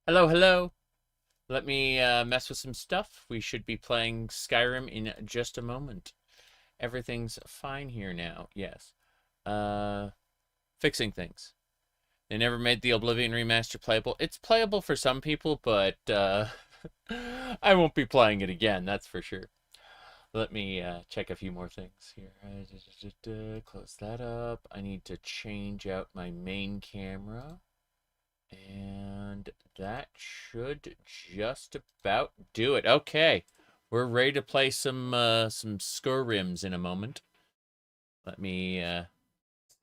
Hello, hello. Let me mess with some stuff. We should be playing Skyrim in just a moment. Everything's fine here now. Yes. Uh, Fixing things. They never made the Oblivion remaster playable. It's playable for some people, but I won't be playing it again, that's for sure. Let me check a few more things here. Close that up. I need to change out my main camera. And that should just about do it. Okay. We're ready to play some Skyrims in a moment. Let me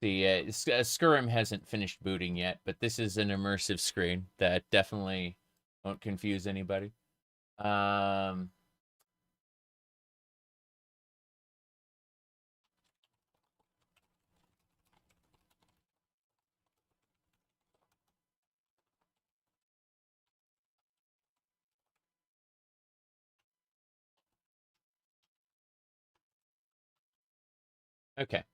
see. Skyrim hasn't finished booting yet, but this is an immersive screen that definitely won't confuse anybody. Um, okay.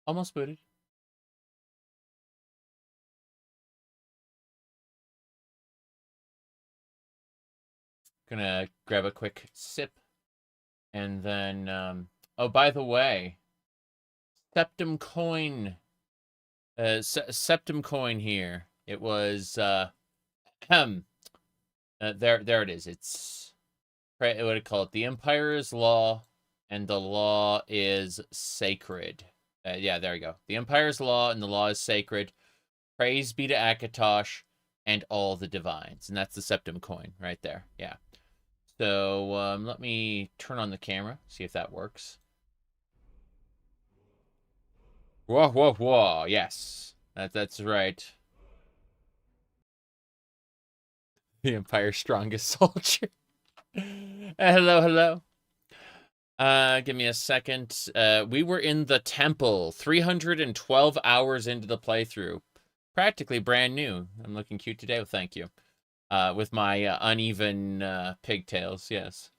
Almost booted. Gonna grab a quick sip. And then, oh, by the way, Septum coin. Septum coin here. It was, there it is. It's, what do you call it? The Empire is law, and the law is sacred. Yeah, there we go. The Empire is law, and the law is sacred. Praise be to Akatosh and all the divines. And that's the Septum coin right there. Yeah. So let me turn on the camera, see if that works. Whoa, whoa, whoa. Yes. That's right. The Empire's strongest soldier. Hello, hello. Give me a second. We were in the temple, 312 hours into the playthrough. Practically brand new. I'm looking cute today, well, thank you. With my uneven pigtails, yes.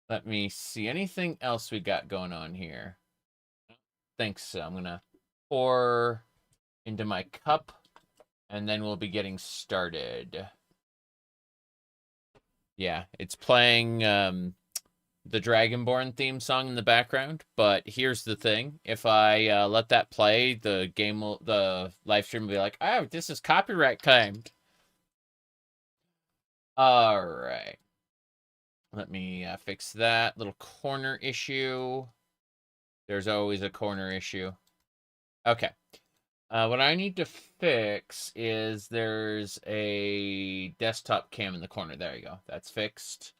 Let me see. Anything else we got going on here? Think so. I'm gonna pour into my cup, and then we'll be getting started. Yeah, it's playing the Dragonborn theme song in the background, but here's the thing. If I let that play, the live stream will be like, oh, this is copyright claimed. All right. Let me fix that little corner issue. There's always a corner issue. Okay. What I need to fix is there's a desktop cam in the corner. There you go. That's fixed.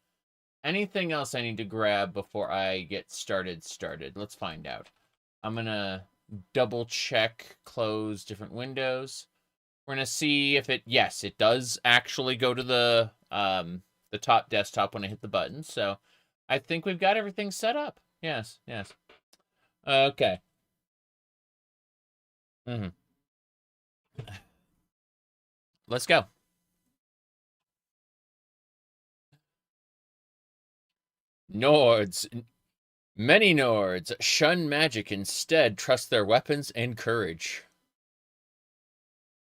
Anything else I need to grab before I get started? Let's find out. I'm going to double check, close different windows. We're going to see if yes, it does actually go to the top desktop when I hit the button. So I think we've got everything set up. Yes, yes. Okay. Let's go. Nords. Many Nords shun magic, instead trust their weapons and courage.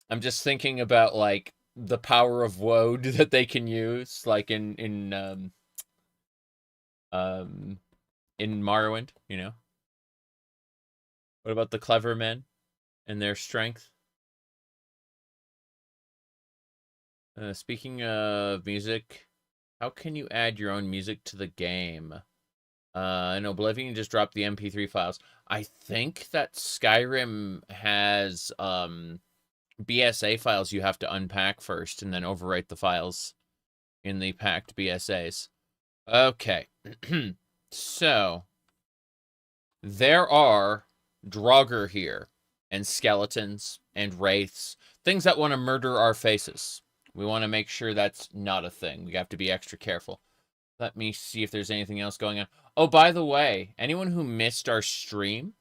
I'm just thinking about, like, the power of woad that they can use, like in Morrowind, you know? What about the clever men and their strength? Speaking of music, how can you add your own music to the game? In Oblivion, just drop the MP3 files. I think that Skyrim has BSA files you have to unpack first and then overwrite the files in the packed BSAs. Okay. So, there are Draugr here, and skeletons, and wraiths, things that want to murder our faces. We want to make sure that's not a thing. We have to be extra careful. Let me see if there's anything else going on. Oh, by the way, anyone who missed our stream,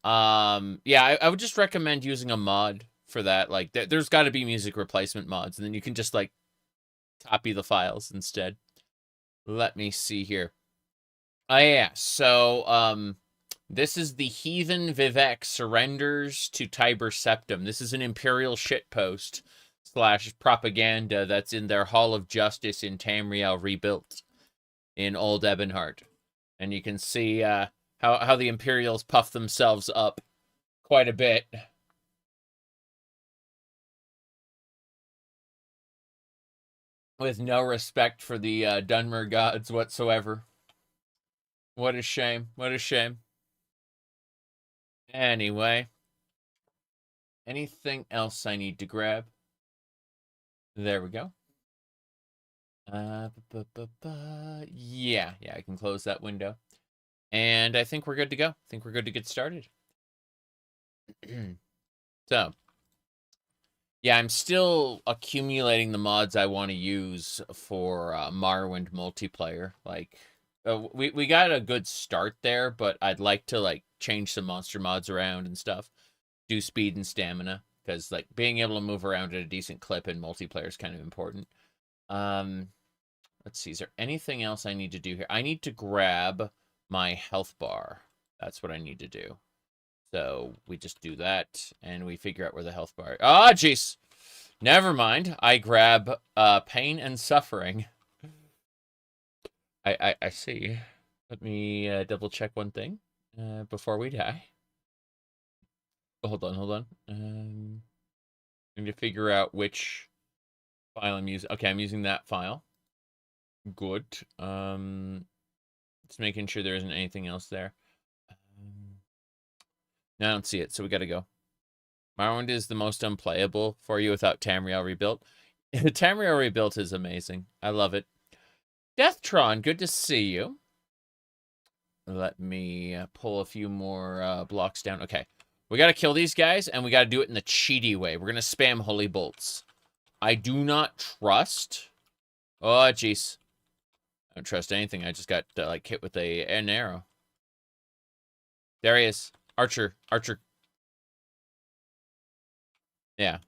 yeah, I would just recommend using a mod for that. Like, there's got to be music replacement mods, and then you can just, like, copy the files instead. Let me see here. Oh, yeah, so, This is the Heathen Vivek surrenders to Tiber Septim. This is an Imperial shitpost / propaganda that's in their Hall of Justice in Tamriel rebuilt in Old Ebonheart. And you can see how the Imperials puff themselves up quite a bit. With no respect for the Dunmer gods whatsoever. What a shame. What a shame. Anyway. Anything else I need to grab? There we go. Yeah, I can close that window. And I think we're good to go. I think we're good to get started. So, yeah, I'm still accumulating the mods I want to use for Morrowind multiplayer. Like, we got a good start there, but I'd like to, like, change some monster mods around and stuff. Do speed and stamina, because, like, being able to move around at a decent clip in multiplayer is kind of important. Let's see, is there anything else I need to do here? I need to grab my health bar. That's what I need to do. So we just do that, and we figure out where the health bar... Ah, jeez! Never mind. I grab pain and suffering. I see. Let me double check one thing before we die. Hold on. I need to figure out which file I'm using. Okay, I'm using that file. Good. Just making sure there isn't anything else there. No, I don't see it, so we gotta go. Morrowind is the most unplayable for you without Tamriel Rebuilt. Tamriel Rebuilt is amazing. I love it. Deathtron, good to see you. Let me pull a few more blocks down. Okay. We gotta kill these guys, and we gotta do it in the cheaty way. We're gonna spam Holy Bolts. I do not trust... Oh, jeez. I don't trust anything. I just got, like, hit with an arrow. There he is. Archer. Yeah.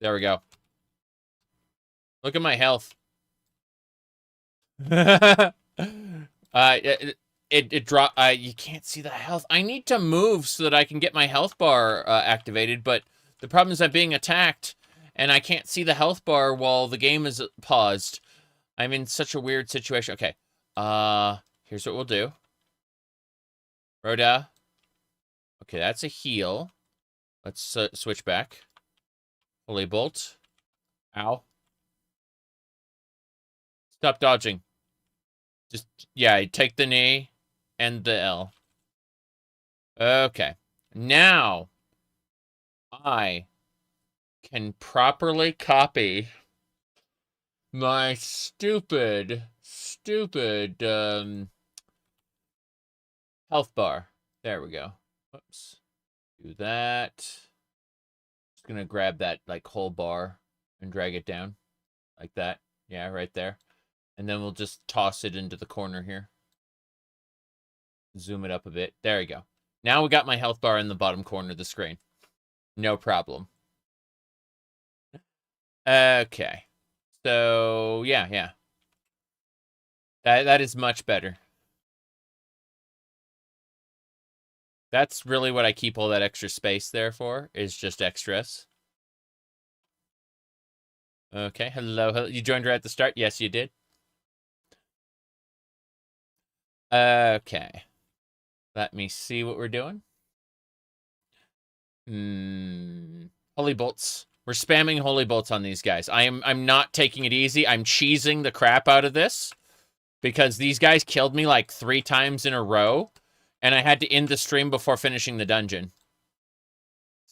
There we go. Look at my health. It dropped. You can't see the health. I need to move so that I can get my health bar activated, but the problem is I'm being attacked, and I can't see the health bar while the game is paused. I'm in such a weird situation. Okay. Here's what we'll do. Rhoda. Okay, that's a heal. Let's switch back. Holy Bolt. Ow. Stop dodging. Just, yeah, take the knee and the L. Okay. Now, I can properly copy my stupid health bar. There we go. Whoops. Do that. Just gonna grab that, like, whole bar and drag it down. Like that. Yeah, right there. And then we'll just toss it into the corner here. Zoom it up a bit. There we go. Now we got my health bar in the bottom corner of the screen. No problem. Okay. So, yeah. That is much better. That's really what I keep all that extra space there for, is just extras. Okay, hello. You joined right at the start? Yes, you did. Okay. Let me see what we're doing. Holy Bolts. We're spamming Holy Bolts on these guys. I'm not taking it easy. I'm cheesing the crap out of this, because these guys killed me like 3 times in a row, and I had to end the stream before finishing the dungeon.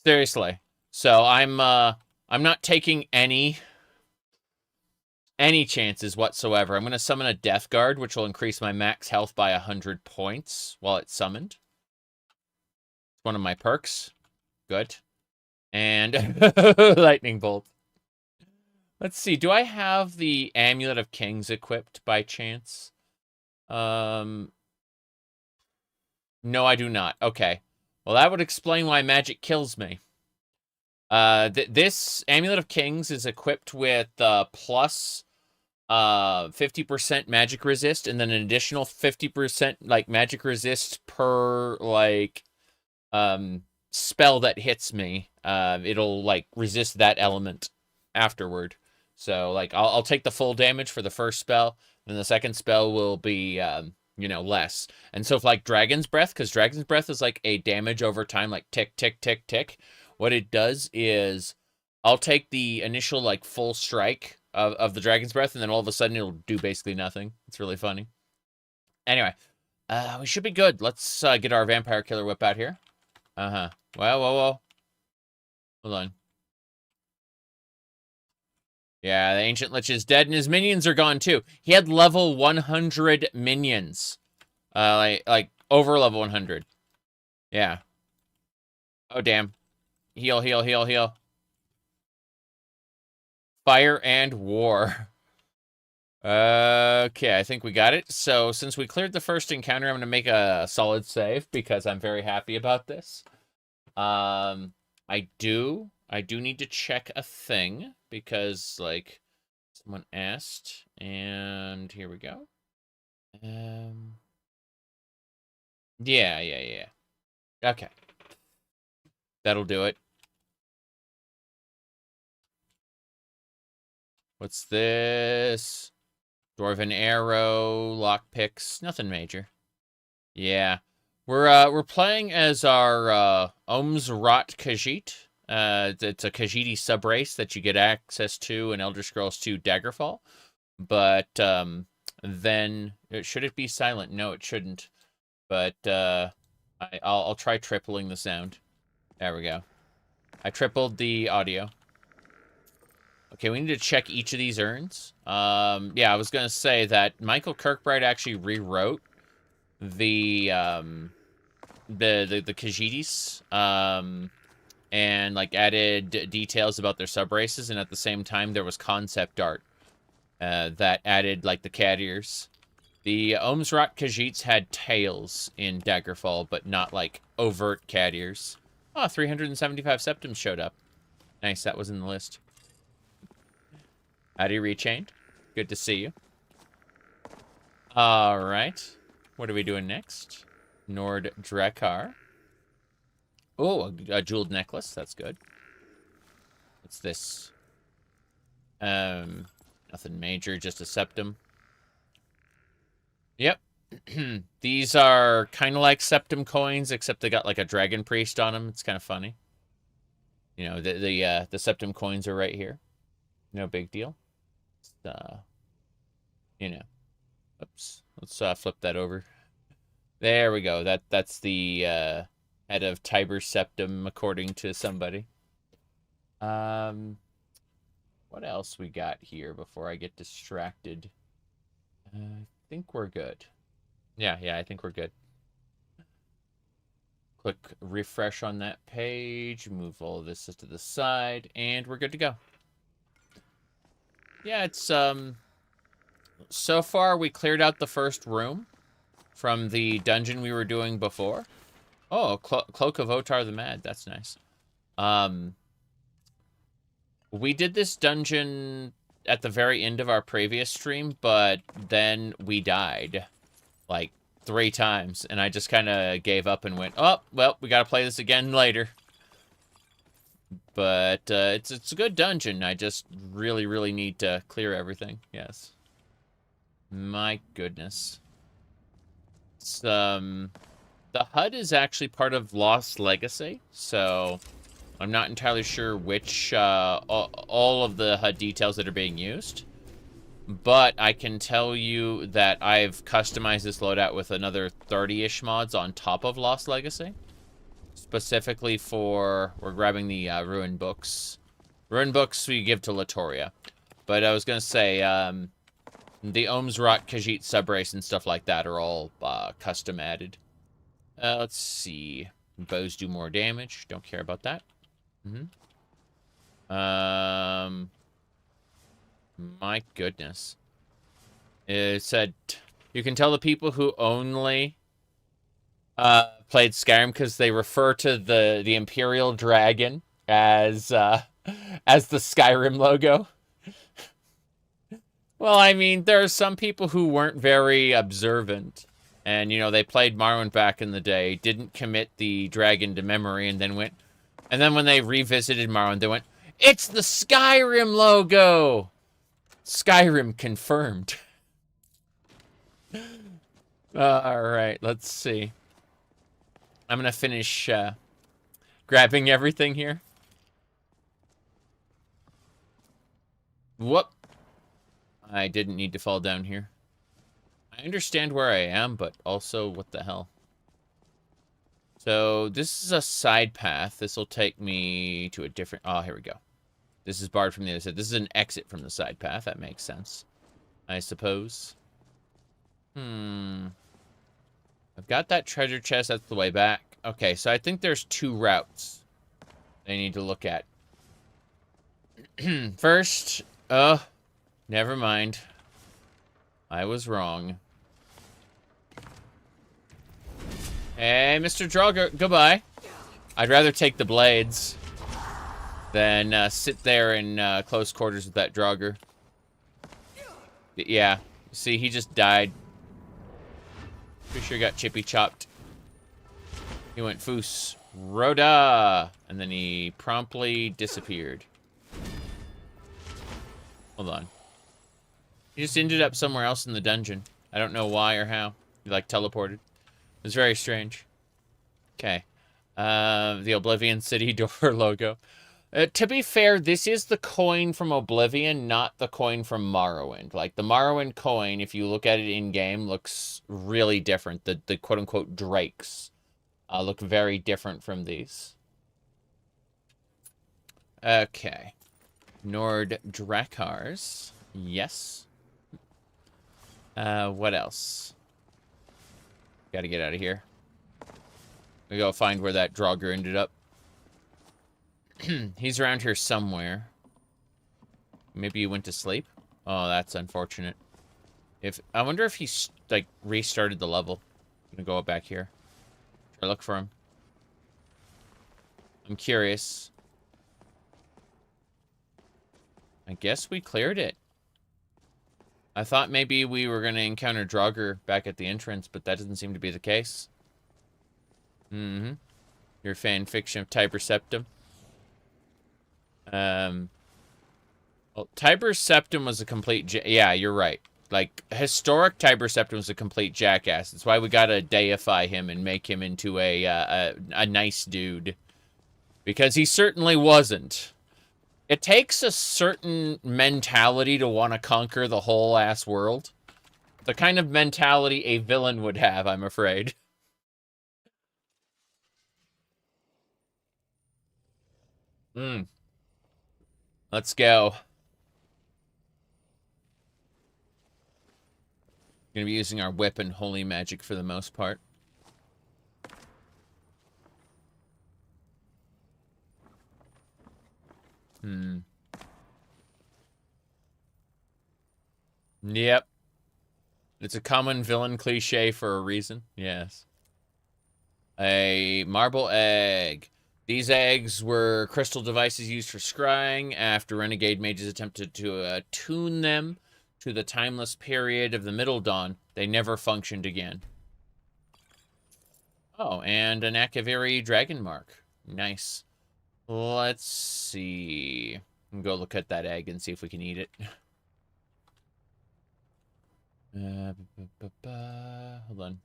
Seriously. So I'm not taking any chances whatsoever. I'm going to summon a Death Guard, which will increase my max health by 100 points while it's summoned. It's one of my perks. Good. And Lightning Bolt. Let's see. Do I have the Amulet of Kings equipped by chance? No, I do not. Okay. Well, that would explain why magic kills me. This Amulet of Kings is equipped with plus 50% magic resist, and then an additional 50% like magic resist per like spell that hits me. It'll like resist that element afterward. So like I'll take the full damage for the first spell, then the second spell will be you know, less. And so if like Dragon's Breath, because Dragon's Breath is like a damage over time, like tick, tick, tick, tick. What it does is I'll take the initial like full strike of the Dragon's Breath, and then all of a sudden it'll do basically nothing. It's really funny. Anyway, we should be good. Let's get our Vampire Killer Whip out here. Uh-huh. Whoa, whoa, whoa. Hold on. Yeah, the Ancient Lich is dead, and his minions are gone, too. He had level 100 minions. Like over level 100. Yeah. Oh, damn. Heal, heal, heal, heal. Fire and War. Okay, I think we got it. So, since we cleared the first encounter, I'm going to make a solid save, because I'm very happy about this. I do need to check a thing, because, like, someone asked, and here we go. Yeah. Okay. That'll do it. What's this? Dwarven Arrow, lockpicks, nothing major. Yeah. We're playing as our Ohmes-Raht Khajiit. It's a Khajiiti subrace that you get access to in Elder Scrolls 2 Daggerfall. But then should it be silent? No, it shouldn't. But I'll try tripling the sound. There we go. I tripled the audio. Okay, we need to check each of these urns. Yeah, I was gonna say that Michael Kirkbride actually rewrote the Khajiitis, and like added details about their subraces, and at the same time there was concept art that added like the cat ears. The Ohmes-Raht Khajiits had tails in Daggerfall, but not like overt cat ears. Oh, 375 septums showed up. Nice, that was in the list. Howdy, Rechained. Good to see you. Alright. What are we doing next? Nord Drekar. Oh, a jeweled necklace. That's good. What's this? Nothing major, just a septum. Yep. These are kind of like septum coins, except they got like a dragon priest on them. It's kind of funny. You know, the septum coins are right here. No big deal. You know. Oops. Let's flip that over. There we go. That's the head of Tiber Septum, according to somebody. What else we got here before I get distracted? I think we're good. Yeah, I think we're good. Click refresh on that page, move all of this to the side, and we're good to go. Yeah, it's, so far we cleared out the first room from the dungeon we were doing before. Oh, Cloak of Otar the Mad, that's nice. We did this dungeon at the very end of our previous stream, but then we died, like, 3 times, and I just kind of gave up and went, oh, well, we gotta play this again later. But it's a good dungeon. I just really need to clear everything. Yes. My goodness. It's, the HUD is actually part of Lost Legacy, so I'm not entirely sure which all of the HUD details that are being used. But I can tell you that I've customized this loadout with another 30-ish mods on top of Lost Legacy. Specifically for, we're grabbing the Ruin Books. Ruin Books we give to Latoria. But I was going to say, the Ohmes-Raht Khajiit subrace and stuff like that are all custom added. Let's see. Bows do more damage. Don't care about that. My goodness. It said, you can tell the people who only played Skyrim because they refer to the Imperial Dragon as the Skyrim logo. Well, I mean, there are some people who weren't very observant. And, you know, they played Morrowind back in the day, didn't commit the dragon to memory, and then went... And then when they revisited Morrowind, they went, it's the Skyrim logo! Skyrim confirmed. Alright, let's see. I'm gonna finish grabbing everything here. Whoop. I didn't need to fall down here. I understand where I am, but also, what the hell? So, this is a side path. This will take me to a different... Oh, here we go. This is barred from the other side. This is an exit from the side path. That makes sense, I suppose. I've got that treasure chest. That's the way back. Okay, so I think there's 2 routes I need to look at. First... never mind. I was wrong. Hey, Mr. Draugr, goodbye. I'd rather take the blades than sit there in close quarters with that Draugr. Yeah, see, he just died. Pretty sure he got chippy chopped. He went foos. Rhoda! And then he promptly disappeared. Hold on. He just ended up somewhere else in the dungeon. I don't know why or how. He, like, teleported. It was very strange. Okay. The Oblivion City door logo. To be fair, this is the coin from Oblivion, not the coin from Morrowind. Like, the Morrowind coin, if you look at it in-game, looks really different. The quote-unquote drakes look very different from these. Okay. Nord Drakars. Yes. What else? Gotta get out of here. We go find where that Draugr ended up. He's around here somewhere. Maybe he went to sleep? Oh, that's unfortunate. I wonder if he's, like, restarted the level. I'm gonna go up back here. Try to look for him. I'm curious. I guess we cleared it. I thought maybe we were going to encounter Draugr back at the entrance, but that doesn't seem to be the case. Your fan fiction of Tiber Septim. Well, Tiber Septim was a complete... Yeah, you're right. Like, historic Tiber Septim was a complete jackass. That's why we gotta deify him and make him into a nice dude. Because he certainly wasn't. It takes a certain mentality to want to conquer the whole ass world. The kind of mentality a villain would have, I'm afraid. Let's go. Gonna be using our weapon, Holy Magic, for the most part. Yep. It's a common villain cliche for a reason. Yes. A marble egg. These eggs were crystal devices used for scrying after renegade mages attempted to attune them to the timeless period of the Middle Dawn. They never functioned again. Oh, and an Akaviri dragon mark. Nice. Let's see. Go look at that egg and see if we can eat it. Hold on.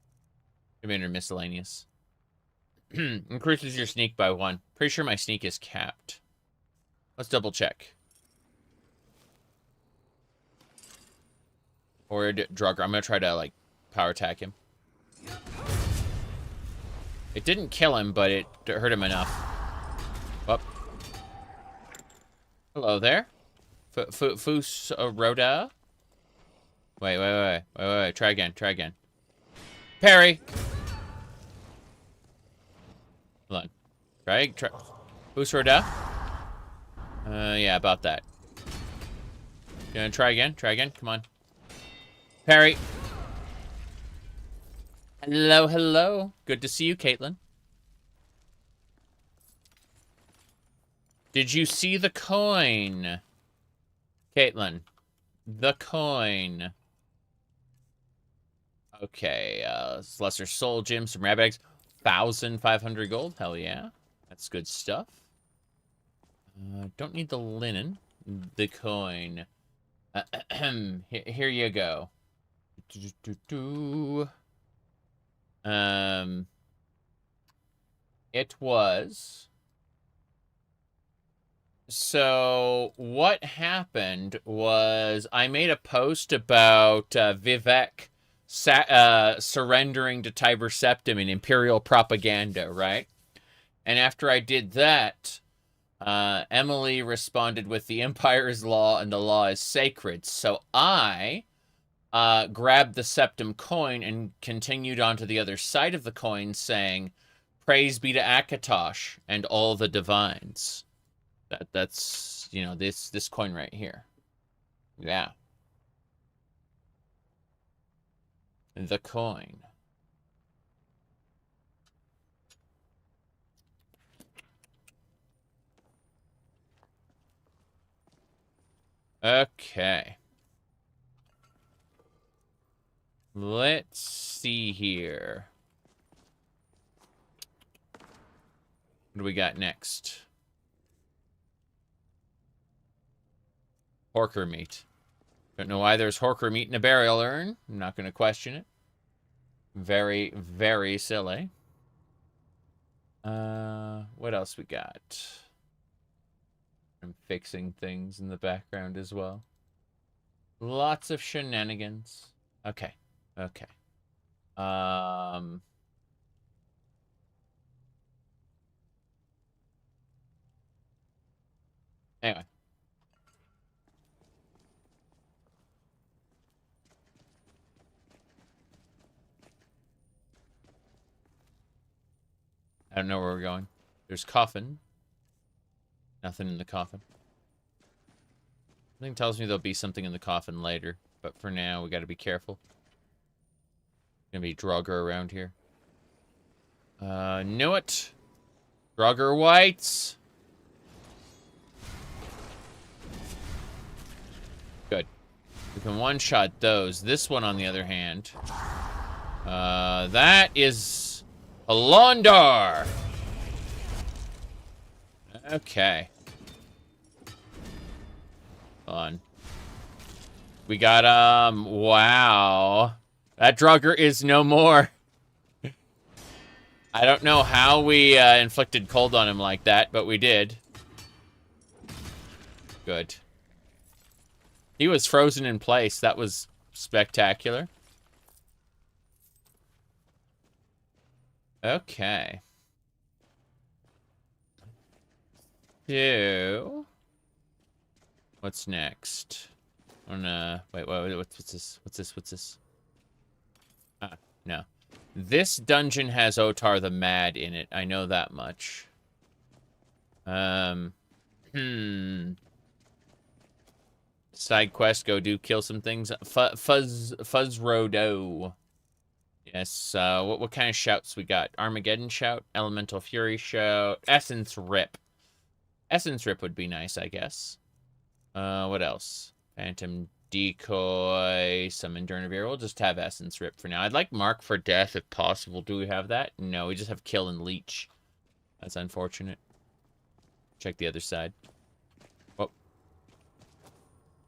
Come in, miscellaneous. Increases your sneak by 1. Pretty sure my sneak is capped. Let's double check. Horde Draugr. I'm gonna try to, like, power attack him. It didn't kill him, but it hurt him enough. Up. Hello there. Rhoda. Wait. Try again. Parry. Hold on. Try. Rhoda. Yeah, about that. You gonna try again? Come on. Parry. Hello. Good to see you, Caitlin. Did you see the coin? Caitlin. The coin. Okay, lesser soul gem, some rabbit eggs. 1,500 gold. Hell yeah. That's good stuff. Don't need the linen. The coin. Here you go. It was... So, what happened was I made a post about Vivek surrendering to Tiber Septim in Imperial propaganda, right? And after I did that, Emily responded with the Empire is law and the law is sacred. So I grabbed the Septim coin and continued on to the other side of the coin saying, praise be to Akatosh and all the divines. That's, you know, this coin right here. Yeah. The coin. Okay. Let's see here. What do we got next? Horker meat. Don't know why there's horker meat in a burial urn. I'm not going to question it. Very, very silly. What else we got? I'm fixing things in the background as well. Lots of shenanigans. Okay. Okay. Anyway. I don't know where we're going. There's coffin. Nothing in the coffin. Something tells me there'll be something in the coffin later. But for now, we gotta be careful. Gonna be Draugr around here. Knew it. Draugr whites. Good. We can one-shot those. This one, on the other hand. That is a Londar. Okay. On. We got, wow. That Draugr is no more. I don't know how we, inflicted cold on him like that, but we did. Good. He was frozen in place. That was spectacular. Okay. So, what's next? Wait, what's this? What's this? Ah, no. This dungeon has Otar the Mad in it. I know that much. Side quest, go kill some things. Fuzzrodo. Yes, what kind of shouts we got? Armageddon shout, Elemental Fury shout, Essence Rip. Essence Rip would be nice, I guess. What else? Phantom Decoy, Summon Durnavir. We'll just have Essence Rip for now. I'd like Mark for Death if possible. Do we have that? No, we just have Kill and Leech. That's unfortunate. Check the other side. Whoa.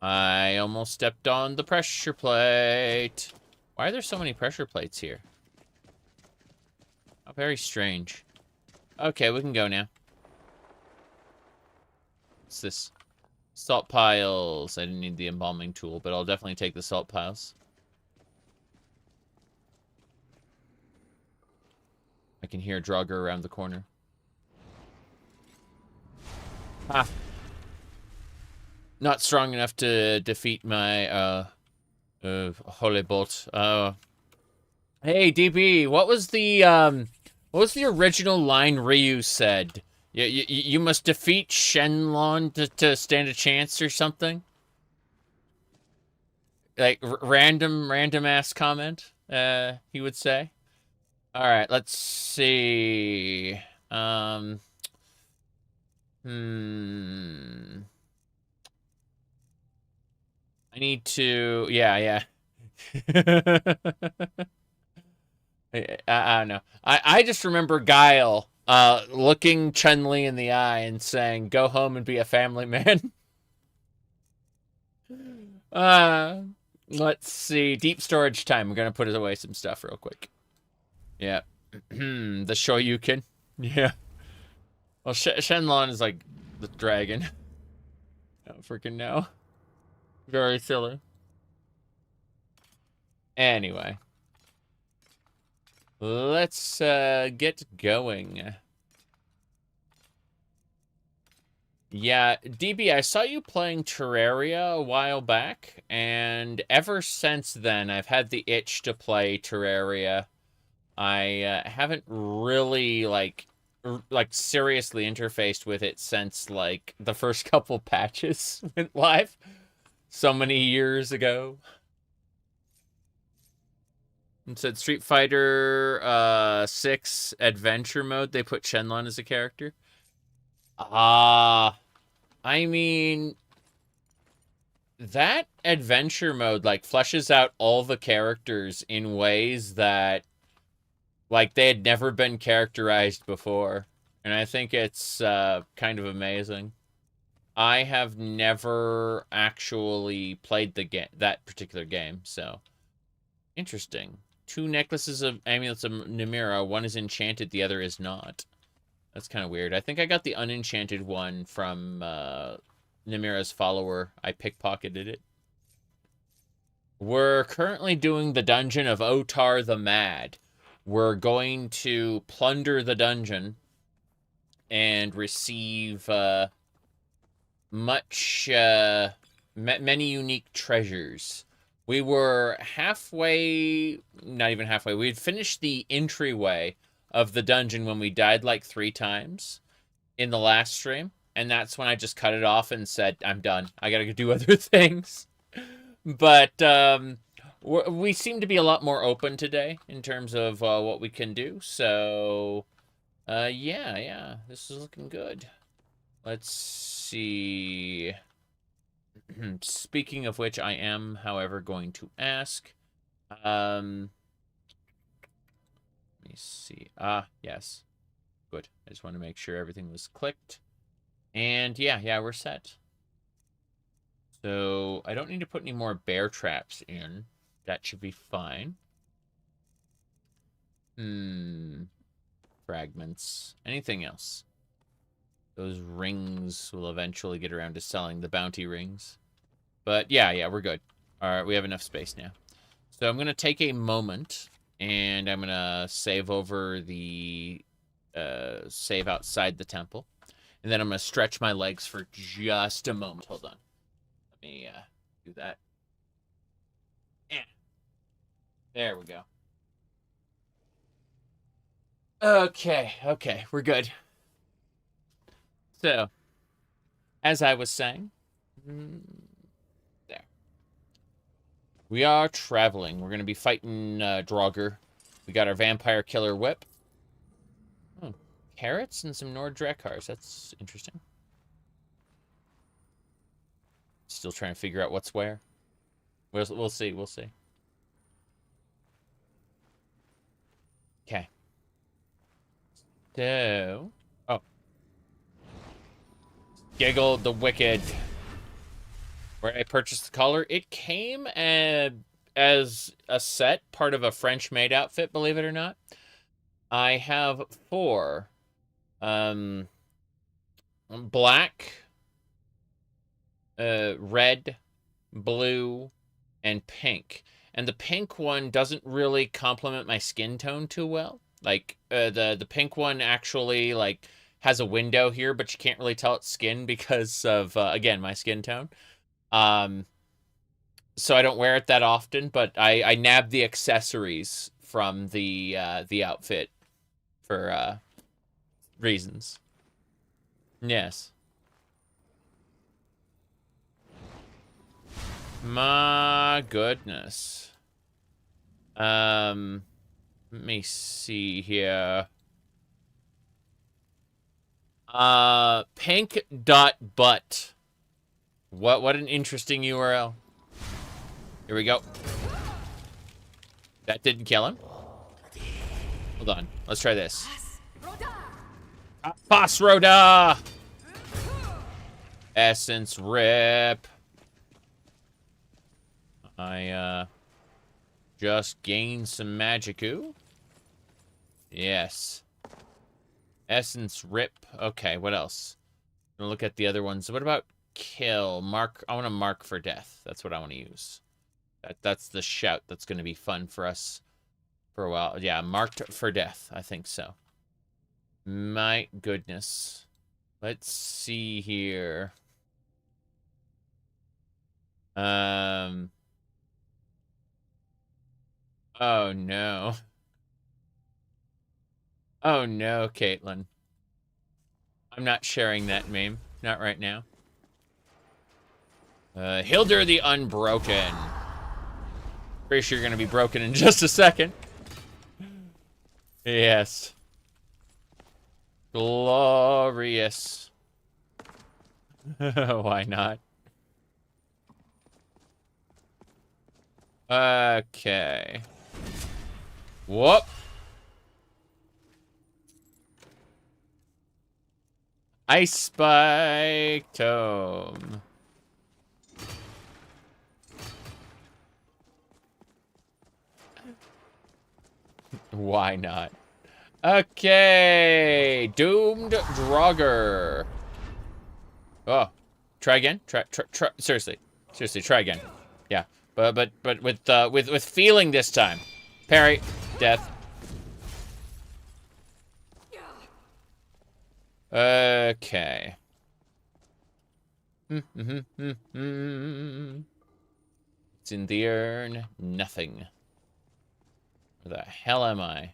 I almost stepped on the pressure plate. Why are there so many pressure plates here? Oh, very strange. Okay, we can go now. What's this? Salt piles. I didn't need the embalming tool, but I'll definitely take the salt piles. I can hear Draugr around the corner. Ah. Not strong enough to defeat my, Holy Bolt. Hey, DB, what was the original line Ryu said? You must defeat Shenlong to stand a chance or something? Like, random ass comment, he would say. Alright, let's see. I need to... Yeah, yeah. I don't know. I just remember Guile looking Chun-Li in the eye and saying, "Go home and be a family man." uh, let's see. Deep storage time. We're gonna put away some stuff real quick. Yeah. The Shoryuken. Yeah. Well, Shenlong is like the dragon. I don't freaking know. Very silly. Anyway. Let's get going. Yeah, DB, I saw you playing Terraria a while back, and ever since then, I've had the itch to play Terraria. I haven't really, like seriously interfaced with it since, like, the first couple patches went live so many years ago. It said Street Fighter 6 Adventure Mode, they put Shenlong as a character. I mean, that adventure mode, like, fleshes out all the characters in ways that, like, they had never been characterized before. And I think it's kind of amazing. I have never actually played that particular game, so interesting. 2 necklaces of amulets of Namira. One is enchanted, the other is not. That's kind of weird. I think I got the unenchanted one from Namira's follower. I pickpocketed it. We're currently doing the dungeon of Otar the Mad. We're going to plunder the dungeon and receive many unique treasures. We were halfway, not even halfway, we had finished the entryway of the dungeon when we died like 3 times in the last stream. And that's when I just cut it off and said, I'm done. I gotta go do other things. But we seem to be a lot more open today in terms of what we can do. So, yeah, this is looking good. Let's see. Speaking of which, I am, however, going to ask. Let me see. Yes. Good. I just want to make sure everything was clicked. And yeah, we're set. So I don't need to put any more bear traps in. That should be fine. Fragments. Anything else? Those rings will eventually get around to selling, the bounty rings. But yeah, we're good. All right, we have enough space now. So I'm going to take a moment, and I'm going to save over the save outside the temple. And then I'm going to stretch my legs for just a moment. Hold on. Let me do that. Yeah. There we go. Okay, we're good. So, as I was saying, there. We are traveling. We're going to be fighting Draugr. We got our vampire killer whip. Oh, carrots and some Nord Drakars. That's interesting. Still trying to figure out what's where. We'll see. Okay. So, Giggle the Wicked. Where I purchased the collar. It came as a set, part of a French-made outfit, believe it or not. I have 4. Black, red, blue, and pink. And the pink one doesn't really complement my skin tone too well. Like, the pink one actually, like, has a window here, but you can't really tell it's skin because of, again, my skin tone. So I don't wear it that often, but I nabbed the accessories from the outfit for, reasons. Yes. My goodness. Let me see here. Pink.butt. What an interesting URL. Here we go. That didn't kill him. Hold on. Let's try this. Ohmes-Raht! Essence rip. I, just gained some magicoo. Yes. Essence rip. Okay, what else? I'm gonna look at the other ones. What about kill? Mark. I want to mark for death. That's what I want to use. That's the shout that's going to be fun for us for a while. Yeah, marked for death. I think so. My goodness. Let's see here. Oh no. Oh no, Caitlin. I'm not sharing that meme. Not right now. Hildur the Unbroken. Pretty sure you're gonna be broken in just a second. Yes. Glorious. Why not? Okay. Whoop. Ice Spike Tome. Why not? Okay. Doomed Draugr. Oh. Try again? Try. Seriously. Seriously, try again. Yeah. But with feeling this time. Parry. Death. Okay. It's in the urn. Nothing. Where the hell am I?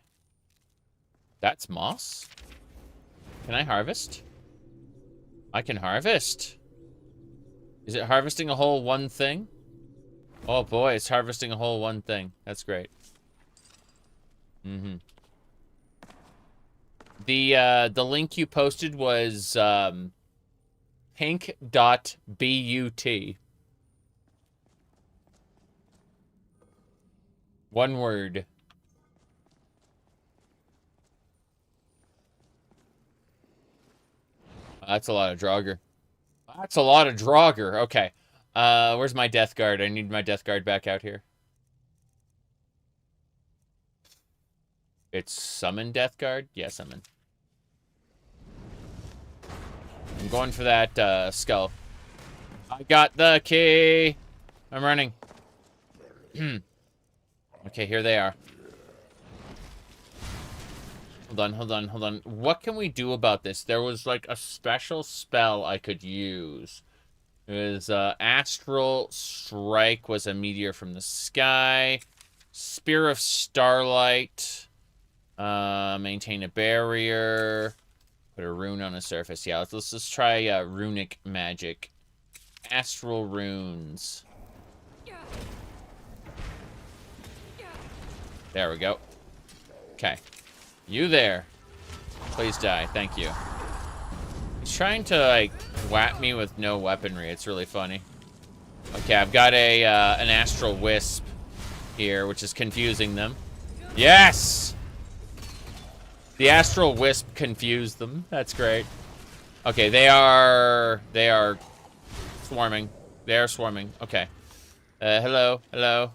That's moss? Can I harvest? I can harvest. Is it harvesting a whole one thing? Oh boy, it's harvesting a whole one thing. That's great. The link you posted was pink.but. One word. That's a lot of Draugr. That's a lot of Draugr. Okay. Where's my death guard? I need my death guard back out here. It's summon death guard? Yeah, summon. I'm going for that skull. I got the key. I'm running. Okay, here they are. Hold on. What can we do about this? There was like a special spell I could use. It was Astral Strike was a meteor from the sky. Spear of Starlight. Maintain a barrier. Put a rune on a surface. Yeah, let's just try runic magic. Astral runes. There we go. Okay. You there. Please die. Thank you. He's trying to, like, whap me with no weaponry. It's really funny. Okay, I've got a an Astral Wisp here, which is confusing them. Yes! The Astral Wisp confused them. That's great. Okay, they are swarming. They are swarming. Okay. Hello. What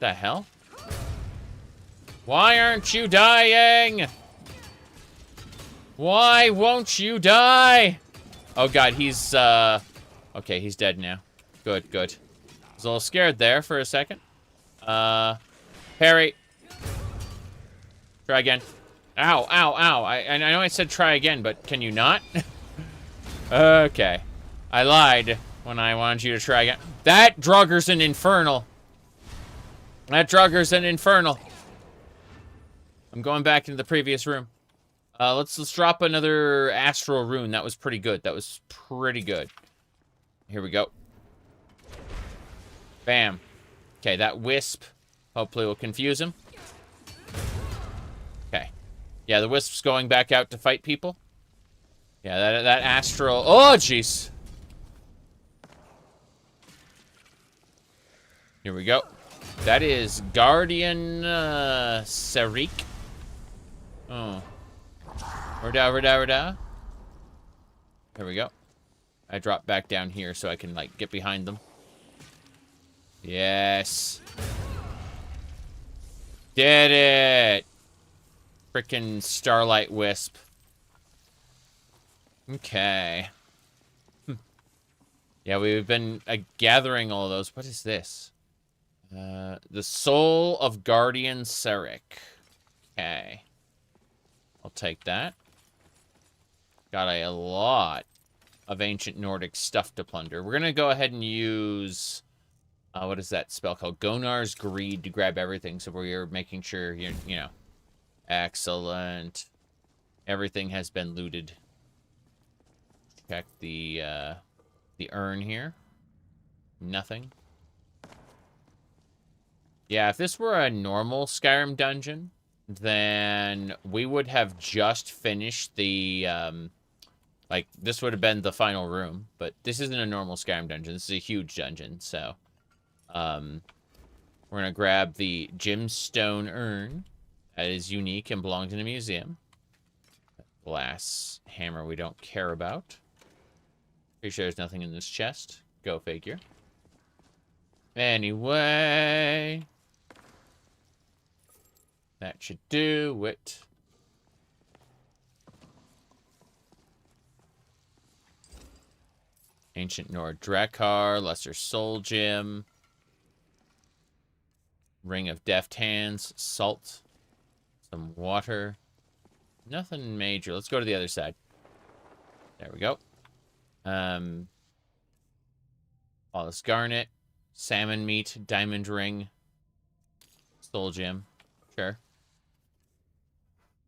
the hell? Why aren't you dying? Why won't you die? Oh god, he's okay, he's dead now. Good. I was a little scared there for a second. Parry. Try again. Ow. I know I said try again, but can you not? Okay. I lied when I wanted you to try again. That Draugr's an infernal. I'm going back into the previous room. Let's drop another Astral Rune. That was pretty good. Here we go. Bam. Okay, that Wisp hopefully will confuse him. Okay. Yeah, the Wisp's going back out to fight people. Yeah, that Astral... Oh, jeez. Here we go. That is Guardian Sarik. Oh. Rada. There we go. I drop back down here so I can, like, get behind them. Yes. Did it! Frickin' Starlight Wisp. Okay. Yeah, we've been gathering all of those. What is this? The Soul of Guardian Sarik. Okay. I'll take that. Got a lot of ancient Nordic stuff to plunder. We're gonna go ahead and use... what is that spell called? Gonar's Greed to grab everything. So we're making sure, you know. Excellent. Everything has been looted. Check the urn here. Nothing. Yeah, if this were a normal Skyrim dungeon, then we would have just finished the, like, this would have been the final room. But this isn't a normal Skyrim dungeon. This is a huge dungeon, so... we're gonna grab the gemstone urn. That is unique and belongs in a museum. Glass hammer we don't care about. Pretty sure there's nothing in this chest. Go figure. Anyway. That should do it. Ancient Nord Drakkar, Lesser Soul Gem. Ring of Deft Hands, salt, some water. Nothing major. Let's go to the other side. There we go. Flawless Garnet, salmon meat, diamond ring, soul gem. Sure.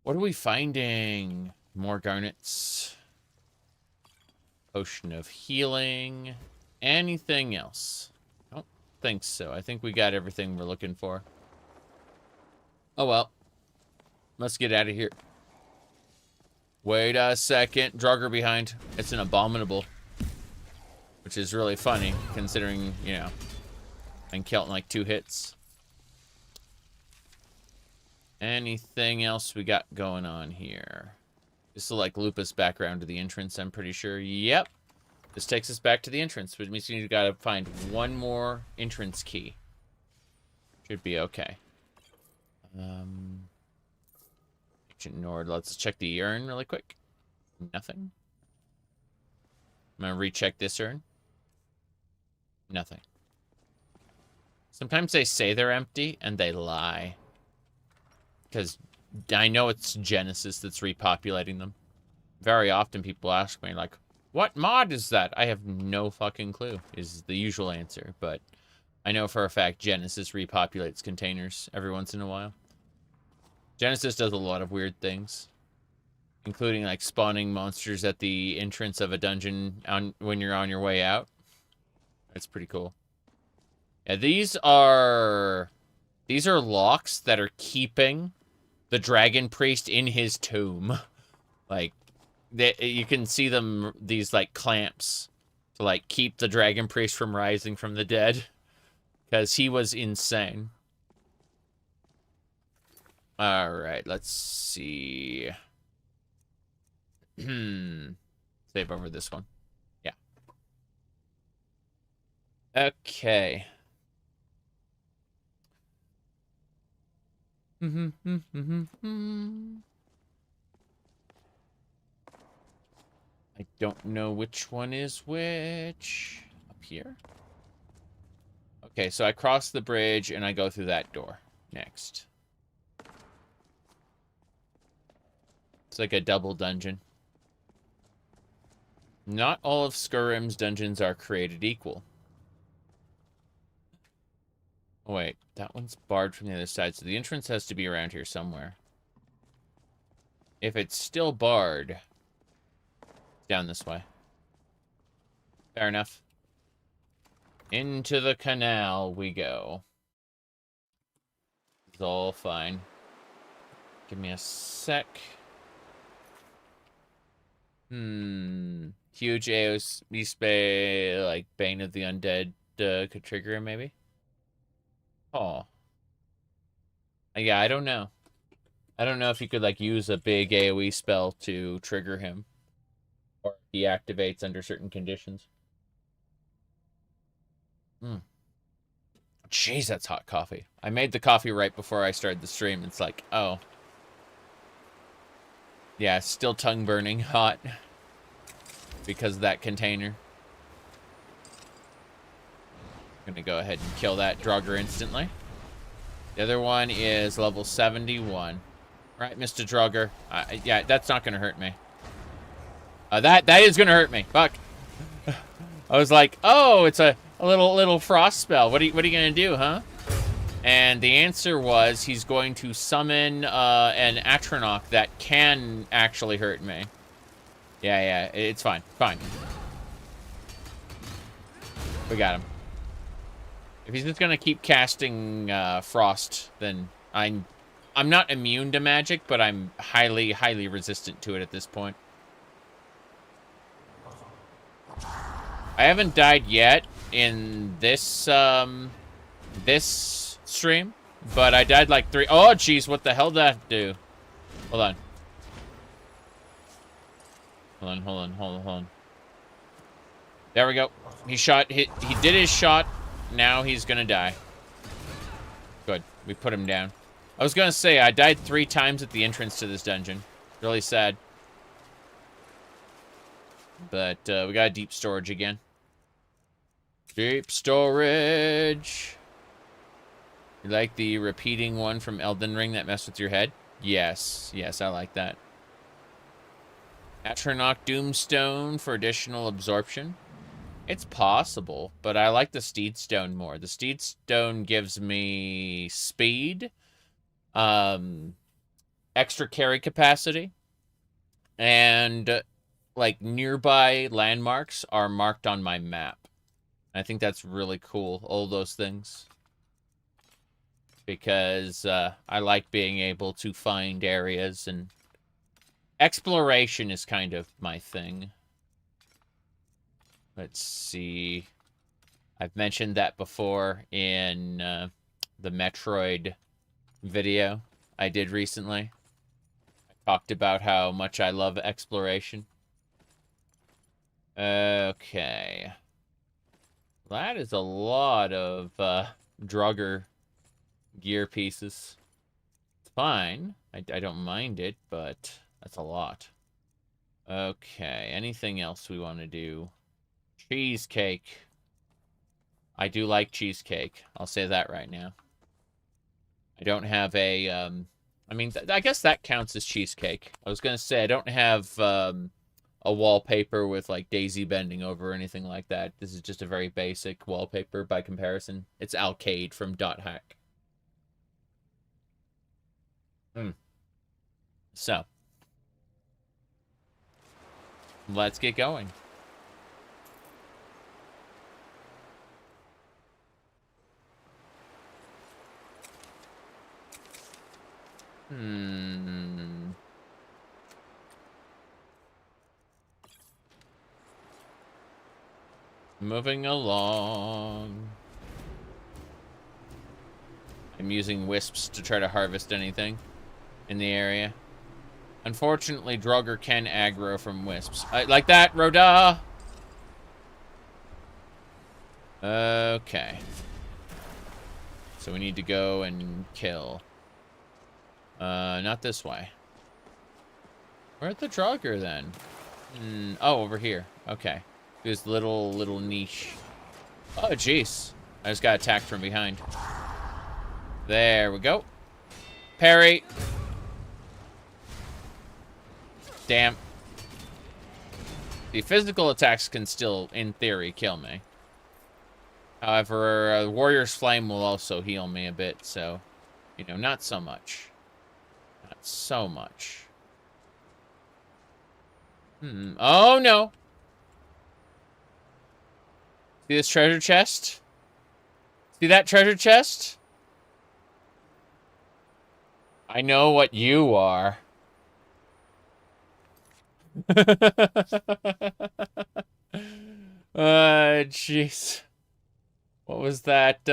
What are we finding? More garnets. Potion of healing. Anything else? Think so. I think we got everything we're looking for. Oh well. Let's get out of here. Wait a second. Draugr behind. It's an abominable. Which is really funny, considering, you know, I can kill it in like 2 hits. Anything else we got going on here? This will like loop us back around to the entrance, I'm pretty sure. Yep. This takes us back to the entrance, which means you gotta find one more entrance key. Should be okay. Ancient Nord. Let's check the urn really quick. Nothing. I'm gonna recheck this urn. Nothing. Sometimes they say they're empty, and they lie. Because I know it's Genesis that's repopulating them. Very often people ask me, like, what mod is that? I have no fucking clue, is the usual answer. But I know for a fact Genesis repopulates containers every once in a while. Genesis does a lot of weird things. Including, like, spawning monsters at the entrance of a dungeon when you're on your way out. That's pretty cool. Yeah, these are locks that are keeping the dragon priest in his tomb. Like, you can see them, these, like, clamps to, like, keep the dragon priest from rising from the dead. Because he was insane. Alright, let's see. Save over this one. Yeah. Okay. I don't know which one is which. Up here? Okay, so I cross the bridge and I go through that door next. It's like a double dungeon. Not all of Skyrim's dungeons are created equal. Oh, wait, that one's barred from the other side, so the entrance has to be around here somewhere. If it's still barred, down this way. Fair enough. Into the canal we go. It's all fine. Give me a sec. Huge AOS, like, Bane of the Undead could trigger him, maybe? Oh. Yeah, I don't know. I don't know if you could, like, use a big AoE spell to trigger him. Or he activates under certain conditions. Jeez, that's hot coffee. I made the coffee right before I started the stream. It's like, oh. Yeah, still tongue burning hot. Because of that container. I'm gonna go ahead and kill that Draugr instantly. The other one is level 71. Right, Mr. Draugr. Yeah, that's not gonna hurt me. That is gonna hurt me. Fuck. I was like, oh, it's a little frost spell. What are you gonna do, huh? And the answer was he's going to summon an Atronach that can actually hurt me. Yeah, it's fine. Fine. We got him. If he's just gonna keep casting frost, then I'm not immune to magic, but I'm highly resistant to it at this point. I haven't died yet in this this stream, but I died like 3. Oh, jeez, what the hell did that do? Hold on. Hold on. There we go. He did his shot. Now he's gonna die. Good. We put him down. I was gonna say, I died 3 times at the entrance to this dungeon. Really sad. But we got deep storage again. Deep storage. You like the repeating one from Elden Ring that messed with your head? Yes, I like that. Atronach Doomstone for additional absorption. It's possible, but I like the Steedstone more. The Steedstone gives me speed, extra carry capacity, and like nearby landmarks are marked on my map. I think that's really cool, all those things. Because I like being able to find areas, and exploration is kind of my thing. Let's see. I've mentioned that before in the Metroid video I did recently. I talked about how much I love exploration. Okay. That is a lot of Draugr gear pieces. It's fine. I don't mind it, but that's a lot. Okay, anything else we want to do? Cheesecake. I do like cheesecake. I'll say that right now. I don't have a, I mean, I guess that counts as cheesecake. I was going to say, I don't have a wallpaper with, like, daisy bending over or anything like that. This is just a very basic wallpaper by comparison. It's Alcade from .hack. So, let's get going. Moving along. I'm using wisps to try to harvest anything in the area. Unfortunately, Draugr can aggro from wisps. Like that, Rhoda! Okay. So we need to go and kill. Not this way. Where's the Draugr then? Oh, over here. Okay. This little niche. Oh, jeez. I just got attacked from behind. There we go. Parry. Damn. The physical attacks can still, in theory, kill me. However, Warrior's Flame will also heal me a bit, so, you know, not so much. Not so much. Oh, no. See this treasure chest? See that treasure chest? I know what you are. Jeez. What was that,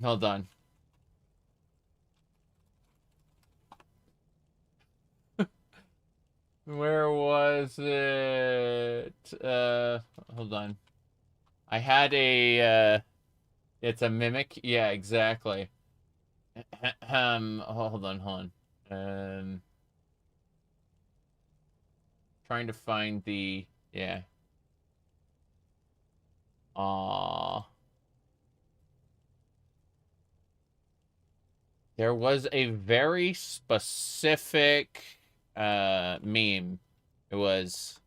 Hold on. Where was it? Hold on. I had a, it's a mimic. Yeah, exactly. Hold on. Trying to find the, yeah. Aw. There was a very specific, meme. It was,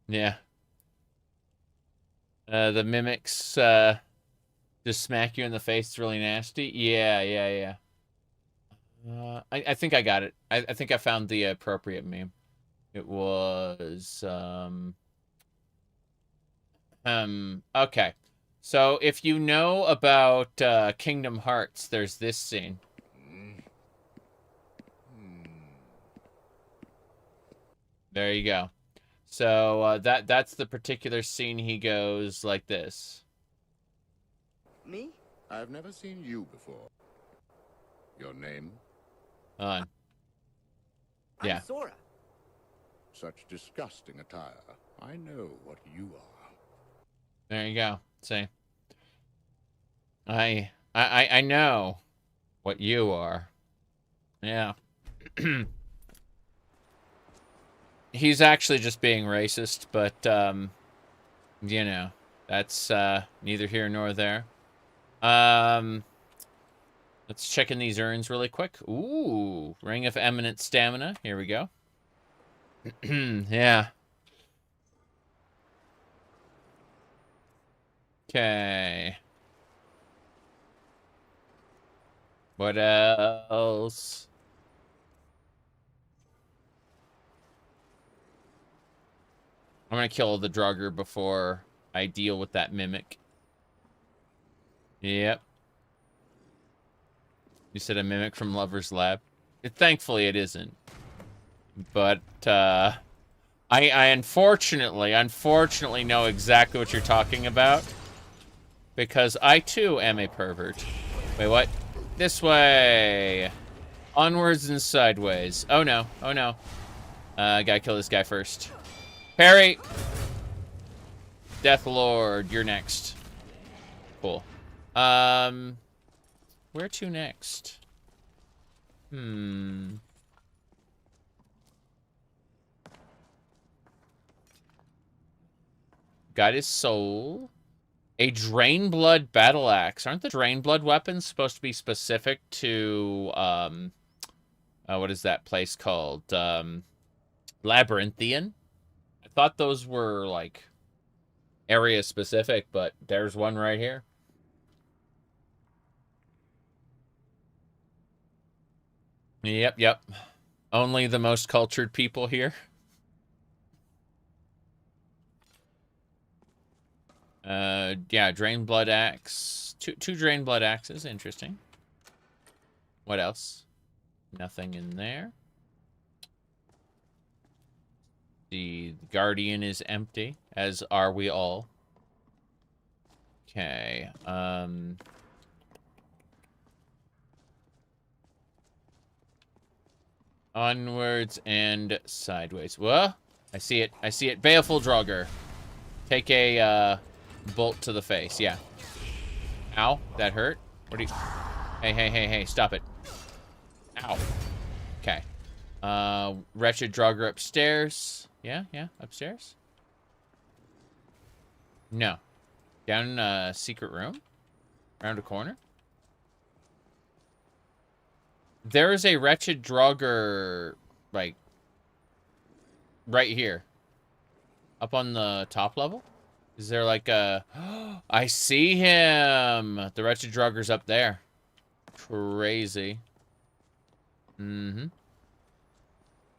yeah. The mimics, just smack you in the face. It's really nasty. Yeah. I think I got it. I think I found the appropriate meme. It was, okay. So if you know about Kingdom Hearts, there's this scene. There you go. So that's the particular scene. He goes like this. Me? I've never seen you before. Your name? On. I'm Yeah. Sora. Such disgusting attire. I know what you are. There you go. See. I know what you are. Yeah. He's actually just being racist, but you know, that's neither here nor there. Let's check in these urns really quick. Ooh, Ring of Eminent Stamina. Here we go. Yeah. Okay. What else? I'm gonna kill the Drugger before I deal with that mimic. Yep. You said a mimic from Lover's Lab? Thankfully, it isn't. But, I unfortunately know exactly what you're talking about. Because I, too, am a pervert. Wait, what? This way. Onwards and sideways. Oh, no. Oh, no. Gotta kill this guy first. Parry! Death Lord, you're next. Cool. Where to next? Got his soul. A Drain Blood battle axe. Aren't the Drain Blood weapons supposed to be specific to, what is that place called? Labyrinthian? I thought those were, like, area specific, but there's one right here. Yep. Only the most cultured people here. Yeah, Drain Blood Axe. Two Drain Blood Axes. Interesting. What else? Nothing in there. The Guardian is empty, as are we all. Okay, onwards and sideways. Whoa! I see it. Baleful Draugr. Take a, bolt to the face. Yeah. Ow. That hurt. What do you... Hey. Stop it. Ow. Okay. Wretched Draugr upstairs. Yeah. Upstairs. No. Down, secret room? Around a corner? There is a Wretched Draugr, like, right here. Up on the top level? Is there like a... I see him! The Wretched Draugr's up there. Crazy.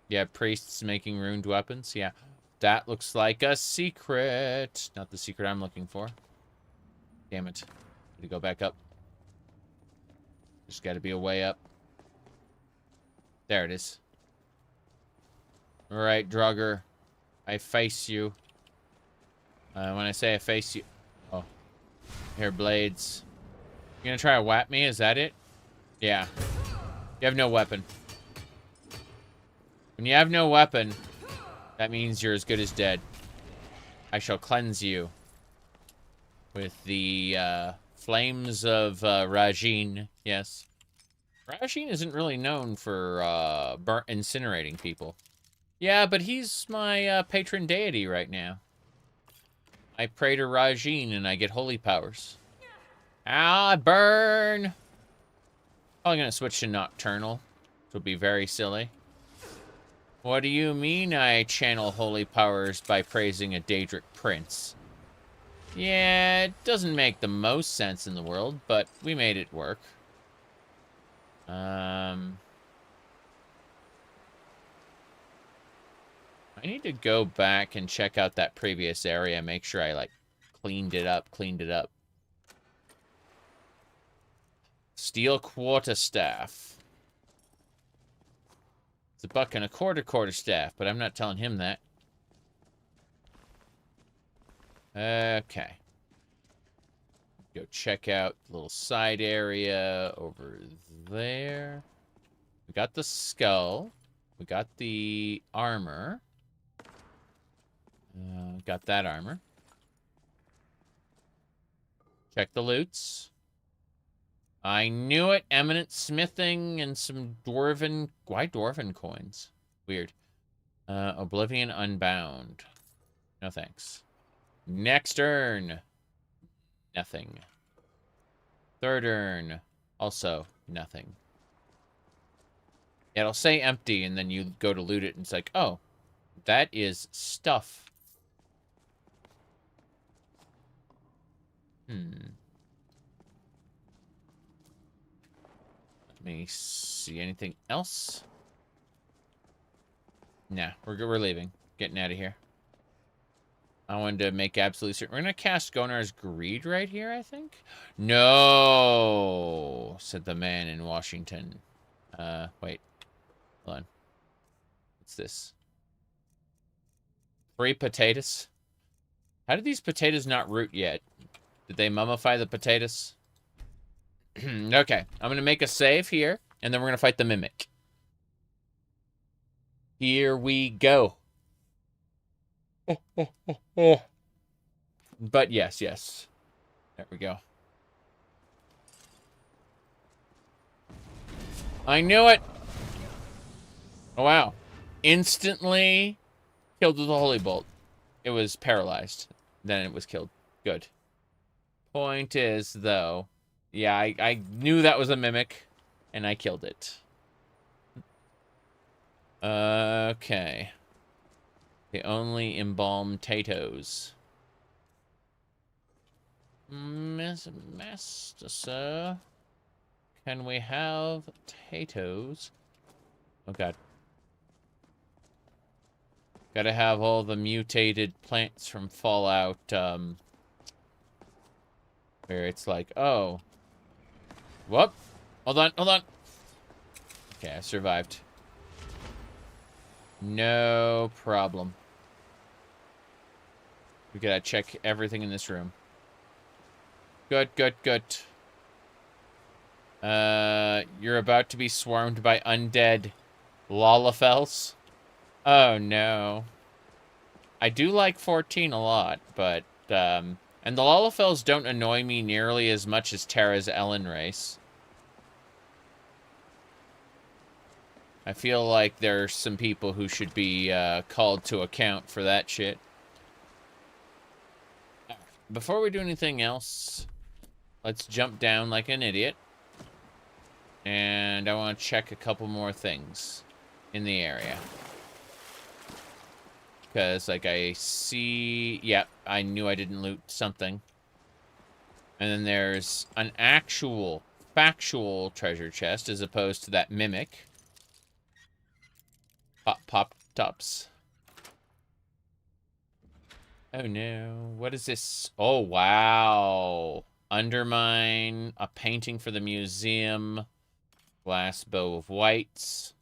Yeah, priests making ruined weapons. Yeah. That looks like a secret. Not the secret I'm looking for. Damn it. Need to go back up. There's got to be a way up. There it is. Alright, Draugr. I face you. When I say I face you... Oh. Here, blades. You gonna try to whap me? Is that it? Yeah. You have no weapon. When you have no weapon, that means you're as good as dead. I shall cleanse you with the flames of Rajin. Yes. Rajin isn't really known for incinerating people. Yeah, but he's my patron deity right now. I pray to Rajin and I get holy powers. Ah, I burn! Probably gonna switch to Nocturnal, which would be very silly. What do you mean I channel holy powers by praising a Daedric prince? Yeah, it doesn't make the most sense in the world, but we made it work. I need to go back and check out that previous area, make sure I, like, cleaned it up. Steel quarterstaff. It's a buck and a quarterstaff, but I'm not telling him that. Okay. Go check out the little side area over there. We got the skull. We got the armor. Got that armor. Check the loots. I knew it. Eminent smithing and some dwarven... Why dwarven coins? Weird. Oblivion Unbound. No thanks. Next urn. Nothing. Third urn. Also nothing. It'll say empty, and then you go to loot it, and it's like, oh, that is stuff. Let me see anything else. Nah, we're leaving. Getting out of here. I wanted to make absolutely certain. We're gonna cast Gonar's Greed right here, I think. No, said the man in Washington. Wait. Hold on. What's this? 3 potatoes. How did these potatoes not root yet? Did they mummify the potatoes? Okay, I'm gonna make a save here, and then we're gonna fight the mimic. Here we go. But yes. There we go. I knew it! Oh, wow. Instantly killed with a holy bolt. It was paralyzed. Then it was killed. Good. Point is, though... Yeah, I knew that was a mimic, and I killed it. Okay. The only embalmed potatoes. Master, sir. Can we have potatoes? Oh, God. Gotta have all the mutated plants from Fallout, where it's like, oh. Whoop. Hold on. Okay, I survived. No problem. We gotta check everything in this room. Good. You're about to be swarmed by undead Lalafels. Oh, no. I do like 14 a lot, but, and the Lalafels don't annoy me nearly as much as Terra's Ellen race. I feel like there's some people who should be called to account for that shit. Before we do anything else, let's jump down like an idiot. And I want to check a couple more things in the area. Because, like, I see... Yep, I knew I didn't loot something. And then there's an actual, factual treasure chest as opposed to that mimic. Pop-tops. Oh, no. What is this? Oh, wow. Undermine. A painting for the museum. Glass bow of whites.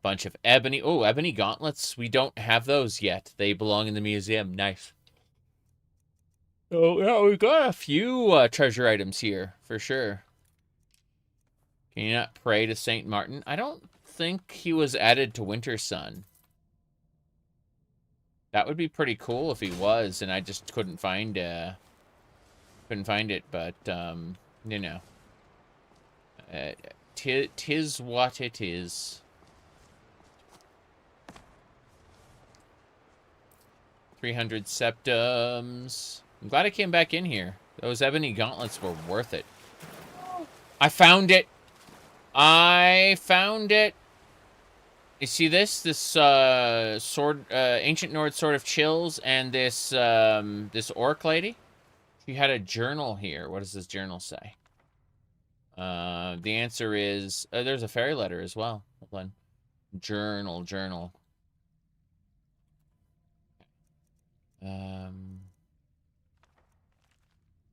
Bunch of ebony. Oh, ebony gauntlets. We don't have those yet. They belong in the museum. Nice. Oh, yeah, we've got a few treasure items here, for sure. Can you not pray to Saint Martin? I don't think he was added to Winter Sun. That would be pretty cool if he was, and I just couldn't find it, but, you know. Tis what it is. 300 septums. I'm glad I came back in here. Those ebony gauntlets were worth it. I found it! I found it! You see this? This, sword, Ancient Nord Sword of Chills and this, this orc lady? She had a journal here. What does this journal say? The answer is, there's a fairy letter as well. Hold on. Journal.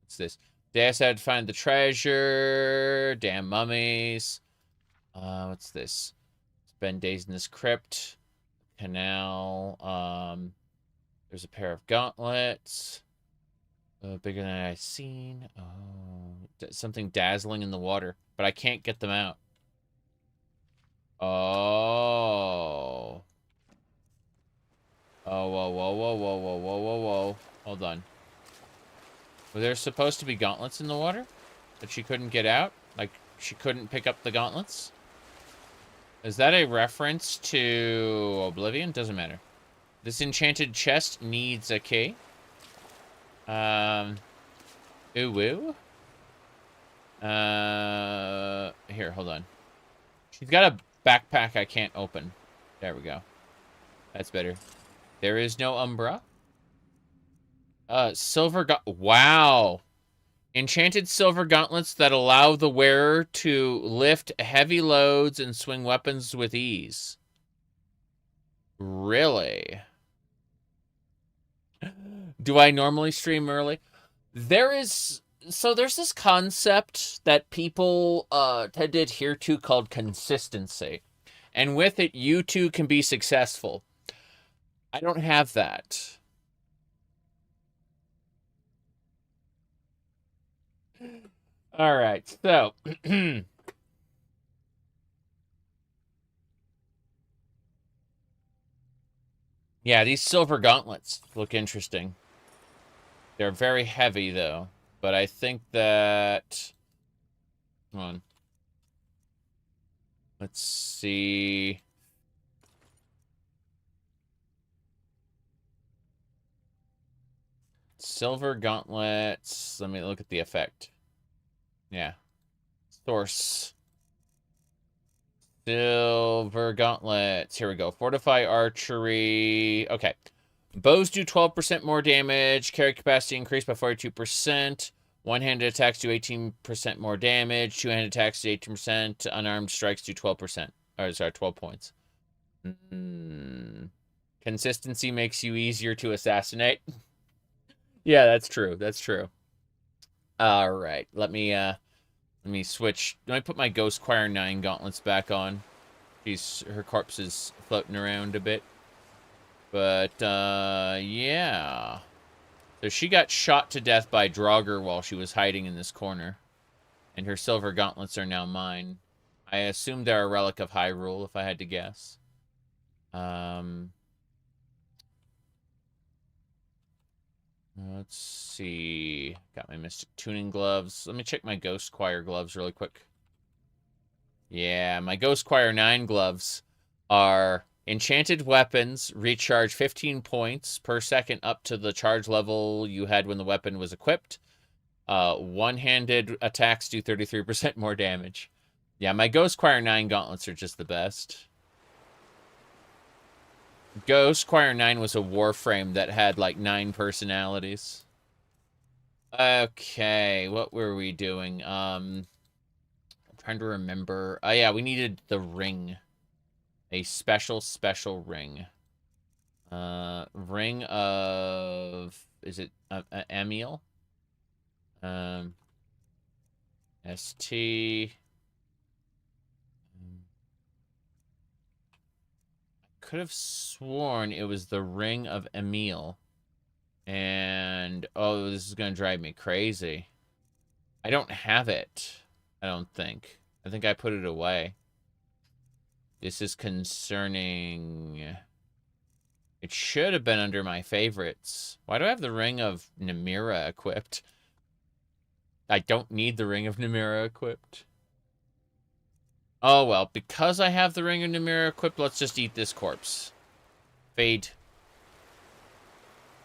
What's this? They also had to find the treasure. Damn mummies. What's this? Spend days in this crypt. Canal. There's a pair of gauntlets. Bigger than I've seen. Oh, something dazzling in the water, but I can't get them out. Oh. Oh, whoa. Hold on. Were there supposed to be gauntlets in the water that she couldn't get out? Like, she couldn't pick up the gauntlets? Is that a reference to Oblivion? Doesn't matter. This enchanted chest needs a key. Ooh woo. Here, hold on. She's got a backpack I can't open. There we go. That's better. There is no umbra. Wow. Enchanted silver gauntlets that allow the wearer to lift heavy loads and swing weapons with ease. Really? Do I normally stream early? There's this concept that people tend to adhere to called consistency. And with it, you too can be successful. I don't have that. All right, so yeah, these silver gauntlets look interesting. They're very heavy though, but I think that, come on. Let's see. Silver gauntlets. Let me look at the effect. Yeah. Source. Silver gauntlets. Here we go. Fortify archery. Okay. Bows do 12% more damage. Carry capacity increased by 42%. One-handed attacks do 18% more damage. Two-handed attacks do 18%. Unarmed strikes do 12%. Or, sorry, 12 points. Consistency makes you easier to assassinate. Yeah, that's true. That's true. All right. Let me switch. Let me put my Ghost Choir 9 gauntlets back on. Her corpse is floating around a bit. But, yeah. So she got shot to death by Draugr while she was hiding in this corner. And her silver gauntlets are now mine. I assume they're a relic of Hyrule, if I had to guess. Let's see. Got my Mystic Tuning gloves. Let me check my Ghost Choir gloves really quick. Yeah, my Ghost Choir 9 gloves are enchanted weapons, recharge 15 points per second up to the charge level you had when the weapon was equipped. One-handed attacks do 33% more damage. Yeah, my Ghost Choir 9 gauntlets are just the best. Ghost Choir 9 was a warframe that had like 9 personalities. Okay, what were we doing? I'm trying to remember. Oh yeah, we needed the ring. A special ring. Ring of, is it Emil? ST. Could have sworn it was the ring of Emil. And, oh, this is going to drive me crazy. I don't have it, I don't think. I think I put it away. This is concerning... It should have been under my favorites. Why do I have the Ring of Namira equipped? I don't need the Ring of Namira equipped. Oh, well, because I have the Ring of Namira equipped, let's just eat this corpse. Fade.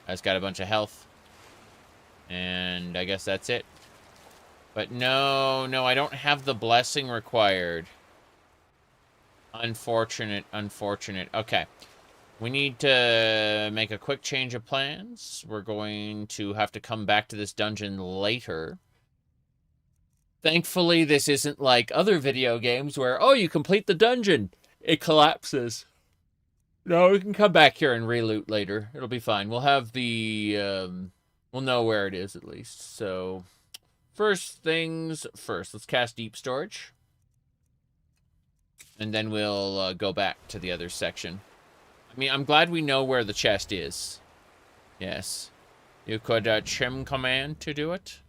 It's got a bunch of health. And I guess that's it. But no, I don't have the blessing required. Unfortunate, unfortunate. Okay. We need to make a quick change of plans. We're going to have to come back to this dungeon later. Thankfully, this isn't like other video games where, oh, you complete the dungeon, it collapses. No, we can come back here and reloot later. It'll be fine. We'll have the, we'll know where it is at least. So, first things first. Let's cast Deep Storage. And then we'll go back to the other section. I mean, I'm glad we know where the chest is. Yes. You could trim command to do it?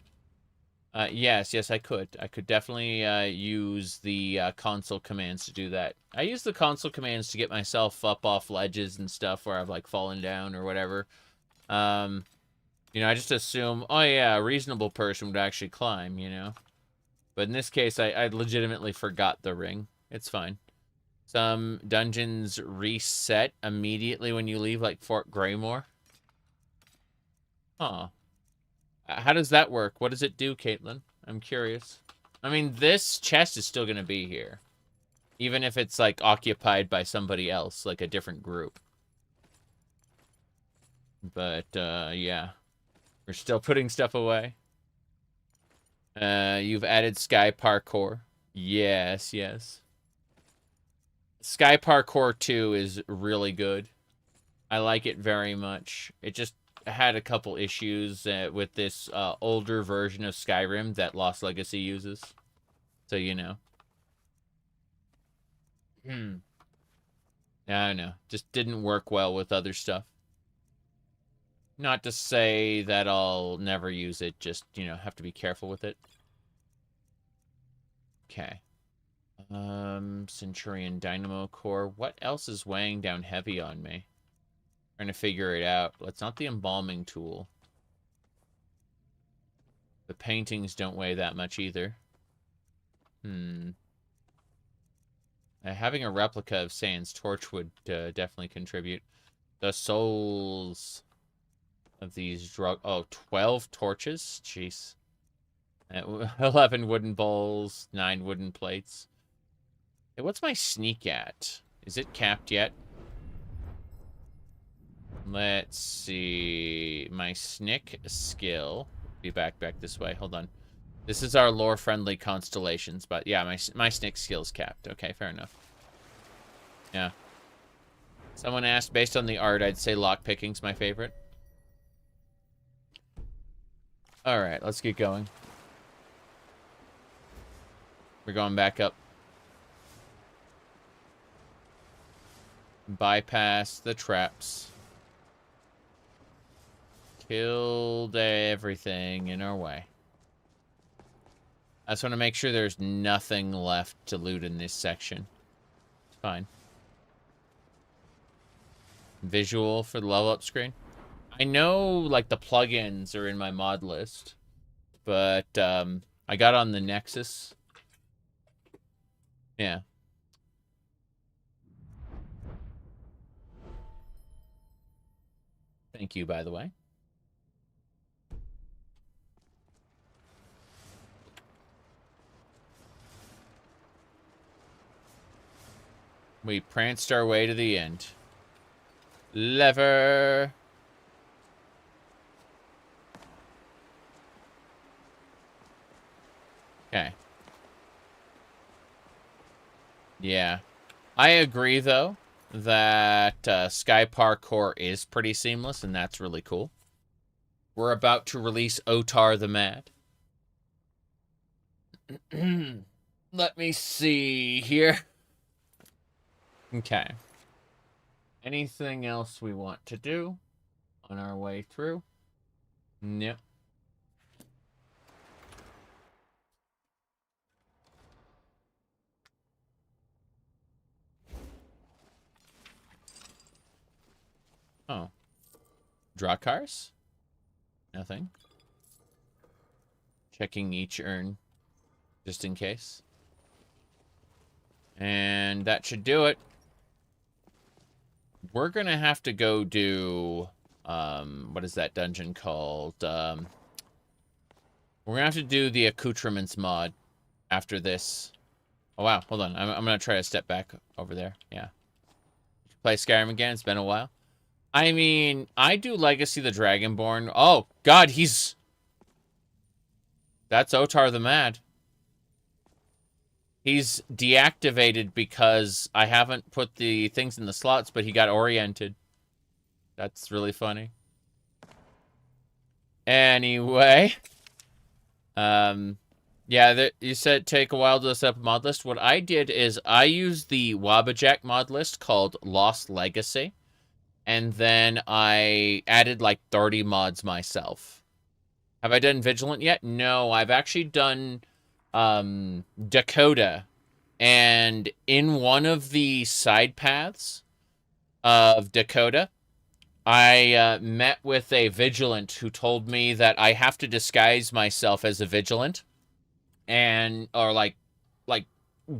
Yes, I could. I could definitely use the console commands to do that. I use the console commands to get myself up off ledges and stuff where I've, like, fallen down or whatever. You know, I just assume, oh yeah, a reasonable person would actually climb, you know? But in this case, I legitimately forgot the ring. It's fine. Some dungeons reset immediately when you leave, like Fort Greymore. Huh. How does that work? What does it do, Caitlin? I'm curious. I mean, this chest is still going to be here. Even if it's, like, occupied by somebody else, like a different group. But, yeah. We're still putting stuff away. You've added Sky Parkour. Yes. Sky Parkour 2 is really good. I like it very much. It just had a couple issues with this older version of Skyrim that Lost Legacy uses. So, you know. I don't know. Just didn't work well with other stuff. Not to say that I'll never use it, just, you know, have to be careful with it. Okay. Centurion Dynamo Core. What else is weighing down heavy on me? Trying to figure it out. Well, it's not the embalming tool. The paintings don't weigh that much either. Having a replica of Sans torch would definitely contribute. The souls of these drug... Oh, 12 torches? Jeez. 11 wooden bowls, 9 wooden plates. Hey, what's my sneak at? Is it capped yet? Let's see. My snick skill. Be back this way. Hold on. This is our lore-friendly constellations, but yeah, my snick skill's capped. Okay, fair enough. Yeah. Someone asked, based on the art, I'd say lockpicking's my favorite. Alright, let's get going. We're going back up. Bypass the traps. Killed everything in our way. I just want to make sure there's nothing left to loot in this section. It's fine. Visual for the level up screen. I know, like, the plugins are in my mod list, but I got on the Nexus. Yeah. Thank you, by the way. We pranced our way to the end. Lever. Okay. Yeah. I agree, though, that Sky Parkour is pretty seamless, and that's really cool. We're about to release Otar the Mad. Let me see here. Okay. Anything else we want to do on our way through? Yep. Oh. Draw cars? Nothing. Checking each urn, just in case. And that should do it. We're gonna have to go do, what is that dungeon called? We're gonna have to do the accoutrements mod after this. Oh, wow, hold on. I'm gonna try to step back over there. Yeah. Play Skyrim again. It's been a while. I mean, I do Legacy the Dragonborn. Oh, God, he's... That's Otar the Mad. He's deactivated because I haven't put the things in the slots, but he got oriented. That's really funny. Anyway. Yeah, you said take a while to set up a mod list. What I did is I used the Wabbajack mod list called Lost Legacy. And then I added like 30 mods myself. Have I done Vigilant yet? No, I've actually done Dac0da. And in one of the side paths of Dac0da, I met with a Vigilant who told me that I have to disguise myself as a Vigilant. Or like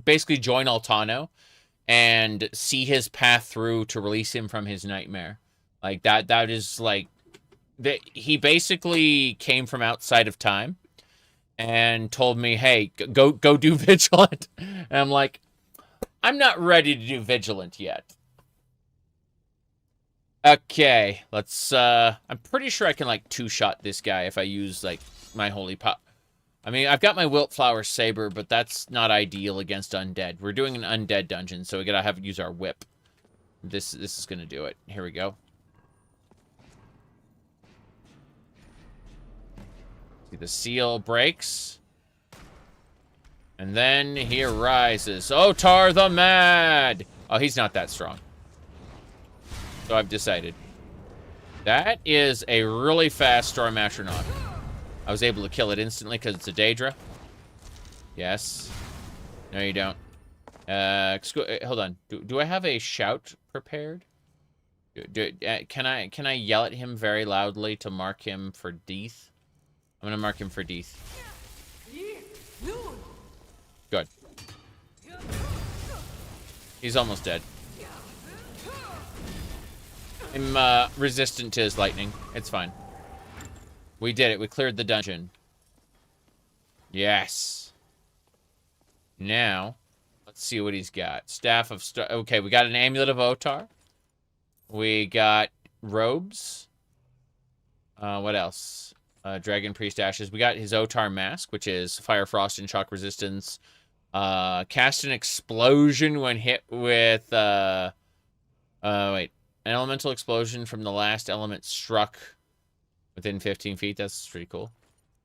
basically join Altano and see his path through to release him from his nightmare. Like, that is, like... He basically came from outside of time and told me, hey, go do Vigilant. And I'm like, I'm not ready to do Vigilant yet. Okay, let's, I'm pretty sure I can, like, two-shot this guy if I use, like, my holy pop. I mean, I've got my Wiltflower Saber, but that's not ideal against undead. We're doing an undead dungeon, so we gotta have to use our whip. This is gonna do it. Here we go. See, the seal breaks. And then he arises. Otar the Mad! Oh, he's not that strong. So I've decided. That is a really fast Storm Astronaut. I was able to kill it instantly because it's a Dac0da. Yes. No, you don't. Hold on. Do I have a shout prepared? Can I yell at him very loudly to mark him for death? I'm gonna mark him for death. Good. He's almost dead. I'm resistant to his lightning. It's fine. We did it. We cleared the dungeon. Yes. Now, let's see what he's got. Staff of Star... Okay, we got an Amulet of Otar. We got robes. What else? Dragon Priest Ashes. We got his Otar Mask, which is Fire, Frost, and Shock Resistance. Cast an Explosion when hit with... wait. An elemental explosion from the last element struck within 15 feet. That's pretty cool.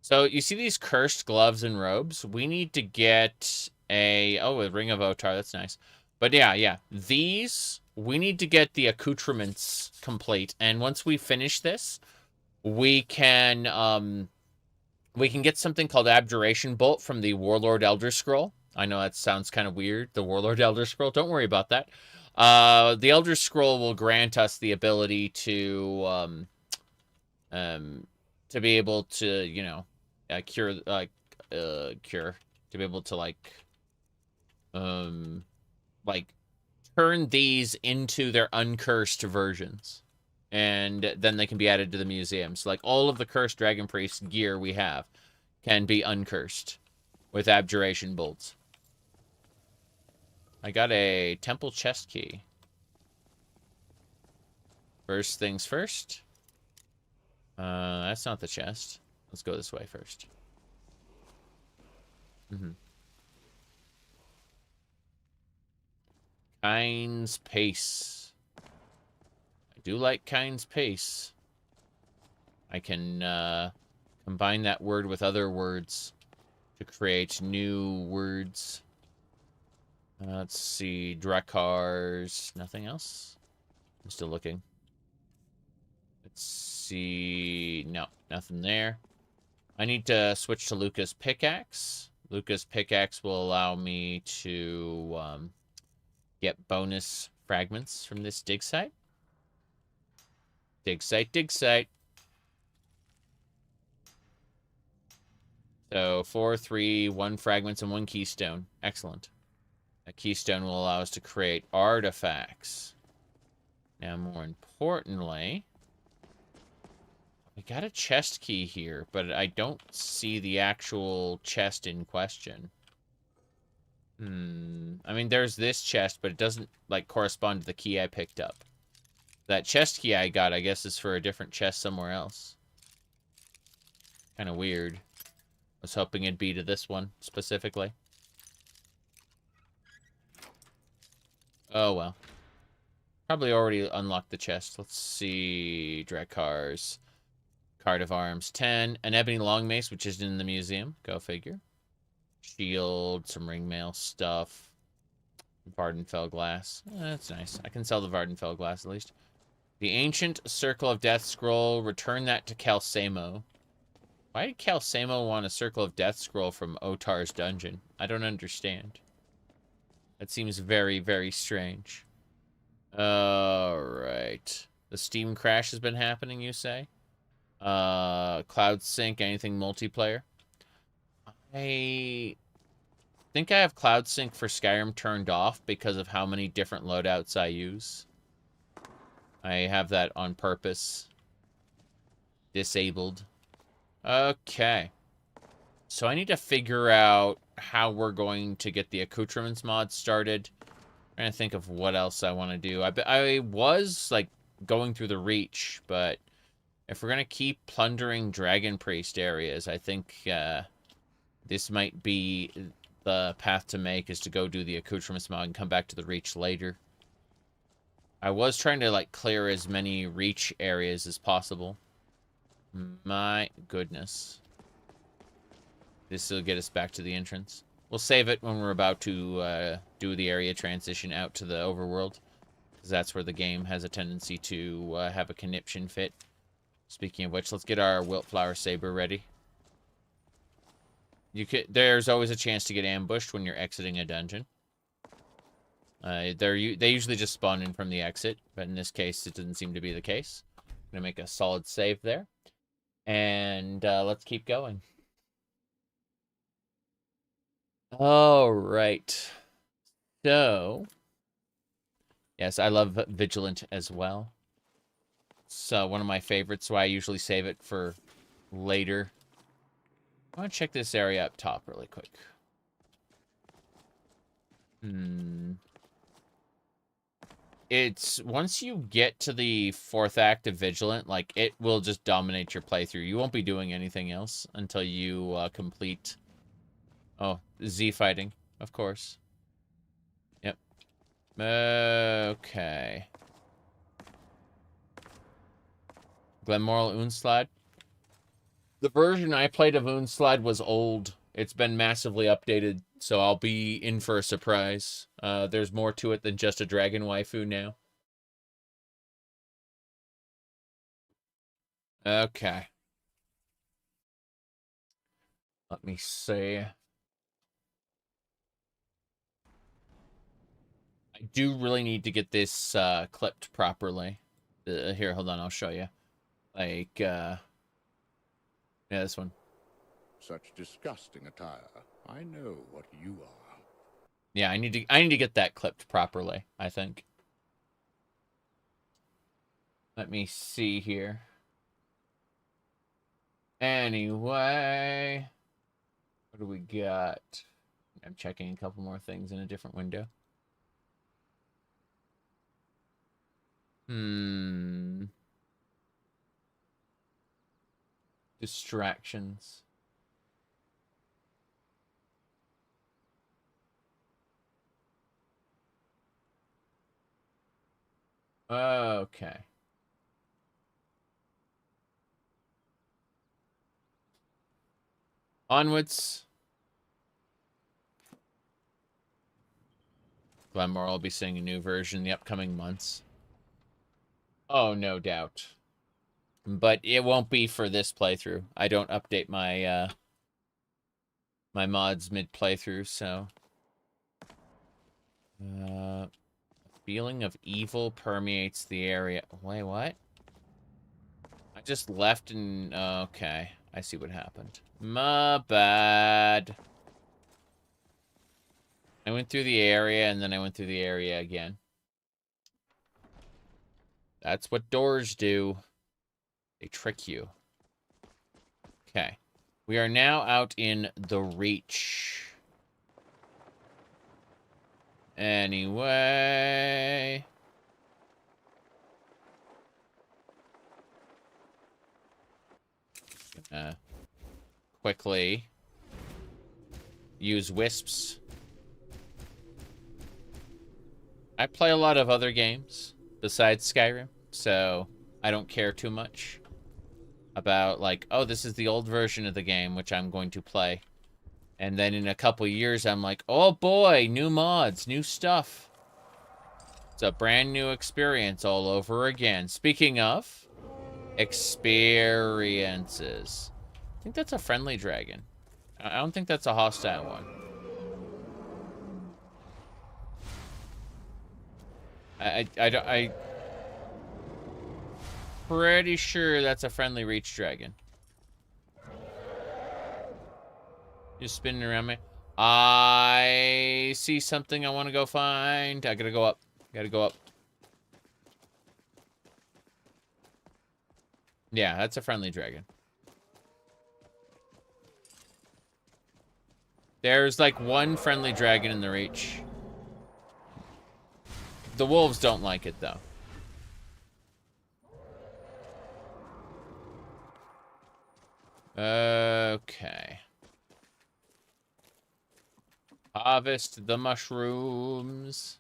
So, you see these cursed gloves and robes? We need to get a... Oh, a Ring of Otar. That's nice. But yeah. These, we need to get the accoutrements complete. And once we finish this, we can get something called Abjuration Bolt from the Warlord Elder Scroll. I know that sounds kind of weird, the Warlord Elder Scroll. Don't worry about that. The Elder Scroll will grant us the ability to be able to, you know, cure, to be able to, like, turn these into their uncursed versions. And then they can be added to the museum. So, like, all of the Cursed Dragon Priest gear we have can be uncursed with Abjuration Bolts. I got a temple chest key. First things first. That's not the chest. Let's go this way first. Kyne's Pace. I do like Kyne's Pace. I can combine that word with other words to create new words. Let's see. Drakars. Nothing else? I'm still looking. Let's see. No, nothing there. I need to switch to Luca's pickaxe. Luca's pickaxe will allow me to get bonus fragments from this dig site. Dig site, dig site. So 4, 3, 1 fragments, and 1 keystone. Excellent. A keystone will allow us to create artifacts. Now, more importantly, we got a chest key here, but I don't see the actual chest in question. I mean, there's this chest, but it doesn't, like, correspond to the key I picked up. That chest key I got, I guess, is for a different chest somewhere else. Kind of weird. I was hoping it'd be to this one, specifically. Oh, well. Probably already unlocked the chest. Let's see. Drakars. Card of Arms 10. An ebony long mace, which is in the museum. Go figure. Shield. Some ringmail stuff. Vardenfell glass. That's nice. I can sell the Vardenfell glass, at least. The Ancient Circle of Death scroll. Return that to Calcemo. Why did Calcemo want a Circle of Death scroll from Otar's dungeon? I don't understand. That seems very, very strange. Alright. The Steam crash has been happening, you say? Cloud Sync, anything multiplayer? I think I have Cloud Sync for Skyrim turned off because of how many different loadouts I use. I have that on purpose. Disabled. Okay. So I need to figure out how we're going to get the accoutrements mod started. I'm trying to think of what else I want to do. I was, like, going through the Reach, but if we're going to keep plundering Dragon Priest areas, I think this might be the path to make, is to go do the accoutrements mod and come back to the Reach later. I was trying to, like, clear as many Reach areas as possible. My goodness. This will get us back to the entrance. We'll save it when we're about to do the area transition out to the overworld, because that's where the game has a tendency to have a conniption fit. Speaking of which, let's get our Wiltflower Saber ready. There's always a chance to get ambushed when you're exiting a dungeon. They usually just spawn in from the exit, but in this case, it didn't seem to be the case. I'm gonna make a solid save there, and let's keep going. All right. So, yes, I love Vigilant as well. It's one of my favorites, so I usually save it for later. I want to check this area up top really quick. It's, once you get to the 4th act of Vigilant, like, it will just dominate your playthrough. You won't be doing anything else until you complete... Oh, Z fighting, of course. Yep. Okay. Glenmoral Oonslide. The version I played of Oonslide was old. It's been massively updated, so I'll be in for a surprise. There's more to it than just a dragon waifu now. Okay. Let me see. I do really need to get this clipped properly. Here, hold on, I'll show you. Like, yeah, this one. Such disgusting attire. I know what you are. Yeah, I need to get that clipped properly, I think. Let me see here. Anyway, what do we got? I'm checking a couple more things in a different window. Distractions. Okay. Onwards. Glenmore will be seeing a new version in the upcoming months. Oh, no doubt. But it won't be for this playthrough. I don't update my my mods mid-playthrough, so... feeling of evil permeates the area. Wait, what? I just left and... okay, I see what happened. My bad. I went through the area, and then I went through the area again. That's what doors do. They trick you. Okay. We are now out in the Reach. Anyway... quickly use wisps. I play a lot of other games besides Skyrim, so I don't care too much about, like, oh, this is the old version of the game, which I'm going to play. And then in a couple years, I'm like, oh boy, new mods, new stuff. It's a brand new experience all over again. Speaking of experiences, I think that's a friendly dragon. I don't think that's a hostile one. I pretty sure that's a friendly reach dragon. Just spinning around me. I see something I want to go find. I gotta go up. Gotta go up. Yeah, that's a friendly dragon. There's like one friendly dragon in the reach. The wolves don't like it though. Okay. Harvest the mushrooms.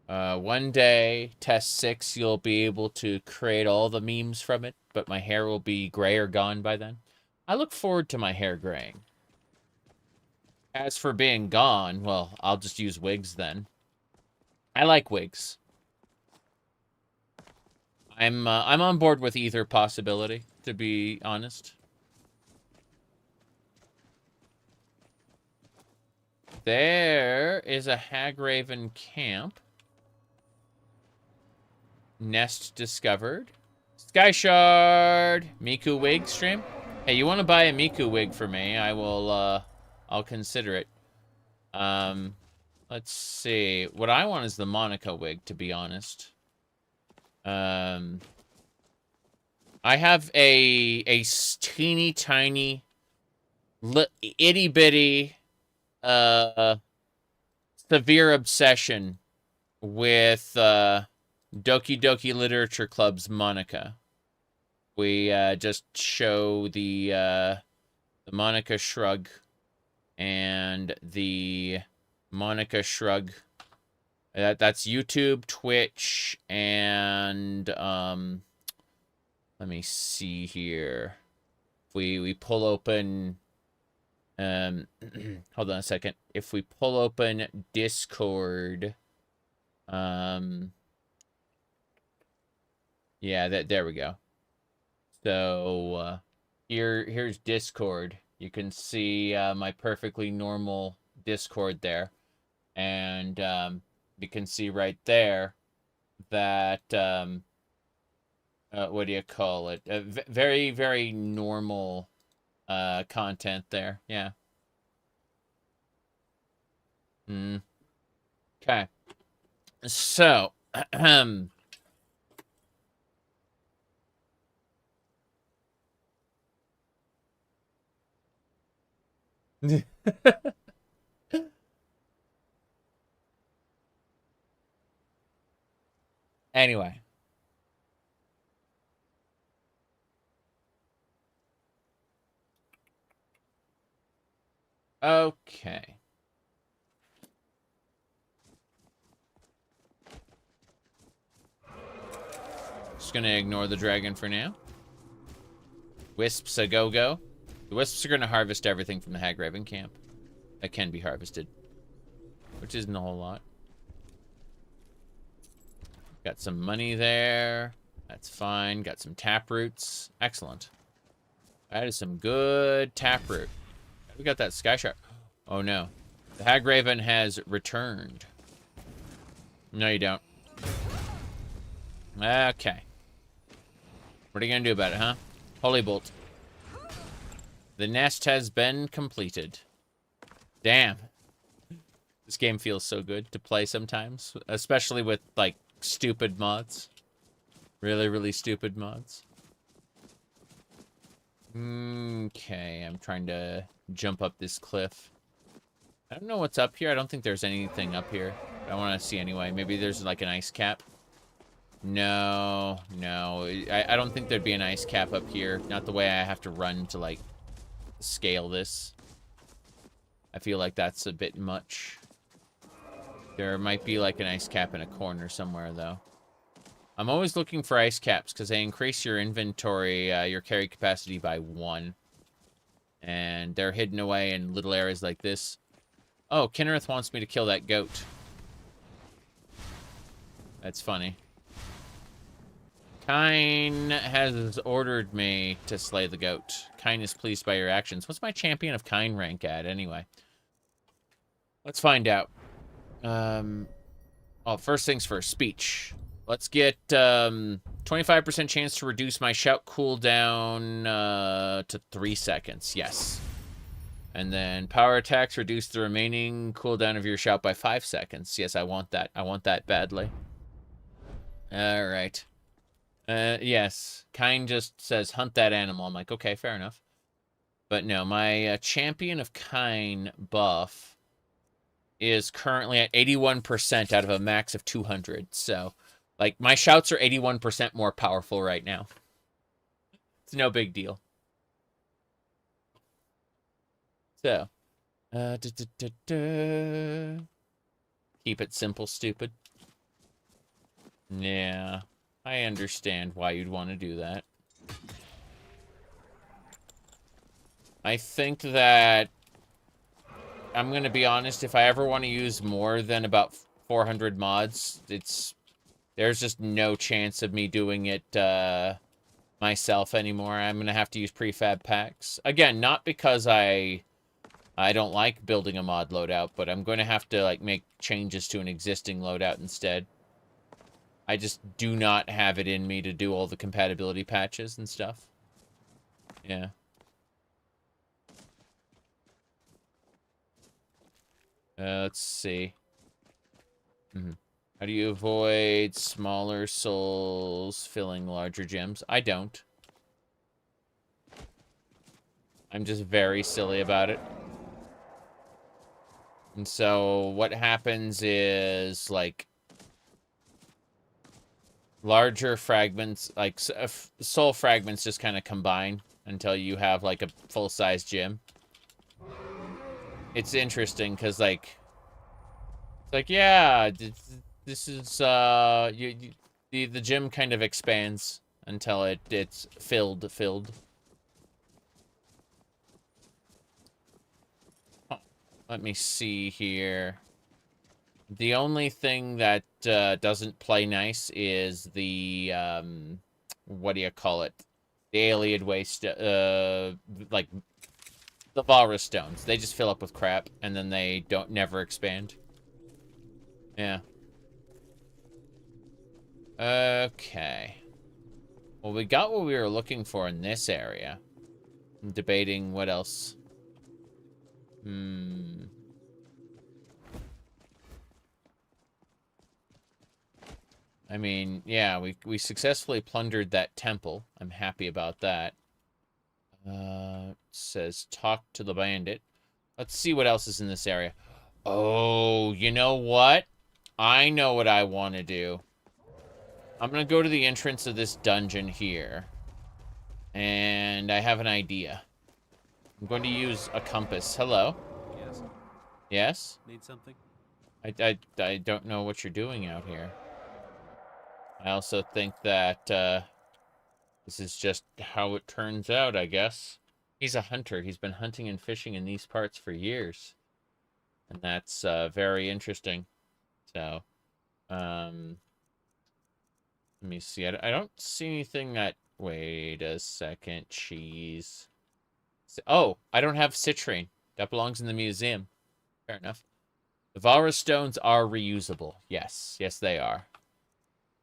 One day, test 6, you'll be able to create all the memes from it, but my hair will be gray or gone by then. I look forward to my hair graying. As for being gone, well, I'll just use wigs then. I like wigs. I'm on board with either possibility, to be honest. There is a Hagraven camp. Nest discovered. Sky Shard! Miku wig stream? Hey, you want to buy a Miku wig for me? I will, I'll consider it. Let's see. What I want is the Monica wig, to be honest. I have a teeny tiny, itty bitty, severe obsession with, Doki Doki Literature Club's Monica. We just show the Monica Shrug and the Monica Shrug. That's YouTube, Twitch, and let me see here. If we pull open hold on a second. If we pull open Discord, yeah, there we go. So, here's Discord. You can see my perfectly normal Discord there. And you can see right there that, what do you call it? Very, very normal content there. Yeah. Okay. So, anyway. Okay. Just gonna ignore the dragon for now. Wisps a go-go. The wisps are gonna harvest everything from the Hagraven camp that can be harvested, which isn't a whole lot. Got some money there. That's fine. Got some taproots. Excellent. That is some good taproot. We got that sky shark. Oh no. The Hagraven has returned. No, you don't. Okay. What are you gonna do about it, huh? Holy bolt. The nest has been completed. Damn. This game feels so good to play sometimes, especially with, like, stupid mods. Really, really stupid mods. Okay, I'm trying to jump up this cliff. I don't know what's up here. I don't think there's anything up here. I want to see anyway. Maybe there's, like, an ice cap. No, no. I don't think there'd be an ice cap up here. Not the way I have to run to, like, scale this. I feel like that's a bit much. There might be, like, an ice cap in a corner somewhere, though. I'm always looking for ice caps, because they increase your inventory, your carry capacity by 1. And they're hidden away in little areas like this. Oh, Kinnereth wants me to kill that goat. That's funny. Kine has ordered me to slay the goat. Kine is pleased by your actions. What's my champion of Kine rank at, anyway? Let's find out. Oh, first things first, speech. Let's get 25% chance to reduce my shout cooldown to 3 seconds. Yes. And then power attacks reduce the remaining cooldown of your shout by 5 seconds. Yes, I want that. I want that badly. All right. Yes. Kine just says hunt that animal. I'm like, okay, fair enough. But no, my champion of Kine buff is currently at 81% out of a max of 200. So, like, my shouts are 81% more powerful right now. It's no big deal. So, keep it simple, stupid. Yeah, I understand why you'd want to do that. I think that I'm going to be honest, if I ever want to use more than about 400 mods, there's just no chance of me doing it myself anymore. I'm going to have to use prefab packs. Again, not because I don't like building a mod loadout, but I'm going to have to, like, make changes to an existing loadout instead. I just do not have it in me to do all the compatibility patches and stuff. Yeah. Let's see. How do you avoid smaller souls filling larger gems? I don't. I'm just very silly about it. And so what happens is, like, larger fragments, like soul fragments, just kind of combine until you have, like, a full-size gem. It's interesting because, like, it's like, yeah, this is the gym kind of expands until it's filled. Oh, let me see here. The only thing that doesn't play nice is the what do you call it? The alien waste, like the Valrus stones. They just fill up with crap and then they never expand. Yeah. Okay. Well, we got what we were looking for in this area. I'm debating what else. I mean, yeah, we successfully plundered that temple. I'm happy about that. It says talk to the bandit. Let's see what else is in this area. Oh, you know what? I know what I want to do. I'm going to go to the entrance of this dungeon here. And I have an idea. I'm going to use a compass. Hello? Yes. Yes? Need something? I don't know what you're doing out here. I also think that this is just how it turns out, I guess. He's a hunter. He's been hunting and fishing in these parts for years. And that's very interesting. So, Let me see. I don't see anything that... Wait a second. Cheese. Oh, I don't have citrine. That belongs in the museum. Fair enough. The Valrus stones are reusable. Yes. Yes, they are.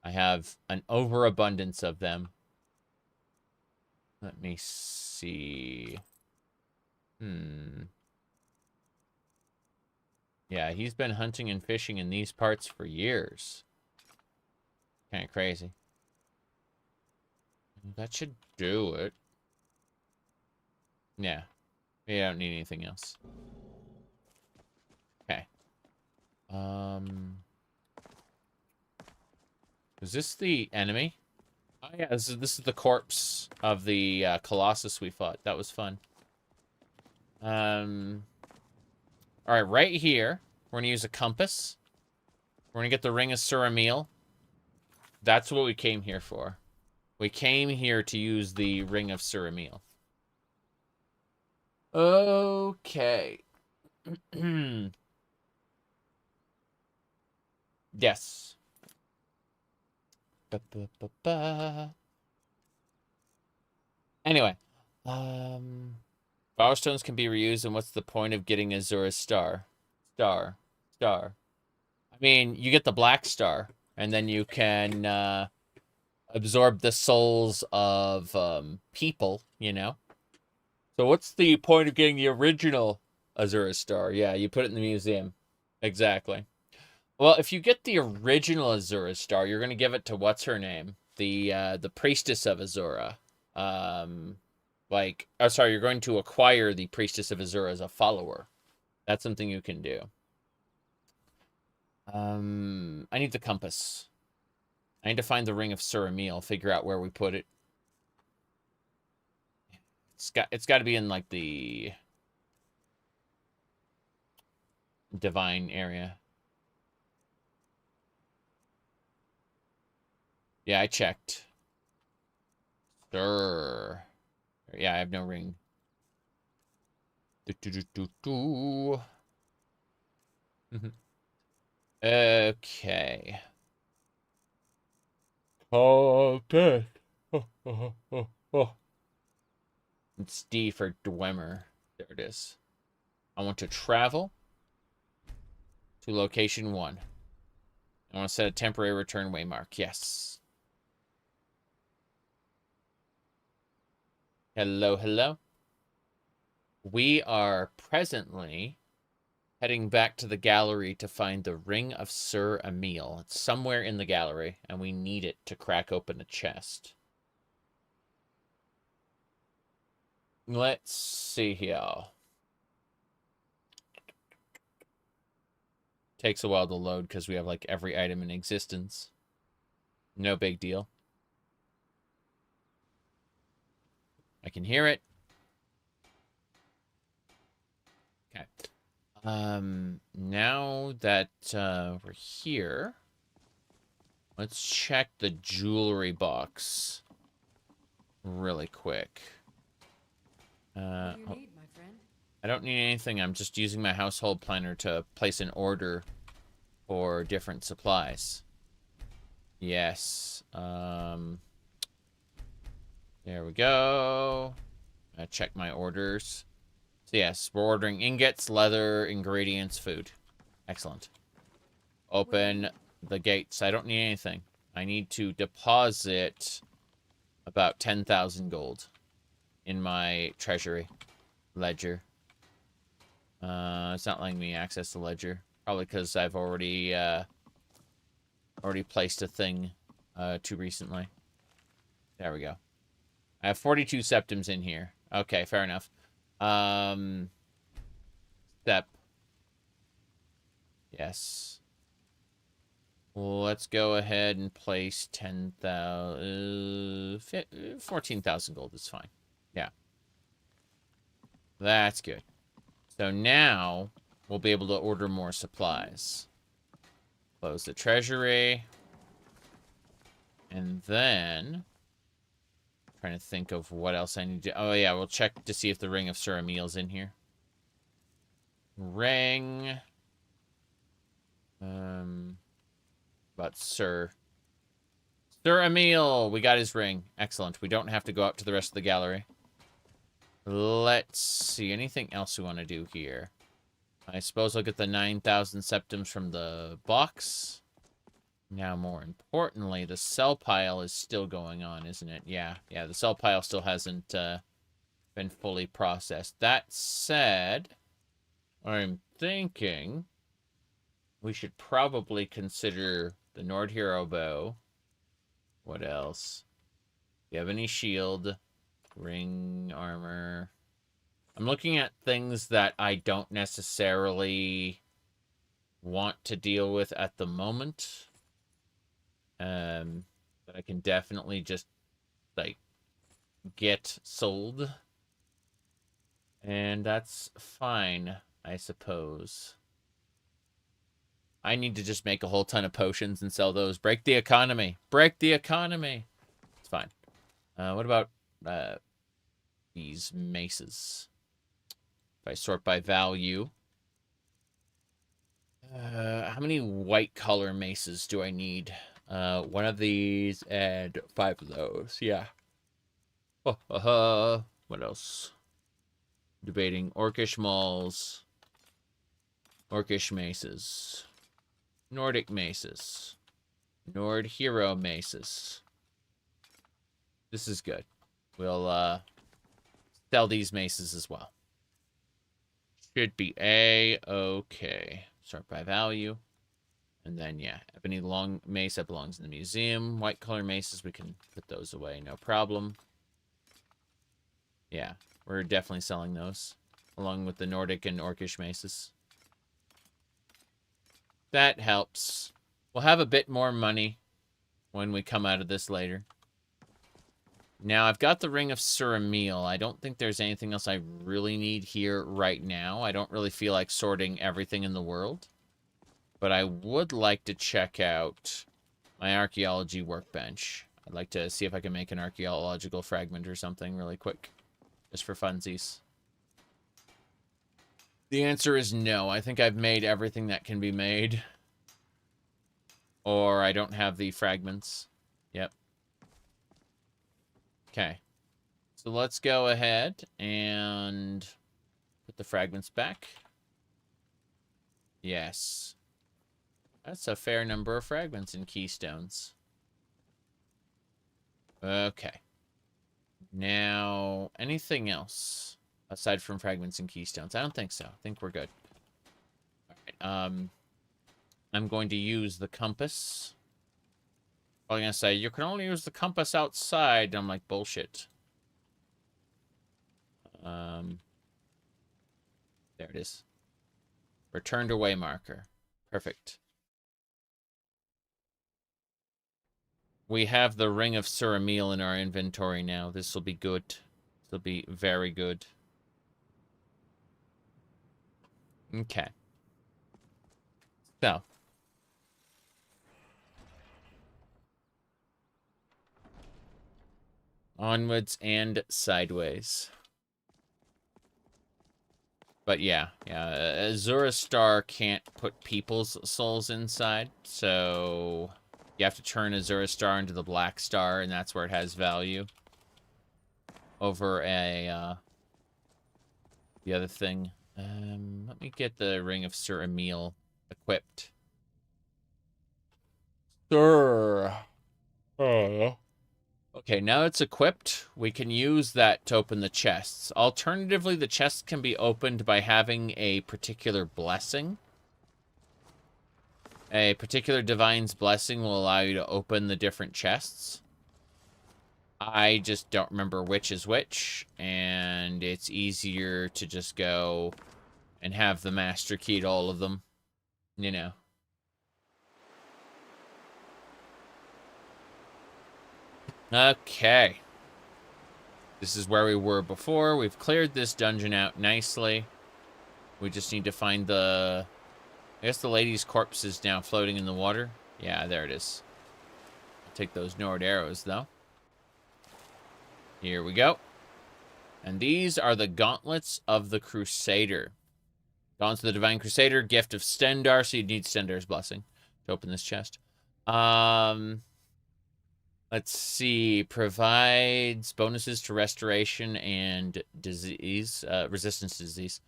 I have an overabundance of them. Let me see. Yeah, he's been hunting and fishing in these parts for years. Kind of crazy. That should do it. Yeah. We don't need anything else. Okay. Is this the enemy? Oh yeah, this is the corpse of the Colossus we fought. That was fun. Alright, right here, we're gonna use a compass. We're gonna get the Ring of Suramil. That's what we came here for. We came here to use the Ring of Suramil. Okay. Yes. Anyway. Power stones can be reused, and what's the point of getting Azura's star? Star. I mean, you get the black star, and then you can absorb the souls of people, you know? So what's the point of getting the original Azura's star? Yeah, you put it in the museum. Exactly. Well, if you get the original Azura's star, you're going to give it to what's her name? The priestess of Azura. You're going to acquire the priestess of Azura as a follower. That's something you can do. I need the compass. I need to find the Ring of Suramil, figure out where we put it. It's got to be in like the divine area. Yeah, I checked. Sure. Yeah, I have no ring. Okay. Okay. It's D for Dwemer. There it is. I want to travel to location 1. I want to set a temporary return waymark. Yes. Hello, hello. We are presently heading back to the gallery to find the Ring of Sir Emil. It's somewhere in the gallery, and we need it to crack open a chest. Let's see here. Takes a while to load because we have like every item in existence. No big deal. I can hear it. Okay. Now that we're here, let's check the jewelry box really quick. What do you need, my friend? I don't need anything. I'm just using my household planner to place an order for different supplies. Yes. There we go. Check my orders. So yes, we're ordering ingots, leather, ingredients, food. Excellent. Open the gates. I don't need anything. I need to deposit about 10,000 gold in my treasury ledger. It's not letting me access the ledger. Probably because I've already placed a thing too recently. There we go. I have 42 septims in here. Okay, fair enough. Step. Yes. Let's go ahead and place 14,000 gold is fine. Yeah. That's good. So now we'll be able to order more supplies. Close the treasury. And then trying to think of what else I need to... Oh, yeah, we'll check to see if the Ring of Sir Emil's in here. Ring. About Sir Sir Emil, we got his ring. Excellent. We don't have to go out to the rest of the gallery. Let's see. Anything else we want to do here? I suppose I'll get the 9,000 septims from the box. Now, more importantly, the sell pile is still going on, isn't it? Yeah, the sell pile still hasn't been fully processed. That said, I'm thinking we should probably consider the Nord Hero Bow. What else? Do you have any shield? Ring, armor. I'm looking at things that I don't necessarily want to deal with at the moment. But I can definitely just, like, get sold. And that's fine, I suppose. I need to just make a whole ton of potions and sell those. Break the economy. Break the economy. It's fine. What about these maces? If I sort by value. How many white color maces do I need? One of these and 5 of those. Yeah. What else? Debating Orcish Mauls. Orcish maces. Nordic maces. Nord Hero maces. This is good. We'll sell these maces as well. Should be A-okay. Sort by value. And then, yeah, ebony long mace that belongs in the museum. White color maces, we can put those away, no problem. Yeah, we're definitely selling those. Along with the Nordic and Orcish maces. That helps. We'll have a bit more money when we come out of this later. Now, I've got the Ring of Sir Emil. I don't think there's anything else I really need here right now. I don't really feel like sorting everything in the world. But I would like to check out my archaeology workbench. I'd like to see if I can make an archaeological fragment or something really quick. Just for funsies. The answer is no. I think I've made everything that can be made. Or I don't have the fragments. Yep. Okay. So let's go ahead and put the fragments back. Yes. That's a fair number of fragments and keystones. Okay. Now, anything else aside from fragments and keystones? I don't think so. I think we're good. All right. I'm going to use the compass. I'm going to say, you can only use the compass outside. I'm like, bullshit. There it is. Returned away marker. Perfect. We have the Ring of Sir Emil in our inventory now. This will be good. This will be very good. Okay. So. Onwards and sideways. But yeah. Azura Star can't put people's souls inside, so you have to turn Azura Star into the Black Star, and that's where it has value. Over the other thing. Let me get the Ring of Sir Emil equipped. Sir. Oh. Okay, now it's equipped. We can use that to open the chests. Alternatively, the chests can be opened by having a particular blessing. A particular Divine's Blessing will allow you to open the different chests. I just don't remember which is which, and it's easier to just go and have the master key to all of them, you know. Okay. This is where we were before. We've cleared this dungeon out nicely. We just need to find the... I guess the lady's corpse is now floating in the water. Yeah, there it is. I'll take those Nord arrows, though. Here we go. And these are the Gauntlets of the Crusader. Gauntlets of the Divine Crusader, Gift of Stendar. So you need Stendar's Blessing to open this chest. Let's see. Provides bonuses to restoration and disease, resistance to disease.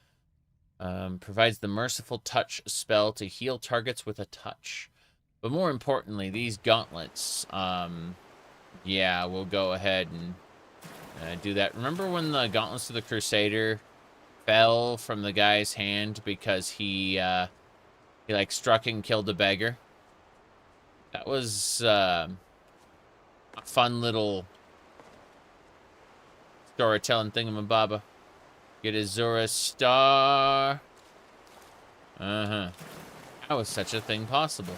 Provides the merciful touch spell to heal targets with a touch. But more importantly, these gauntlets, yeah, we'll go ahead and do that. Remember when the gauntlets of the Crusader fell from the guy's hand because he like struck and killed a beggar? That was a fun little storytelling thingamababa. Get Azura Star. Uh-huh. How is such a thing possible?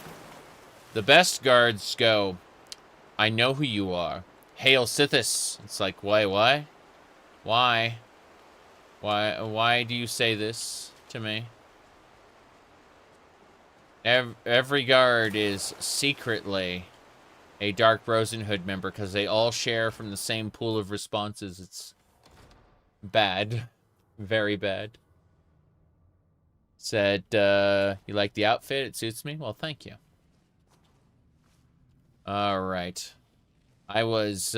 The best guards go, I know who you are. Hail Sithis. It's like, why? Why do you say this to me? Every guard is secretly a Dark Rosen Hood member because they all share from the same pool of responses. It's bad. Very bad. Said, you like the outfit? It suits me? Well, thank you. Alright. I was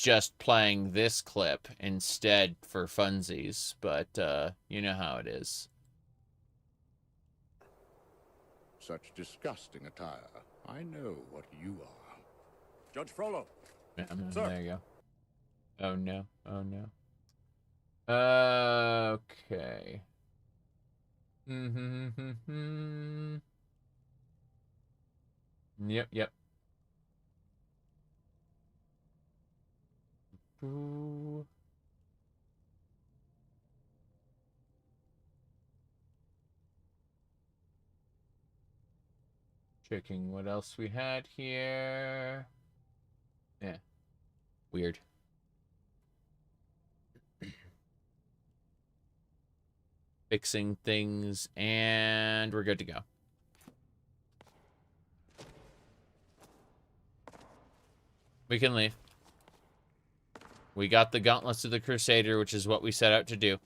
just playing this clip instead for funsies, but, you know how it is. Such disgusting attire. I know what you are. Judge Frollo. Yeah, Sir. there you go. Oh, no. Oh, no. Okay. Yep. Ooh. Checking what else we had here. Yeah. Weird. Fixing things, and we're good to go. We can leave. We got the Gauntlets of the Crusader, which is what we set out to do.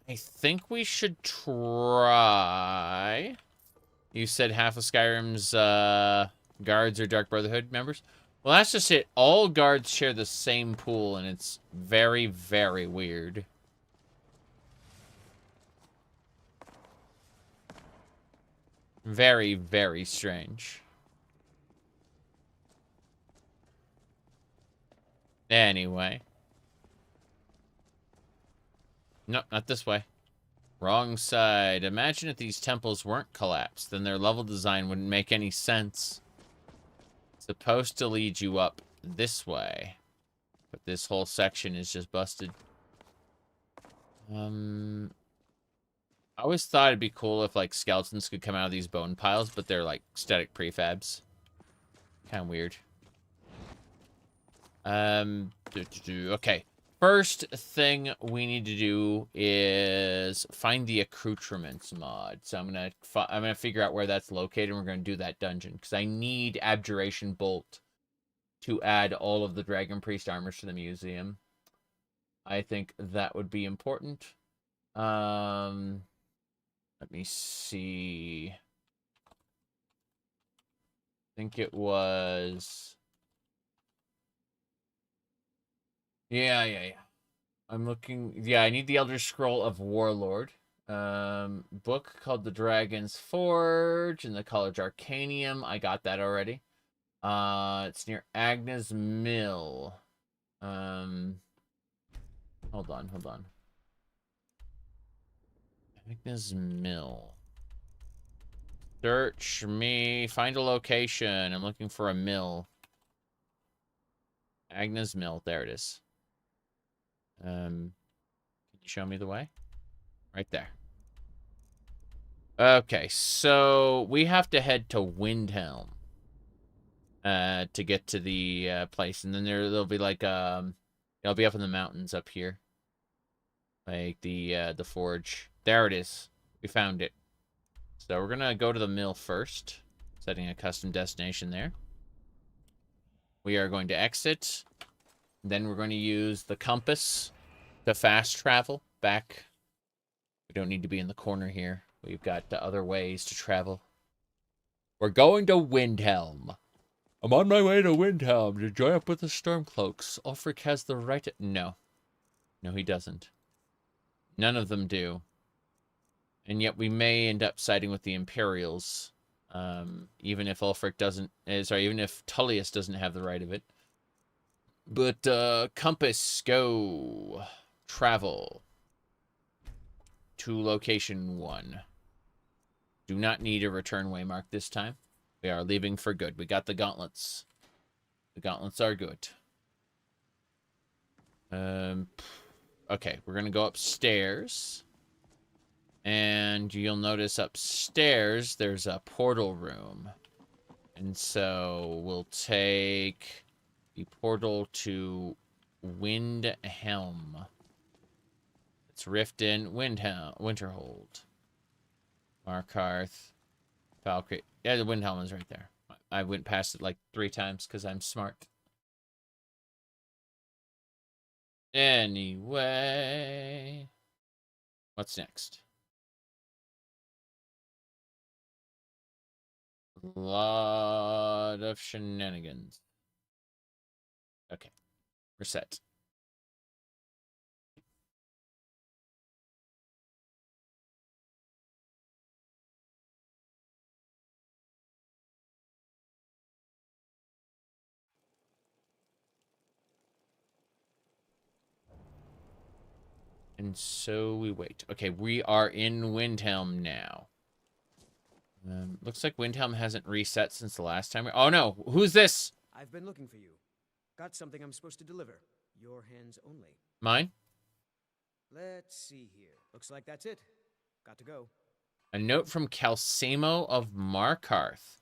I think we should try... You said half of Skyrim's guards are Dark Brotherhood members? Well, that's just it. All guards share the same pool, and it's very, very weird. Very, very strange. Anyway. Nope, not this way. Wrong side. Imagine if these temples weren't collapsed, then their level design wouldn't make any sense. It's supposed to lead you up this way. But this whole section is just busted. I always thought it'd be cool if, like, skeletons could come out of these bone piles, but they're, like, static prefabs. Kind of weird. Okay. First thing we need to do is find the accoutrements mod. So I'm gonna figure out where that's located, and we're gonna do that dungeon because I need Abjuration Bolt to add all of the Dragon Priest armors to the museum. I think that would be important. Let me see. I think it was... Yeah. I'm looking... Yeah, I need the Elder Scroll of Warlord. Book called The Dragon's Forge in the College Arcanium. I got that already. It's near Agnes Mill. Hold on. Agnes Mill. Search me. Find a location. I'm looking for a mill. Agnes Mill. There it is. Can you show me the way? Right there. Okay, so we have to head to Windhelm to get to the place, and then there'll be like it'll be up in the mountains up here, like the forge. There it is. We found it. So we're gonna go to the mill first, setting a custom destination there. We are going to exit. Then we're going to use the compass to fast travel back. We don't need to be in the corner here. We've got other ways to travel. We're going to Windhelm. I'm on my way to Windhelm to join up with the Stormcloaks. Ulfric has the right to... No. No, he doesn't. None of them do. And yet we may end up siding with the Imperials. Even if Ulfric doesn't... sorry, even if Tullius doesn't have the right of it. But, compass, go. Travel. To location 1. Do not need a return waymark this time. We are leaving for good. We got the gauntlets. The gauntlets are good. Okay, we're going to go upstairs. And you'll notice upstairs there's a portal room. And so we'll take the portal to Windhelm. It's Rift in Windhelm, Winterhold. Markarth. Valkyrie. Yeah, the Windhelm is right there. I went past it like 3 times because I'm smart. Anyway. What's next? Lot of shenanigans. Okay. We're set. And so we wait. Okay, we are in Windhelm now. Looks like Windhelm hasn't reset since the last time. Oh no, who's this? I've been looking for you. Got something I'm supposed to deliver. Your hands only. Mine? Let's see here. Looks like that's it. Got to go. A note from Calcimo of Markarth.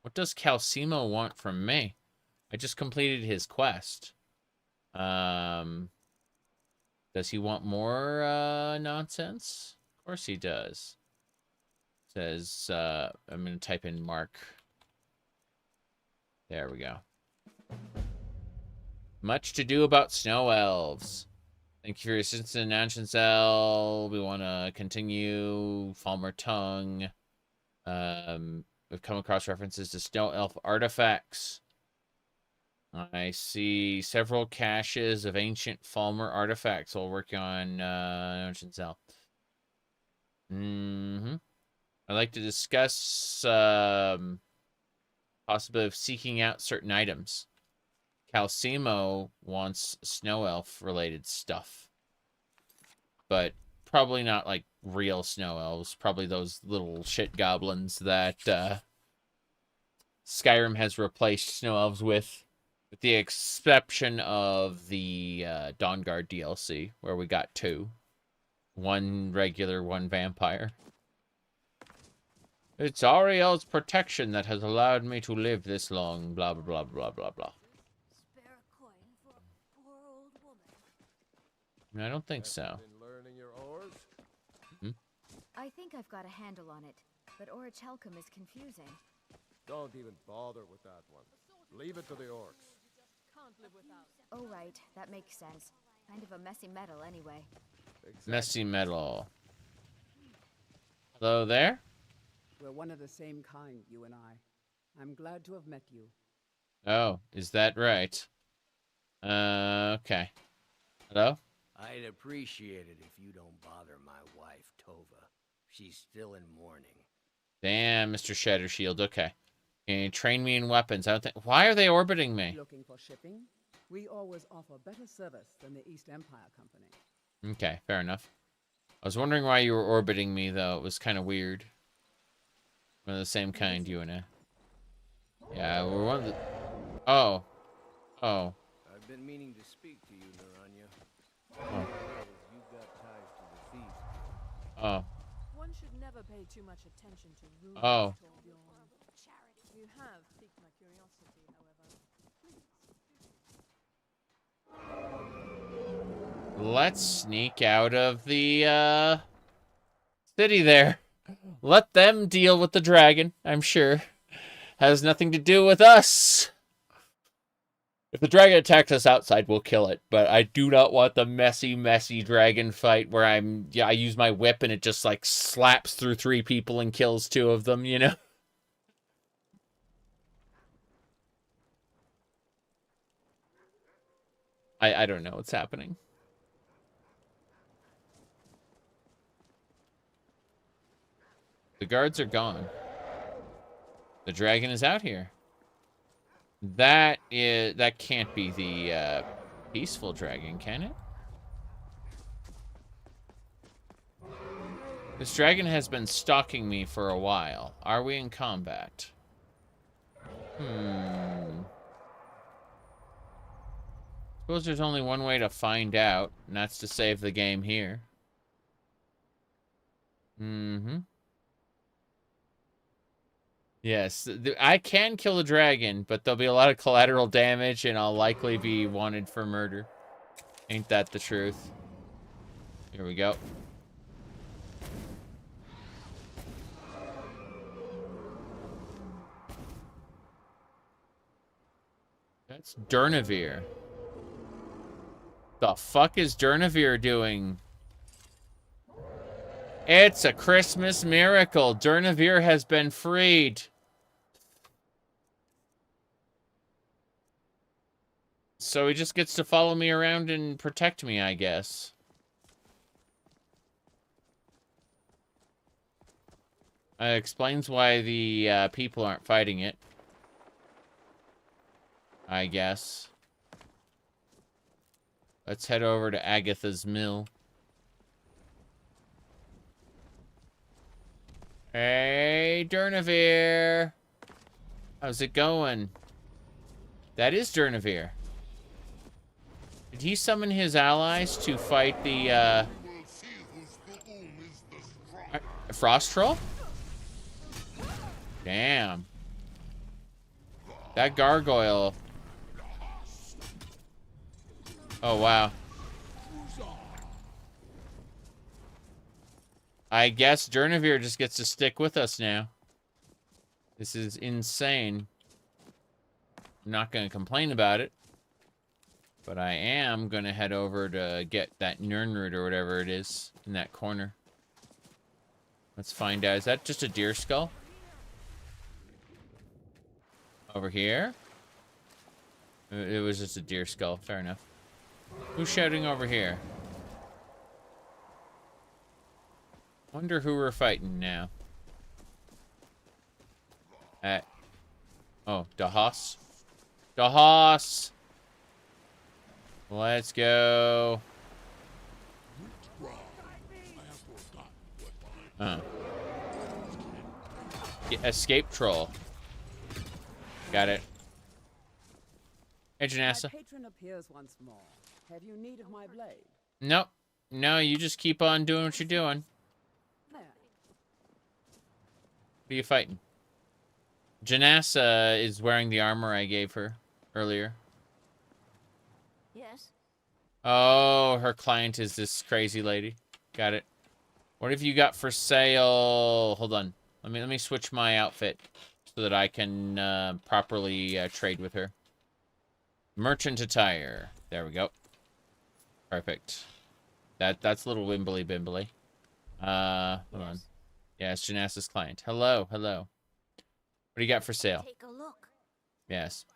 What does Calcimo want from me? I just completed his quest. Does he want more nonsense? Of course he does. Says, I'm going to type in Mark. There we go. Much to do about snow elves. Thank you for your assistance in Ancient Cell. We want to continue. Falmer Tongue. We've come across references to snow elf artifacts. I see several caches of ancient Falmer artifacts while working on Ancient Cell. I'd like to discuss possibility of seeking out certain items. Calcimo wants snow elf related stuff, but probably not like real snow elves. Probably those little shit goblins that Skyrim has replaced snow elves with the exception of the Dawnguard DLC, where we got 2. 1 regular, 1 vampire. It's Ariel's protection that has allowed me to live this long, blah, blah, blah, blah, blah, blah. Spare a coin for a poor old woman. I don't think so. I think I've got a handle on it, but Orichalcum is confusing. Don't even bother with that one. Leave it to the orcs. Oh right, that makes sense. Kind of a messy metal anyway. Exactly. Messy metal. Hello there? We're one of the same kind, you and I. I'm glad to have met you. Oh, is that right? Okay. Hello? I'd appreciate it if you don't bother my wife, Tova. She's still in mourning. Damn, Mr. Shattershield. Okay. Can you train me in weapons? I don't think... Why are they orbiting me? Looking for shipping? We always offer better service than the East Empire Company. Okay, fair enough. I was wondering why you were orbiting me, though. It was kind of weird. One of the same kind, you and I. Yeah, we're one of the... Oh. Oh. I've been meaning to speak to you, Naranya. Oh. You've got ties to the thieves. Oh. One should never pay too much attention to rumors. Oh. You have piqued my curiosity, however. Let's sneak out of the, city there. Let them deal with the dragon, I'm sure. Has nothing to do with us. If the dragon attacks us outside, we'll kill it. But I do not want the messy, messy dragon fight where I use my whip and it just, like, slaps through 3 people and kills 2 of them, you know? I don't know what's happening. The guards are gone. The dragon is out here. That can't be the peaceful dragon, can it? This dragon has been stalking me for a while. Are we in combat? Suppose there's only one way to find out, and that's to save the game here. Yes, I can kill a dragon, but there'll be a lot of collateral damage, and I'll likely be wanted for murder. Ain't that the truth? Here we go. That's Durnavir. The fuck is Durnavir doing? It's a Christmas miracle. Durnavir has been freed. So he just gets to follow me around and protect me, I guess. Explains why the people aren't fighting it. I guess. Let's head over to Agatha's mill. Hey, Durnavir. How's it going? That is Durnavir. Did he summon his allies to fight the, Frost Troll? Damn. That gargoyle. Oh, wow. I guess Durnavir just gets to stick with us now. This is insane. I'm not going to complain about it. But I am going to head over to get that Nirnroot or whatever it is in that corner. Let's find out. Is that just a deer skull? Over here? It was just a deer skull. Fair enough. Who's shouting over here? Wonder who we're fighting now. Oh, Dahos. Dahos! Let's go. Escape troll. Got it. Hey, Janessa. My patron appears once more. Have you need of my blade? Nope. No, you just keep on doing what you're doing. There. What are you fighting? Janessa is wearing the armor I gave her earlier. Yes. Oh, her client is this crazy lady. Got it. What have you got for sale? Hold on. Let me switch my outfit so that I can properly trade with her. Merchant attire. There we go. Perfect. That's little Wimbly Bimbly. Hold on. Yeah, it's Janessa's client. Hello, hello. What do you got for sale? Take a look. Yes.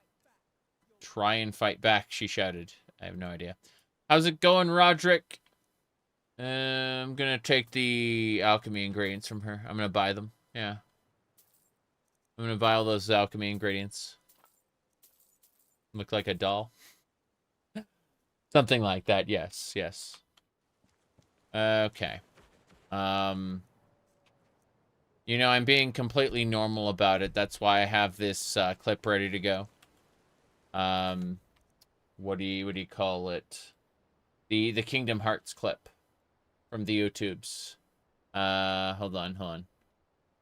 Try and fight back, she shouted. I have no idea. How's it going, Roderick? I'm gonna take the alchemy ingredients from her. I'm gonna buy them. Yeah. I'm gonna buy all those alchemy ingredients. Look like a doll. Something like that, yes, yes. Okay. You know, I'm being completely normal about it. That's why I have this clip ready to go. What do you call it? The Kingdom Hearts clip from the YouTubes. Hold on.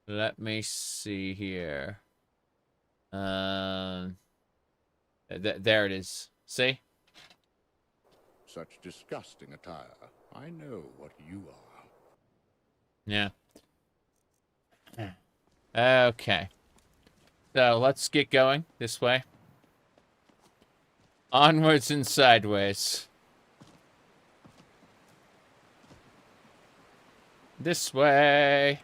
Let me see here. There it is. See? Such disgusting attire. I know what you are. Yeah. Okay. So let's get going this way. Onwards and sideways. This way.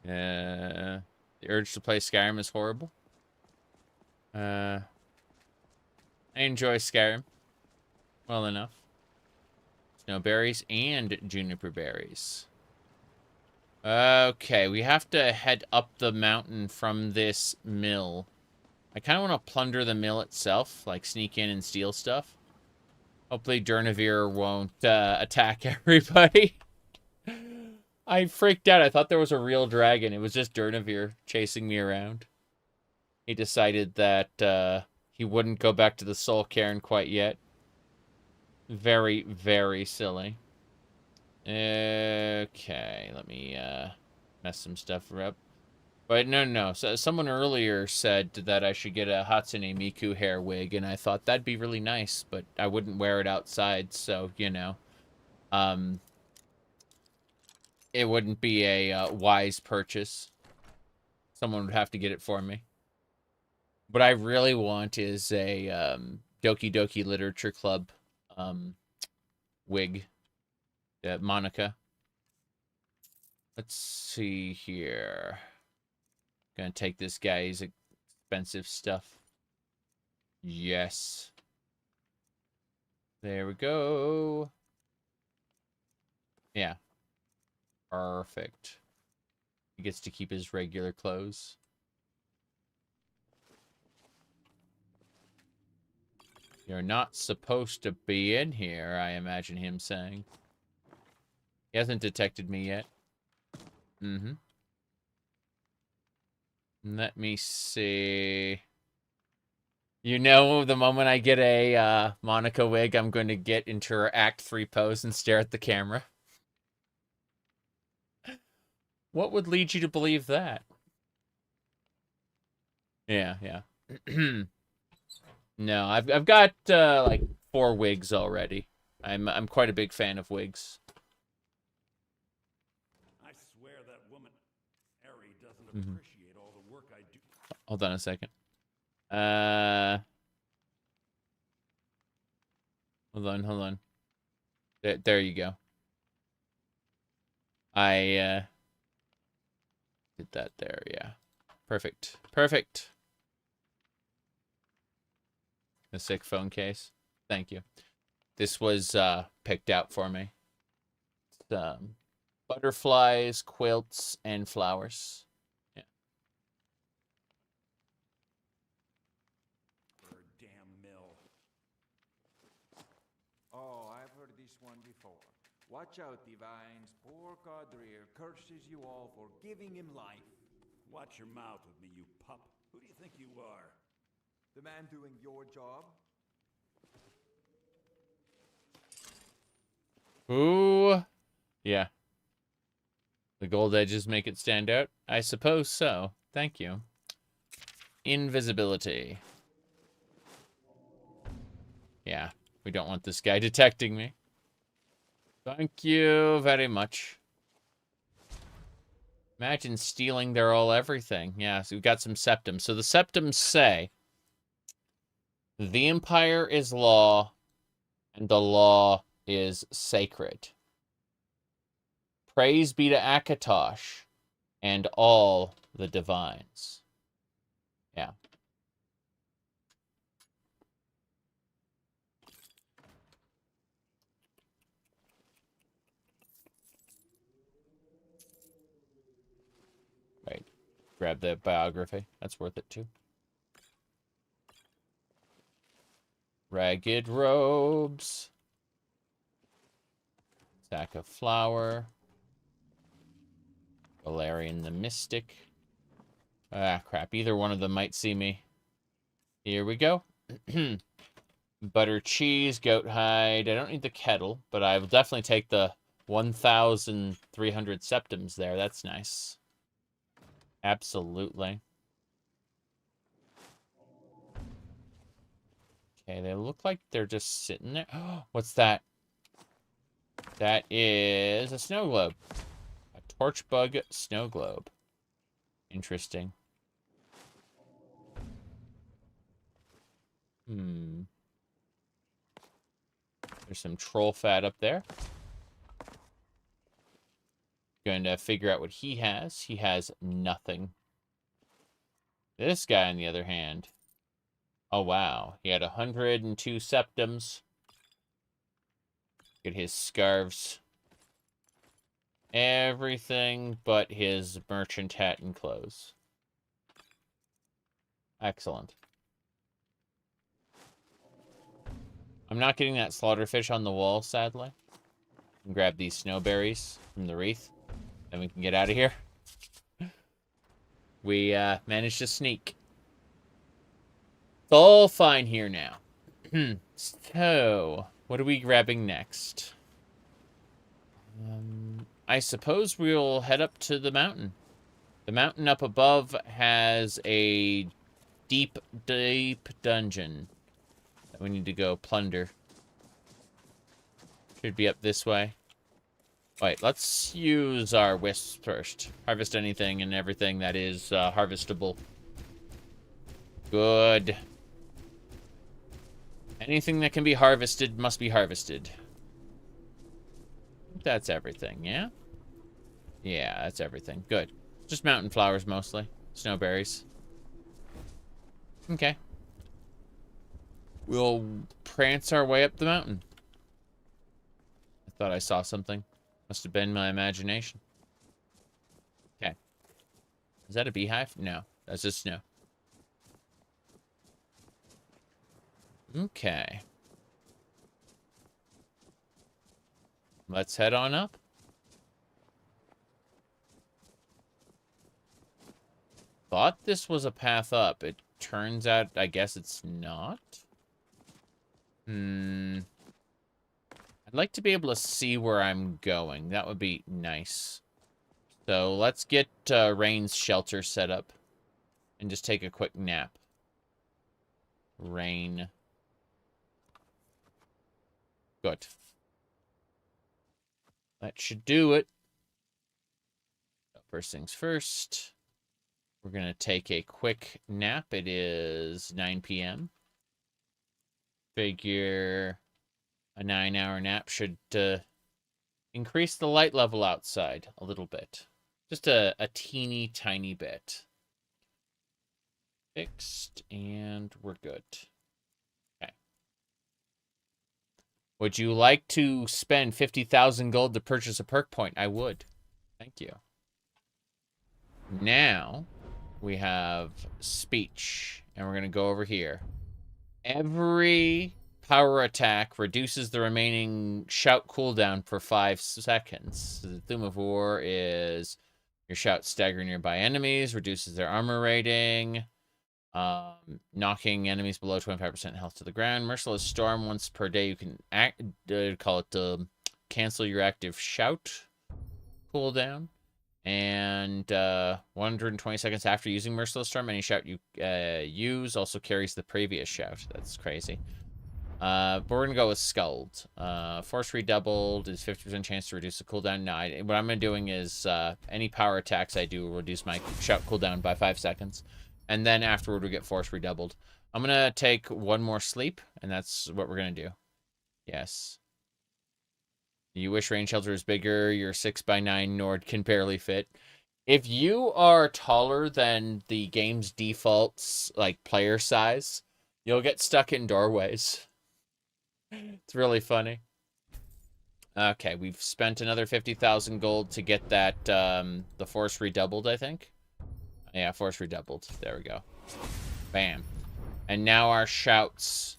There urge to play Skyrim is horrible. I enjoy Skyrim well enough. Snowberries and juniper berries. Okay, we have to head up the mountain from this mill. I kind of want to plunder the mill itself, like sneak in and steal stuff. Hopefully Durnavir won't attack everybody. I freaked out. I thought there was a real dragon. It was just Durnavir chasing me around. He decided that he wouldn't go back to the Soul Cairn quite yet. Very, very silly. Okay, let me mess some stuff up. But no. So someone earlier said that I should get a Hatsune Miku hair wig, and I thought that'd be really nice, but I wouldn't wear it outside, so, you know. It wouldn't be a wise purchase. Someone would have to get it for me. What I really want is a Doki Doki Literature Club wig. Monica. Let's see here. Gonna take this guy's expensive stuff. Yes. There we go. Yeah. Perfect. He gets to keep his regular clothes. You're not supposed to be in here, I imagine him saying. He hasn't detected me yet. Mm-hmm. Let me see. You know, the moment I get a Monica wig, I'm going to get into her Act 3 pose and stare at the camera. What would lead you to believe that? Yeah. No, I've got like 4 wigs already. I'm quite a big fan of wigs. I swear that woman, Harry, doesn't appreciate all the work I do. Hold on a second. Hold on. There you go. I did that there, yeah. Perfect. A sick phone case. Thank you. This was picked out for me. Butterflies, quilts, and flowers. Yeah. Damn mill. Oh, I've heard this one before. Watch out, divines. Poor Godrir curses you all for giving him life. Watch your mouth with me, you pup. Who do you think you are? The man doing your job? Ooh. Yeah. The gold edges make it stand out? I suppose so. Thank you. Invisibility. Yeah. We don't want this guy detecting me. Thank you very much. Imagine stealing their everything. Yeah, so we've got some septums. So the septums say, the Empire is law, and the law is sacred. Praise be to Akatosh and all the divines. Yeah. Right. Grab the biography. That's worth it too. Ragged robes. Sack of flour. Valerian the Mystic. Ah, crap. Either one of them might see me. Here we go. Butter, cheese, goat hide. I don't need the kettle, but I will definitely take the 1,300 septums there. That's nice. Absolutely. Okay, they look like they're just sitting there. What's that? That is a snow globe. A torch bug snow globe. Interesting. There's some troll fat up there. Going to figure out what he has. He has nothing. This guy, on the other hand, oh wow, he had 102 septums. Get his scarves. Everything but his merchant hat and clothes. Excellent. I'm not getting that slaughterfish on the wall, sadly. And grab these snowberries from the wreath. Then we can get out of here. We managed to sneak. It's all fine here now. So, what are we grabbing next? I suppose we'll head up to the mountain. The mountain up above has a deep, deep dungeon that we need to go plunder. Should be up this way. Wait, let's use our wisps first. Harvest anything and everything that is harvestable. Good. Anything that can be harvested must be harvested. That's everything, yeah? Yeah, that's everything. Good. Just mountain flowers mostly. Snowberries. Okay. We'll prance our way up the mountain. I thought I saw something. Must have been my imagination. Okay. Is that a beehive? No. That's just snow. Okay. Let's head on up. Thought this was a path up. It turns out, I guess it's not. I'd like to be able to see where I'm going. That would be nice. So let's get Rain's shelter set up. And just take a quick nap. Rain. Good. That should do it. First things first. We're going to take a quick nap. It is 9 p.m. Figure a 9-hour nap should increase the light level outside a little bit. Just a teeny tiny bit. Fixed, and we're good. Okay. Would you like to spend 50,000 gold to purchase a perk point? I would. Thank you. Now, we have speech, and we're going to go over here. Every power attack reduces the remaining shout cooldown for 5 seconds. The Theme of War is your shout stagger nearby enemies, reduces their armor rating, knocking enemies below 25% health to the ground. Merciless Storm, once per day you can cancel your active shout cooldown. And 120 seconds after using Merciless Storm, any shout you use also carries the previous shout. That's crazy. But we're going to go with Scald. Force redoubled is 50% chance to reduce the cooldown. No, what I'm doing is any power attacks I do will reduce my shout cooldown by 5 seconds. And then afterward we get Force redoubled. I'm going to take one more sleep, and that's what we're going to do. Yes. You wish rain shelter is bigger, your 6x9 Nord can barely fit. If you are taller than the game's default like player size, you'll get stuck in doorways. It's really funny. Okay, we've spent another 50,000 gold to get that the force redoubled, I think. Yeah, force redoubled. There we go. Bam. And now our shouts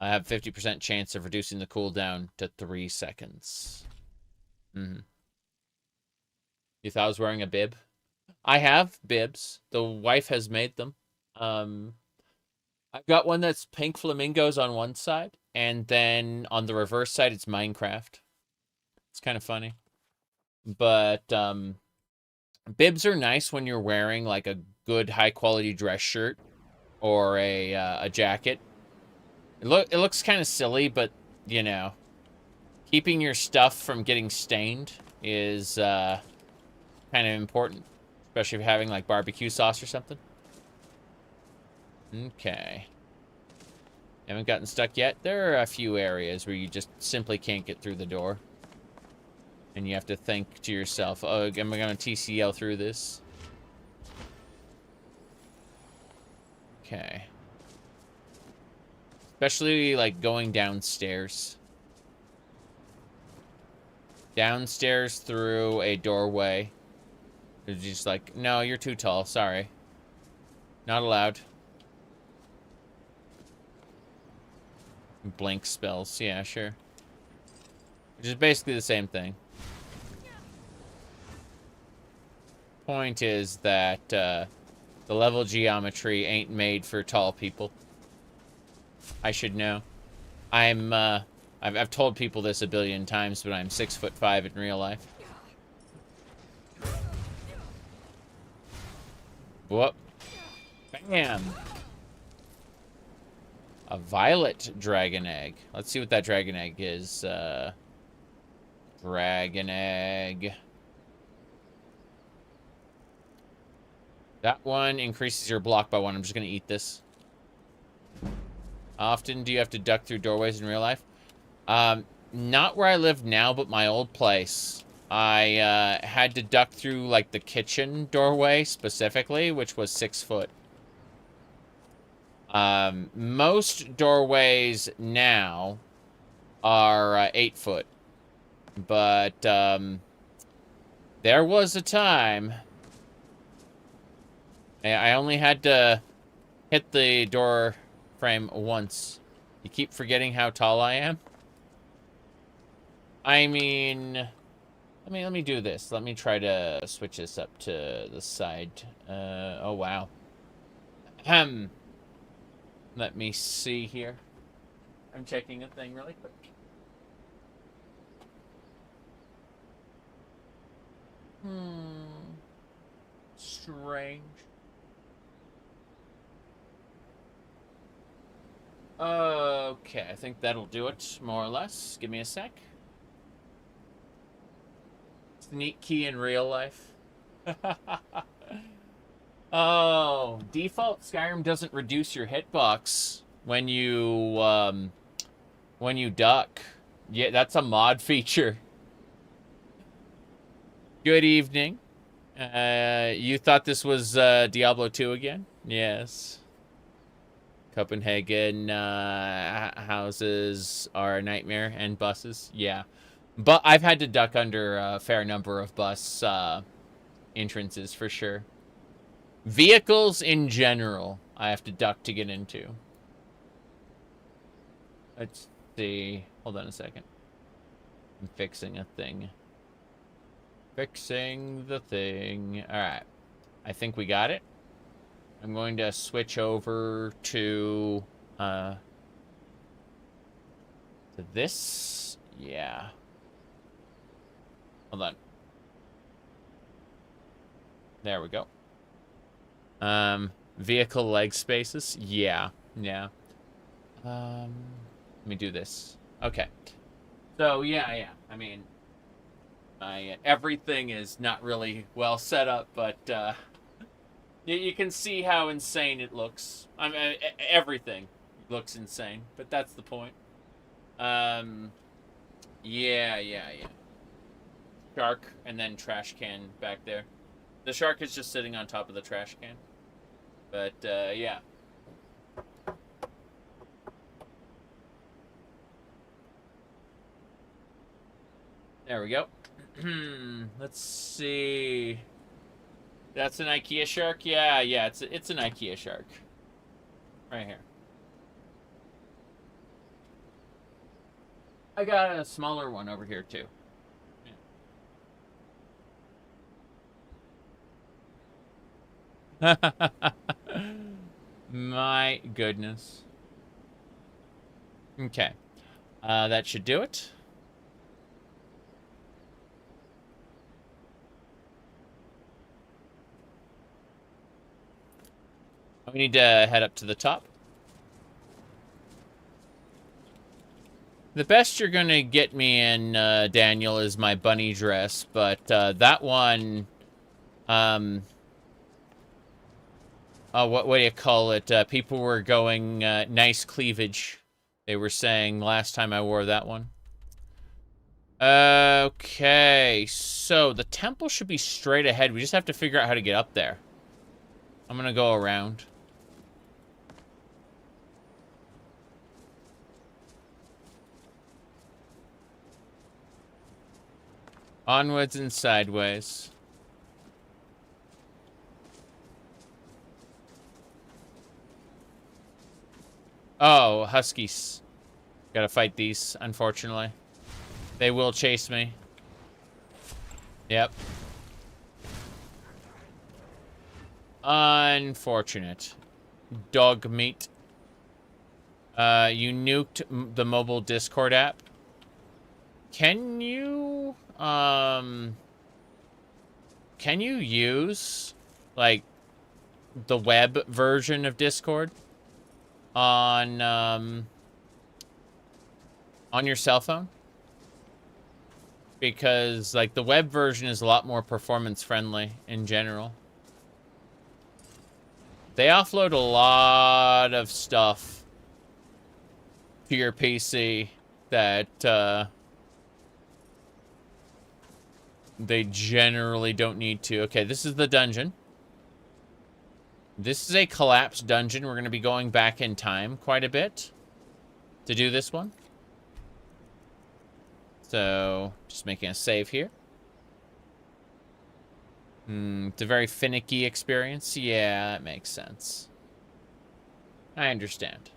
have 50% chance of reducing the cooldown to 3 seconds. You thought I was wearing a bib? I have bibs. The wife has made them. I've got one that's pink flamingos on one side, and then on the reverse side, it's Minecraft. It's kind of funny. But bibs are nice when you're wearing like a good high-quality dress shirt or a jacket. It looks kind of silly, but, you know, keeping your stuff from getting stained is kind of important, especially if you're having, like, barbecue sauce or something. Okay. Haven't gotten stuck yet. There are a few areas where you just simply can't get through the door. And you have to think to yourself, oh, am I going to TCL through this? Okay. Especially, like, going downstairs. Downstairs through a doorway. It's just like, no, you're too tall. Sorry. Not allowed. Blink spells. Yeah, sure. Which is basically the same thing. Point is that the level geometry ain't made for tall people. I should know. I've told people this a billion times, but I'm 6'5" in real life. Whoop. Bam. A violet dragon egg. Let's see what that dragon egg is. Dragon egg. That one increases your block by 1. I'm just going to eat this. Often do you have to duck through doorways in real life? Not where I live now, but my old place. I had to duck through, like, the kitchen doorway specifically, which was 6 foot. Most doorways now are 8 foot. But there was a time I only had to hit the door frame once. You keep forgetting how tall I am? I mean, let me do this. Let me try to switch this up to the side. Oh, wow. Let me see here. I'm checking a thing really quick. Strange. Okay, I think that'll do it, more or less. Give me a sec. Sneak key in real life. Oh, default Skyrim doesn't reduce your hitbox when you duck. Yeah, that's a mod feature. Good evening. You thought this was Diablo 2 again? Yes. Copenhagen houses are a nightmare, and buses, yeah. But I've had to duck under a fair number of bus entrances for sure. Vehicles in general, I have to duck to get into. Let's see. Hold on a second. I'm fixing a thing. Fixing the thing. All right. I think we got it. I'm going to switch over to this. Yeah. Hold on. There we go. Vehicle leg spaces. Yeah. Yeah. Let me do this. Okay. So, yeah. I mean, everything is not really well set up, but you can see how insane it looks. I mean, everything looks insane, but that's the point. Yeah. Shark, and then trash can back there. The shark is just sitting on top of the trash can. But, yeah. There we go. Let's see. That's an IKEA shark? Yeah, it's an IKEA shark. Right here. I got a smaller one over here, too. Yeah. My goodness. Okay. That should do it. We need to head up to the top. The best you're going to get me in, Daniel, is my bunny dress, but that one, oh, what do you call it? People were going nice cleavage, they were saying last time I wore that one. Okay, so the temple should be straight ahead. We just have to figure out how to get up there. I'm going to go around. Onwards and sideways. Oh, huskies. Gotta fight these, unfortunately. They will chase me. Yep. Unfortunate. Dog meat. You nuked the mobile Discord app. Can you use, like, the web version of Discord on your cell phone? Because, like, the web version is a lot more performance friendly in general. They offload a lot of stuff to your PC that they generally don't need to. Okay, this is the dungeon. This is a collapsed dungeon. We're going to be going back in time quite a bit to do this one. So, just making a save here. It's a very finicky experience. Yeah, that makes sense. I understand.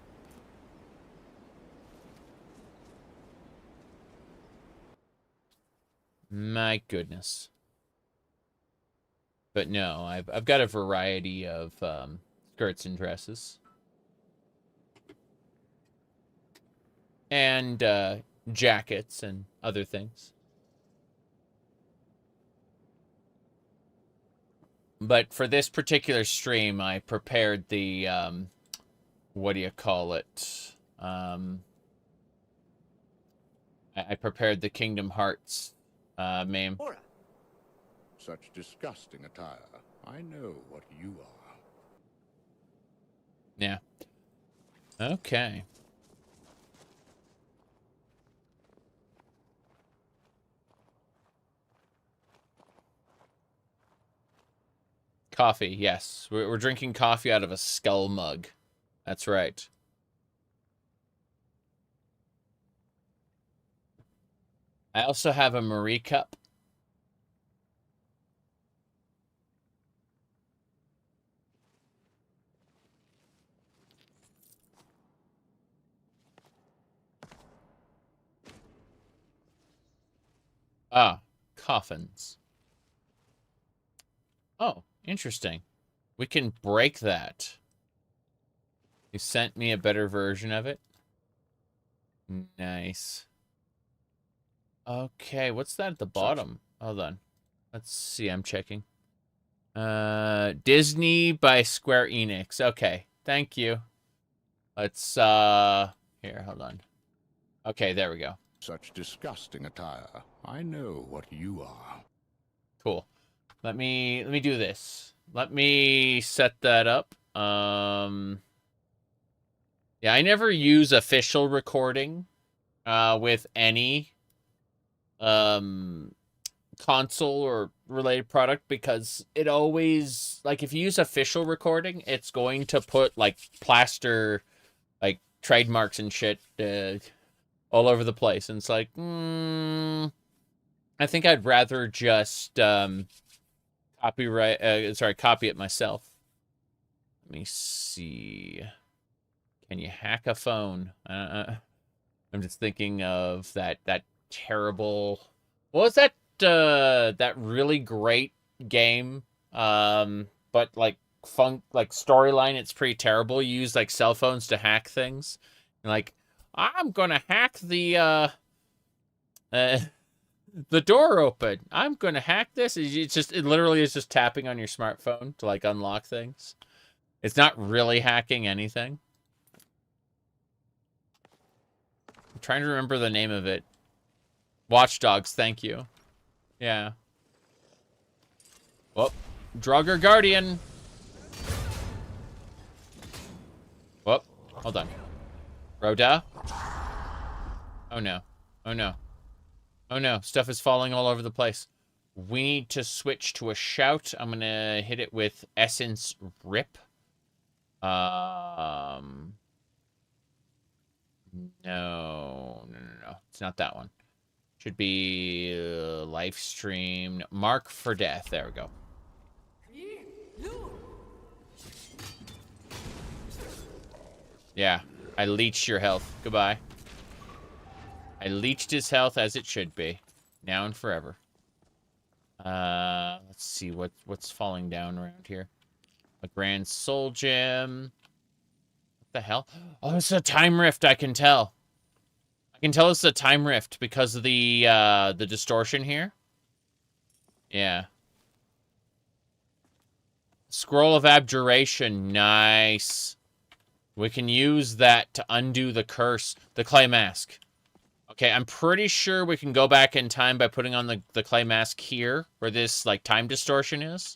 My goodness. But no, I've got a variety of skirts and dresses. And jackets and other things. But for this particular stream, I prepared the, what do you call it? I prepared the Kingdom Hearts meme. Such disgusting attire. I know what you are. Yeah. Okay. Coffee, yes. We're drinking coffee out of a skull mug. That's right. I also have a Marie cup. Ah, coffins. Oh, interesting. We can break that. You sent me a better version of it. Nice. Okay, what's that at the bottom? Hold on. Let's see, I'm checking. Disney by Square Enix. Okay, thank you. Let's, here, hold on. Okay, there we go. Such disgusting attire. I know what you are. Cool. Let me do this. Let me set that up. Yeah, I never use official recording with any console or related product because it always, like, if you use official recording, it's going to put, like, plaster, like, trademarks and shit all over the place. And it's like, I think I'd rather just copy it myself. Let me see. Can you hack a phone? I'm just thinking of that terrible. What was that? That really great game. But like storyline, it's pretty terrible. You use like cell phones to hack things. And, like, I'm gonna hack the door open. I'm gonna hack this. It literally is just tapping on your smartphone to like unlock things. It's not really hacking anything. I'm trying to remember the name of it. Watch Dogs, thank you. Yeah. Whoop. Draugr Guardian. Whoop. Hold on. Rhoda? Oh no. Oh no. Oh no. Stuff is falling all over the place. We need to switch to a shout. I'm gonna hit it with Essence Rip. No. It's not that one. Should be live stream. Mark for death. There we go. Yeah, I leached your health. Goodbye. I leached his health as it should be. Now and forever. Let's see what's falling down around here. A Grand Soul Gem. What the hell? Oh, it's a time rift, I can tell. I can tell it's a time rift because of the distortion here. Yeah. Scroll of Abjuration. Nice. We can use that to undo the curse. The clay mask. Okay, I'm pretty sure we can go back in time by putting on the clay mask here, where this, like, time distortion is.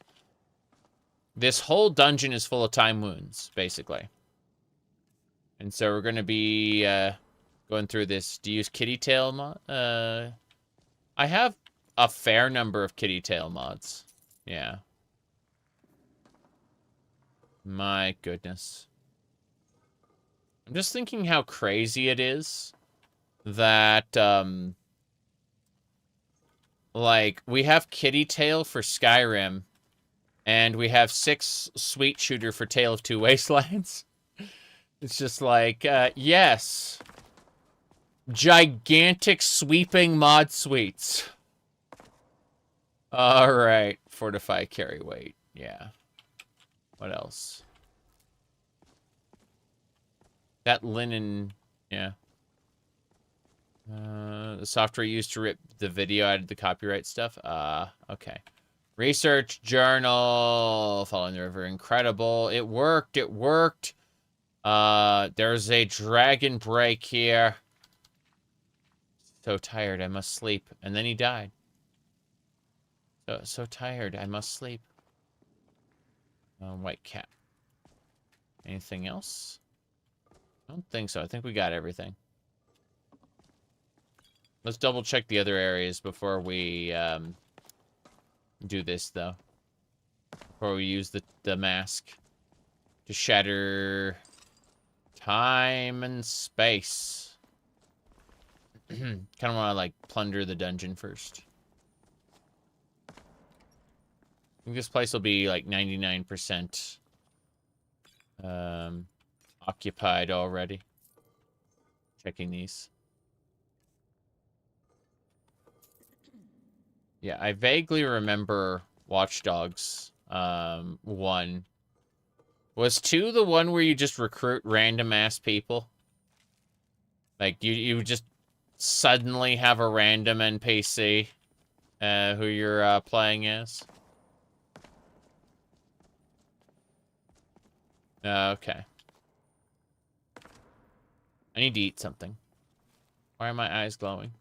This whole dungeon is full of time wounds, basically. And so we're going to be going through this. Do you use kitty tail mod? I have a fair number of kitty tail mods. Yeah. My goodness. I'm just thinking how crazy it is that, like, we have kitty tail for Skyrim, and we have 6 sweet shooter for Tale of Two Wastelands. It's just like, yes. Gigantic sweeping mod suites. Alright. Fortify carry weight. Yeah. What else? That linen, yeah. The software used to rip the video out of the copyright stuff. Okay. Research journal. Following the river. Incredible. It worked. It worked. There's a dragon break here. So tired. I must sleep. And then he died. So tired. I must sleep. White cap. Anything else? I don't think so. I think we got everything. Let's double check the other areas before we do this, though. Before we use the mask to shatter time and space. Kind of want to, like, plunder the dungeon first. I think this place will be, like, 99% occupied already. Checking these. Yeah, I vaguely remember Watch Dogs 1. Was 2 the one where you just recruit random ass people? Like, you just suddenly have a random NPC who you're playing as? Okay. I need to eat something. Why are my eyes glowing?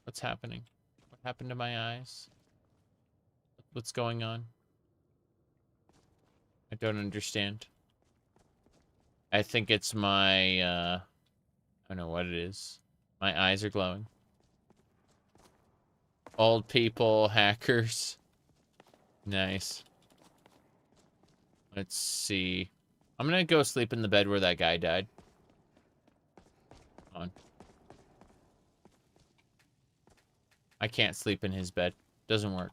What's happening? What happened to my eyes? What's going on? I don't understand. I think it's my, I don't know what it is. My eyes are glowing. Old people, hackers. Nice. Let's see. I'm gonna go sleep in the bed where that guy died. Come on. I can't sleep in his bed. Doesn't work.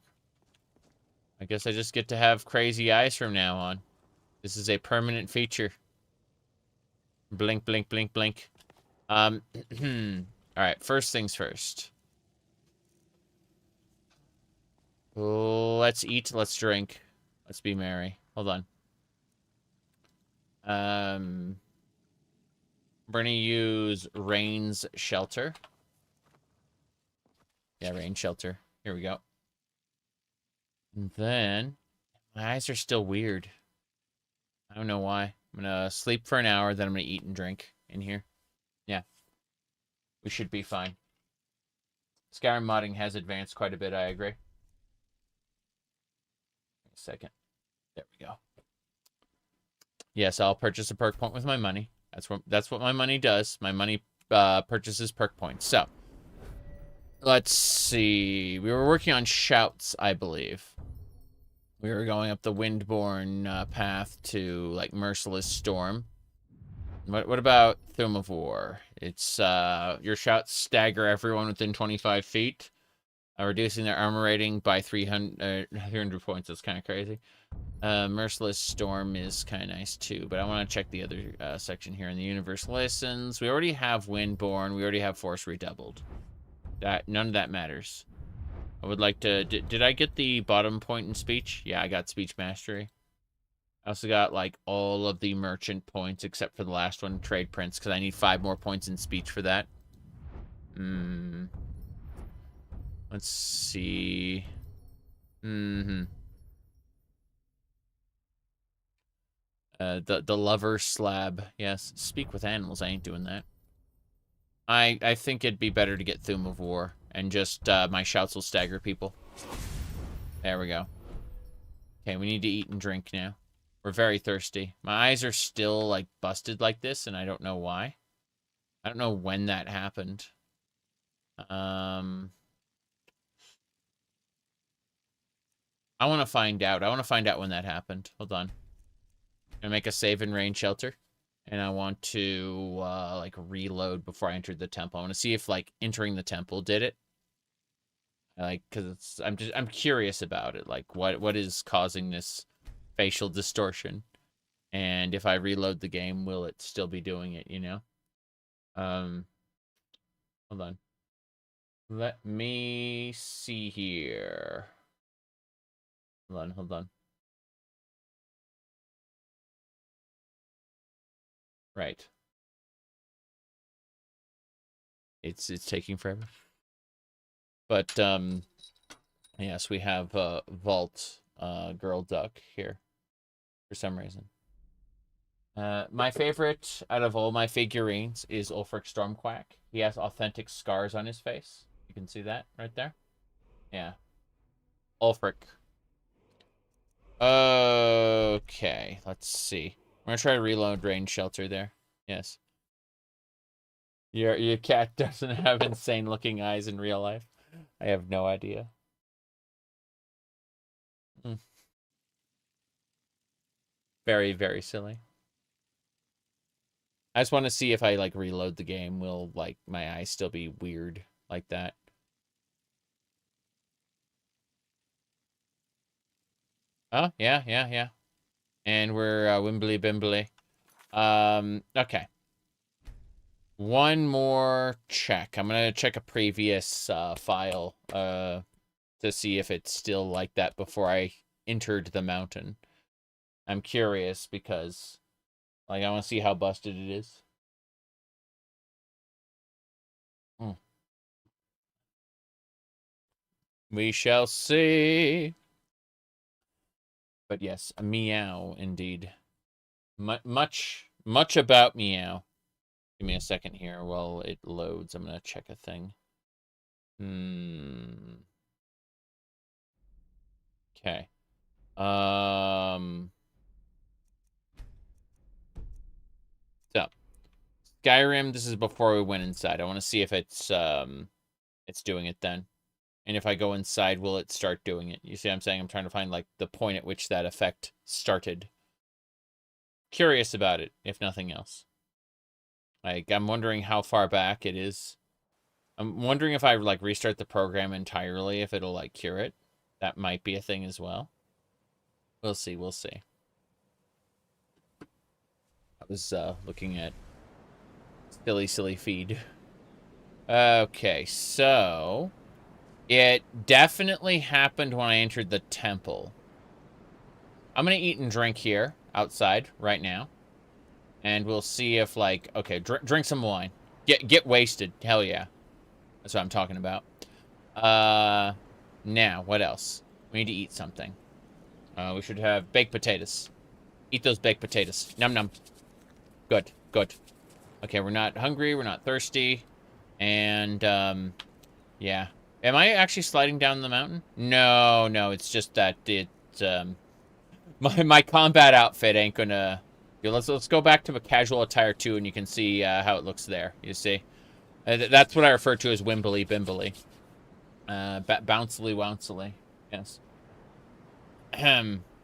I guess I just get to have crazy eyes from now on. This is a permanent feature. Blink, blink, blink, blink. Alright, first things first. Let's eat, let's drink. Let's be merry. Hold on. We're gonna use Rain's Shelter. Yeah, Rain Shelter. Here we go. And then, my eyes are still weird. I don't know why. I'm gonna sleep for an hour, then I'm gonna eat and drink in here. Yeah. We should be fine. Skyrim modding has advanced quite a bit, I agree. A second. There we go. Yes, I'll purchase a perk point with my money. That's what my money does. My money purchases perk points. So, let's see. We were working on shouts, I believe. We were going up the Windborn path to, like, Merciless Storm. What about Thum of War? It's your shots stagger everyone within 25 feet, reducing their armor rating by 300 points. That's kind of crazy. Merciless Storm is kind of nice too, but I want to check the other section here in the universe lessons. We already have Windborn. We already have Force Redoubled. None of that matters. I would like to... Did I get the bottom point in speech? Yeah, I got speech mastery. I also got, like, all of the merchant points except for the last one, Trade Prince, because I need 5 more points in speech for that. Let's see. The lover slab. Yes, speak with animals. I ain't doing that. I think it'd be better to get Thum of War. And just, my shouts will stagger people. There we go. Okay, we need to eat and drink now. We're very thirsty. My eyes are still, like, busted like this, and I don't know why. I don't know when that happened. I want to find out. I want to find out when that happened. Hold on. I'm gonna make a save in rain shelter. And I want to, like, reload before I entered the temple. I want to see if, like, entering the temple did it. Like, because I'm curious about it. Like, what is causing this facial distortion? And if I reload the game, will it still be doing it, you know? Hold on. Let me see here. Hold on. Right. It's taking forever. But yes, we have Vault Girl Duck here for some reason. My favorite out of all my figurines is Ulfric Stormquack. He has authentic scars on his face. You can see that right there. Yeah. Ulfric. Okay, let's see. I'm gonna try to reload range shelter there. Yes. Your cat doesn't have insane looking eyes in real life. I have no idea. Very, very silly. I just want to see if I, like, reload the game. Will, like, my eyes still be weird like that? Oh, yeah. And we're wimbly bimbly. Okay. One more check. I'm gonna check a previous file to see if it's still like that before I entered the mountain. I'm curious because, like, I want to see how busted it is. We shall see. But yes, a meow indeed. Much about meow. Give me a second here while it loads. I'm gonna check a thing. Okay. So Skyrim, this is before we went inside. I want to see if it's doing it then. And if I go inside, will it start doing it? You see what I'm saying? I'm trying to find, like, the point at which that effect started. Curious about it, if nothing else. Like, I'm wondering how far back it is. I'm wondering if I, like, restart the program entirely, if it'll, like, cure it. That might be a thing as well. We'll see. I was looking at silly feed. Okay, so it definitely happened when I entered the temple. I'm gonna eat and drink here outside right now, and we'll see if, like, okay, drink some wine, get wasted. Hell yeah, that's what I'm talking about. Now what else? We need to eat something. We should have baked potatoes. Eat those baked potatoes. Num num. Good. Okay, we're not hungry. We're not thirsty. And, yeah. Am I actually sliding down the mountain? No, it's just that my combat outfit ain't gonna... Let's go back to a casual attire, too, and you can see how it looks there, you see? That's what I refer to as wimbly bimbly. Bouncily wouncily, yes.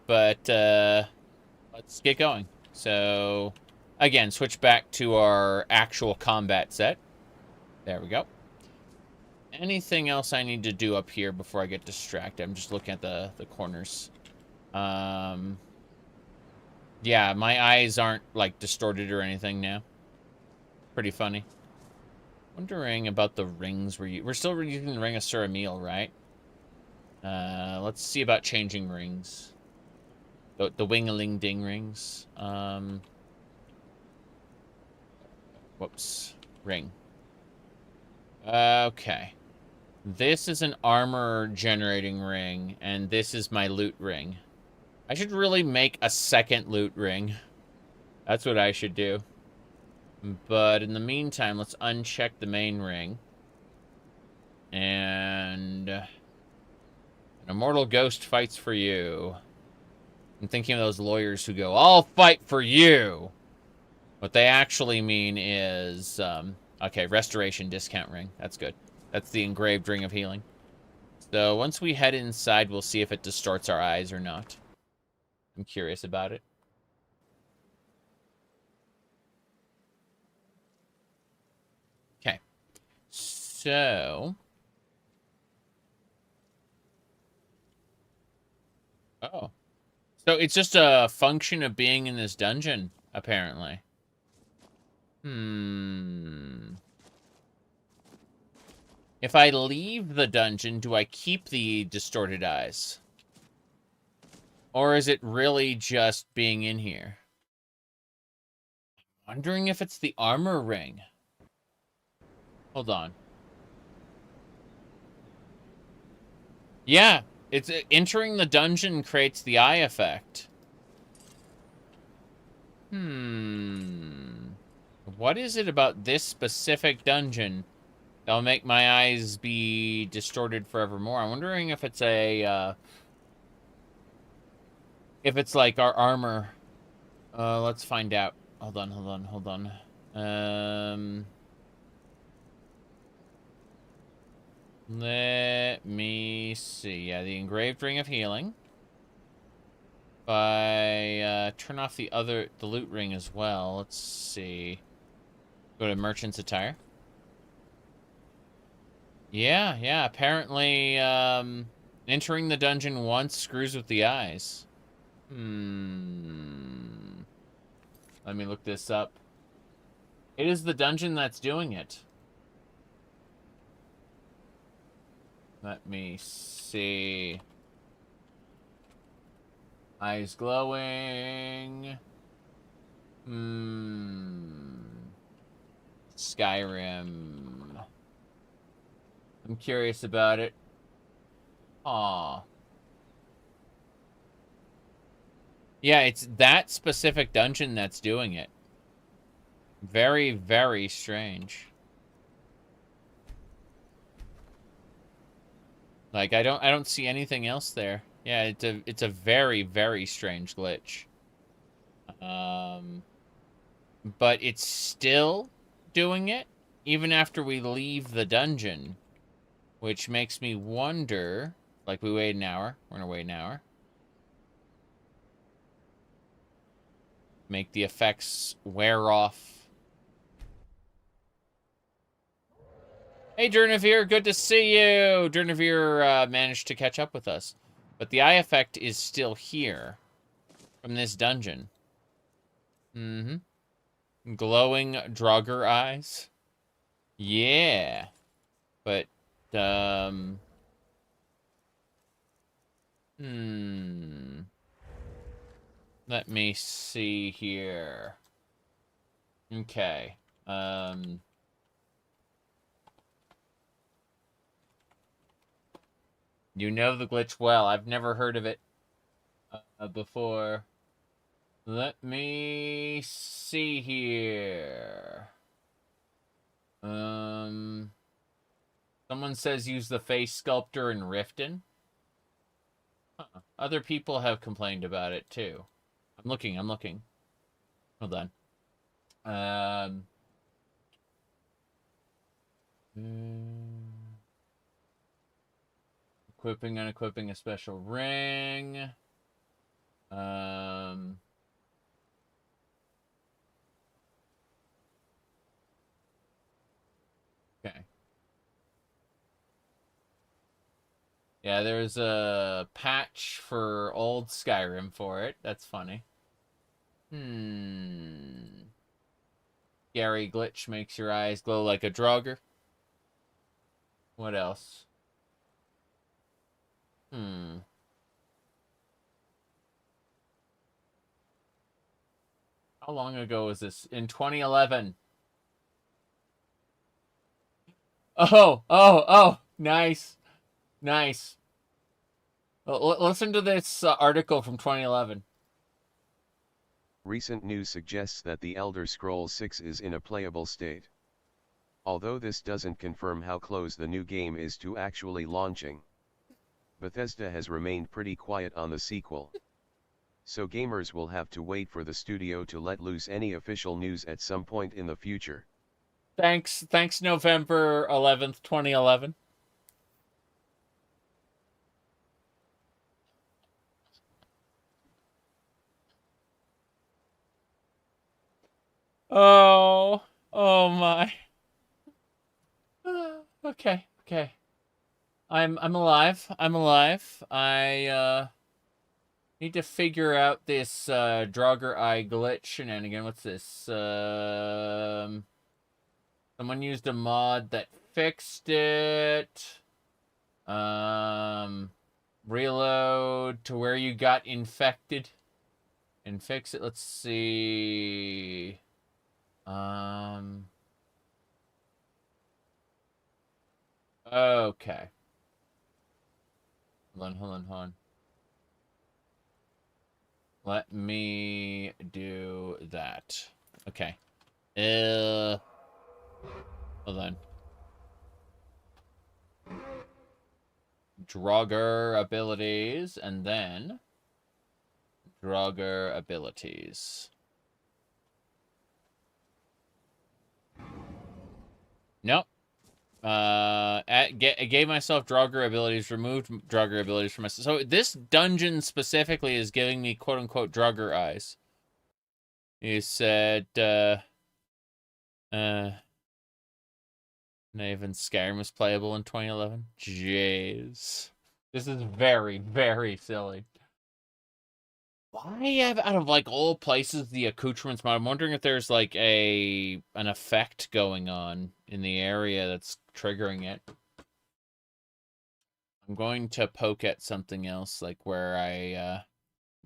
But, let's get going. So, again, switch back to our actual combat set. There we go. Anything else I need to do up here before I get distracted? I'm just looking at the corners. Yeah, my eyes aren't, like, distorted or anything now. Pretty funny. Wondering about the rings. We're still using the Ring of Sir Emil, right? Let's see about changing rings. The wing-a-ling-ding rings. Whoops. Ring. Okay. This is an armor generating ring, and this is my loot ring. I should really make a second loot ring. That's what I should do. But in the meantime, let's uncheck the main ring. And an immortal ghost fights for you. I'm thinking of those lawyers who go, "I'll fight for you." What they actually mean is, okay, restoration discount ring. That's good. That's the engraved ring of healing. So once we head inside, we'll see if it distorts our eyes or not. I'm curious about it. Okay. So... oh. So it's just a function of being in this dungeon, apparently. If I leave the dungeon, do I keep the distorted eyes? Or is it really just being in here? Wondering if it's the armor ring. Hold on. Yeah, it's entering the dungeon creates the eye effect. What is it about this specific dungeon that'll make my eyes be distorted forevermore? I'm wondering if it's a, if it's like our armor. Let's find out. Hold on. Let me see. Yeah, the engraved ring of healing. If I turn off the loot ring as well, let's see. Go to merchant's attire. Yeah, apparently entering the dungeon once screws with the eyes. Let me look this up. It is the dungeon that's doing it. Let me see. Eyes glowing. Skyrim. I'm curious about it. Aw. Yeah, it's that specific dungeon that's doing it. Very, very strange. Like, I don't see anything else there. Yeah, it's a very, very strange glitch. But it's still doing it, even after we leave the dungeon. Which makes me wonder... like, we wait an hour. We're gonna wait an hour. Make the effects wear off. Hey, Durnavir, good to see you! Durnavir managed to catch up with us. But the eye effect is still here. From this dungeon. Glowing Draugr eyes. Yeah. But, let me see here. Okay. You know the glitch well. I've never heard of it before. Let me see here. Someone says use the face sculptor in Riften. Other people have complained about it too. I'm looking. Hold on. Equipping, unequipping a special ring. Yeah, there's a patch for old Skyrim for it. That's funny. Scary glitch makes your eyes glow like a Draugr. What else? How long ago was this? In 2011. Oh, nice. Nice. Listen to this article from 2011. Recent news suggests that the Elder Scrolls 6 is in a playable state. Although this doesn't confirm how close the new game is to actually launching, Bethesda has remained pretty quiet on the sequel. So gamers will have to wait for the studio to let loose any official news at some point in the future. Thanks November 11th, 2011. Oh my. Okay. I'm alive. I need to figure out this Draugr eye glitch shenanigan. What's this? Someone used a mod that fixed it. Reload to where you got infected and fix it. Let's see. Okay. Hold on. Let me do that. Okay. Hold on. Draugr abilities, and then Draugr abilities. Nope. Gave myself Draugr abilities, removed Draugr abilities from myself. So this dungeon specifically is giving me quote-unquote Draugr eyes. He said, not even Skyrim was playable in 2011. Jeez. This is very, very silly. Why have, out of like all places, the accoutrements mod? I'm wondering if there's like an effect going on in the area that's triggering it. I'm going to poke at something else, like where I,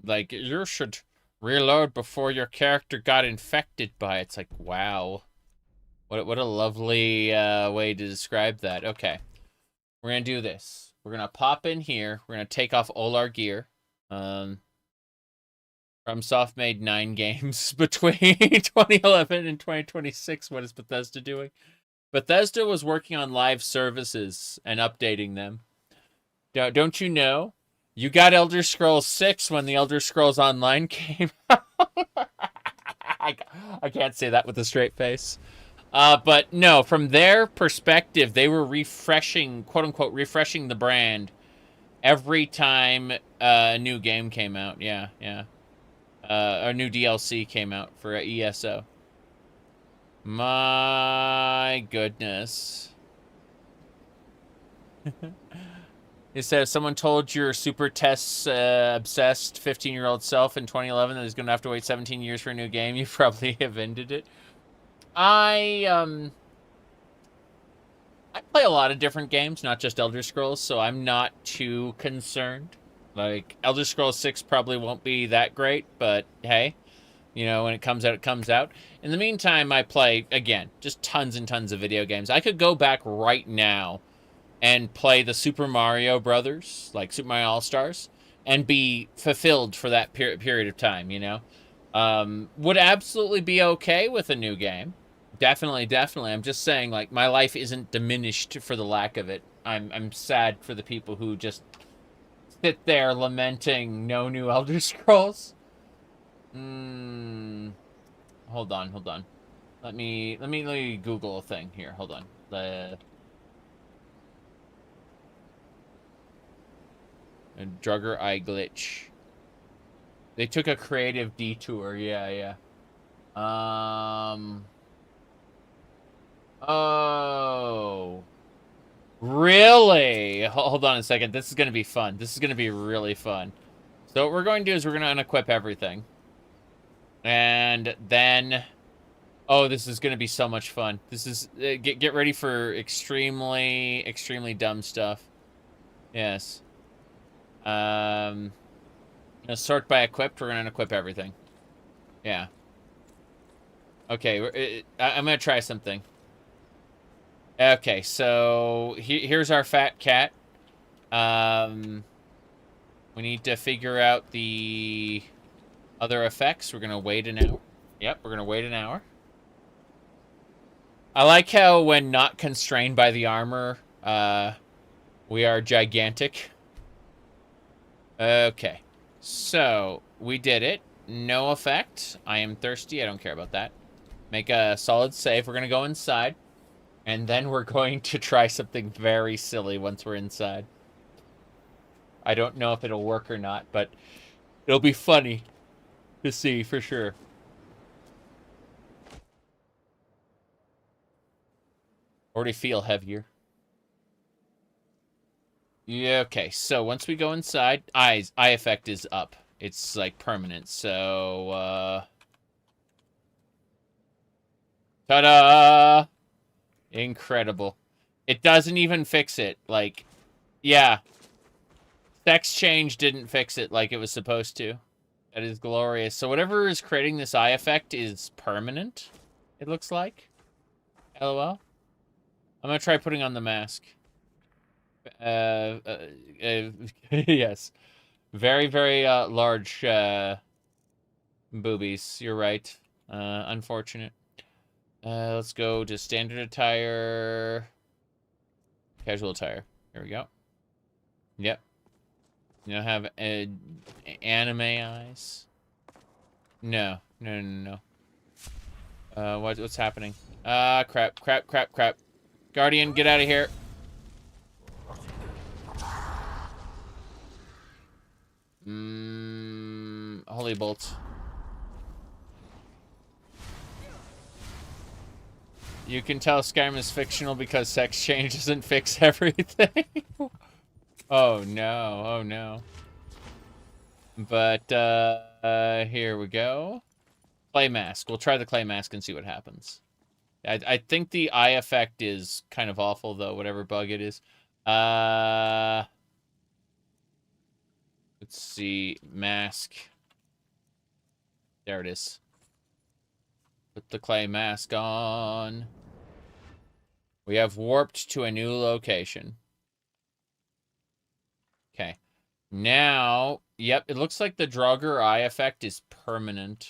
like, you should reload before your character got infected by it. It's like, wow. What a lovely way to describe that. Okay. We're going to do this. We're going to pop in here. We're going to take off all our gear. FromSoft made 9 games between 2011 and 2026. What is Bethesda doing? Bethesda was working on live services and updating them. Don't you know? You got Elder Scrolls 6 when the Elder Scrolls Online came out. I can't say that with a straight face. But no, from their perspective, they were refreshing, quote-unquote, refreshing the brand every time a new game came out. Yeah. A new DLC came out for ESO. My goodness. It says, someone told your super tests obsessed 15-year-old self in 2011 that he's going to have to wait 17 years for a new game. You probably have ended it. I play a lot of different games, not just Elder Scrolls, so I'm not too concerned. Like, Elder Scrolls 6 probably won't be that great, but hey, you know, when it comes out, it comes out. In the meantime, I play, again, just tons and tons of video games. I could go back right now and play the Super Mario Brothers, like Super Mario All-Stars, and be fulfilled for that period of time, you know? Would absolutely be okay with a new game. Definitely. I'm just saying, like, my life isn't diminished for the lack of it. I'm sad for the people who just sit there lamenting no new Elder Scrolls. Hold on. Let me Google a thing here. Hold on. A Draugr eye glitch. They took a creative detour. Yeah. Oh. Really? hold on a second. This is going to be fun. This is going to be really fun. So what we're going to do is we're going to unequip everything. And then... Oh, this is going to be so much fun. This is... Get ready for extremely, extremely dumb stuff. Yes. Gonna sort by equipped. We're going to unequip everything. Yeah. Okay, I'm going to try something. Okay, so here's our fat cat. We need to figure out the other effects. We're going to wait an hour. Yep, we're going to wait an hour. I like how when not constrained by the armor, we are gigantic. Okay, so we did it. No effect. I am thirsty. I don't care about that. Make a solid save. We're going to go inside. And then we're going to try something very silly once we're inside. I don't know if it'll work or not, but it'll be funny to see for sure. Already feel heavier. Yeah, okay, so once we go inside, eye effect is up. It's like permanent, so ta-da! Incredible. It doesn't even fix it. Like, yeah. Sex change didn't fix it like it was supposed to. That is glorious. So whatever is creating this eye effect is permanent, it looks like. LOL. I'm gonna try putting on the mask. Yes. Very, very large boobies. You're right. Unfortunate. Let's go to standard attire. Casual attire. Here we go. Yep. You don't have anime eyes? No. No. What's happening? Crap. Guardian, get out of here. Holy bolts. You can tell Skyrim is fictional because sex change doesn't fix everything. Oh no. But here we go. Clay mask. We'll try the clay mask and see what happens. I think the eye effect is kind of awful though, whatever bug it is. Let's see. Mask. There it is. Put the clay mask on. We have warped to a new location. Okay. Now, yep, it looks like the Draugr eye effect is permanent.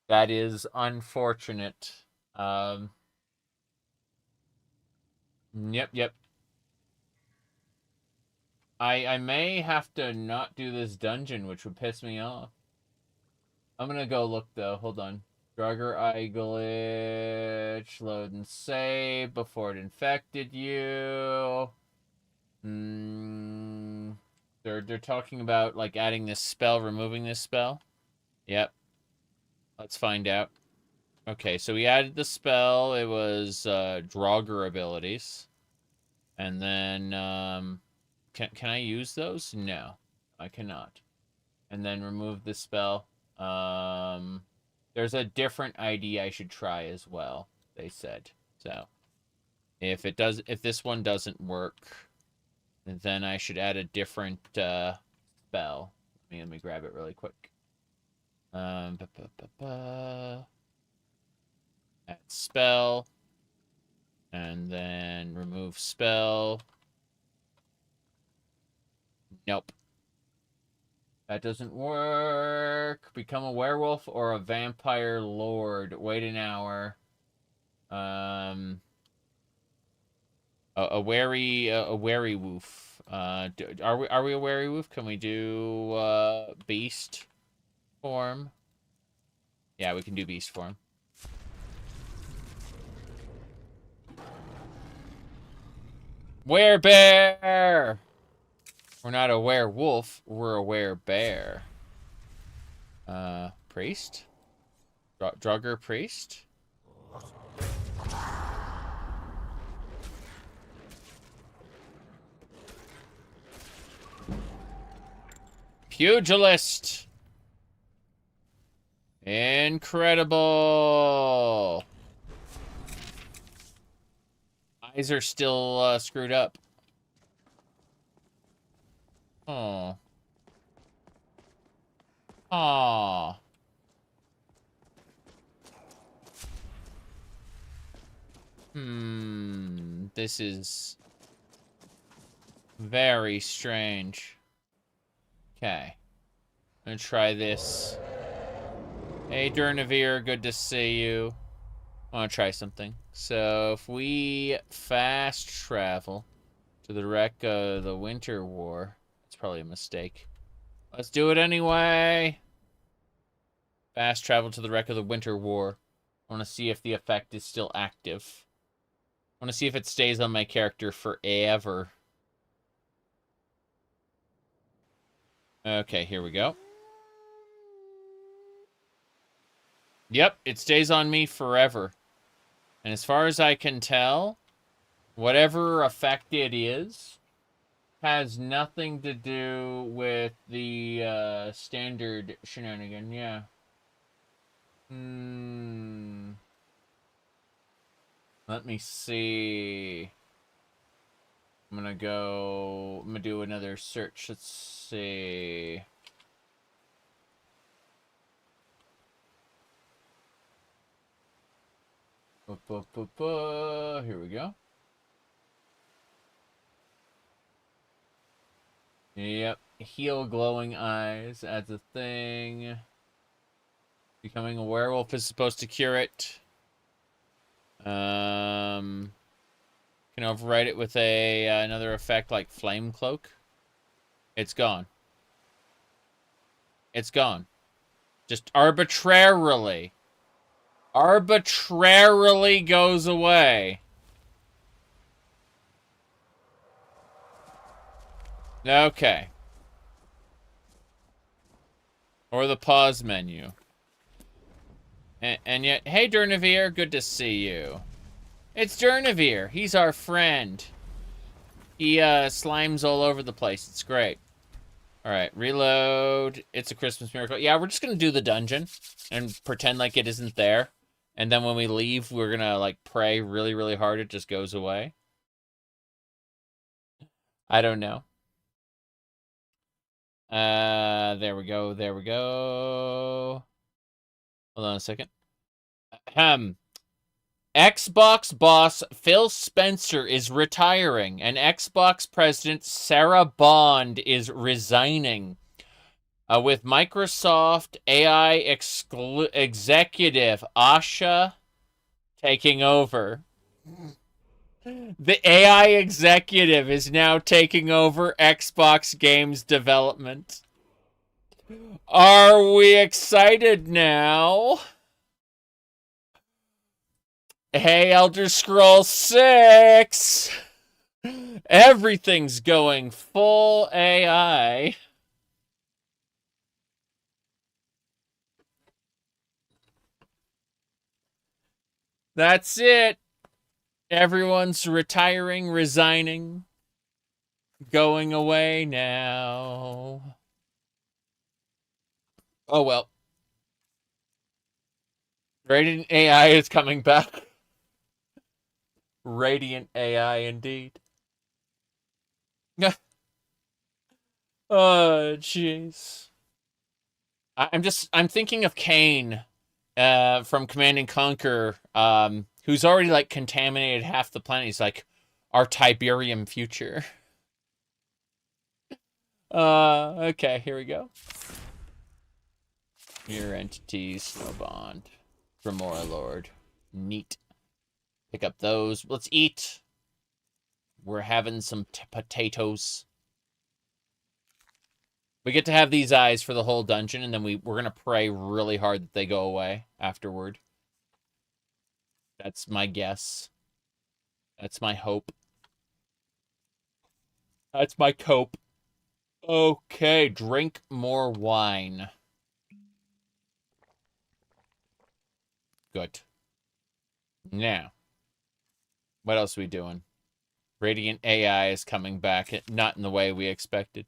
That is unfortunate. Yep. I may have to not do this dungeon, which would piss me off. I'm gonna go look, though. Hold on. Draugr eye glitch. Load and save before it infected you. They're talking about, like, adding this spell, removing this spell. Yep. Let's find out. Okay, so we added the spell. It was Draugr abilities. And then, can I use those? No, I cannot. And then remove the spell. There's a different ID I should try as well, they said. So, if this one doesn't work, then I should add a different spell. Let me grab it really quick. Add spell. And then remove spell. Nope. That doesn't work. Become a werewolf or a vampire lord. Wait an hour. A wary woof. Are we a wary woof? Can we do beast form? Yeah, we can do beast form. Werebear! We're not a werewolf, we're a werebear. Priest? Draugr priest? Pugilist. Incredible. Eyes are still screwed up. Oh. Aw. This is very strange. Okay. I'm gonna try this. Hey, Durnavir, good to see you. I want to try something. So, if we fast travel to the wreck of the Winter War, it's probably a mistake. Let's do it anyway. Fast travel to the wreck of the Winter War. I want to see if the effect is still active. I want to see if it stays on my character forever. Okay, here we go. Yep, it stays on me forever. And as far as I can tell, whatever effect it is has nothing to do with the standard shenanigan, yeah. Let me see. I'm gonna do another search. Let's see. Here we go. Yep. Heal glowing eyes adds a thing. Becoming a werewolf is supposed to cure it. Can override it with another effect like flame cloak. It's gone. It's gone. Just arbitrarily goes away. Okay. Or the pause menu. And yet, hey Durnavir, good to see you. It's Durnavir. He's our friend. He slimes all over the place. It's great. Alright, reload. It's a Christmas miracle. Yeah, we're just gonna do the dungeon and pretend like it isn't there. And then when we leave, we're gonna, like, pray really, really hard it just goes away. I don't know. There we go, there we go. Hold on a second. Xbox boss Phil Spencer is retiring, and Xbox president Sarah Bond is resigning. With Microsoft AI executive Asha taking over. The AI executive is now taking over Xbox games development. Are we excited now? Hey, Elder Scrolls 6! Everything's going full AI. That's it. Everyone's retiring, resigning, going away now. Oh well. Radiant AI is coming back. Radiant AI indeed. Oh, jeez. I'm thinking of Kane from Command and Conquer, who's already, like, contaminated half the planet. He's like, our Tiberium future. Okay, here we go. Mirror entities, Snow Bond. Remora Lord. Neat. Pick up those. Let's eat. We're having some potatoes. We get to have these eyes for the whole dungeon, and then we're going to pray really hard that they go away afterward. That's my guess. That's my hope. That's my cope. Okay, drink more wine. Good. Now, what else are we doing? Radiant AI is coming back, not in the way we expected.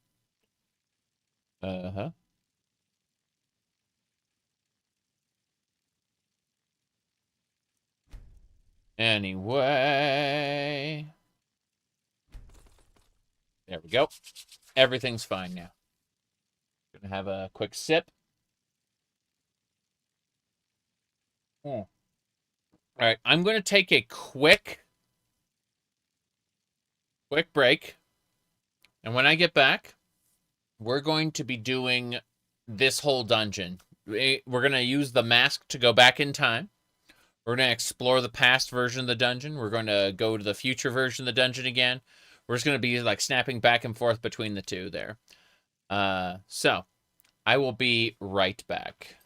Uh-huh. Anyway. There we go. Everything's fine now. Gonna have a quick sip. All right, I'm going to take a quick break. And when I get back, we're going to be doing this whole dungeon. We're going to use the mask to go back in time. We're going to explore the past version of the dungeon. We're going to go to the future version of the dungeon again. We're just going to be like snapping back and forth between the two there. So, I will be right back.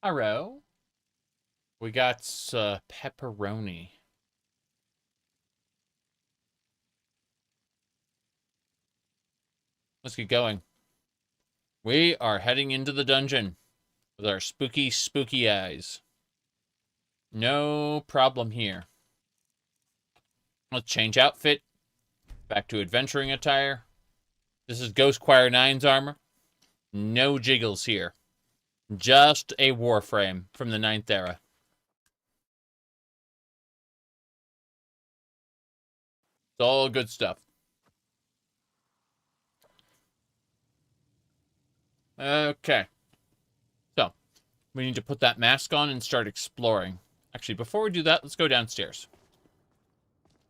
Hello. We got pepperoni. Let's get going. We are heading into the dungeon with our spooky, spooky eyes. No problem here. Let's change outfit. Back to adventuring attire. This is Ghost Choir 9's armor. No jiggles here. Just a warframe from the 9th era. It's all good stuff. Okay. So, we need to put that mask on and start exploring. Actually, before we do that, let's go downstairs.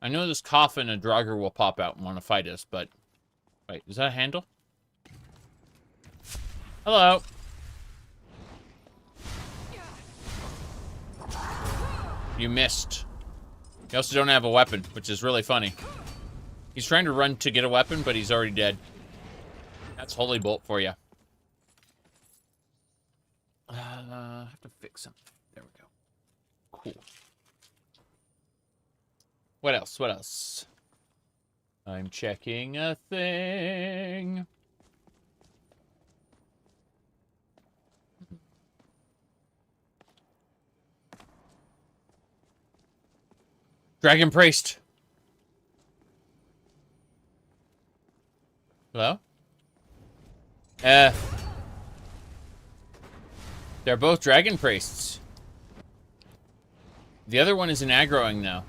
I know this coffin and Draugr will pop out and want to fight us, but Wait, is that a handle? Hello. You missed. You also don't have a weapon, which is really funny. He's trying to run to get a weapon, but he's already dead. That's Holy Bolt for you. I have to fix something. There we go. Cool. What else? What else? I'm checking a thing. Dragon Priest. Hello? They're both Dragon Priests. The other one isn't aggroing now.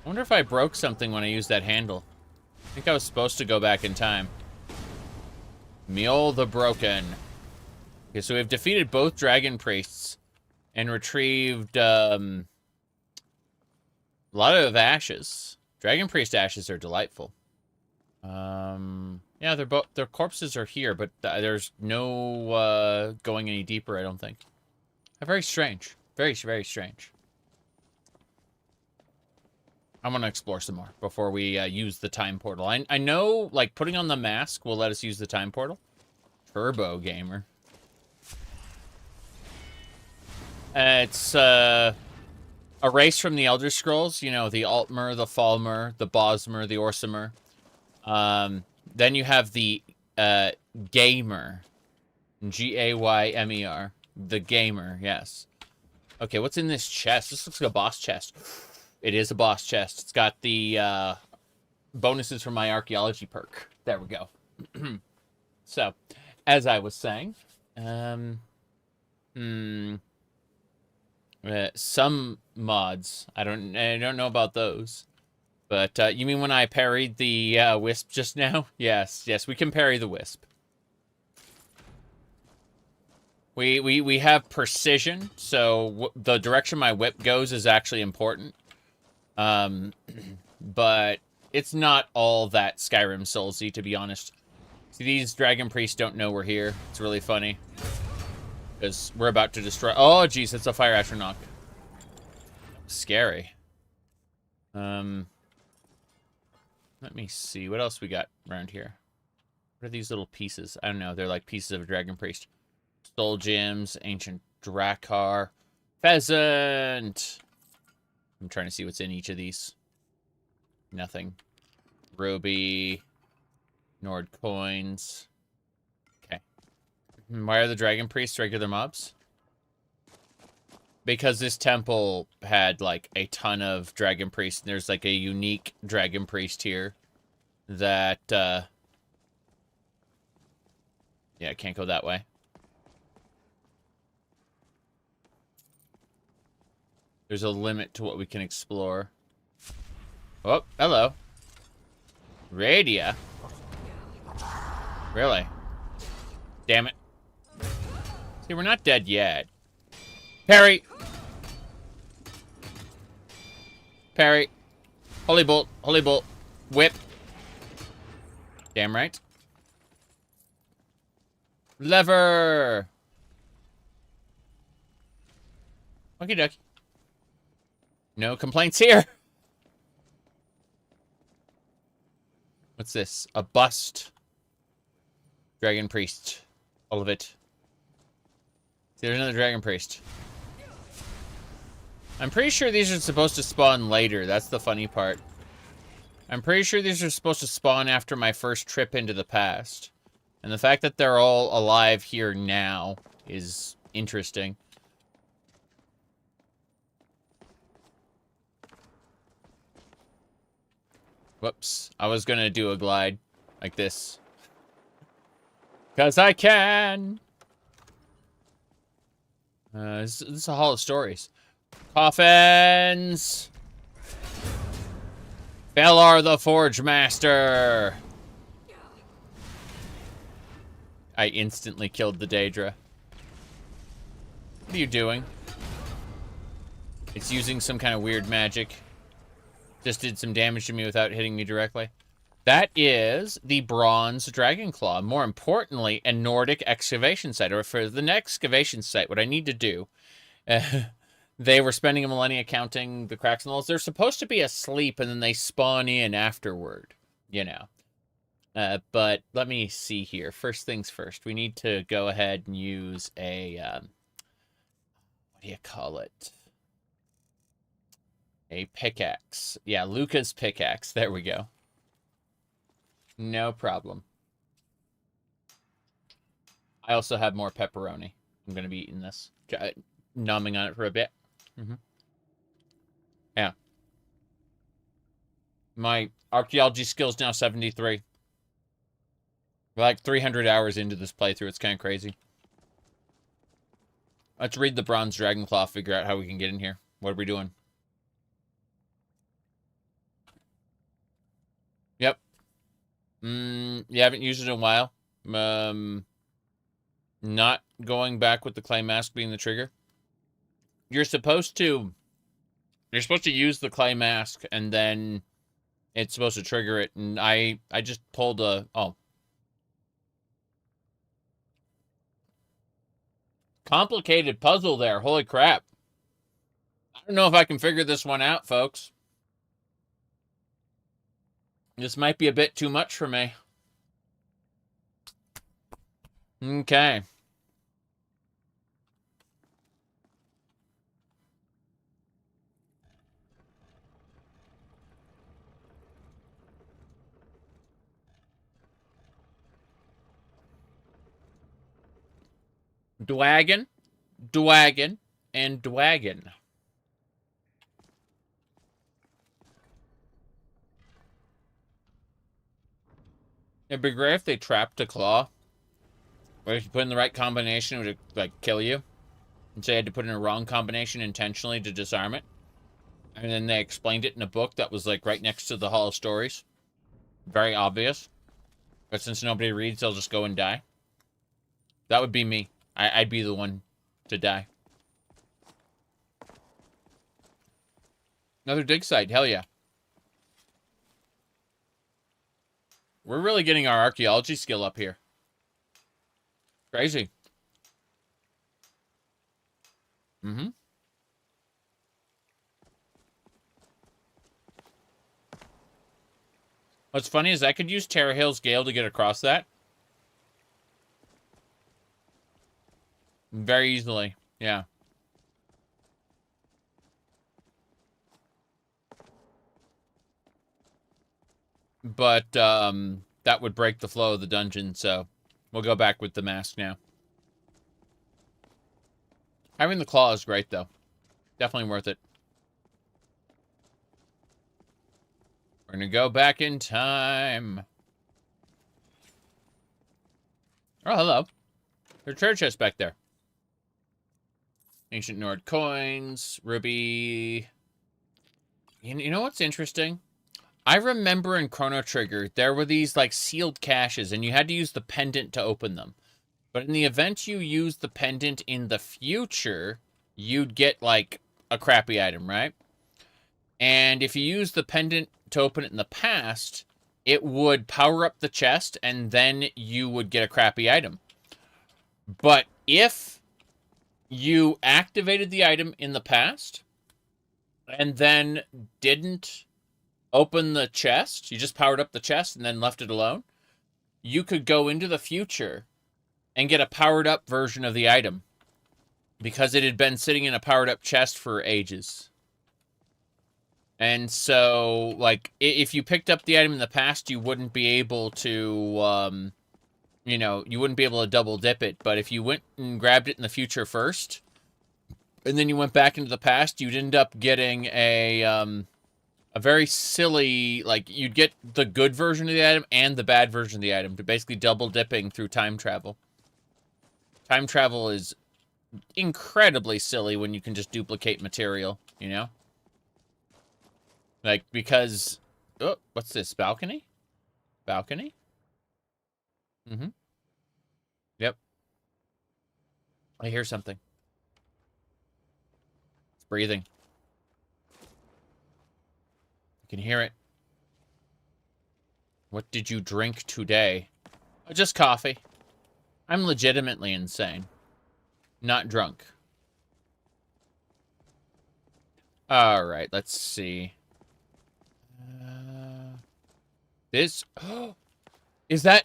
I wonder if I broke something when I used that handle. I think I was supposed to go back in time. Mule the Broken. Okay, so we've defeated both Dragon Priests and retrieved, a lot of ashes. Dragon Priest ashes are delightful. Yeah, their corpses are here, but there's no going any deeper, I don't think. Very strange. Very, very strange. I'm gonna explore some more before we use the time portal. I know, like, putting on the mask will let us use the time portal. Turbo Gamer. It's a race from the Elder Scrolls. You know, the Altmer, the Falmer, the Bosmer, the Orsimer. Then you have the Gamer. G-A-Y-M-E-R. The Gamer, yes. Okay, what's in this chest? This looks like a boss chest. It is a boss chest. It's got the bonuses from my archaeology perk. There we go. So, as I was saying, some mods. I don't know about those. But you mean when I parried the wisp just now? Yes, we can parry the wisp. We have precision, so the direction my whip goes is actually important. But it's not all that Skyrim Soulsy, to be honest. See, these Dragon Priests don't know we're here. It's really funny. Because we're about to destroy... Oh, jeez, it's a fire astronaut. Scary. Let me see. What else we got around here? What are these little pieces? I don't know. They're like pieces of a Dragon Priest. Soul Gems, Ancient Drakkar, Pheasant. I'm trying to see what's in each of these. Nothing. Ruby. Nord coins. Okay. Why are the Dragon Priests regular mobs? Because this temple had, like, a ton of Dragon Priests, and there's, like, a unique Dragon Priest here that, yeah, I can't go that way. There's a limit to what we can explore. Oh, hello. Radia. Really? Damn it. See, we're not dead yet. Parry! Parry. Holy Bolt. Holy Bolt. Whip. Damn right. Lever! Okie dokie. No complaints here. What's this? A bust. Dragon Priest. All of it. There's another Dragon Priest. I'm pretty sure these are supposed to spawn later. That's the funny part. I'm pretty sure these are supposed to spawn after my first trip into the past. And the fact that they're all alive here now is interesting. Whoops. I was gonna do a glide like this. 'Cause I can! This is a Hall of Stories. Coffins! Fellar the Forge Master! I instantly killed the Dac0da. What are you doing? It's using some kind of weird magic. Just did some damage to me without hitting me directly. That is the bronze dragon claw. More importantly, a Nordic excavation site. Or for the next excavation site, what I need to do... they were spending a millennia counting the cracks in the walls. They're supposed to be asleep, and then they spawn in afterward, you know. But let me see here. First things first. We need to go ahead and use a... what do you call it? A pickaxe. Yeah, Luca's pickaxe. There we go. No problem. I also have more pepperoni. I'm going to be eating this. Numbing on it for a bit. Yeah. My archaeology skill's now 73. We're like 300 hours into this playthrough. It's kind of crazy. Let's read the bronze dragon claw, figure out how we can get in here. What are we doing? Yep. You haven't used it in a while. Not going back with the clay mask being the trigger. You're supposed to use the clay mask, and then it's supposed to trigger it, and I just pulled a... Oh. Complicated puzzle there. Holy crap. I don't know if I can figure this one out, folks. This might be a bit too much for me. Okay. Dwagon, dwagon, and dwagon. It'd be great if they trapped a claw. Or if you put in the right combination, it would, like, kill you. And so you had to put in a wrong combination intentionally to disarm it. And then they explained it in a book that was, like, right next to the Hall of Stories. Very obvious. But since nobody reads, they'll just go and die. That would be me. I'd be the one to die. Another dig site. Hell yeah. We're really getting our archaeology skill up here. Crazy. What's funny is I could use Terra Hill's Gale to get across that. Very easily, yeah. But, that would break the flow of the dungeon, so we'll go back with the mask now. Having the claw is great, though. Definitely worth it. We're gonna go back in time. Oh, hello. There's a treasure chest back there. Ancient Nord coins, ruby. You know what's interesting? I remember in Chrono Trigger, there were these, like, sealed caches, and you had to use the pendant to open them. But in the event you use the pendant in the future, you'd get, like, a crappy item, right? And if you use the pendant to open it in the past, it would power up the chest, and then you would get a crappy item. But if you activated the item in the past, and then didn't open the chest, you just powered up the chest and then left it alone, you could go into the future and get a powered up version of the item because it had been sitting in a powered up chest for ages. And so, like, if you picked up the item in the past, you wouldn't be able to, you know, you wouldn't be able to double dip it. But if you went and grabbed it in the future first, and then you went back into the past, you'd end up getting a very silly, like, you'd get the good version of the item and the bad version of the item, to basically double dipping through time travel. Time travel is incredibly silly when you can just duplicate material, you know? Like, because... Oh, what's this? Balcony? Balcony? Yep. I hear something. It's breathing. I can hear it. What did you drink today? Just coffee. I'm legitimately insane. Not drunk. Alright, let's see. This... Is that...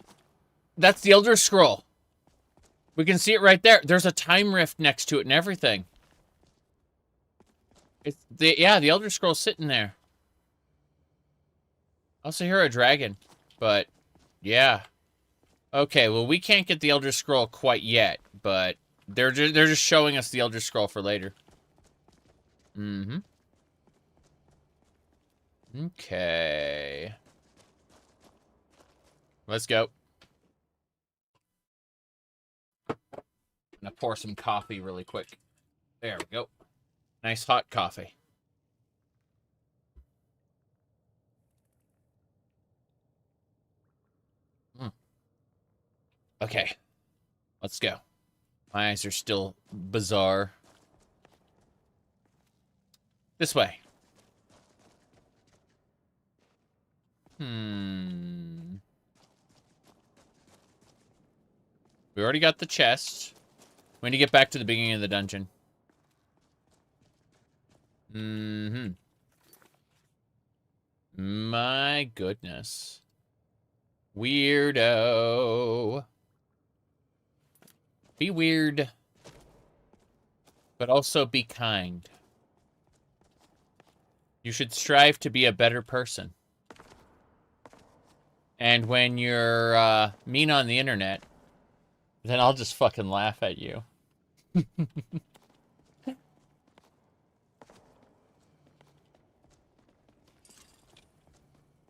That's the Elder Scroll. We can see it right there. There's a time rift next to it and everything. It's the Elder Scroll's sitting there. I also hear a dragon, but yeah. Okay, well we can't get the Elder Scroll quite yet, but they're just showing us the Elder Scroll for later. Mm-hmm. Okay. Let's go. I'm gonna pour some coffee really quick. There we go. Nice hot coffee. Okay. Let's go. My eyes are still bizarre. This way. We already got the chest. We need to get back to the beginning of the dungeon. My goodness. Weirdo. Be weird. But also be kind. You should strive to be a better person. And when you're mean on the internet, then I'll just fucking laugh at you.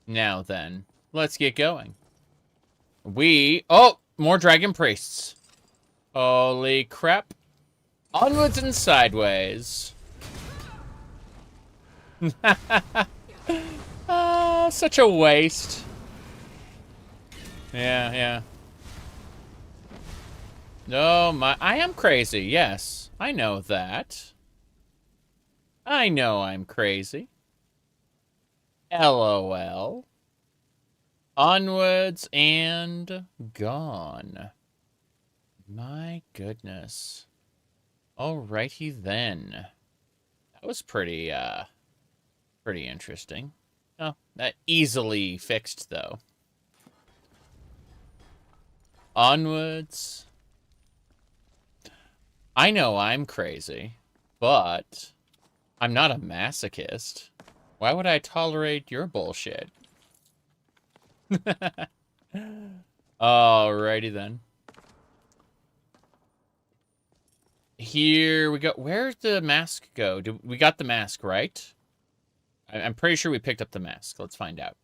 Now then, let's get going. Oh, more dragon priests. Holy crap. Onwards and sideways. Such a waste. Yeah. No, I am crazy, yes. I know that. I know I'm crazy. LOL. Onwards and gone. My goodness. Alrighty then. That was pretty interesting. Oh, that easily fixed, though. Onwards. I know I'm crazy, but I'm not a masochist. Why would I tolerate your bullshit? Alrighty then. Here we go. Where'd the mask go? We got the mask, right? I'm pretty sure we picked up the mask. Let's find out.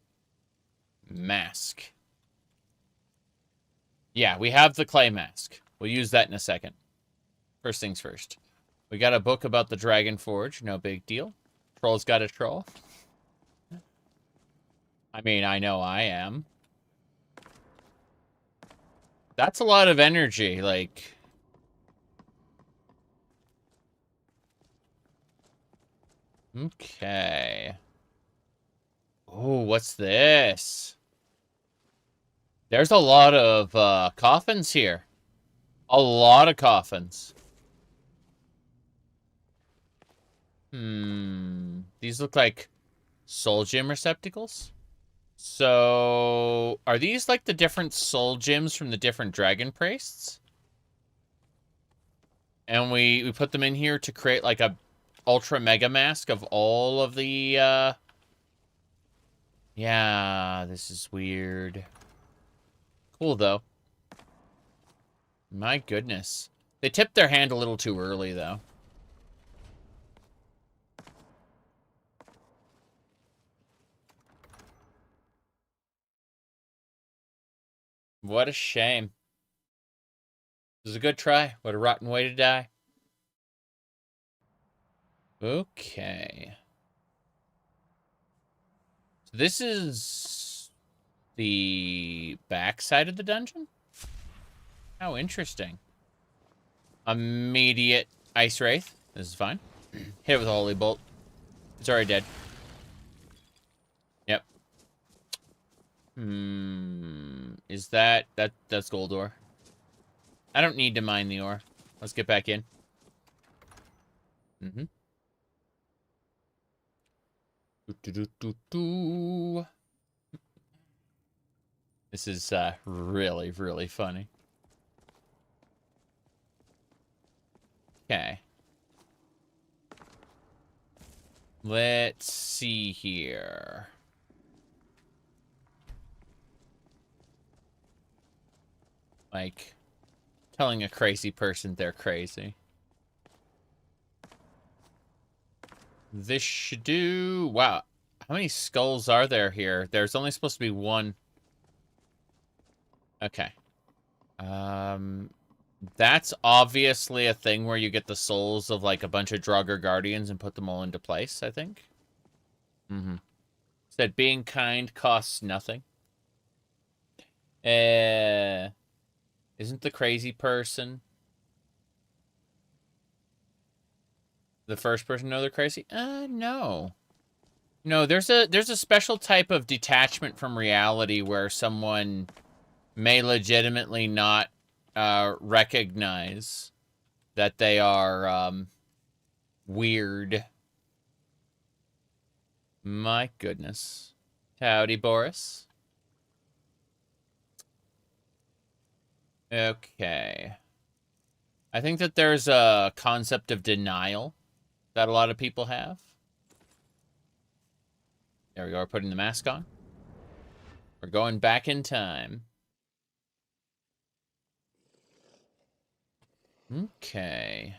Mask. Yeah, we have the clay mask. We'll use that in a second. First things first. We got a book about the Dragon Forge. No big deal. Troll's got a troll. I mean, I know I am. That's a lot of energy, like... Okay. Oh, what's this? There's a lot of coffins here. A lot of coffins. These look like soul gem receptacles. So, are these like the different soul gems from the different dragon priests? And we put them in here to create like a ultra mega mask of all of the, Yeah, this is weird. Cool, though. My goodness. They tipped their hand a little too early, though. What a shame. It was a good try. What a rotten way to die. Okay. So this is the back side of the dungeon? How interesting. Immediate ice wraith. This is fine. Hit it with a holy bolt. It's already dead. Yep. Is that's gold ore? I don't need to mine the ore. Let's get back in. Mm-hmm. This is really, really funny. Okay. Let's see here. Like, telling a crazy person they're crazy. This should do... Wow. How many skulls are there here? There's only supposed to be one. Okay. That's obviously a thing where you get the souls of, like, a bunch of Draugr Guardians and put them all into place, I think. Mm-hmm. Said being kind costs nothing. Isn't the crazy person the first person to know they're crazy? No. No, there's a special type of detachment from reality where someone may legitimately not recognize that they are weird. My goodness. Howdy, Boris. Okay. I think that there's a concept of denial that a lot of people have. There we go, we're putting the mask on. We're going back in time. Okay.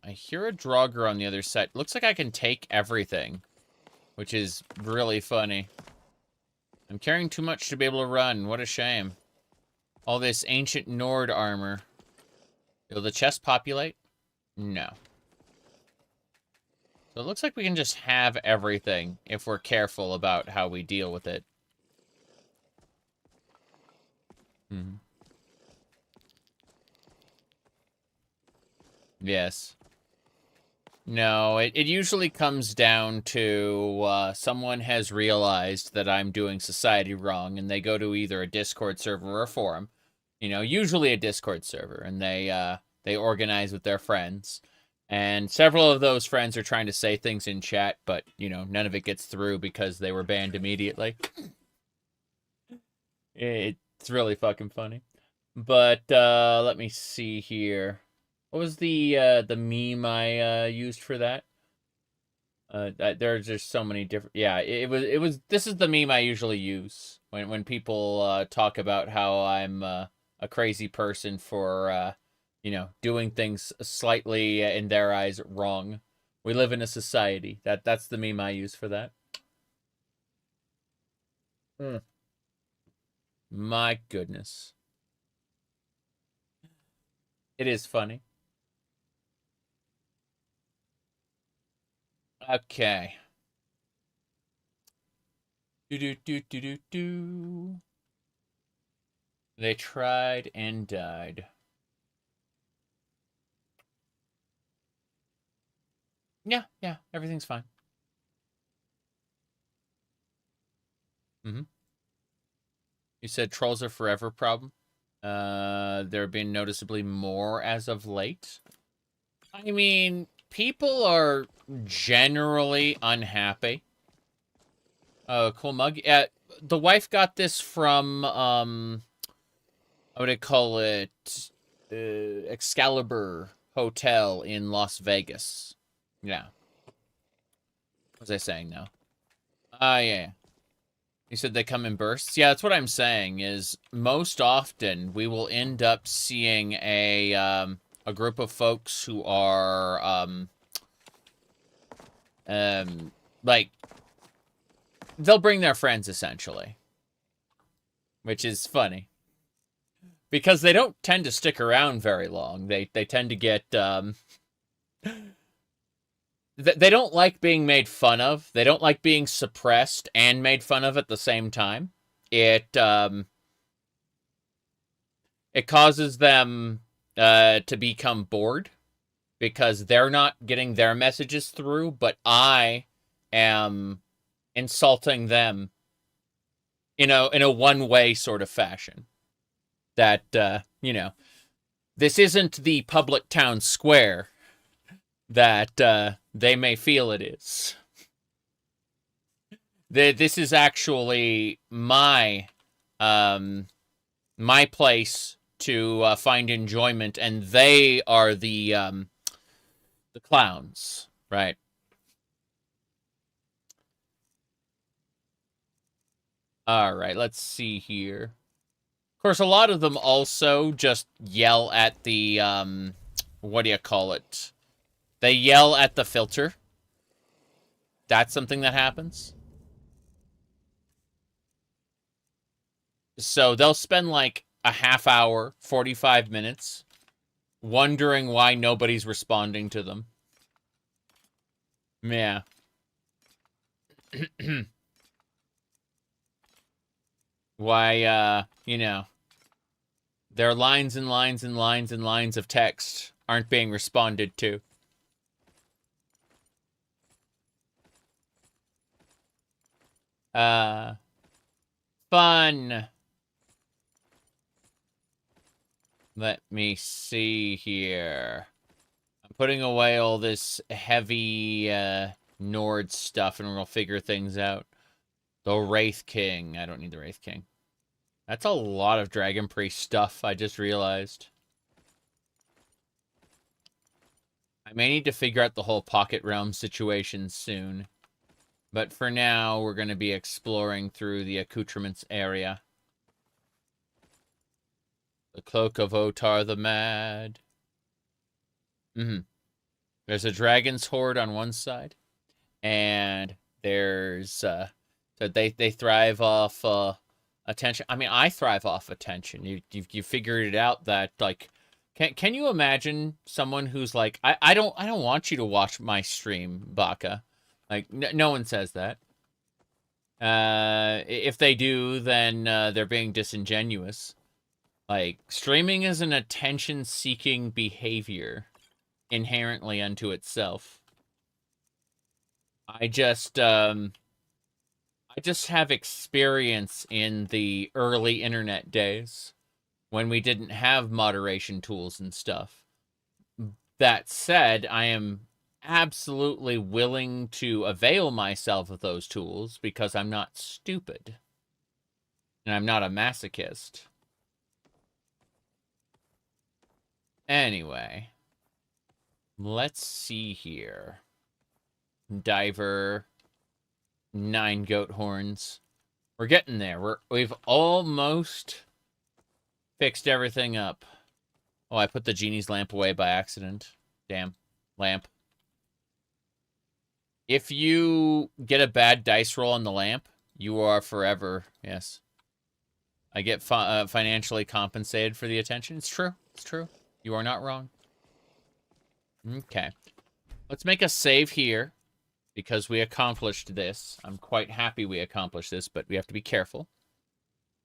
I hear a Draugr on the other side. Looks like I can take everything, which is really funny. I'm carrying too much to be able to run. What a shame. All this ancient Nord armor. Will the chest populate? No. So it looks like we can just have everything if we're careful about how we deal with it. Mm-hmm. Yes. No, it usually comes down to someone has realized that I'm doing society wrong, and they go to either a Discord server or a forum. You know, usually a Discord server, and they organize with their friends. And several of those friends are trying to say things in chat, but, you know, none of it gets through because they were banned immediately. It's really fucking funny. But, let me see here. What was the meme I used for that? There's just so many different... Yeah, it was... This is the meme I usually use when people talk about how I'm a crazy person for... you know, doing things slightly, in their eyes, wrong. We live in a society. That's the meme I use for that. My goodness. It is funny. Okay. Do. They tried and died. Yeah, everything's fine. Mm-hmm. You said trolls are forever problem? There have been noticeably more as of late. I mean, people are generally unhappy. Oh, cool mug. Yeah, the wife got this from, what would I call it? Excalibur Hotel in Las Vegas. Yeah. What was I saying now? Yeah. You said they come in bursts? Yeah, that's what I'm saying, is most often we will end up seeing a group of folks who are, like, they'll bring their friends, essentially. Which is funny. Because they don't tend to stick around very long. They tend to get, they don't like being made fun of. They don't like being suppressed and made fun of at the same time. It causes them to become bored because they're not getting their messages through, but I am insulting them in a one-way sort of fashion. That, you know, this isn't the public town square that they may feel it is. This is actually my my place to find enjoyment, and they are the clowns, right? All right, let's see here. Of course, a lot of them also just yell at the, what do you call it? They yell at the filter. That's something that happens. So they'll spend like a half hour, 45 minutes, wondering why nobody's responding to them. Yeah. Why, you know, their lines and lines and lines and lines of text aren't being responded to. Fun. Let me see here. I'm putting away all this heavy, Nord stuff, and we'll figure things out. The Wraith King. I don't need the Wraith King. That's a lot of Dragon Priest stuff, I just realized. I may need to figure out the whole Pocket Realm situation soon. But for now, we're going to be exploring through the accoutrements area. The Cloak of Otar the Mad. There's a Dragon's Horde on one side. And there's... so they thrive off attention. I mean, I thrive off attention. You figured it out that, like... Can you imagine someone who's like, I don't want you to watch my stream, Baka. Like, no one says that. If they do, then they're being disingenuous. Like, streaming is an attention-seeking behavior inherently unto itself. I just have experience in the early internet days when we didn't have moderation tools and stuff. That said, I am absolutely willing to avail myself of those tools because I'm not stupid. And I'm not a masochist. Anyway. Let's see here. Diver. 9 goat horns. We're getting there. We've almost fixed everything up. Oh, I put the genie's lamp away by accident. Damn. Lamp. If you get a bad dice roll on the lamp, you are forever, yes. I get financially compensated for the attention. It's true. It's true. You are not wrong. Okay. Let's make a save here because we accomplished this. I'm quite happy we accomplished this, but we have to be careful.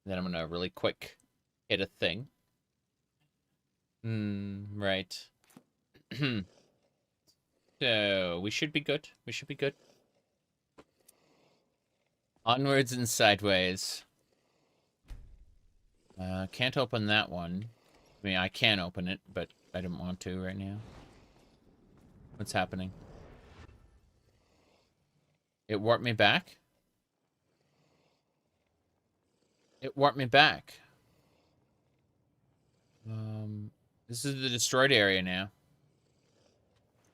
Then I'm going to really quick hit a thing. Right. So, we should be good. We should be good. Onwards and sideways. Can't open that one. I mean, I can open it, but I didn't want to right now. What's happening? It warped me back? It warped me back. This is the destroyed area now.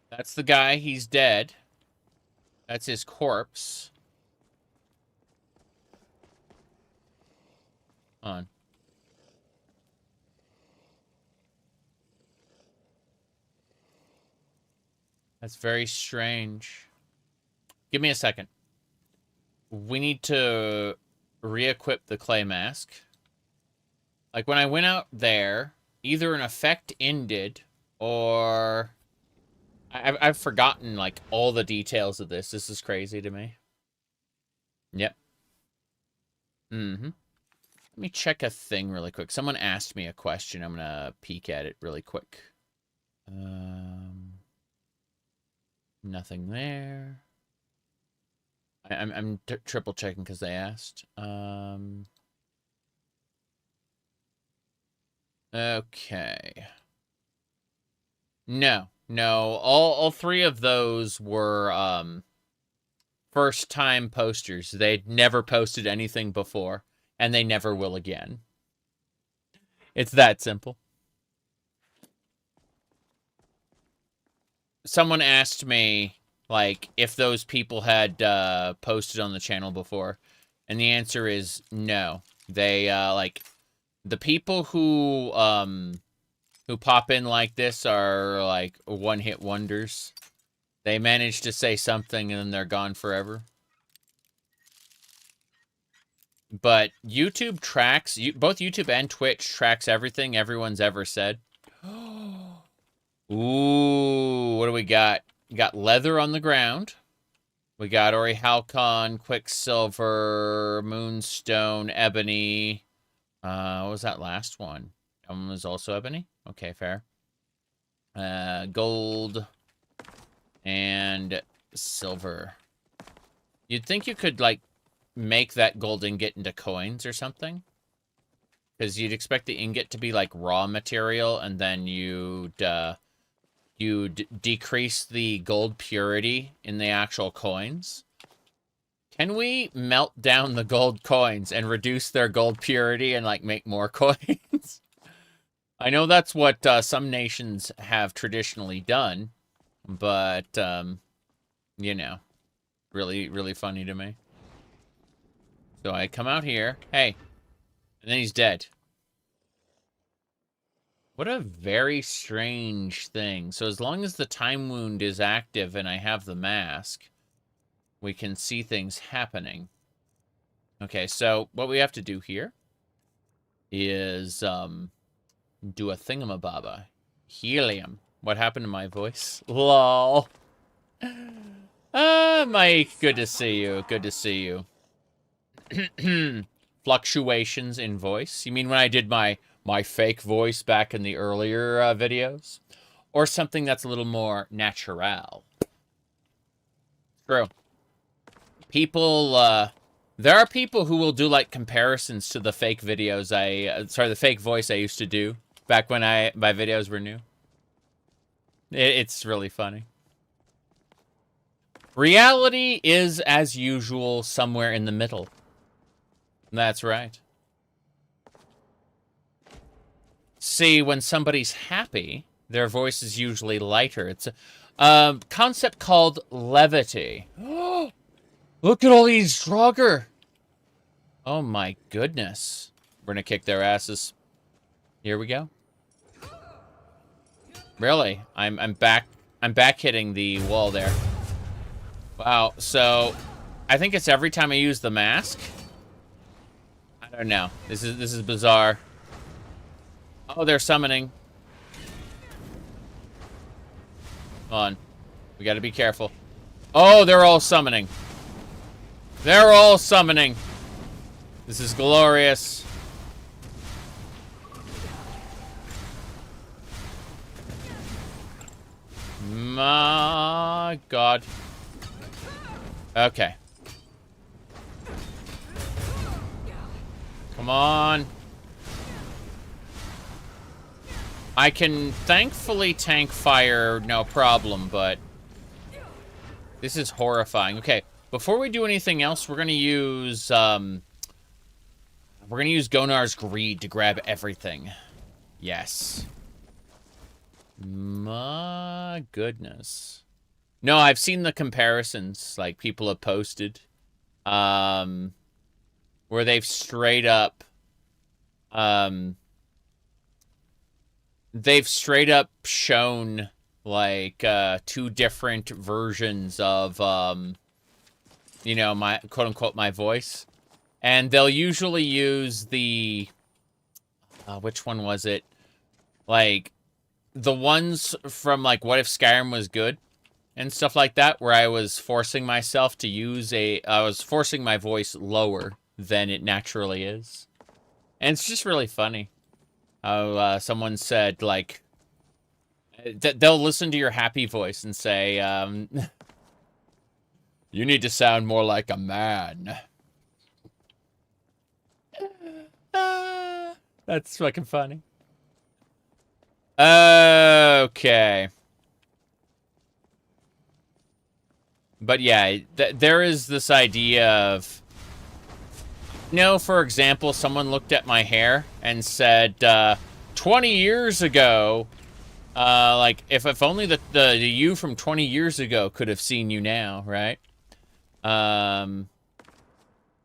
That's the guy. He's dead. That's his corpse. On. That's very strange. Give me a second. We need to re-equip the clay mask. Like, when I went out there, either an effect ended, or... I've forgotten, like, all the details of this. This is crazy to me. Yep. Let me check a thing really quick. Someone asked me a question. I'm gonna peek at it really quick. Nothing there. I'm triple checking because they asked. Okay. No. All three of those were first time posters. They'd never posted anything before, and they never will again. It's that simple. Someone asked me, like, if those people had posted on the channel before, and the answer is no. They like the people who pop in like this are like one-hit wonders. They manage to say something and then they're gone forever. But YouTube tracks, both YouTube and Twitch tracks everything everyone's ever said. Ooh, what do we got? We got leather on the ground. We got Ori Halcon, Quicksilver, Moonstone, Ebony. What was that last one? That one was also Ebony? Okay, fair. Gold and silver. You'd think you could, like, make that gold ingot into coins or something. Because you'd expect the ingot to be, like, raw material, and then you'd decrease the gold purity in the actual coins. Can we melt down the gold coins and reduce their gold purity and, like, make more coins? I know that's what some nations have traditionally done, but, you know, really, really funny to me. So I come out here. Hey. And then he's dead. What a very strange thing. So as long as the time wound is active and I have the mask, we can see things happening. Okay, so what we have to do here is do a thingamababa. Helium. What happened to my voice? Lol. Mike, good to see you. Good to see you. Fluctuations in voice. You mean when I did my fake voice back in the earlier videos? Or something that's a little more natural? True. People, there are people who will do, like, comparisons to the fake videos the fake voice I used to do back when my videos were new. It's really funny. Reality is, as usual, somewhere in the middle. That's right. See, when somebody's happy, their voice is usually lighter. It's a concept called levity. Look at all these Draugr! Oh my goodness. We're gonna kick their asses. Here we go. Really? I'm back hitting the wall there. Wow, so I think it's every time I use the mask. I don't know. This is bizarre. Oh, they're summoning. Come on. We gotta be careful. Oh, they're all summoning. They're all summoning. This is glorious. My God. Okay. Come on. I can thankfully tank fire, no problem, but this is horrifying. Okay, before we do anything else, we're gonna use Gonar's greed to grab everything. Yes. My goodness. No, I've seen the comparisons, like, people have posted, where they've straight up, shown, like, two different versions of, you know, my, quote-unquote, my voice. And they'll usually use the, which one was it? Like, the ones from, like, What If Skyrim Was Good? And stuff like that, where I was forcing myself to use I was forcing my voice lower than it naturally is. And it's just really funny. Someone said, like, they'll listen to your happy voice and say, You need to sound more like a man. That's fucking funny. Okay. But yeah, there is this idea of... You know, for example, someone looked at my hair and said, 20 years ago... like, if only the you from 20 years ago could have seen you now, right?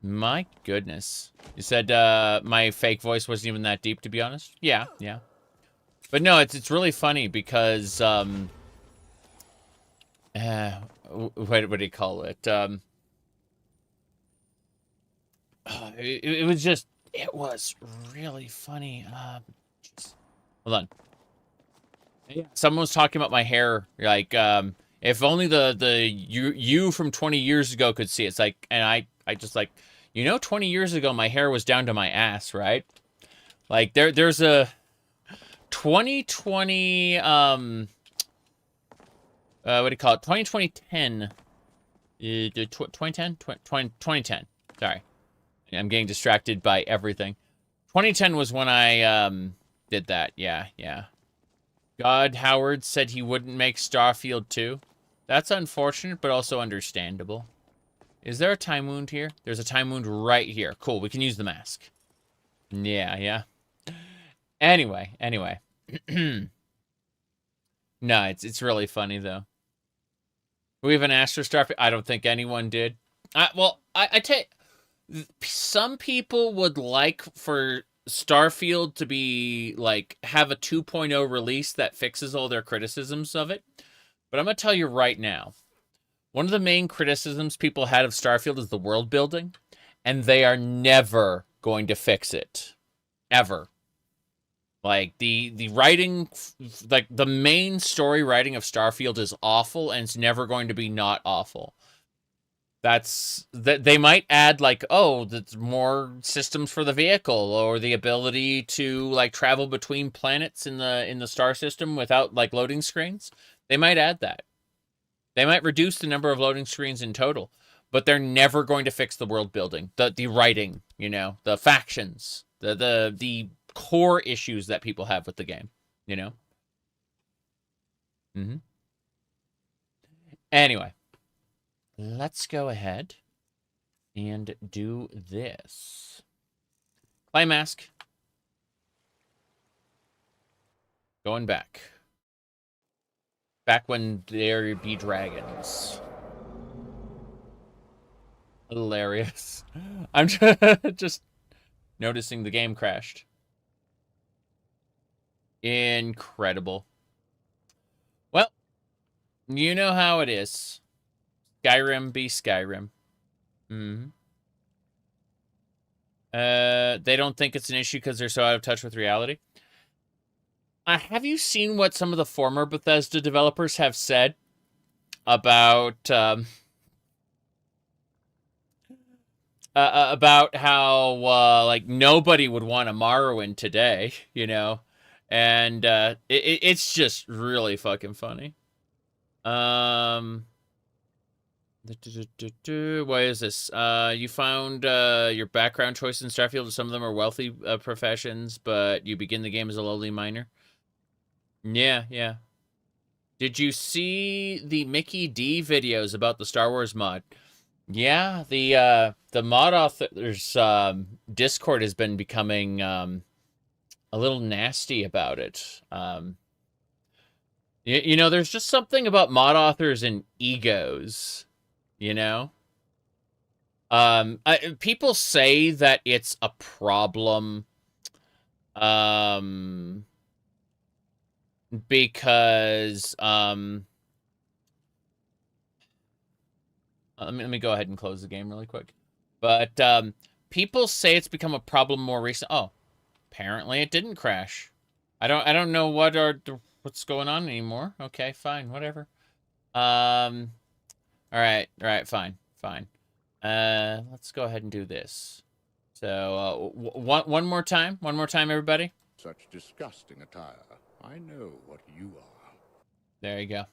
My goodness. You said, my fake voice wasn't even that deep, to be honest? Yeah, yeah. But no, it's really funny because, what do you call it? It was just, it was really funny. Hold on. Yeah. Someone was talking about my hair, like, if only the you from 20 years ago could see it. It's like, and I just like, 20 years ago my hair was down to my ass, right? Like there's a 2020 what do you call it? 2010 2010. Sorry. I'm getting distracted by everything. 2010 was when I did that. Yeah, yeah. God Howard said he wouldn't make Starfield 2. That's unfortunate, but also understandable. Is there a time wound here? There's a time wound right here. Cool, we can use the mask. Yeah, yeah. Anyway. No, it's really funny, though. We even asked for Starfield. I don't think anyone did. Well, I tell you, some people would like for Starfield to be, like, have a 2.0 release that fixes all their criticisms of it. But I'm going to tell you right now, one of the main criticisms people had of Starfield is the world building, and they are never going to fix it. Ever. Like, the writing, like, the main story writing of Starfield is awful, and it's never going to be not awful. They might add, like, oh, that's more systems for the vehicle, or the ability to, like, travel between planets in the star system without, like, loading screens. They might add that. They might reduce the number of loading screens in total, but they're never going to fix the world building, the writing, the factions, the core issues that people have with the game, Anyway. Let's go ahead and do this. Clay mask. Going back. Back when there be dragons. Hilarious. I'm just noticing the game crashed. Incredible. Well, you know how it is. Skyrim be Skyrim. They don't think it's an issue because they're so out of touch with reality. Have you seen what some of the former Bethesda developers have said about how like nobody would want a Morrowind today, and it's just really fucking funny. What is this? You found your background choice in Starfield. Some of them are wealthy professions, but you begin the game as a lowly miner. Yeah, yeah. Did you see the Mickey D videos about the Star Wars mod? Yeah, the mod author's Discord has been becoming a little nasty about it. There's just something about mod authors and egos. People say that it's a problem because let me go ahead and close the game really quick. But people say it's become a problem more recent. Oh, apparently it didn't crash. I don't know what's going on anymore. Okay, fine, whatever. All right, fine. Let's go ahead and do this. So, one more time, everybody. Such disgusting attire. I know what you are. There you go.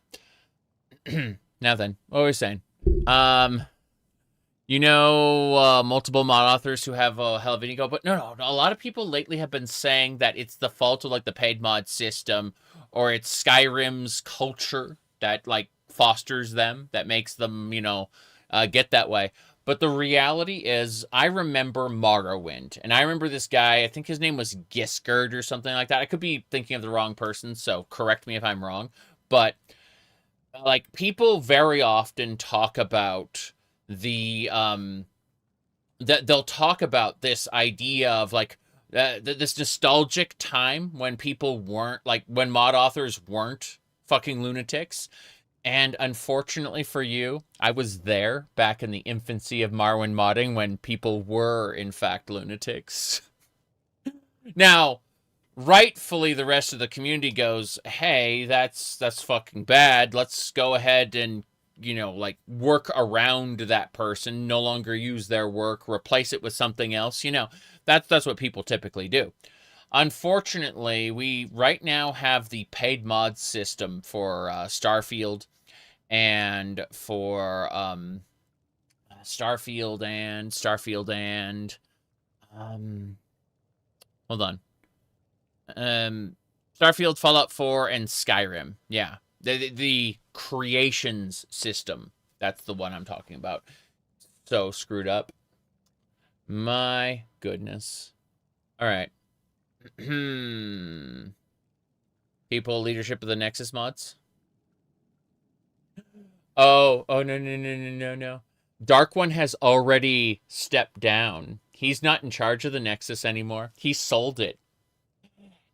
Now then, what were we saying? You know, multiple mod authors who have a hell of an ego, but no, a lot of people lately have been saying that it's the fault of, like, the paid mod system, or it's Skyrim's culture that, like, fosters them, that makes them, you know, get that way. But the reality is, I remember Morrowind, and I remember this guy, I think his name was Giskard or something like that. I could be thinking of the wrong person, so correct me if I'm wrong. But, like, people very often talk about that they'll talk about this idea of, like, this nostalgic time when people weren't, like, when mod authors weren't fucking lunatics. And unfortunately for you, I was there back in the infancy of Morrowind modding when people were, in fact, lunatics. Now, rightfully, the rest of the community goes, hey, that's fucking bad. Let's go ahead and, you know, like, work around that person, no longer use their work, replace it with something else. You know, that's what people typically do. Unfortunately, we right now have the paid mod system for Starfield and for Starfield and hold on. Starfield, Fallout 4, and Skyrim. Yeah. The creations system. That's the one I'm talking about. So screwed up. My goodness. All right. People, leadership of the Nexus mods. Oh, no. Dark One has already stepped down. He's not in charge of the Nexus anymore. He sold it.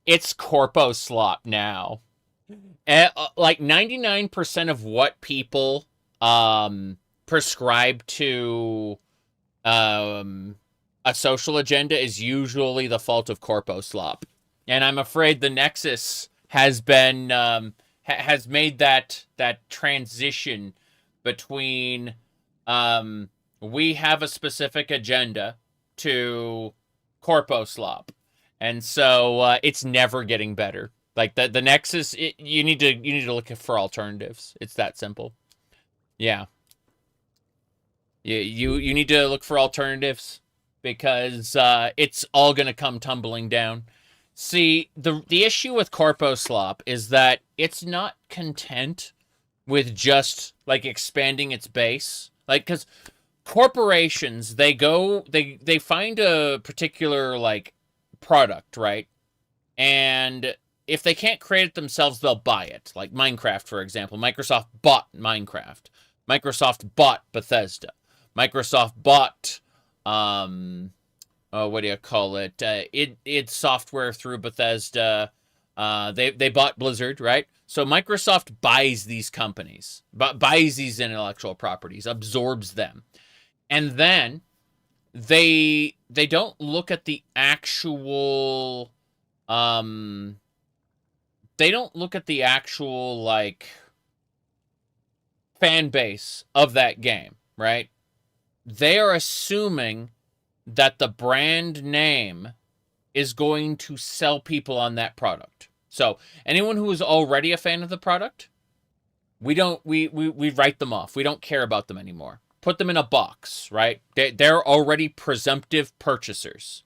It's Corpo Slop now. Like 99% of what people prescribe to a social agenda is usually the fault of Corpo Slop. And I'm afraid the Nexus has been has made that transition between we have a specific agenda to Corpo Slop. And so it's never getting better. Like the Nexus, you need to look for alternatives. It's that simple. Yeah. You need to look for alternatives because it's all gonna come tumbling down. See, the issue with Corpo Slop is that it's not content with just, like, expanding its base. Like, because corporations, they find a particular, like, product, right? And if they can't create it themselves, they'll buy it. Like Minecraft, for example. Microsoft bought Minecraft. Microsoft bought Bethesda. Microsoft bought, what do you call it? id Software through Bethesda. They bought Blizzard, right? So Microsoft buys these companies, buys these intellectual properties, absorbs them. And then they don't look at the actual like fan base of that game, right? They are assuming that the brand name is going to sell people on that product. So anyone who is already a fan of the product, we write them off. We don't care about them anymore. Put them in a box, right? They're already presumptive purchasers.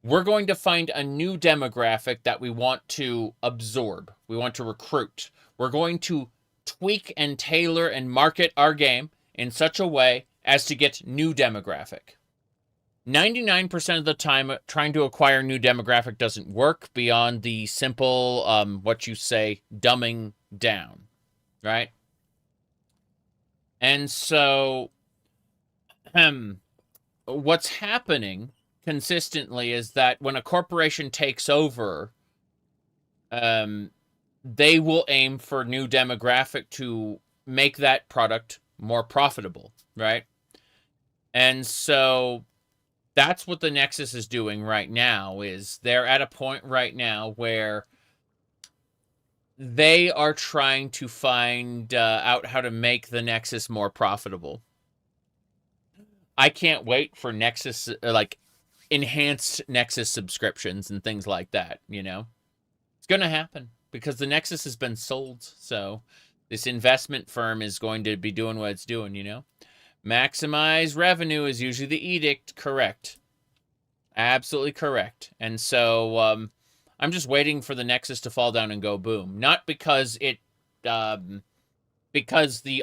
We're going to find a new demographic that we want to absorb. We want to recruit. We're going to tweak and tailor and market our game in such a way as to get new demographic. 99% of the time, trying to acquire new demographic doesn't work beyond the simple, dumbing down, right? And so, what's happening consistently is that when a corporation takes over, they will aim for new demographic to make that product more profitable, right? And so that's what the Nexus is doing right now, is they're at a point right now where they are trying to find out how to make the Nexus more profitable. I can't wait for Nexus, like, enhanced Nexus subscriptions and things like that, you know? It's going to happen because the Nexus has been sold, so This investment firm is going to be doing what it's doing, you know? Maximize revenue is usually the edict. Correct. Absolutely correct. And so I'm just waiting for the Nexus to fall down and go boom. Not because it because the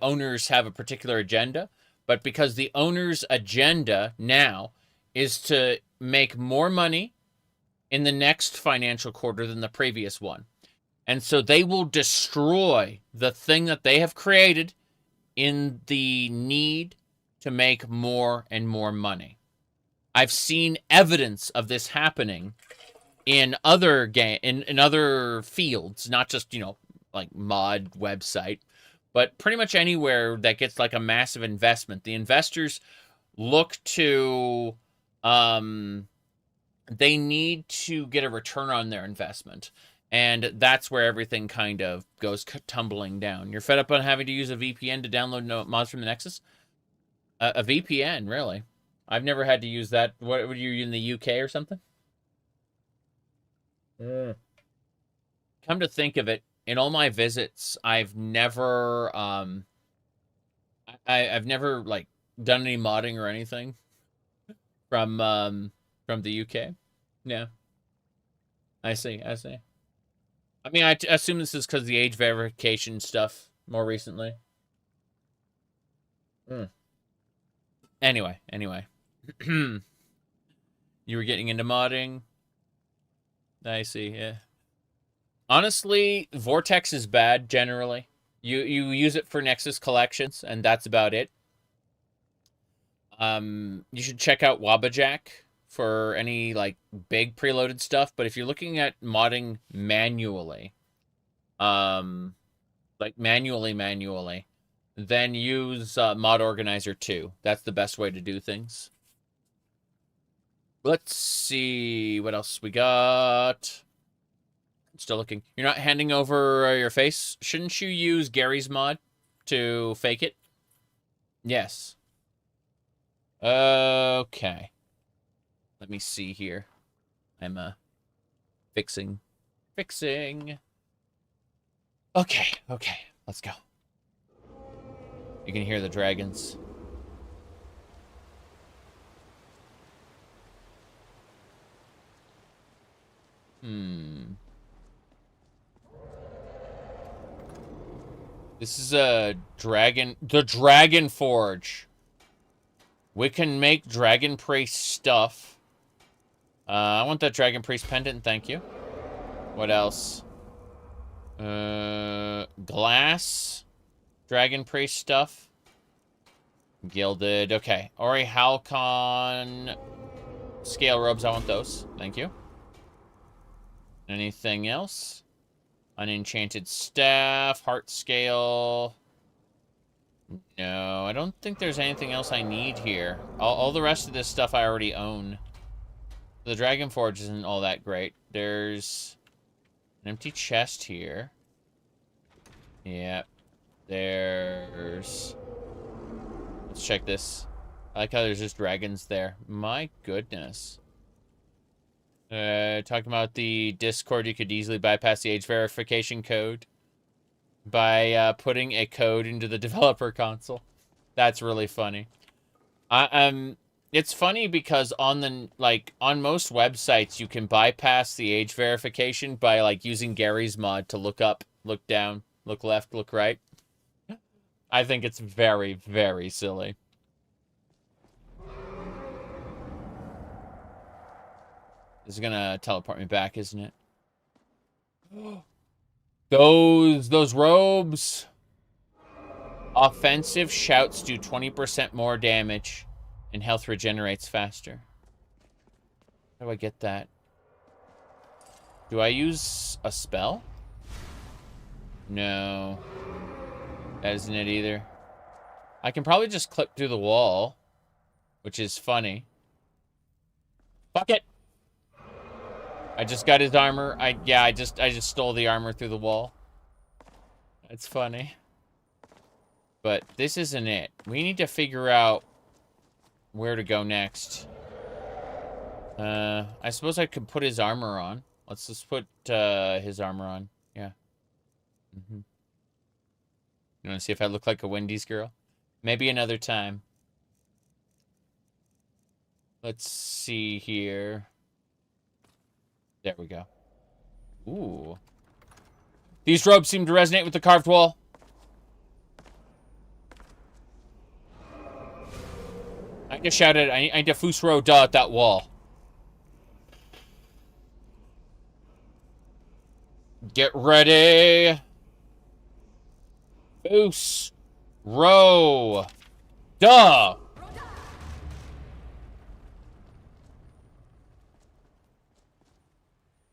owners have a particular agenda, but because the owner's agenda now is to make more money in the next financial quarter than the previous one. And so they will destroy the thing that they have created in the need to make more and more money. I've seen evidence of this happening in other in other fields, not just, you know, like mod website, but pretty much anywhere that gets like a massive investment. The investors look to they need to get a return on their investment. And that's where everything kind of goes tumbling down. You're fed up on having to use a VPN to download mods from the Nexus? A VPN, really? I've never had to use that. What were you in the UK or something? Come to think of it, in all my visits, I've never I've never like done any modding or anything from the UK. Yeah. I see. I mean, I assume this is because of the age verification stuff more recently. Anyway. You were getting into modding. I see, yeah. Honestly, Vortex is bad, generally. You use it for Nexus collections, and that's about it. You should check out Wabajack for any, like, big preloaded stuff, but if you're looking at modding manually, like, manually, then use Mod Organizer 2. That's the best way to do things. Let's see what else we got. Still looking. You're not handing over your face? Shouldn't you use Gary's mod to fake it? Yes. Okay. Let me see here. I'm fixing. Okay. Let's go. You can hear the dragons. This is a dragon. The Dragon Forge. We can make Dragon Priest stuff. I want that Dragon Priest pendant, thank you. What else? Glass. Dragon Priest stuff. Gilded. Okay. Ori Halcon. Scale robes, I want those. Thank you. Anything else? Unenchanted staff. Heart scale. No, I don't think there's anything else I need here. All the rest of this stuff I already own. The Dragon Forge isn't all that great. There's an empty chest here. Yep. There's... Let's check this. I like how there's just dragons there. My goodness. Talking about the Discord, you could easily bypass the age verification code by putting a code into the developer console. That's really funny. It's funny because on most websites you can bypass the age verification by like using Gary's mod to look up, look down, look left, look right. I think it's very, very silly. This is gonna teleport me back, isn't it? Those robes. Offensive shouts do 20% more damage, and health regenerates faster. How do I get that? Do I use a spell? No. That isn't it either. I can probably just clip through the wall, which is funny. Fuck it! I just got his armor. I just stole the armor through the wall. It's funny. But this isn't it. We need to figure out where to go next. I suppose I could put his armor on. Let's just put his armor on. Yeah. You want to see if I look like a Wendy's girl? Maybe another time. Let's see here. There we go. Ooh. These robes seem to resonate with the carved wall. I just shouted, I need to Fusro da at that wall. Get ready. Fusro da.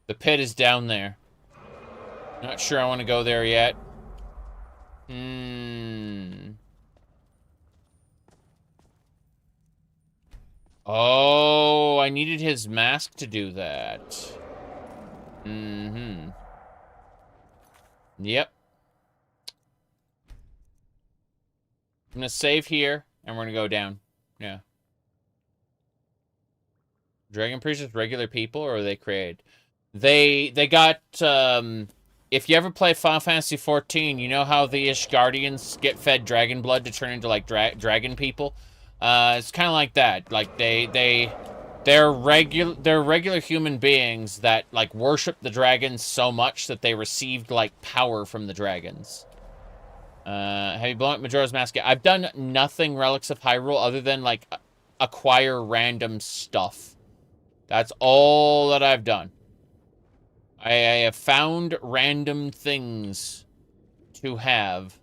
The pit is down there. Not sure I want to go there yet. Oh, I needed his mask to do that. Yep. I'm gonna save here, and we're gonna go down. Yeah. Dragon Priests regular people, or are they created? They got, if you ever play Final Fantasy XIV, you know how the Ishgardians get fed dragon blood to turn into, like, dragon people? It's kind of like that. Like, they're regular human beings that, like, worship the dragons so much that they received, like, power from the dragons. Have you blown up Majora's Mask yet? I've done nothing Relics of Hyrule other than, like, acquire random stuff. That's all that I've done. I have found random things to have.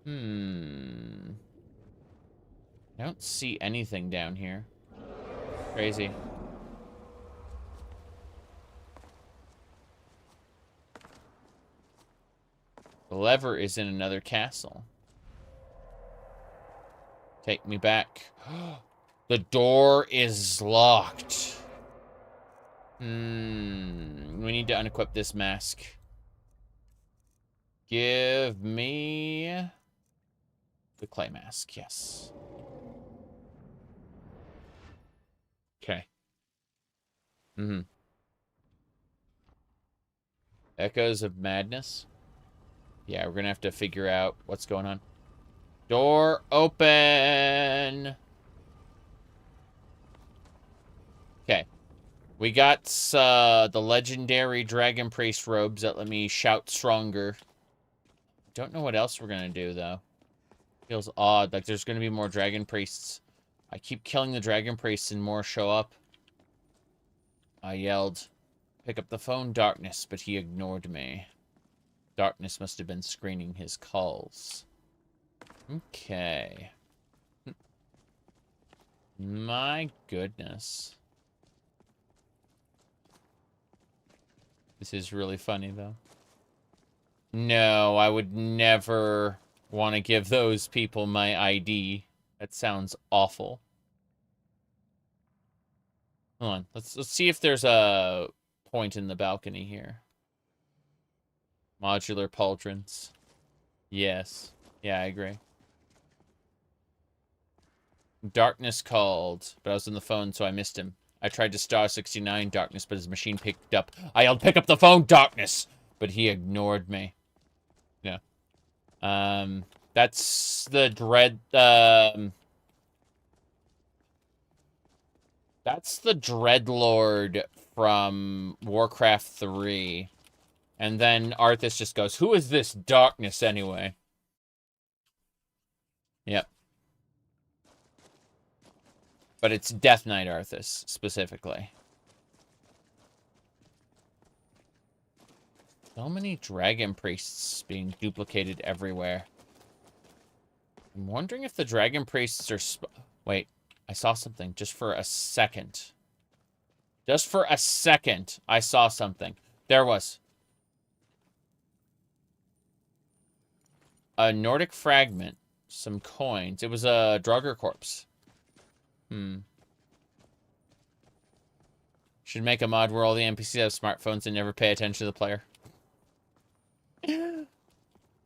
I don't see anything down here. Crazy. The lever is in another castle. Take me back. The door is locked. We need to unequip this mask. Give me the clay mask, yes. Okay. Echoes of Madness. Yeah, we're gonna have to figure out what's going on. Door open! Okay. We got the legendary Dragon Priest robes that let me shout stronger. Don't know what else we're gonna do, though. Feels odd, like there's gonna be more Dragon Priests. I keep killing the Dragon Priests and more show up. I yelled, "Pick up the phone, Darkness," but he ignored me. Darkness must have been screening his calls. Okay. My goodness. This is really funny, though. No, I would never want to give those people my ID. That sounds awful. Hold on. Let's see if there's a point in the balcony here. Modular pauldrons. Yes. Yeah, I agree. Darkness called, but I was on the phone, so I missed him. I tried to star 69 Darkness, but his machine picked up. I yelled, "Pick up the phone, Darkness!" But he ignored me. Yeah. That's the that's the Dreadlord from Warcraft 3. And then Arthas just goes, "Who is this Darkness anyway?" Yep. But it's Death Knight Arthas, specifically. So many Dragon Priests being duplicated everywhere. I'm wondering if the Dragon Priests are... Wait, I saw something just for a second. Just for a second, I saw something. There was. A Nordic fragment, some coins. It was a Draugr corpse. Should make a mod where all the NPCs have smartphones and never pay attention to the player.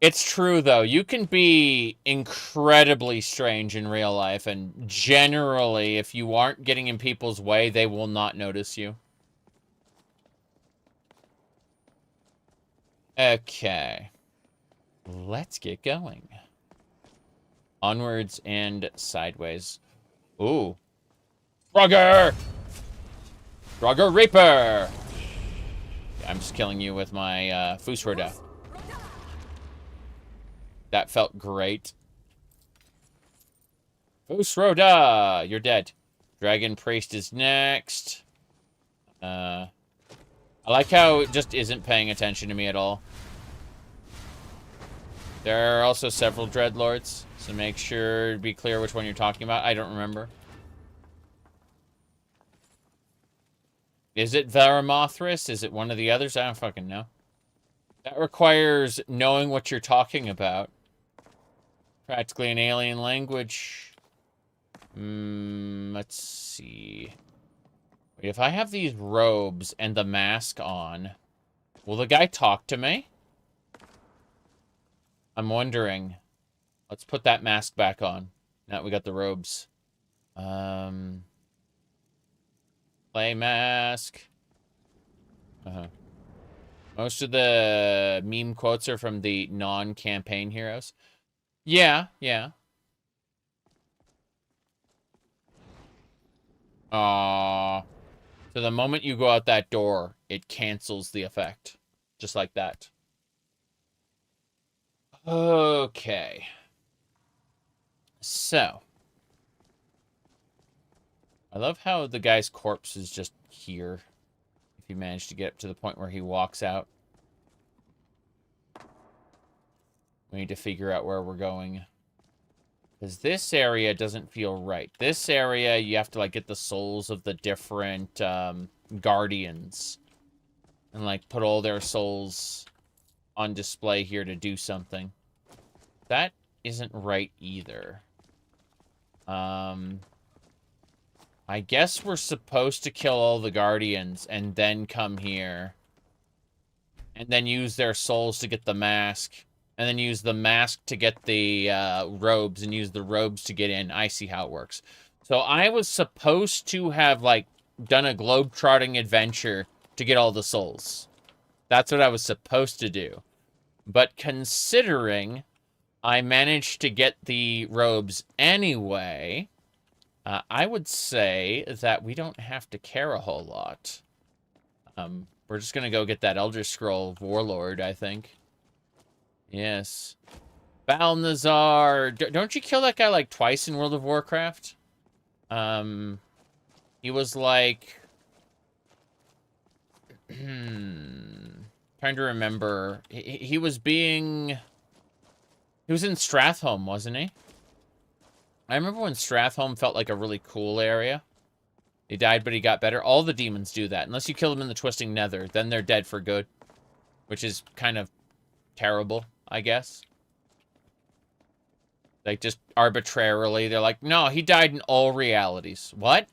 It's true, though. You can be incredibly strange in real life, and generally, if you aren't getting in people's way, they will not notice you. Okay. let's get going. Onwards and sideways. Ooh. Frogger! Frogger Reaper! I'm just killing you with my Ohmes-Raht. That felt great. Ohmes-Raht! You're dead. Dragon Priest is next. I like how it just isn't paying attention to me at all. There are also several Dreadlords, so make sure to be clear which one you're talking about. I don't remember. Is it Varamothras? Is it one of the others? I don't fucking know. That requires knowing what you're talking about. Practically an alien language. Let's see. Wait, if I have these robes and the mask on, will the guy talk to me? I'm wondering. Let's put that mask back on. Now that we got the robes. Play mask. Most of the meme quotes are from the non-campaign heroes. Yeah. So the moment you go out that door, it cancels the effect. Just like that. Okay. So. I love how the guy's corpse is just here. If you manage to get up to the point where he walks out. We need to figure out where we're going. Because this area doesn't feel right. This area, you have to, like, get the souls of the different guardians. And, like, put all their souls on display here to do something. That isn't right either. I guess we're supposed to kill all the guardians and then come here. And then use their souls to get the mask. And then use the mask to get the robes and use the robes to get in. I see how it works. So I was supposed to have, like, done a globe-trotting adventure to get all the souls. That's what I was supposed to do. But considering I managed to get the robes anyway, I would say that we don't have to care a whole lot. We're just going to go get that Elder Scroll Warlord, I think. Yes. Balnazar. Don't you kill that guy, like, twice in World of Warcraft? He was, like... trying to remember. He was being... He was in Stratholme, wasn't he? I remember when Stratholme felt like a really cool area. He died, but he got better. All the demons do that. Unless you kill them in the Twisting Nether, then they're dead for good. Which is kind of terrible, I guess. Like, just arbitrarily, they're like, no, he died in all realities. What?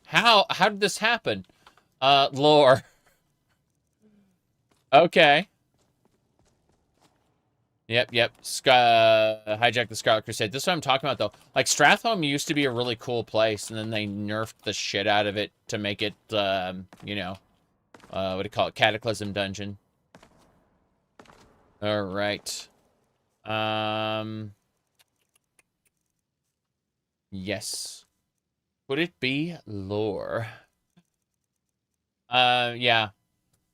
How did this happen? Lore. Okay. Yep. Hijack the Scarlet Crusade. This is what I'm talking about, though. Like, Stratholme used to be a really cool place, and then they nerfed the shit out of it to make it, you know, what do you call it? Cataclysm Dungeon. Alright. Yes. Would it be lore? Yeah.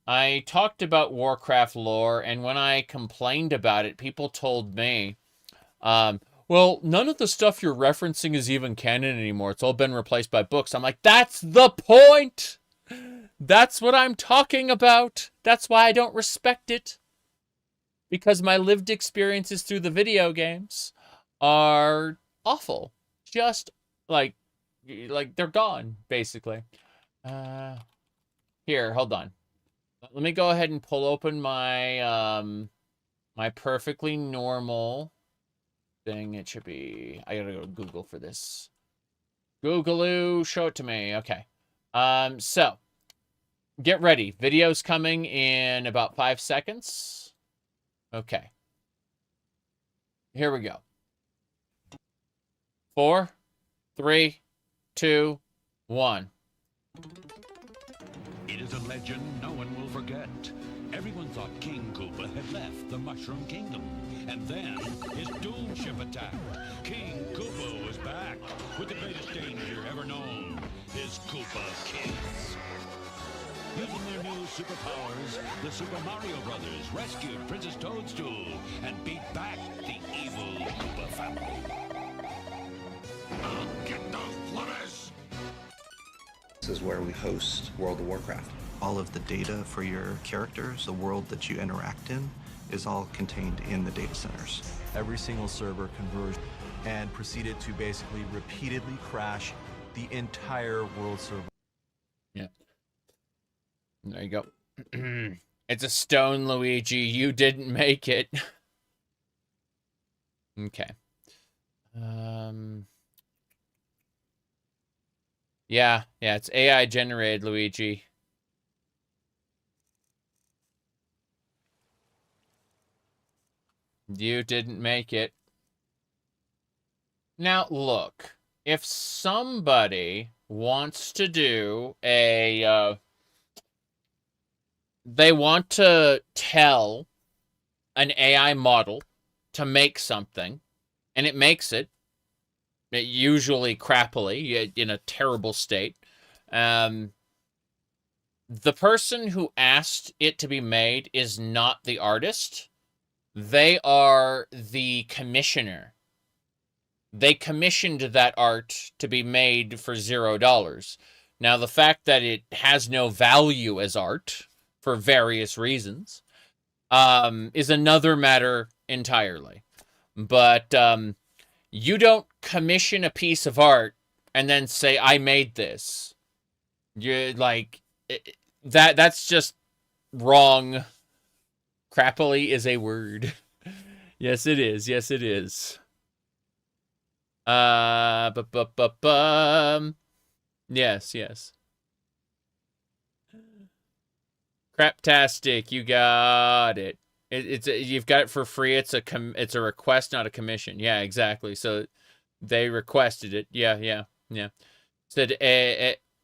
I talked about Warcraft lore, and when I complained about it, people told me, well, none of the stuff you're referencing is even canon anymore. It's all been replaced by books. I'm like, that's the point! That's what I'm talking about! That's why I don't respect it. Because my lived experiences through the video games are awful. Just, like they're gone, basically. Here, hold on. Let me go ahead and pull open my, my perfectly normal thing. It should be... I gotta go to Google for this. Googaloo, show it to me. Okay. So, get ready. Video's coming in about 5 seconds. Okay. Here we go. 4, 3, 2, 1. It is a legend no one will forget. Everyone thought King Koopa had left the Mushroom Kingdom. And then his doom ship attacked. King Koopa was back with the greatest danger ever known, his Koopa kids. Using their new superpowers, the Super Mario Brothers rescued Princess Toadstool and beat back the evil Koopa family. Get those flutters! This is where we host World of Warcraft. All of the data for your characters, the world that you interact in, is all contained in the data centers. Every single server converged and proceeded to basically repeatedly crash the entire world server. Yeah. There you go. It's a stone, Luigi. You didn't make it. Okay. Yeah, it's AI generated, Luigi. You didn't make it. Now, look. If somebody wants to do a... they want to tell an AI model to make something, and it makes it, usually crappily, in a terrible state. The person who asked it to be made is not the artist. They are the commissioner. They commissioned that art to be made for $0. Now, the fact that it has no value as art, for various reasons, is another matter entirely. But you don't commission a piece of art and then say, I made this. You're like, that's just wrong. Crappily is a word. Yes, it is. Yes, it is. Yes. Craptastic, you got it. You've got it for free. It's a request, not a commission. Yeah, exactly. So they requested it. Yeah. Said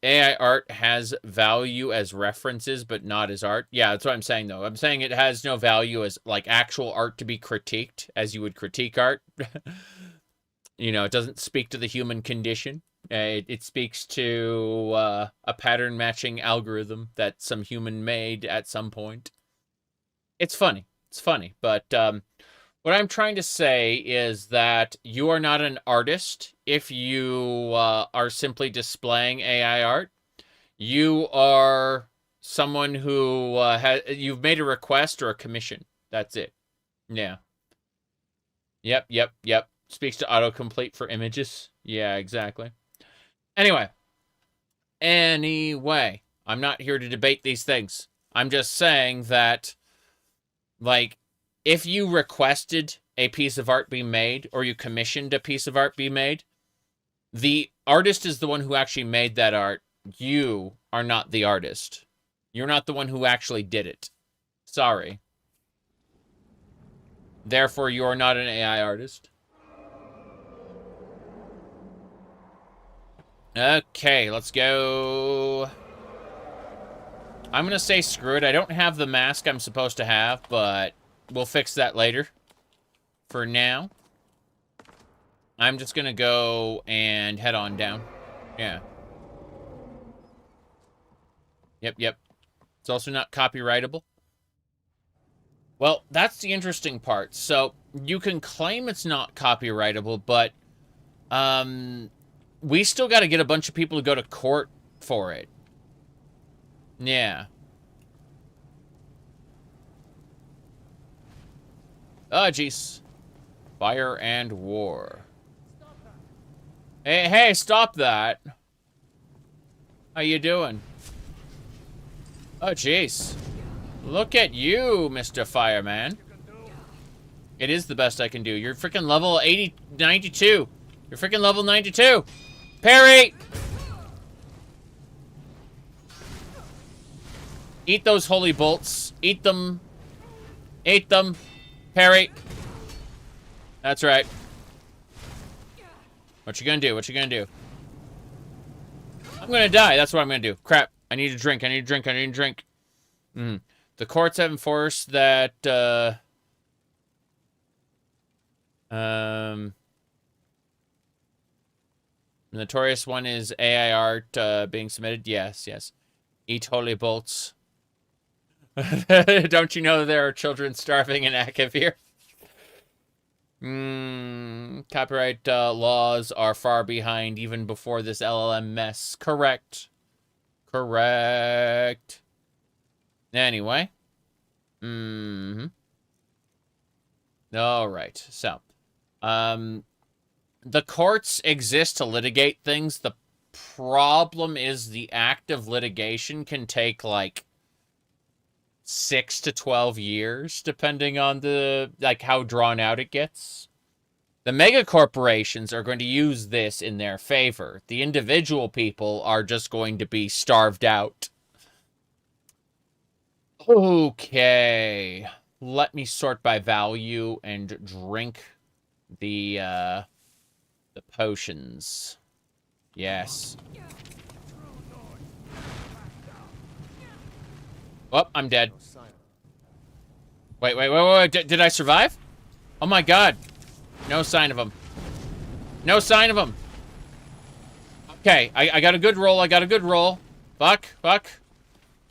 AI art has value as references, but not as art. Yeah, that's what I'm saying, though. I'm saying it has no value as, like, actual art to be critiqued, as you would critique art. You know, it doesn't speak to the human condition. It speaks to a pattern-matching algorithm that some human made at some point. It's funny. It's funny. But what I'm trying to say is that you are not an artist if you are simply displaying AI art. You are someone who you've made a request or a commission. That's it. Yeah. Yep. Speaks to autocomplete for images. Yeah, exactly. Anyway, I'm not here to debate these things. I'm just saying that, like, if you requested a piece of art be made, or you commissioned a piece of art be made, the artist is the one who actually made that art. You are not the artist. You're not the one who actually did it. Sorry. Therefore, you are not an AI artist. Okay, let's go. I'm going to say screw it. I don't have the mask I'm supposed to have, but we'll fix that later. For now, I'm just going to go and head on down. Yeah. Yep. It's also not copyrightable. Well, that's the interesting part. So, you can claim it's not copyrightable, but we still got to get a bunch of people to go to court for it. Yeah. Oh, jeez. Fire and war. Hey, stop that. How you doing? Oh, jeez. Look at you, Mr. Fireman. It is the best I can do. You're freaking level 92. You're freaking level 92. Parry! Eat those holy bolts. Eat them. Eat them. Parry. That's right. What you gonna do? What you gonna do? I'm gonna die. That's what I'm gonna do. Crap. I need a drink. I need a drink. The courts have enforced that, notorious one is AI art being submitted. Yes, yes. Eat holy bolts. Don't you know there are children starving in Akavir? Copyright laws are far behind even before this LLM mess. Correct. Correct. Anyway. All right. So, the courts exist to litigate things. The problem is the act of litigation can take like 6 to 12 years, depending on the, like, how drawn out it gets. The mega corporations are going to use this in their favor. The individual people are just going to be starved out. Okay. Let me sort by value and drink the potions. Yes. Oh, I'm dead. Wait. Did I survive? Oh my god. No sign of him. No sign of him. Okay, I got a good roll. Fuck.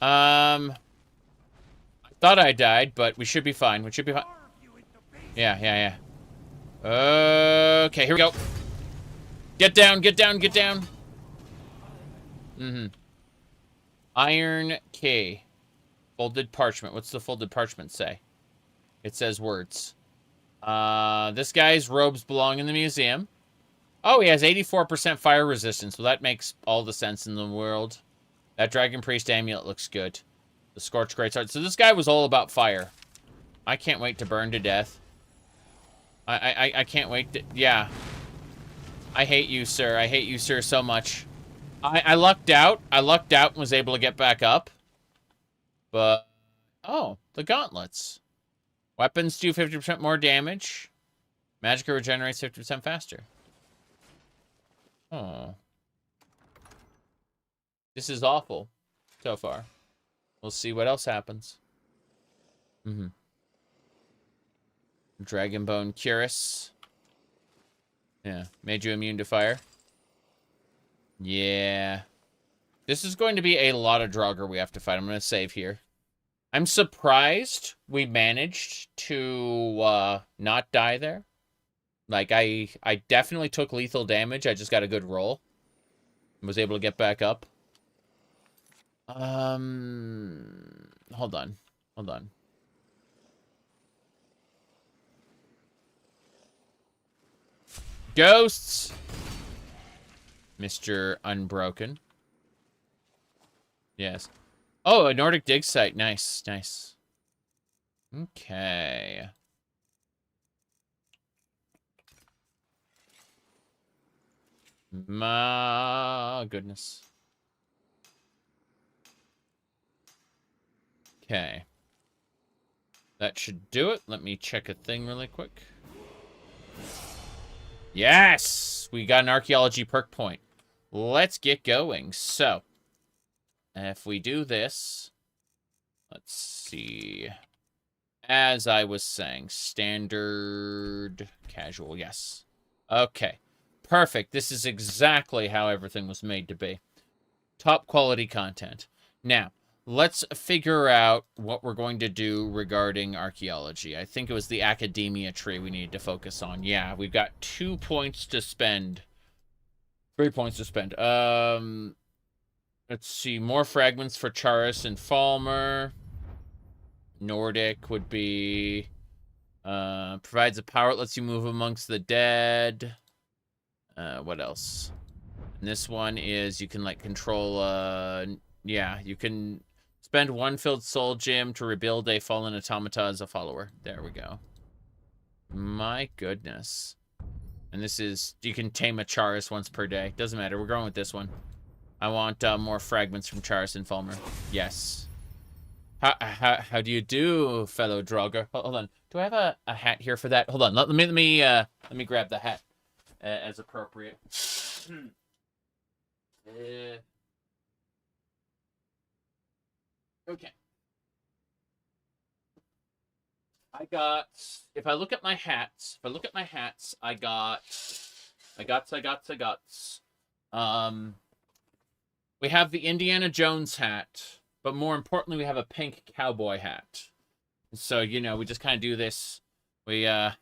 I thought I died, but we should be fine. Yeah. Okay, here we go. Get down. Iron key. Folded parchment. What's the folded parchment say? It says words. This guy's robes belong in the museum. Oh, he has 84% fire resistance. Well, that makes all the sense in the world. That Dragon Priest amulet looks good. The Scorched Greatsword. So this guy was all about fire. I can't wait to burn to death. I can't wait to... Yeah. I hate you, sir. I hate you, sir, so much. I lucked out. I lucked out and was able to get back up. But... Oh, the gauntlets. Weapons do 50% more damage. Magicka regenerates 50% faster. Oh. This is awful so far. We'll see what else happens. Dragonbone Cuirass. Yeah, made you immune to fire. Yeah. This is going to be a lot of Draugr we have to fight. I'm going to save here. I'm surprised we managed to not die there. Like, I definitely took lethal damage. I just got a good roll. Was able to get back up. Hold on. Ghosts! Mr. Unbroken. Yes. Oh, a Nordic dig site. Nice. Okay. My goodness. Okay. That should do it. Let me check a thing really quick. Yes! We got an archaeology perk point. Let's get going. So, if we do this, let's see. As I was saying, standard, casual, yes. Okay, perfect. This is exactly how everything was made to be. Top quality content. Now, let's figure out what we're going to do regarding archaeology. I think it was the academia tree we needed to focus on. Yeah, we've got 2 points to spend. 3 points to spend. Let's see. More fragments for Charis and Falmer. Nordic would be... provides a power that lets you move amongst the dead. What else? And this one is you can, like, control... yeah, you can... Spend 1 filled soul gem to rebuild a fallen automata as a follower. There we go. My goodness. And this is... You can tame a Charis once per day. Doesn't matter. We're going with this one. I want more fragments from Charis and Falmer. Yes. How do you do, fellow Draugr? Hold on. Do I have a hat here for that? Hold on. Let me grab the hat as appropriate. Okay. I got, if I look at my hats, I got, we have the Indiana Jones hat, but more importantly, we have a pink cowboy hat. So, you know, we just kind of do this. We, like,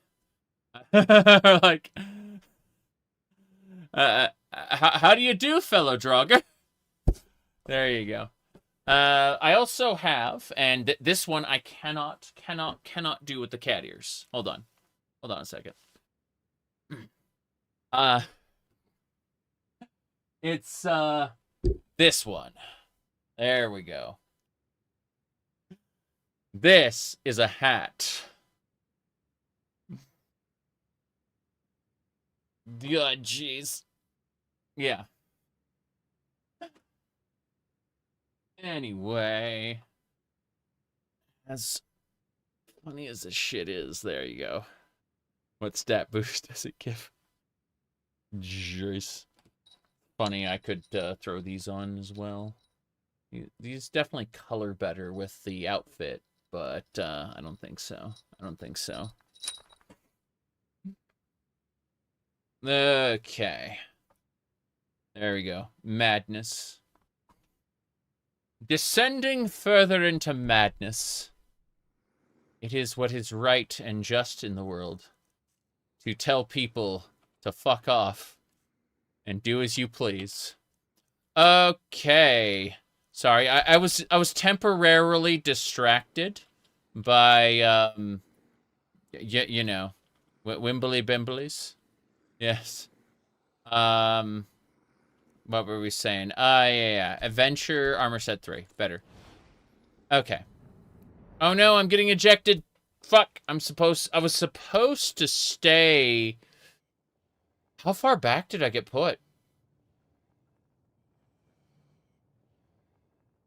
how do you do, fellow Draugr? There you go. I also have, and this one I cannot do with the cat ears. Hold on a second. It's, this one. There we go. This is a hat. God, jeez. Yeah. Anyway. As funny as this shit is, there you go. What stat boost does it give? Jeez. Funny, I could throw these on as well. These definitely color better with the outfit, but I don't think so. Okay. There we go. Madness. Descending further into madness. It is what is right and just in the world. To tell people to fuck off and do as you please. Okay. Sorry, I was temporarily distracted by you know, Wimbley Bimblies. Yes. What were we saying? Yeah. Adventure, armor set 3. Better. Okay. Oh no, I'm getting ejected. Fuck. I was supposed to stay. How far back did I get put?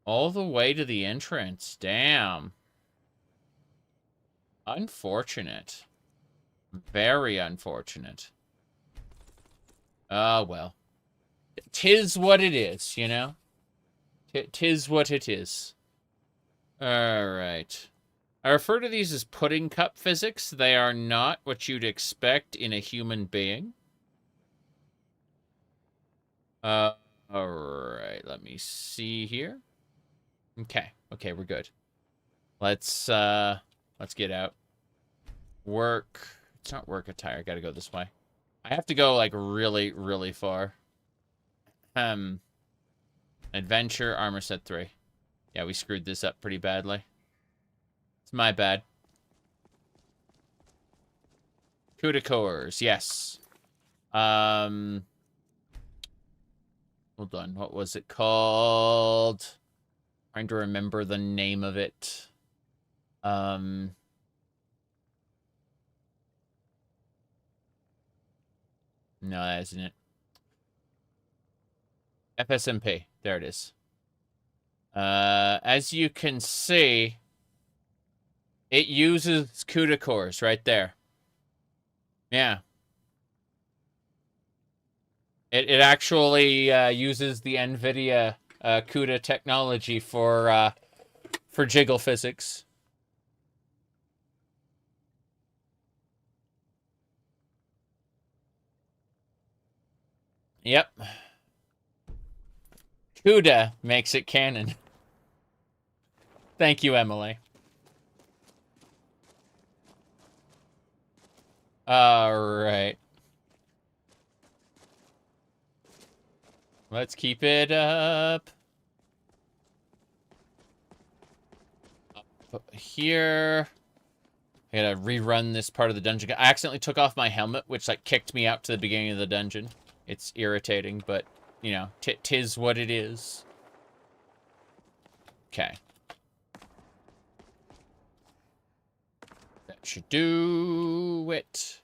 All the way to the entrance. Damn. Unfortunate. Very unfortunate. Oh, well. 'Tis what it is, you know? 'Tis what it is. Alright. I refer to these as pudding cup physics. They are not what you'd expect in a human being. Alright, let me see here. Okay, we're good. Let's get out. Work. It's not work attire. I gotta go this way. I have to go, like, really, really far. Adventure, armor set 3. Yeah, we screwed this up pretty badly. It's my bad. Coup de corps, yes. Hold on, what was it called? Trying to remember the name of it. No, that isn't it. FSMP. There it is. As you can see, it uses coup de corps right there. Yeah. It actually uses the NVIDIA CUDA technology for jiggle physics. Yep. CUDA makes it canon. Thank you, Emily. Alright. Let's keep it up. Up here. I gotta rerun this part of the dungeon. I accidentally took off my helmet, which, like, kicked me out to the beginning of the dungeon. It's irritating, but, you know, tis what it is. Okay. That should do it.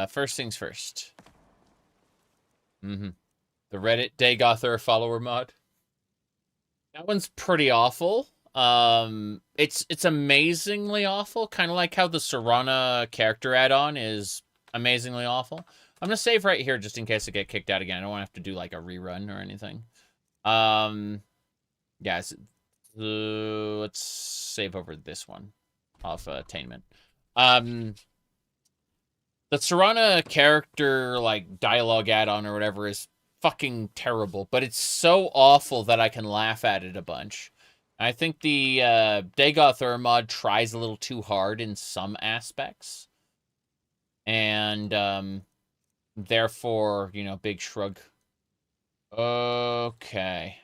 First things first. The Reddit Dac0da follower mod. That one's pretty awful. It's amazingly awful, kind of like how the Serana character add-on is amazingly awful. I'm gonna save right here just in case I get kicked out again. I don't want to have to do like a rerun or anything. Yeah, let's save over this one. attainment. The Serana character, like, dialogue add-on or whatever is fucking terrible, but it's so awful that I can laugh at it a bunch. I think the Dac0da mod tries a little too hard in some aspects. And, therefore, you know, big shrug. Okay.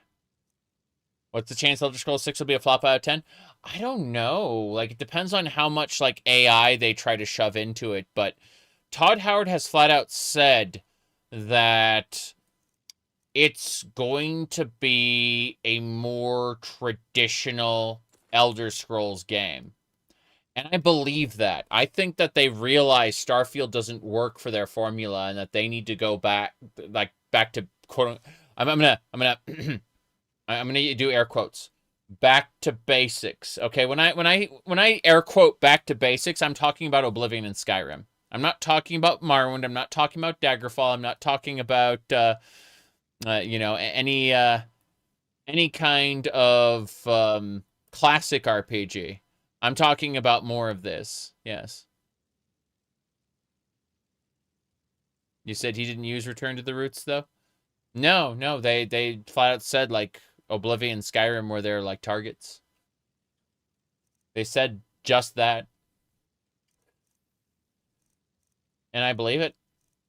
What's the chance Elder Scrolls 6 will be a flop out of 10? I don't know. Like, it depends on how much, like, AI they try to shove into it. But Todd Howard has flat out said that it's going to be a more traditional Elder Scrolls game. And I believe that. I think that they realize Starfield doesn't work for their formula and that they need to go back, like, back to quote. I'm gonna do air quotes. Back to basics. Okay, when I air quote back to basics, I'm talking about Oblivion and Skyrim. I'm not talking about Morrowind. I'm not talking about Daggerfall. I'm not talking about you know, any kind of classic RPG. I'm talking about more of this. Yes. You said he didn't use Return to the Roots, though? No, they flat out said, like, Oblivion, Skyrim were their, like, targets. They said just that. And I believe it.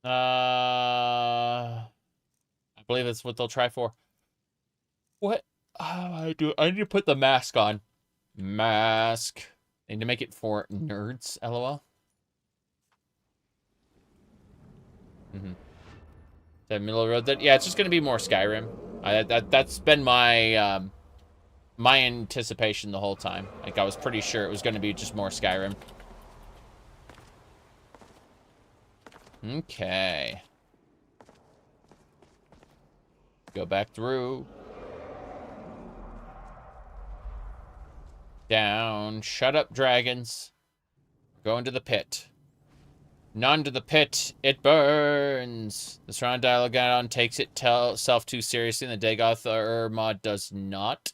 I believe that's what they'll try for. What? I need to put the mask on. Mask. I need to make it for nerds, lol. The middle of the road. That, yeah, it's just going to be more Skyrim. That's been my my anticipation the whole time. Like, I was pretty sure it was going to be just more Skyrim. Okay. Go back through. Down. Shut up, dragons. Go into the pit. None to the pit. It burns. The surround dialogue add-on takes itself too seriously, and the Dac0da mod does not.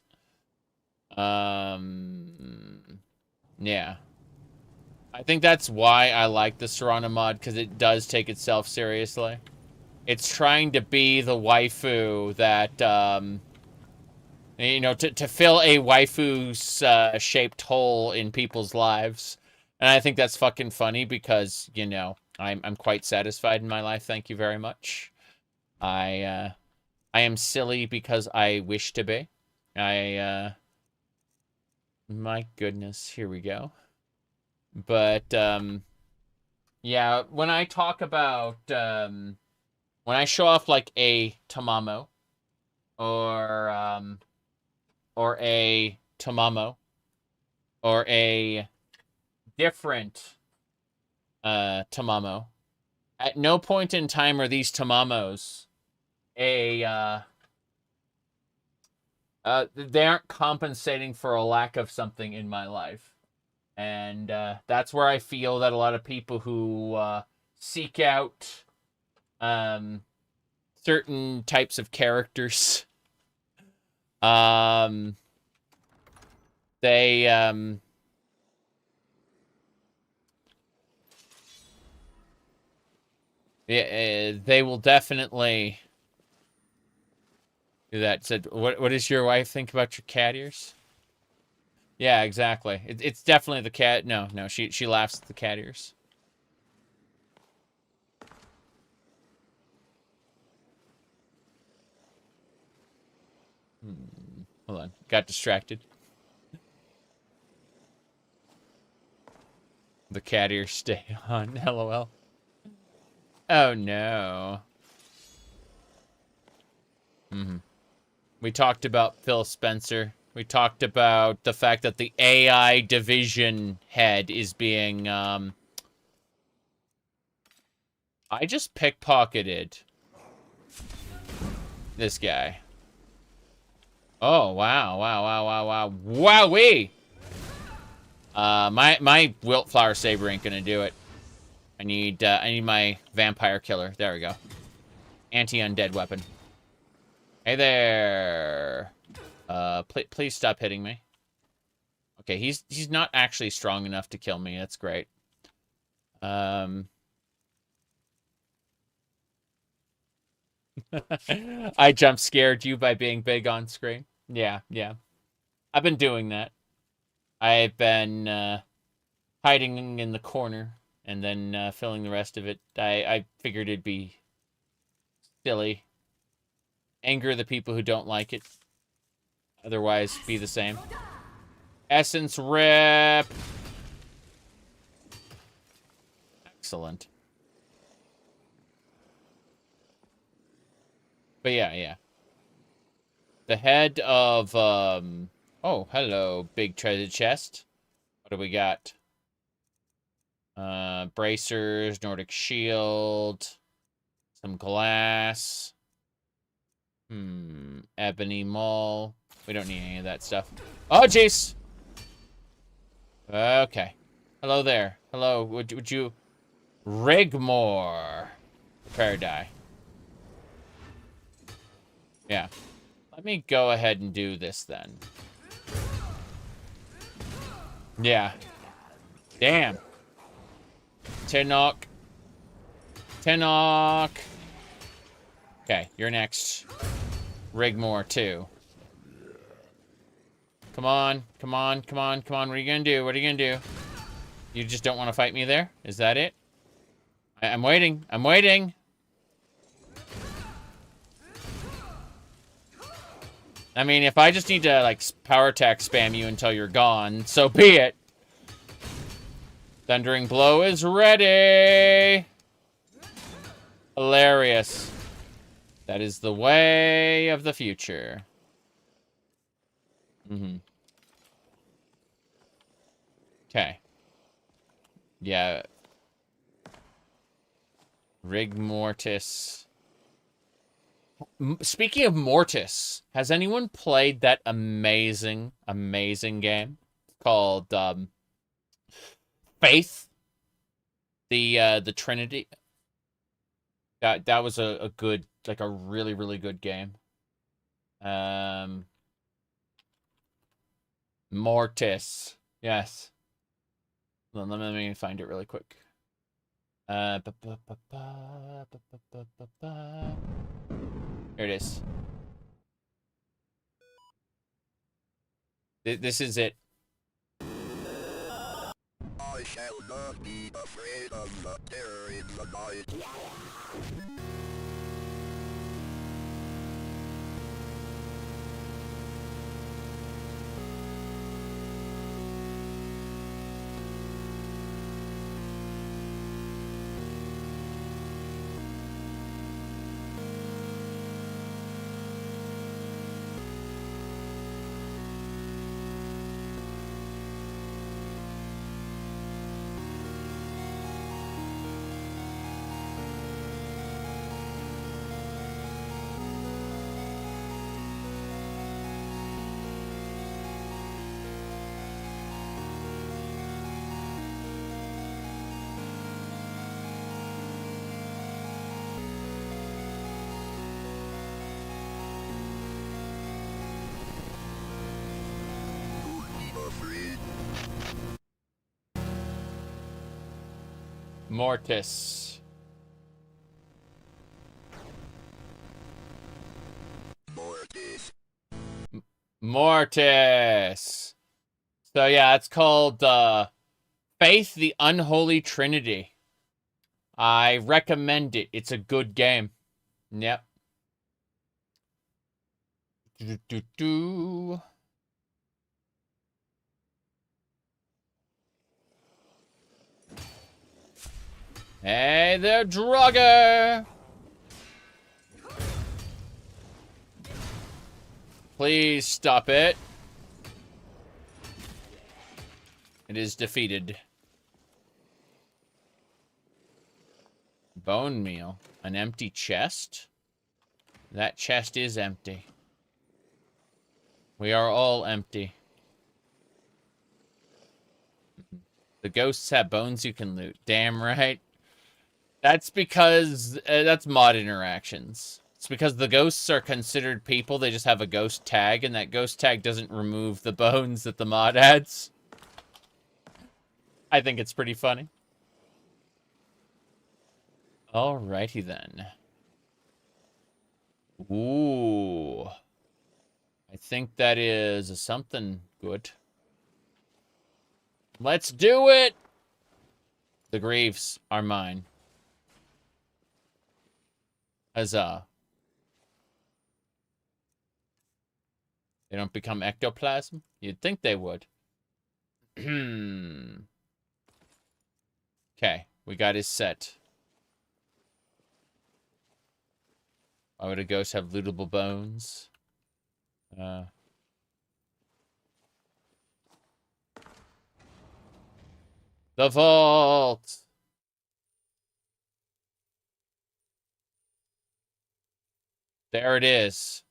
Yeah. I think that's why I like the Serana mod, because it does take itself seriously. It's trying to be the waifu that, you know, to fill a waifu's shaped hole in people's lives. And I think that's fucking funny because, you know, I'm quite satisfied in my life. Thank you very much. I am silly because I wish to be. My goodness, here we go. But, yeah, when I talk about, when I show off, like, a Tamamo, or a Tamamo, or a different Tamamo, at no point in time are these Tamamos they aren't compensating for a lack of something in my life. And that's where I feel that a lot of people who seek out certain types of characters, they will definitely do that. Said, what does your wife think about your cat ears? Yeah, exactly. It's definitely the cat. No, she laughs at the cat ears. Hold on. Got distracted. The cat ears stay on. LOL. Oh, no. We talked about Phil Spencer. We talked about the fact that the AI division head is being, I just pickpocketed this guy. Oh, wow. Wowee! My Wiltflower Saber ain't gonna do it. I need my vampire killer. There we go. Anti-undead weapon. Hey there. Please stop hitting me. Okay, he's not actually strong enough to kill me. That's great. I jump scared you by being big on screen. Yeah, yeah. I've been doing that. I've been hiding in the corner and then filling the rest of it. I figured it'd be silly. Anger the people who don't like it. Otherwise, be the same. Essence rip! Excellent. But yeah, yeah. The head of, oh, hello, big treasure chest. What do we got? Bracers, Nordic shield, some glass. Ebony maul. We don't need any of that stuff. Oh, jeez! Okay. Hello there. Hello, would you... Rigmore. Prepare die. Yeah. Let me go ahead and do this then. Yeah. Damn. Tenok. Tenok. Okay, you're next. Rigmore, too. Come on. Come on. Come on. Come on. What are you gonna do? What are you gonna do? You just don't want to fight me there? Is that it? I'm waiting. I'm waiting. I mean, if I just need to, like, power attack spam you until you're gone, so be it. Thundering Blow is ready. Hilarious. That is the way of the future. Okay. Yeah. Rig Mortis. Speaking of Mortis, has anyone played that amazing, amazing game called Faith? The Trinity. That was a good, like a really, really good game. Mortis. Yes. Let me find it really quick. Here it is. This is it. I shall not be afraid of the terror in the night. Mortis. Mortis. So yeah, it's called Faith, the Unholy Trinity. I recommend it. It's a good game. Yep. Hey there, Drugger! Please stop it. It is defeated. Bone meal. An empty chest? That chest is empty. We are all empty. The ghosts have bones you can loot. Damn right. That's because that's mod interactions. It's because the ghosts are considered people. They just have a ghost tag, and that ghost tag doesn't remove the bones that the mod adds. I think it's pretty funny. Alrighty then. Ooh. I think that is something good. Let's do it! The Greaves are mine. Huzzah. They don't become ectoplasm? You'd think they would. Okay, we got his set. Why would a ghost have lootable bones? The vault! There it is.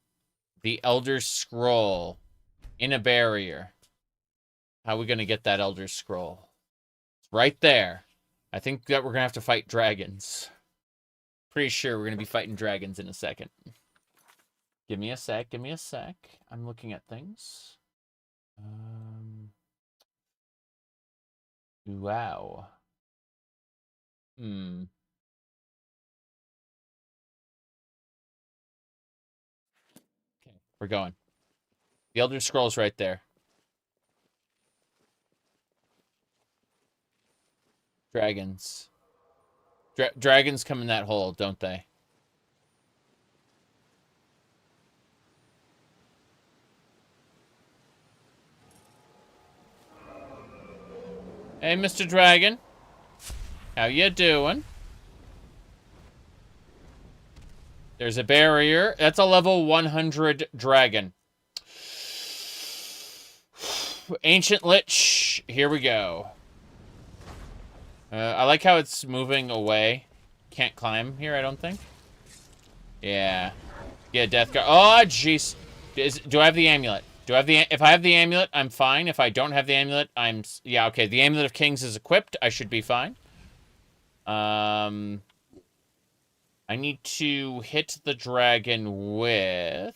The Elder Scroll. In a barrier. How are we going to get that Elder Scroll? It's right there. I think that we're going to have to fight dragons. Pretty sure we're going to be fighting dragons in a second. Give me a sec. Give me a sec. I'm looking at things. Wow. Okay, we're going. The Elder Scroll's right there. Dragons. Dragons come in that hole, don't they? Hey, Mr. Dragon. How you doing? There's a barrier. That's a level 100 dragon. Ancient Lich. Here we go. I like how it's moving away. Can't climb here, I don't think. Yeah. Yeah, Death Guard. Oh, jeez. Do I have the amulet? Do I have the... If I have the amulet, I'm fine. If I don't have the amulet, I'm... Yeah, okay. The Amulet of Kings is equipped. I should be fine. I need to hit the dragon with...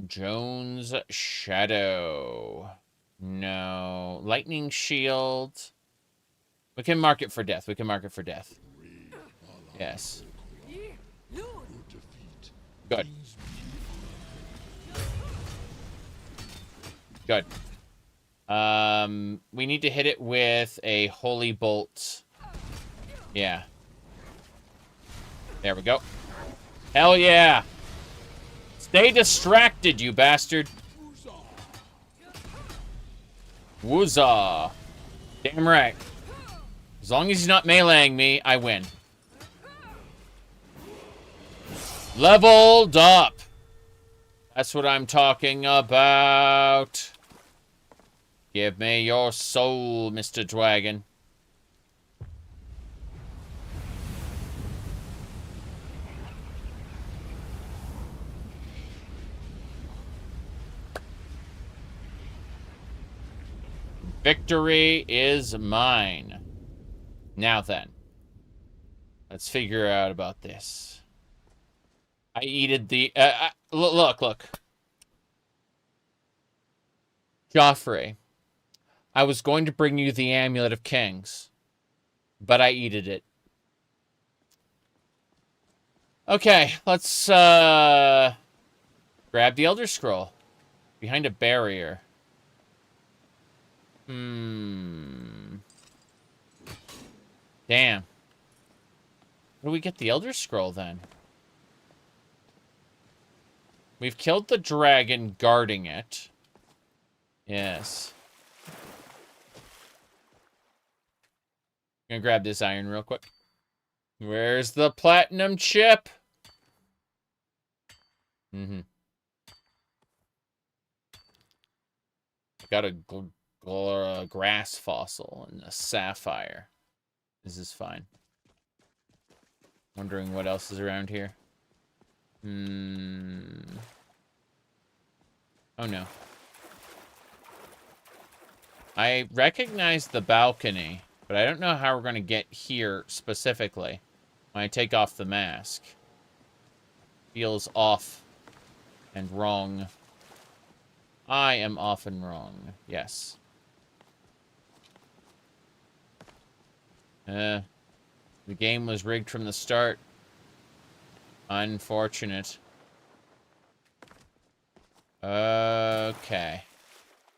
Jones Shadow. No. Lightning Shield. We can mark it for death. We can mark it for death. Yes. Good. Good. We need to hit it with a Holy Bolt. Yeah. There we go. Hell yeah! Stay distracted, you bastard. Woozah. Damn right. As long as he's not meleeing me, I win. Leveled up. That's what I'm talking about. Give me your soul, Mr. Dragon. Victory is mine. Now then. Let's figure out about this. I eated the... look. Joffrey. I was going to bring you the Amulet of Kings. But I eated it. Okay, let's grab the Elder Scroll. Behind a barrier. Damn. Where do we get the Elder Scroll, then? We've killed the dragon guarding it. Yes. I'm gonna grab this iron real quick. Where's the platinum chip? I got a grass fossil and a sapphire. This is fine. Wondering what else is around here. Oh no. I recognize the balcony, but I don't know how we're going to get here specifically when I take off the mask. Feels off and wrong. I am often wrong. Yes. The game was rigged from the start. Unfortunate. Okay.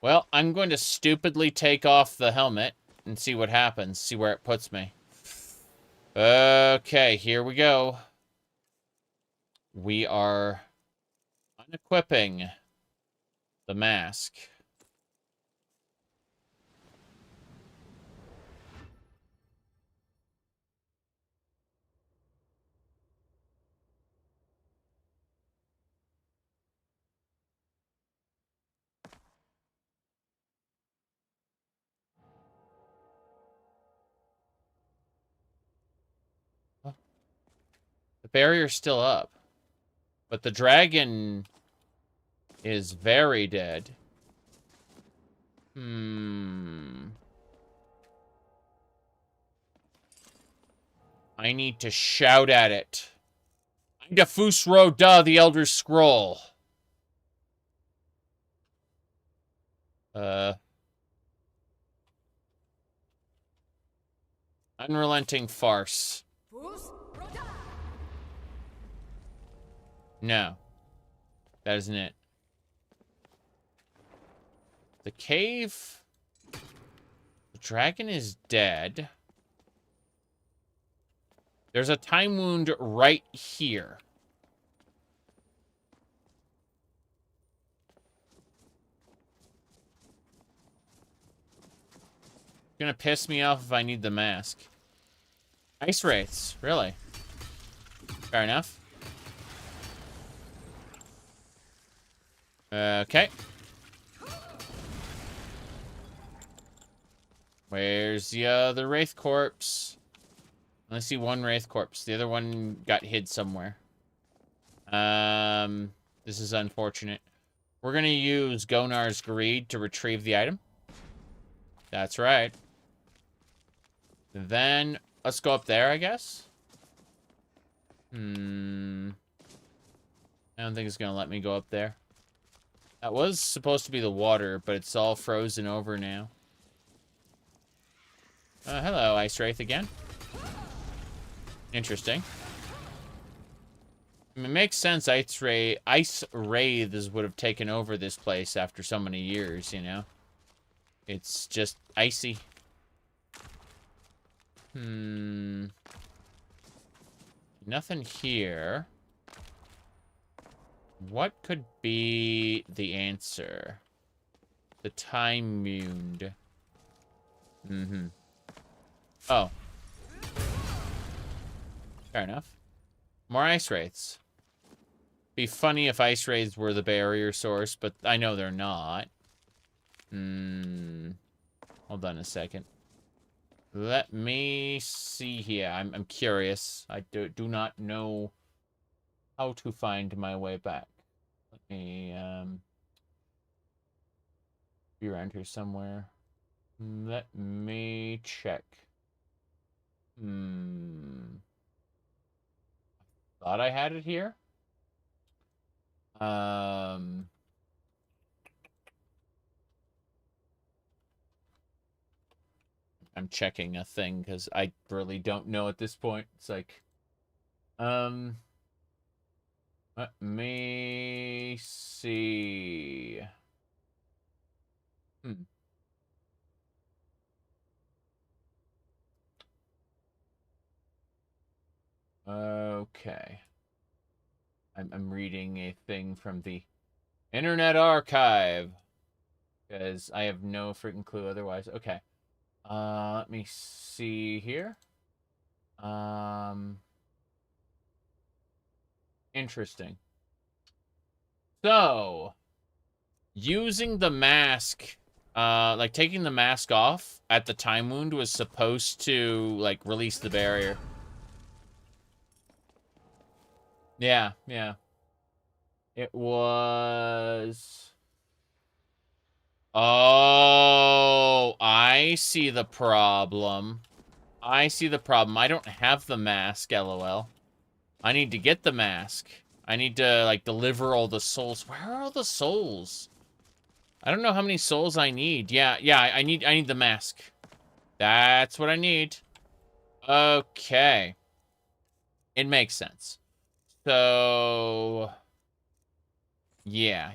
Well, I'm going to stupidly take off the helmet and see what happens. See where it puts me. Okay, here we go. We are unequipping the mask. The barrier's still up. But the dragon is very dead. I need to shout at it. I'm Dac0da, the Elder Scroll. Unrelenting farce. No. That isn't it. The cave. The dragon is dead. There's a time wound right here. It's gonna piss me off if I need the mask. Ice wraiths, really? Fair enough. Okay. Where's the other wraith corpse? I see one wraith corpse. The other one got hid somewhere. This is unfortunate. We're gonna use Gonar's Greed to retrieve the item. That's right. Then let's go up there, I guess. I don't think it's gonna let me go up there. That was supposed to be the water, but it's all frozen over now. Hello, Ice Wraith again. Interesting. I mean, it makes sense Ice Wraiths would have taken over this place after so many years, you know? It's just icy. Nothing here. What could be the answer? The time wound. Oh. Fair enough. More ice wraiths. Be funny if ice wraiths were the barrier source, but I know they're not. Hold on a second. Let me see here. I'm curious. I do not know how to find my way back. Let me be around here somewhere. Let me check. Thought I had it here. I'm checking a thing because I really don't know at this point. It's like, let me see. Okay. I'm reading a thing from the Internet Archive because I have no freaking clue otherwise. Okay. Let me see here. Interesting. So, using the mask, like taking the mask off at the time wound was supposed to, like, release the barrier. Yeah. It was... Oh, I see the problem. I don't have the mask, LOL. I need to get the mask. I need to, like, deliver all the souls. Where are all the souls? I don't know how many souls I need. Yeah, I need the mask. That's what I need. Okay. It makes sense. So yeah.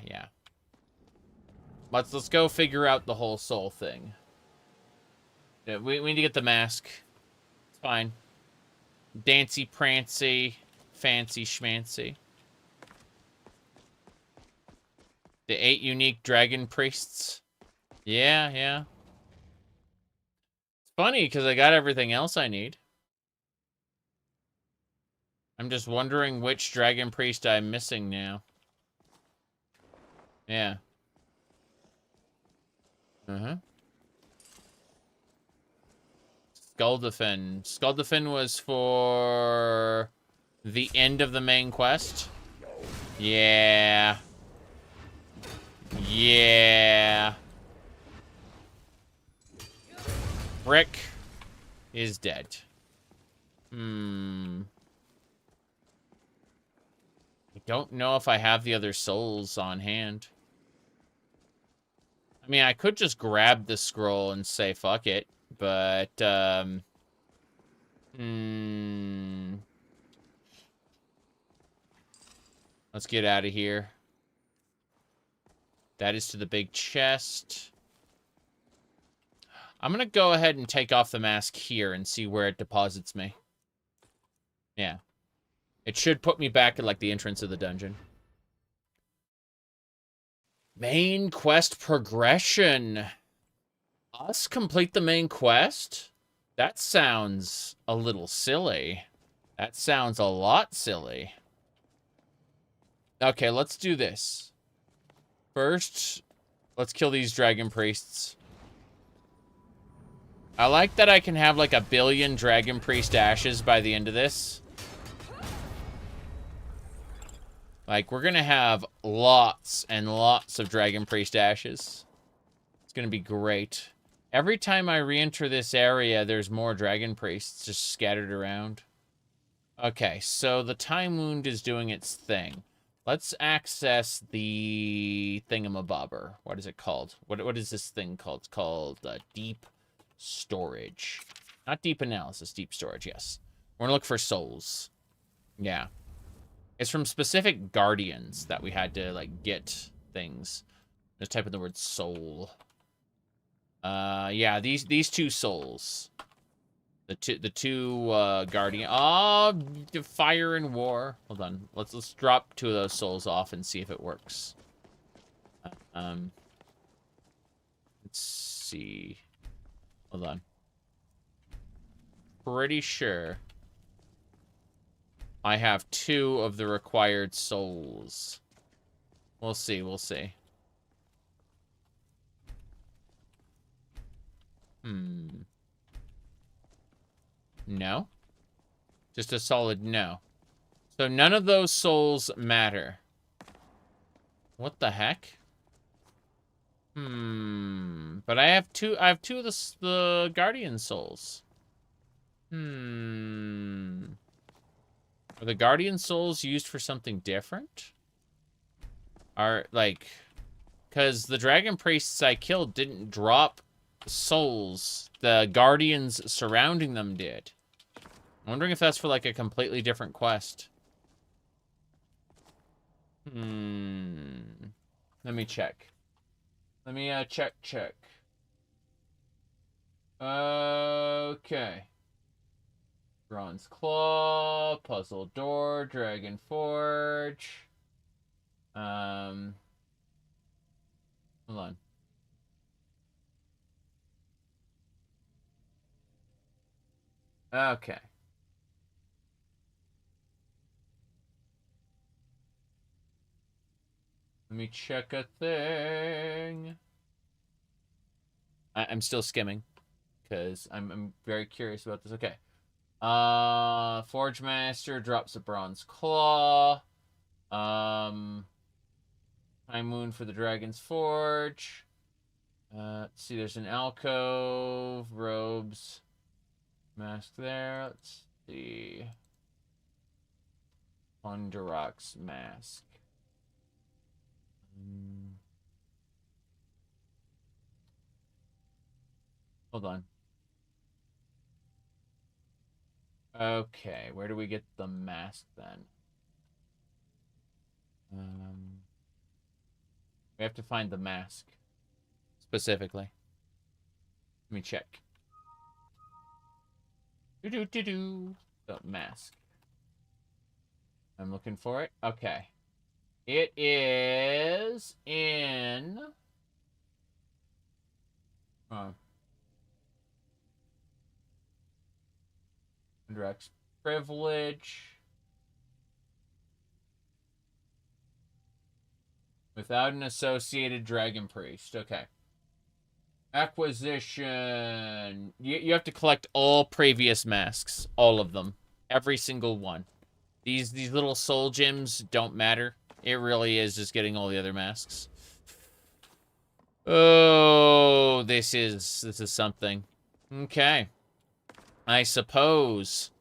Let's go figure out the whole soul thing. Yeah, we need to get the mask. It's fine. Dancy prancy, fancy schmancy. The 8 unique dragon priests. Yeah. It's funny because I got everything else I need. I'm just wondering which dragon priest I'm missing now. Yeah. Skuldafin. Skuldafin was for the end of the main quest. Yeah. Rick is dead. I don't know if I have the other souls on hand. I mean, I could just grab the scroll and say fuck it, but let's get out of here. That is to the big chest. I'm gonna go ahead and take off the mask here and see where it deposits me. Yeah. It should put me back at, like, the entrance of the dungeon. Main quest progression. Us complete the main quest? That sounds a little silly. That sounds a lot silly. Okay, let's do this. First, let's kill these dragon priests. I like that I can have, like, 1 billion dragon priest ashes by the end of this. Like, we're gonna have lots and lots of dragon priest ashes. It's gonna be great. Every time I re-enter this area, there's more dragon priests just scattered around. Okay, so the time wound is doing its thing. Let's access the thingamabobber. What is it called? What is this thing called? It's called deep storage. Not deep analysis, deep storage, yes. We're gonna look for souls. Yeah. It's from specific guardians that we had to, like, get things. Just type in the word soul. Yeah, these 2 souls. The two guardian. Oh, fire and war. Hold on. Let's drop 2 of those souls off and see if it works. Let's see. Hold on. Pretty sure I have 2 of the required souls. We'll see. No? Just a solid no. So none of those souls matter. What the heck? But I have 2 of the guardian souls. Are the guardian souls used for something different? Because the dragon priests I killed didn't drop souls. The guardians surrounding them did. I'm wondering if that's for, like, a completely different quest. Let me check. Let me, check. Okay. Bronze Claw, Puzzle Door, Dragon Forge. Hold on. Okay. Let me check a thing. I'm still skimming because I'm very curious about this. Okay. Forge Master drops a bronze claw. Time Moon for the Dragon's Forge. Let's see, there's an alcove, robes, mask there. Let's see. Plunder's mask. Hold on. Okay, where do we get the mask then? We have to find the mask specifically. Let me check. Do. The mask. I'm looking for it. Okay. It is in... Direct privilege. Without an associated dragon priest. Okay. Acquisition. You have to collect all previous masks. All of them. Every single one. These little soul gems don't matter. It really is just getting all the other masks. Oh, this is something. Okay. I suppose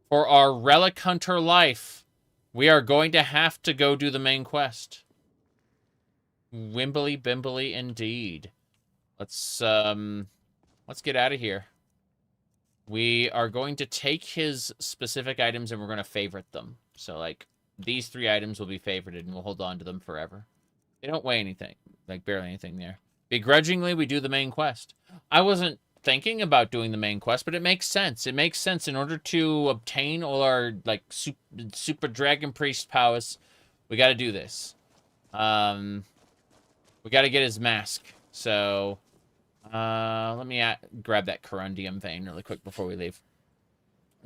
for our Relic Hunter life, we are going to have to go do the main quest. Wimbly bimbly indeed. Let's get out of here. We are going to take his specific items and we're going to favorite them. So, like, these 3 items will be favorited and we'll hold on to them forever. They don't weigh anything. Like, barely anything there. Begrudgingly, we do the main quest. I wasn't thinking about doing the main quest, but it makes sense. It makes sense in order to obtain all our, like, super dragon priest powers. We got to do this. We got to get his mask. So... let me grab that corundium vein really quick before we leave.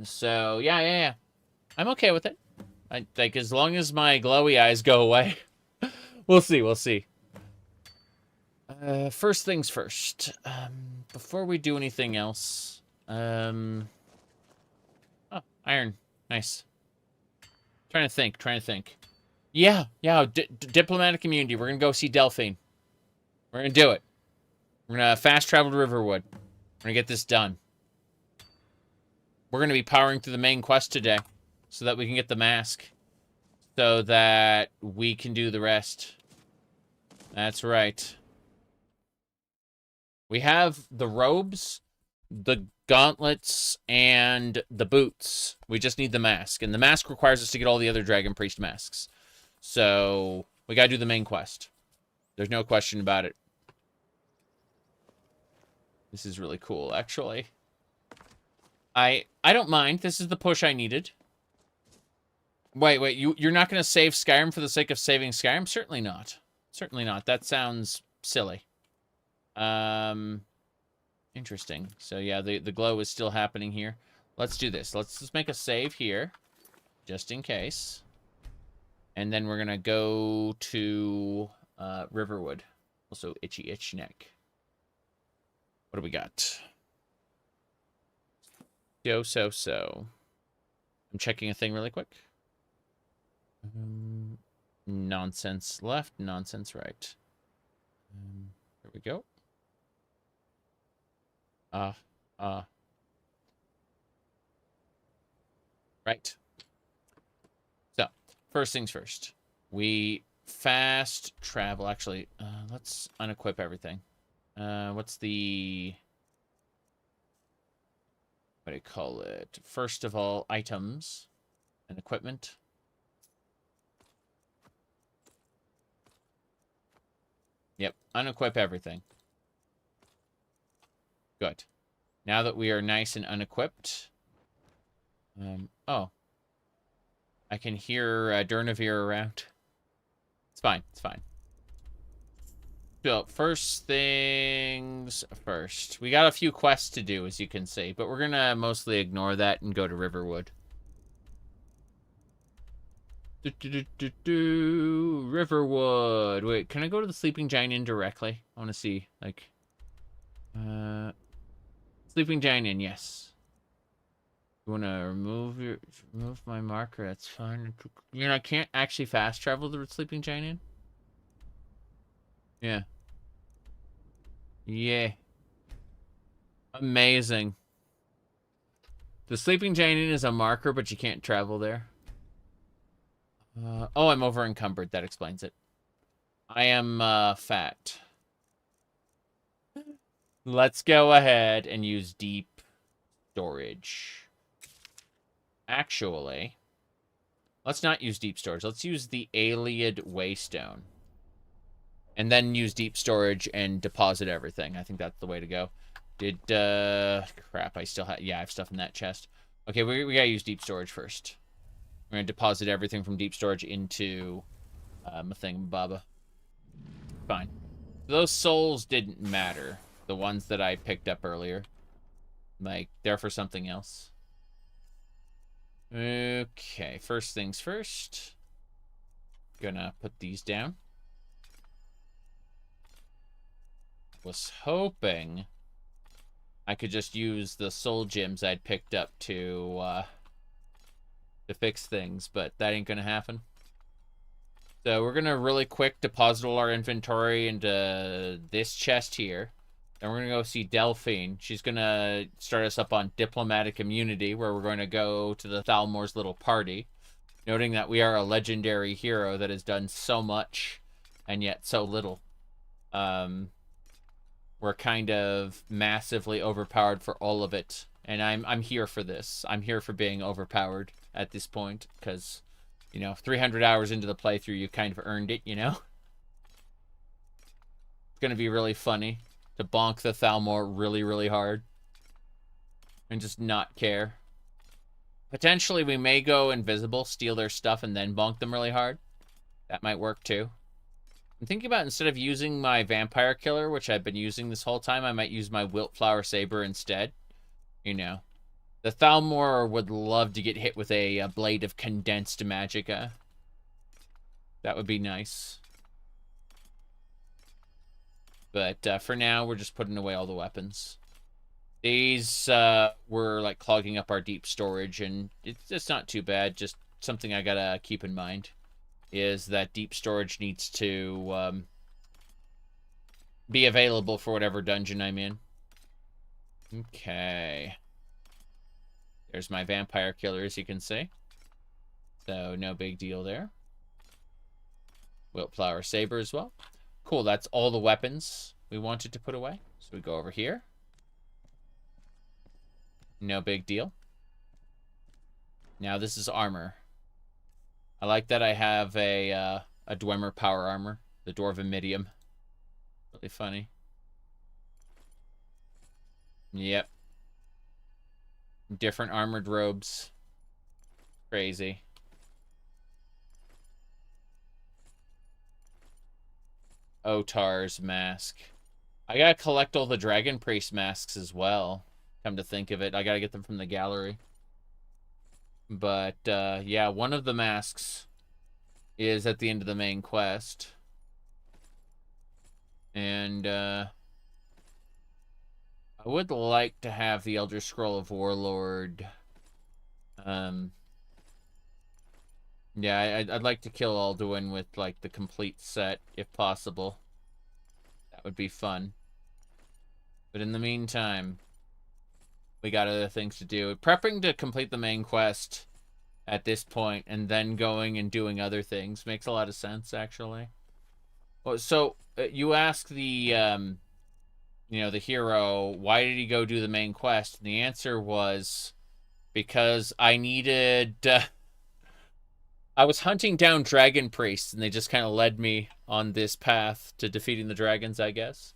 So, yeah. I'm okay with it. I think as long as my glowy eyes go away. We'll see. First things first. Before we do anything else. Oh, iron. Nice. Trying to think. Yeah, diplomatic immunity. We're gonna go see Delphine. We're gonna do it. We're going to fast travel to Riverwood. We're going to get this done. We're going to be powering through the main quest today so that we can get the mask. So that we can do the rest. That's right. We have the robes, the gauntlets, and the boots. We just need the mask. And the mask requires us to get all the other Dragon Priest masks. So we got to do the main quest. There's no question about it. This is really cool, actually. I don't mind. This is the push I needed. Wait. You're not going to save Skyrim for the sake of saving Skyrim? Certainly not. Certainly not. That sounds silly. Interesting. So, yeah, the glow is still happening here. Let's do this. Let's just make a save here. Just in case. And then we're going to go to Riverwood. Also, itchy itch neck. What do we got? So. I'm checking a thing really quick. Nonsense left, nonsense right. Here we go. Right. So, first things first. We fast travel. Actually, let's unequip everything. What's the... What do you call it? First of all, items and equipment. Yep, unequip everything. Good. Now that we are nice and unequipped... oh. I can hear Durnavir around. It's fine, it's fine. So, first things first. We got a few quests to do, as you can see, but we're gonna mostly ignore that and go to Riverwood. Riverwood. Wait, can I go to the Sleeping Giant Inn directly? I want to see, like... Sleeping Giant Inn, yes. You want to remove my marker? That's fine. You know, I can't actually fast travel to the Sleeping Giant Inn? Yeah. Yeah. Amazing. The Sleeping Giant Inn is a marker, but you can't travel there. Oh, I'm over encumbered. That explains it. I am fat. Let's go ahead and use deep storage. Actually, let's not use deep storage. Let's use the Allied Waystone. And then use deep storage and deposit everything. I think that's the way to go. Crap, I still have... Yeah, I have stuff in that chest. Okay, we gotta use deep storage first. We're gonna deposit everything from deep storage into Baba. Fine. Those souls didn't matter. The ones that I picked up earlier. Like, they're for something else. Okay, first things first. Gonna put these down. Was hoping I could just use the soul gems I'd picked up to fix things, but that ain't gonna happen. So we're gonna really quick deposit all our inventory into this chest here. Then we're gonna go see Delphine. She's gonna start us up on diplomatic immunity, where we're going to go to the Thalmor's little party, noting that we are a legendary hero that has done so much and yet so little. We're kind of massively overpowered for all of it, and I'm here for this. I'm here for being overpowered at this point, because, you know, 300 hours into the playthrough, you kind of earned it, you know? It's gonna be really funny to bonk the Thalmor really, really hard. And just not care. Potentially, we may go invisible, steal their stuff, and then bonk them really hard. That might work, too. I'm thinking about, instead of using my vampire killer, which I've been using this whole time, I might use my Wiltflower Saber instead. You know. The Thalmor would love to get hit with a blade of condensed magicka. That would be nice. But for now, we're just putting away all the weapons. These were like clogging up our deep storage, and it's not too bad. Just something I gotta keep in mind is that deep storage needs to be available for whatever dungeon I'm in. Okay. There's my vampire killer, as you can see. So no big deal there. Wiltflower Saber as well. Cool, that's all the weapons we wanted to put away. So we go over here. No big deal. Now this is armor. I like that I have a Dwemer power armor. The Dwarven Medium. Really funny. Yep. Different armored robes. Crazy. Otar's mask. I gotta collect all the Dragon Priest masks as well. Come to think of it, I gotta get them from the gallery. But, yeah, one of the masks is at the end of the main quest. And, I would like to have the Elder Scroll of Warlord. Yeah, I'd like to kill Alduin with, like, the complete set, if possible. That would be fun. But in the meantime, we got other things to do. Prepping to complete the main quest at this point, and then going and doing other things, makes a lot of sense, actually. Well, so, you ask the, you know, the hero, why did he go do the main quest? And the answer was, because I needed... I was hunting down dragon priests, and they just kind of led me on this path to defeating the dragons, I guess.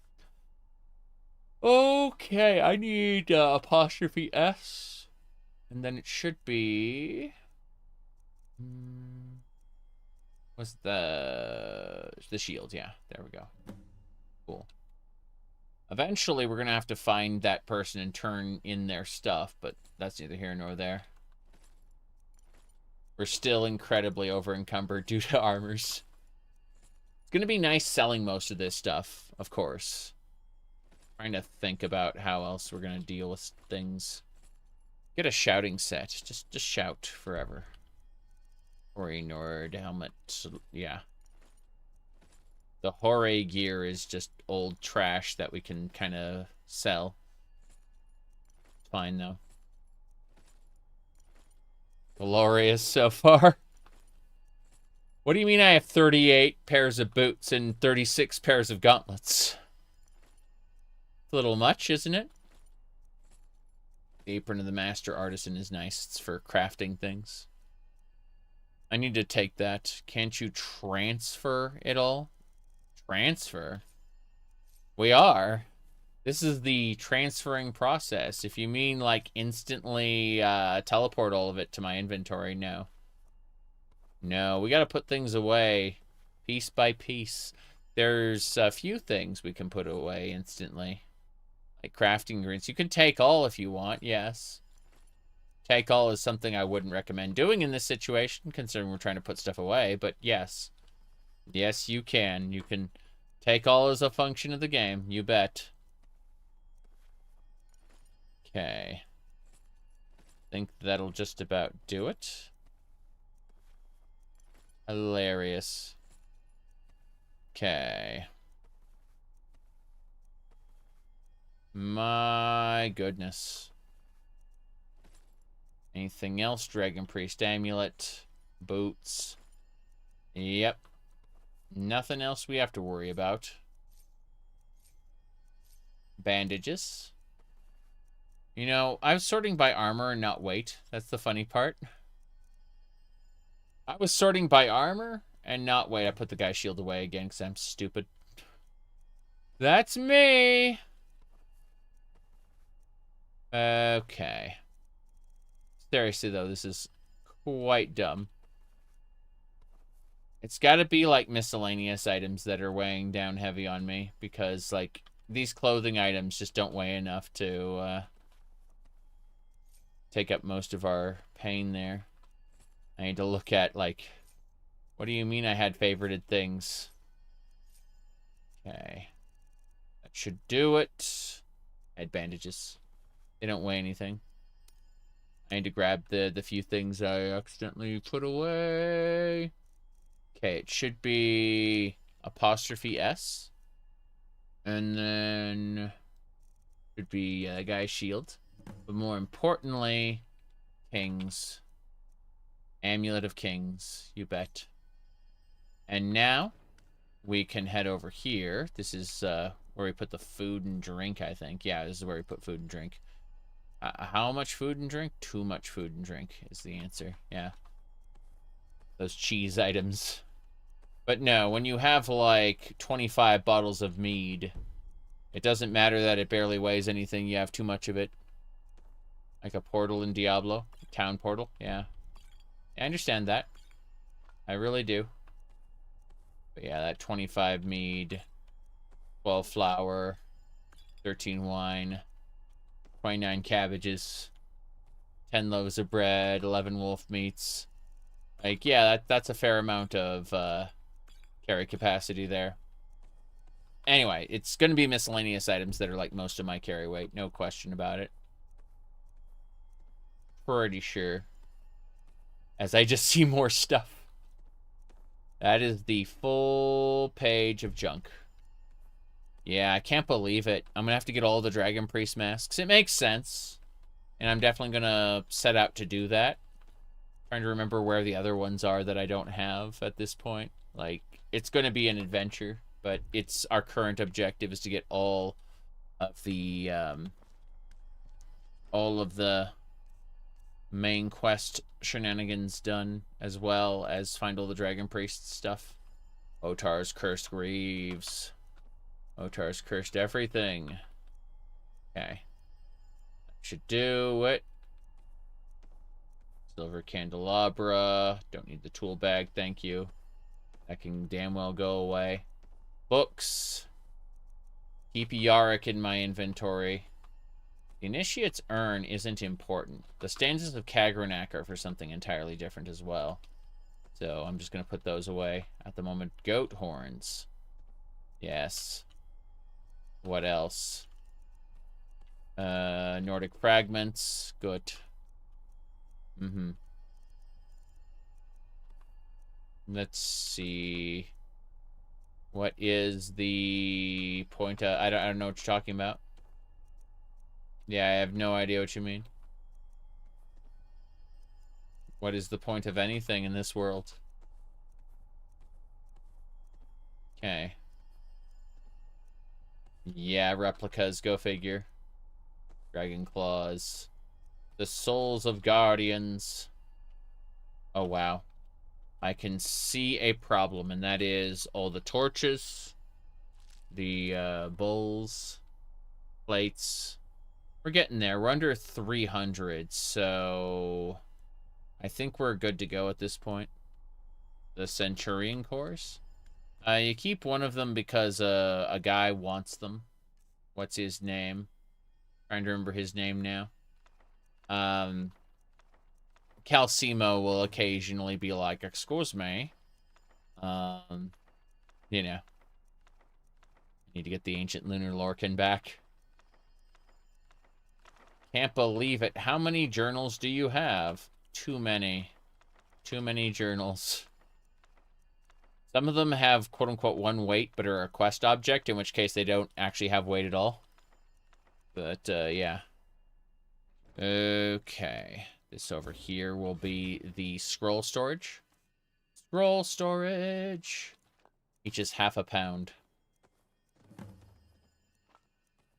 Okay, I need apostrophe S, and then it should be... What's the shield? Yeah, there we go. Cool. Eventually, we're going to have to find that person and turn in their stuff, but that's neither here nor there. We're still incredibly over-encumbered due to armors. It's going to be nice selling most of this stuff, of course. Trying to think about how else we're going to deal with things. Get a shouting set. Just shout forever. Ori Nord helmet. Yeah. The Hore gear is just old trash that we can kind of sell. It's fine, though. Glorious so far. What do you mean I have 38 pairs of boots and 36 pairs of gauntlets? It's a little much, isn't it? The apron of the master artisan is nice. It's for crafting things. I need to take that. Can't you transfer it all? Transfer? We are. This is the transferring process. If you mean like instantly teleport all of it to my inventory, no. No, we gotta put things away piece by piece. There's a few things we can put away instantly. Like crafting ingredients. You can take all if you want, yes. Take all is something I wouldn't recommend doing in this situation, considering we're trying to put stuff away, but yes. Yes, you can. You can take all as a function of the game, you bet. Okay. Think that'll just about do it. Hilarious. Okay. My goodness. Anything else? Dragon Priest Amulet. Boots. Yep. Nothing else we have to worry about. Bandages. You know, I was sorting by armor and not weight. That's the funny part. I was sorting by armor and not weight. I put the guy's shield away again because I'm stupid. That's me! Okay. Seriously, though, this is quite dumb. It's got to be, like, miscellaneous items that are weighing down heavy on me. Because, like, these clothing items just don't weigh enough to take up most of our pain there. I need to look at, like... What do you mean I had favorited things? Okay. That should do it. I had bandages. They don't weigh anything. I need to grab the few things I accidentally put away. Okay, it should be apostrophe S. And then should be guy's shield. But more importantly, Kings. Amulet of Kings, you bet. And now we can head over here. This is where we put the food and drink, I think. Yeah, this is where we put food and drink. How much food and drink? Too much food and drink is the answer. Yeah. Those cheese items. But no, when you have like 25 bottles of mead, it doesn't matter that it barely weighs anything. You have too much of it. Like a portal in Diablo. Town portal. Yeah. I understand that. I really do. But yeah, that 25 mead, 12 flour, 13 wine, 29 cabbages, 10 loaves of bread, 11 wolf meats. Like, yeah, that's a fair amount of carry capacity there. Anyway, it's going to be miscellaneous items that are like most of my carry weight. No question about it. Pretty sure. As I just see more stuff. That is the full page of junk. Yeah, I can't believe it. I'm going to have to get all the Dragon Priest masks. It makes sense. And I'm definitely going to set out to do that. Trying to remember where the other ones are that I don't have at this point. Like, it's going to be an adventure. But it's our current objective is to get all of the main quest shenanigans done, as well as find all the Dragon Priest stuff. Otar's Cursed Greaves. Otar's Cursed Everything. Okay. That should do it. Silver Candelabra. Don't need the tool bag, thank you. That can damn well go away. Books. Keep Yarick in my inventory. The Initiate's Urn isn't important. The Stanzas of Kagranak are for something entirely different as well. So I'm just going to put those away at the moment. Goat horns. Yes. What else? Nordic fragments. Good. Let's see. What is the point? I don't know what you're talking about. Yeah, I have no idea what you mean. What is the point of anything in this world? Okay. Yeah, replicas, go figure. Dragon claws. The souls of guardians. Oh, wow. I can see a problem, and that is all the torches, the bowls, plates. We're getting there. We're under 300, so I think we're good to go at this point. The Centurion course. You keep one of them because a guy wants them. What's his name? Trying to remember his name now. Calcimo will occasionally be like, excuse me. You know. Need to get the ancient lunar lorcan back. Can't believe it. How many journals do you have? Too many. Too many journals. Some of them have quote-unquote one weight, but are a quest object, in which case they don't actually have weight at all. But, yeah. Okay. This over here will be the scroll storage. Scroll storage! Each is half a pound.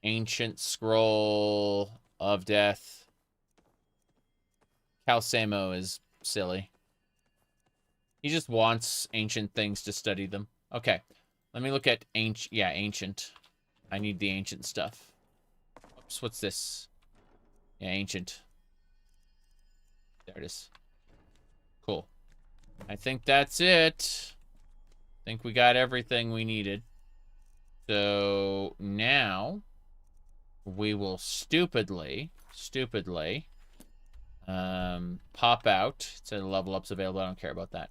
Ancient scroll of death. Calcemo is silly. He just wants ancient things to study them. Okay. Let me look at ancient. Yeah, ancient. I need the ancient stuff. Oops, what's this? Yeah, ancient. There it is. Cool. I think that's it. I think we got everything we needed. So now we will stupidly pop out. It said level up's available. I don't care about that.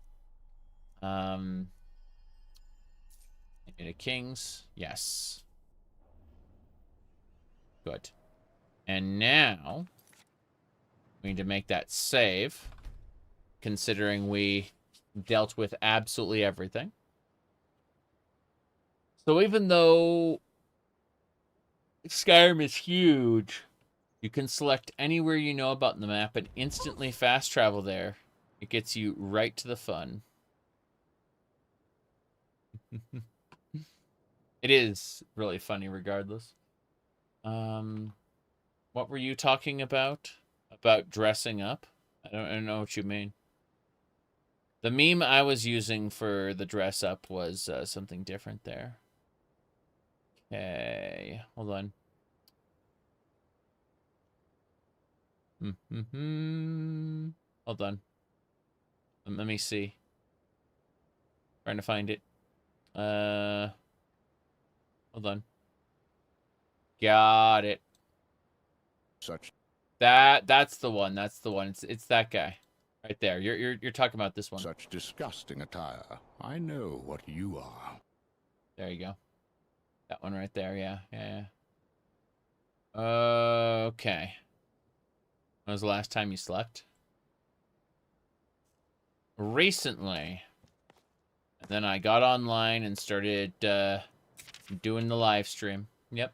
Into kings. Yes. Good. And now we need to make that save, considering we dealt with absolutely everything. So even though Skyrim is huge, you can select anywhere you know about the map and instantly fast travel there. It gets you right to the fun. It is really funny regardless. What were you talking about? About dressing up? I don't know what you mean. The meme I was using for the dress up was something different there. Okay, hold on. Hold on. Let me see. Trying to find it. Hold on. Got it. That's the one. That's the one. It's that guy. Right there. You're talking about this one. Such disgusting attire. I know what you are. There you go. That one right there. Yeah. Okay. When was the last time you slept? Recently. And then I got online and started doing the live stream. Yep.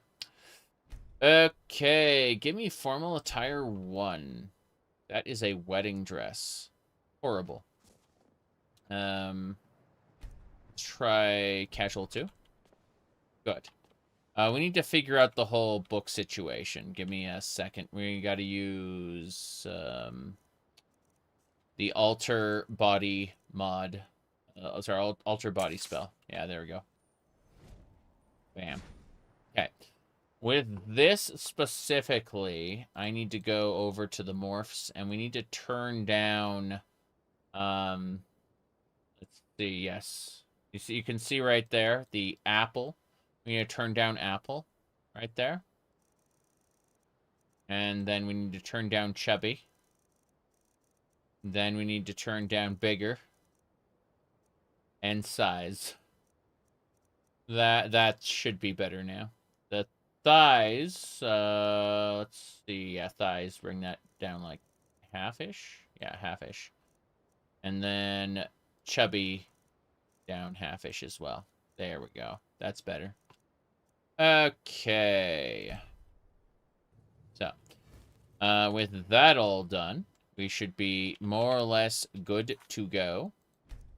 Okay, give me formal attire 1. That is a wedding dress. Horrible. Try casual 2. Good. We need to figure out the whole book situation. Give me a second. We got to use the alter body mod. Sorry, alter body spell. Yeah, there we go. Bam. Okay. With this specifically, I need to go over to the morphs, and we need to turn down, let's see, yes. You can see right there, the apple. We need to turn down apple, right there. And then we need to turn down chubby. Then we need to turn down bigger. And size. That should be better now. The thighs, let's see, yeah, thighs, bring that down like half-ish. Yeah, half-ish. And then chubby down half-ish as well. There we go. That's better. Okay. So, with that all done, we should be more or less good to go.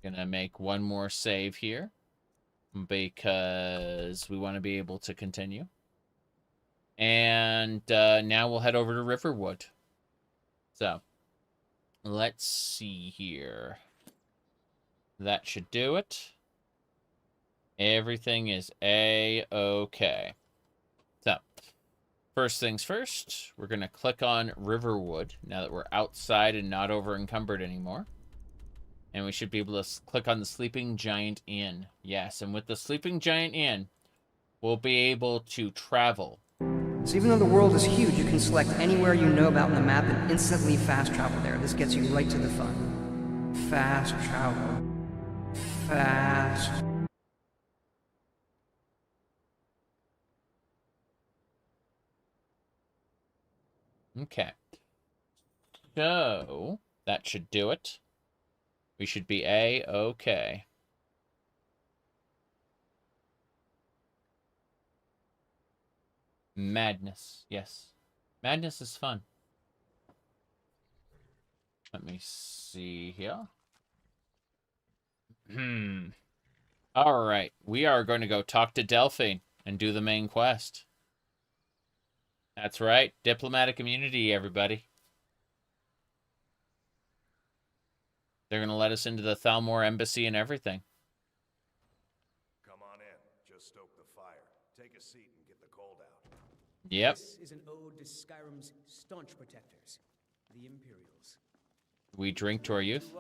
Gonna make one more save here. because we want to be able to continue. And now we'll head over to Riverwood. So, let's see here. That should do it. Everything is A-okay. So, first things first, we're going to click on Riverwood now that we're outside and not over encumbered anymore. And we should be able to click on the Sleeping Giant Inn. Yes, and with the Sleeping Giant Inn, we'll be able to travel. So even though the world is huge, you can select anywhere you know about on the map and instantly fast travel there. This gets you right to the fun. Fast travel. Fast. Okay. So, that should do it. We should be A-okay. Madness. Yes. Madness is fun. Let me see here. Alright. We are going to go talk to Delphine and do the main quest. That's right. Diplomatic immunity, everybody. They're going to let us into the Thalmor embassy and everything. Come on in. Just stoke the fire. Take a seat and get the cold out. Yep. This is an ode to Skyrim's staunch protectors, the Imperials. We drink to our youth?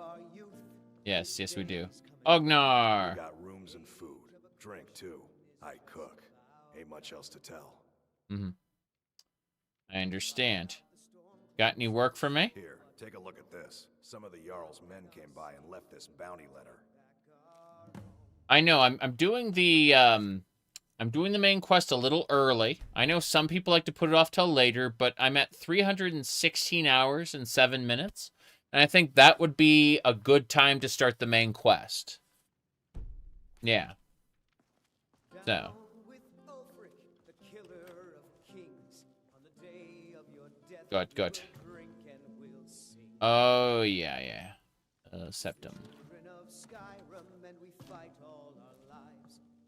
Yes, yes we do. Ognar! We got rooms and food. Drink, too. I cook. Ain't much else to tell. I understand. Got any work for me? Here, take a look at this. Some of the Jarl's men came by and left this bounty letter. I know, I'm doing the main quest a little early. I know some people like to put it off till later, but I'm at 316 hours and 7 minutes. And I think that would be a good time to start the main quest. Yeah. So. Good, good. Oh, yeah. Septum.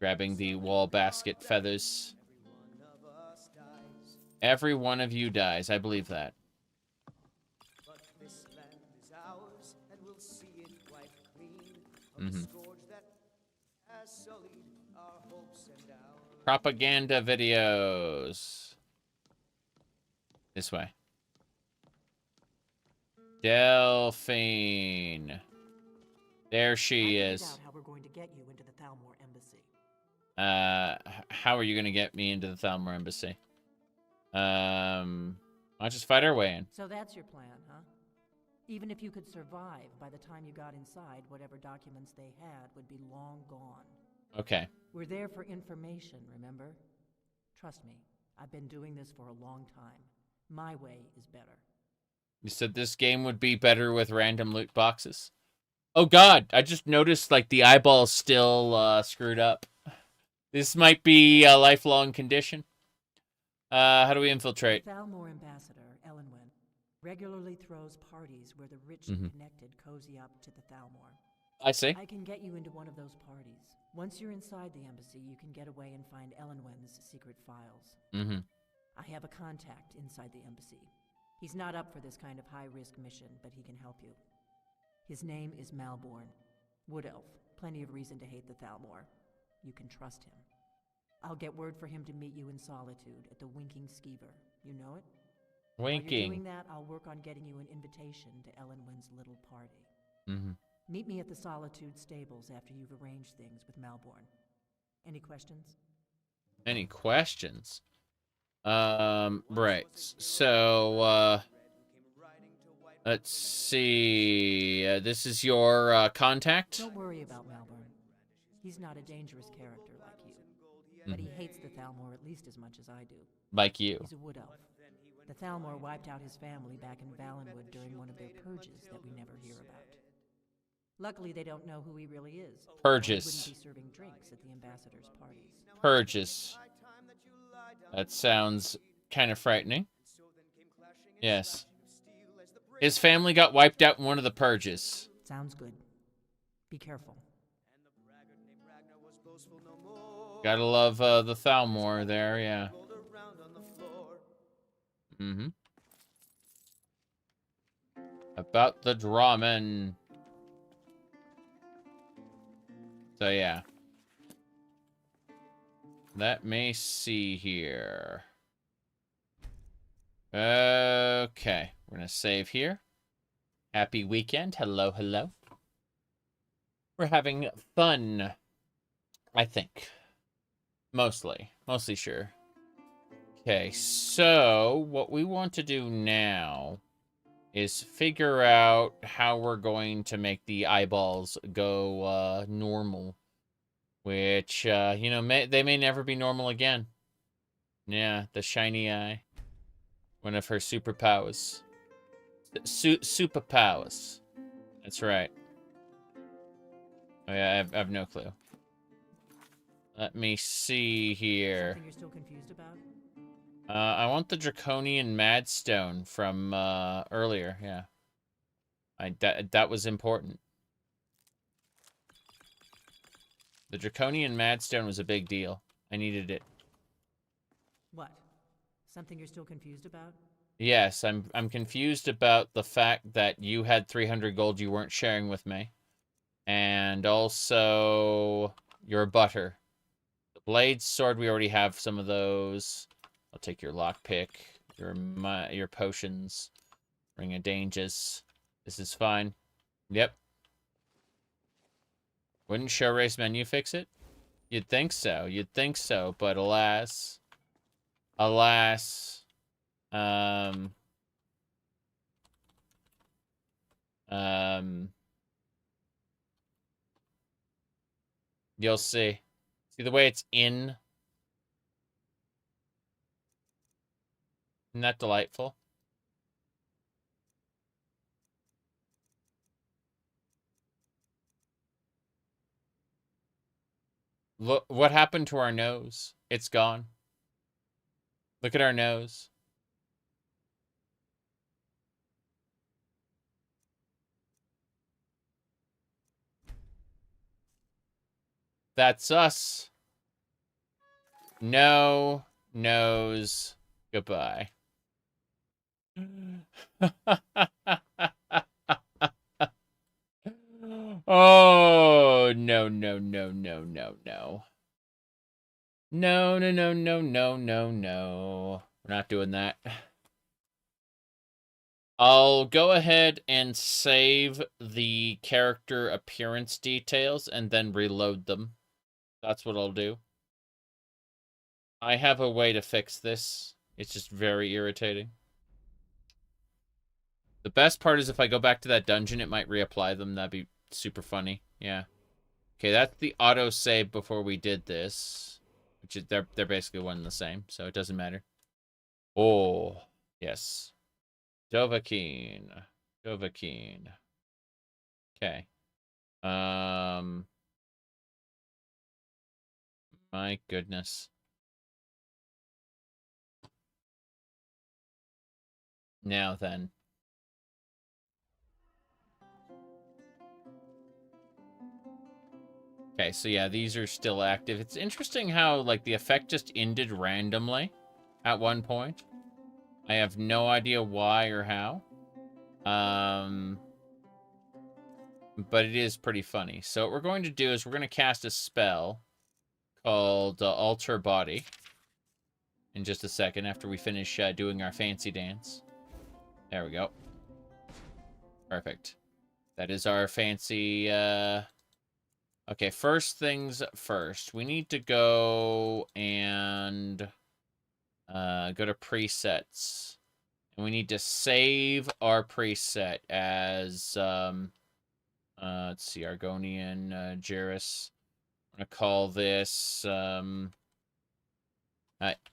Grabbing the wall basket feathers. Every one of you dies. I believe that. Propaganda videos. This way. Delphine. There she is. How we're going to get you into the Thalmor embassy. How are you going to get me into the Thalmor embassy? I'll just fight our way in. So that's your plan, huh? Even if you could survive, by the time you got inside, whatever documents they had would be long gone. Okay. We're there for information, remember? Trust me, I've been doing this for a long time. My way is better. You said this game would be better with random loot boxes? Oh god, I just noticed like the eyeball's still screwed up. This might be a lifelong condition. How do we infiltrate? The Thalmor ambassador, Elenwen, regularly throws parties where the rich and connected cozy up to the Thalmor. I see. I can get you into one of those parties. Once you're inside the embassy, you can get away and find Elenwen's secret files. I have a contact inside the embassy. He's not up for this kind of high-risk mission, but he can help you. His name is Malborn. Wood Elf. Plenty of reason to hate the Thalmor. You can trust him. I'll get word for him to meet you in Solitude at the Winking Skeever. You know it? Winking. While you're doing that, I'll work on getting you an invitation to Elenwen's little party. Meet me at the Solitude stables after you've arranged things with Malborn. Any questions? Any questions? Right. So, let's see. This is your contact? Don't worry about Malborn. He's not a dangerous character like you. But he hates the Thalmor at least as much as I do. Like you. He's a wood elf. The Thalmor wiped out his family back in Valenwood during one of their purges that we never hear about. Luckily, they don't know who he really is. Purges. He wouldn't be serving drinks at the ambassador's parties. Purges. That sounds kind of frightening. Yes. His family got wiped out in one of the purges. Sounds good. Be careful. Gotta love the Thalmor there, yeah. Mm-hmm. About the Drawman. So, yeah. Let me see here. Okay. We're gonna save here. Happy weekend. Hello, hello. We're having fun. I think. Mostly sure. Okay, so what we want to do now is figure out how we're going to make the eyeballs go normal. Which, you know, they may never be normal again. Yeah, the shiny eye. One of her superpowers. Superpowers. That's right. Oh, yeah, I have no clue. Let me see here. Something you're still confused about? I want the Draconian Madstone from earlier. Yeah, that was important. The Draconian Madstone was a big deal. I needed it. What? Something you're still confused about? Yes, I'm confused about the fact that you had 300 gold you weren't sharing with me, and also your butter. The blade, sword, we already have some of those. I'll take your lockpick, your potions, ring of dangers. This is fine. Yep. Wouldn't show race menu fix it? You'd think so. You'd think so, but alas, you'll see. See the way it's in? Isn't that delightful? Look, what happened to our nose? It's gone. Look at our nose. That's us. No nose. Goodbye. Oh, no, no, no, no, no, no. No, no, no, no, no, no, no. We're not doing that. I'll go ahead and save the character appearance details and then reload them. That's what I'll do. I have a way to fix this. It's just very irritating. The best part is if I go back to that dungeon, it might reapply them. That'd be super funny. Yeah. Okay, that's the auto save before we did this. Which is, they're basically one and the same, so it doesn't matter. Oh, yes. Dovahkiin. Dovahkiin. Okay. My goodness. Now then. Okay, so yeah, these are still active. It's interesting how, like, the effect just ended randomly at one point. I have no idea why or how. But it is pretty funny. So what we're going to do is we're going to cast a spell called Alter Body in just a second after we finish doing our fancy dance. There we go. Perfect. That is our fancy... Okay, first things first. We need to go and go to presets. And we need to save our preset as... let's see, Argonian, Jairus. I'm going to call this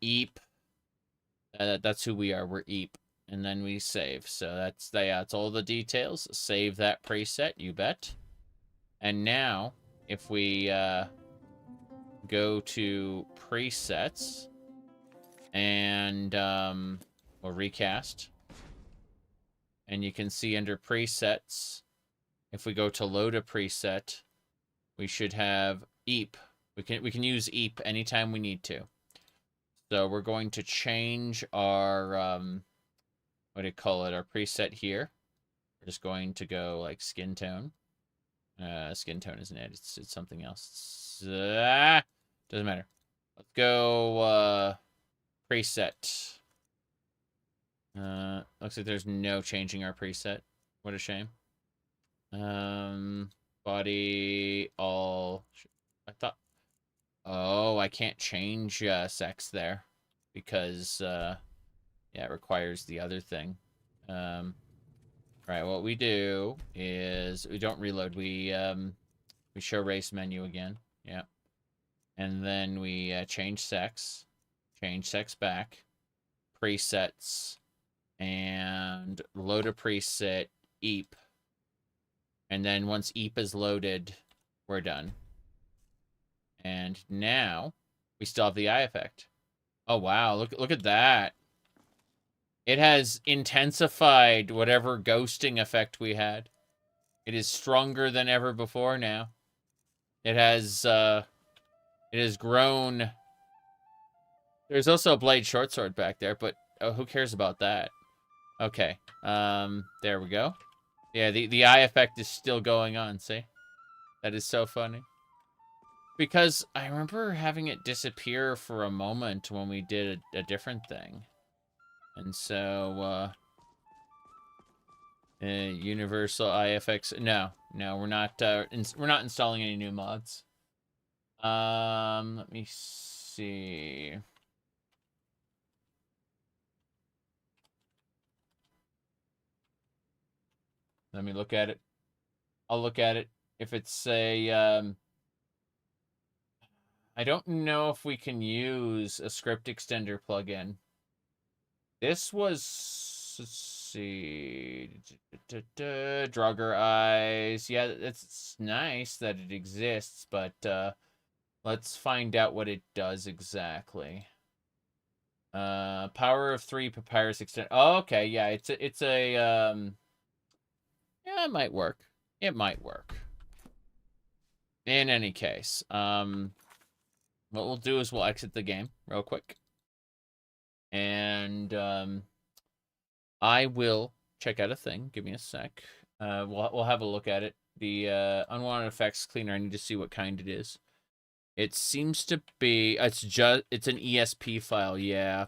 Eep. That's who we are. We're Eep. And then we save. So that's all the details. Save that preset, you bet. And now, if we go to presets and we'll recast. And you can see under presets, if we go to load a preset, we should have Eep We can use eep anytime we need to. So we're going to change our what do you call it? Our preset here. We're just going to go like skin tone. Skin tone isn't it? It's something else. Doesn't matter. Let's go preset. Looks like there's no changing our preset. What a shame. Body all. I thought. Oh, I can't change sex there because yeah, it requires the other thing. Right, what we do is we don't reload. We show race menu again. Yeah. And then we change sex back, presets, and load a preset, eep. And then once eep is loaded, we're done. And now we still have the eye effect. Oh wow, look at that. It has intensified whatever ghosting effect we had. It is stronger than ever before now. It has grown. There's also a blade short sword back there, but oh, who cares about that? Okay. There we go. Yeah, the eye effect is still going on, see? That is so funny. Because I remember having it disappear for a moment when we did a different thing. And so, universal IFX. No, we're not installing any new mods. Let me see. Let me look at it. I'll look at it. If it's a, I don't know if we can use a script extender plugin. This was, let's see, Drugger Eyes. Yeah, it's nice that it exists, but let's find out what it does exactly. Power of 3 Papyrus Extend. Oh, okay, yeah, it's a yeah, it might work. It might work. In any case, what we'll do is we'll exit the game real quick. And I will check out a thing. Give me a sec. We'll have a look at it. The unwanted effects cleaner. I need to see what kind it is. It seems to be. It's an ESP file. Yeah.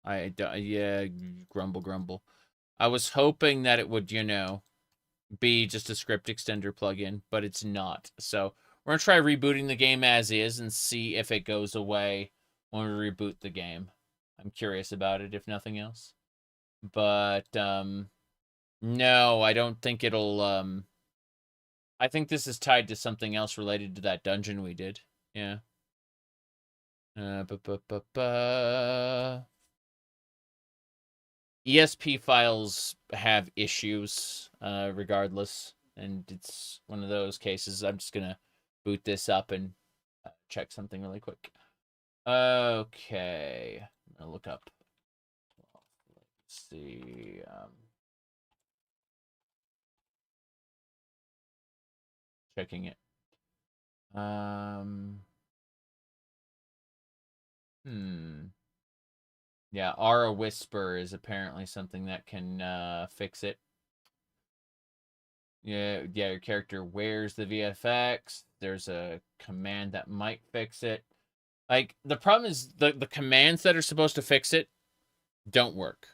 Yeah. Grumble. I was hoping that it would, be just a script extender plugin, but it's not. So we're gonna try rebooting the game as is and see if it goes away when we reboot the game. I'm curious about it, if nothing else. But, no, I don't think it'll, I think this is tied to something else related to that dungeon we did. Yeah. ESP files have issues, regardless, and it's one of those cases. I'm just gonna boot this up and check something really quick. Okay. I'm gonna look up. Let's see. Checking it. Yeah, Aura Whisper is apparently something that can fix it. Yeah, your character wears the VFX. There's a command that might fix it. Like, the problem is the commands that are supposed to fix it don't work.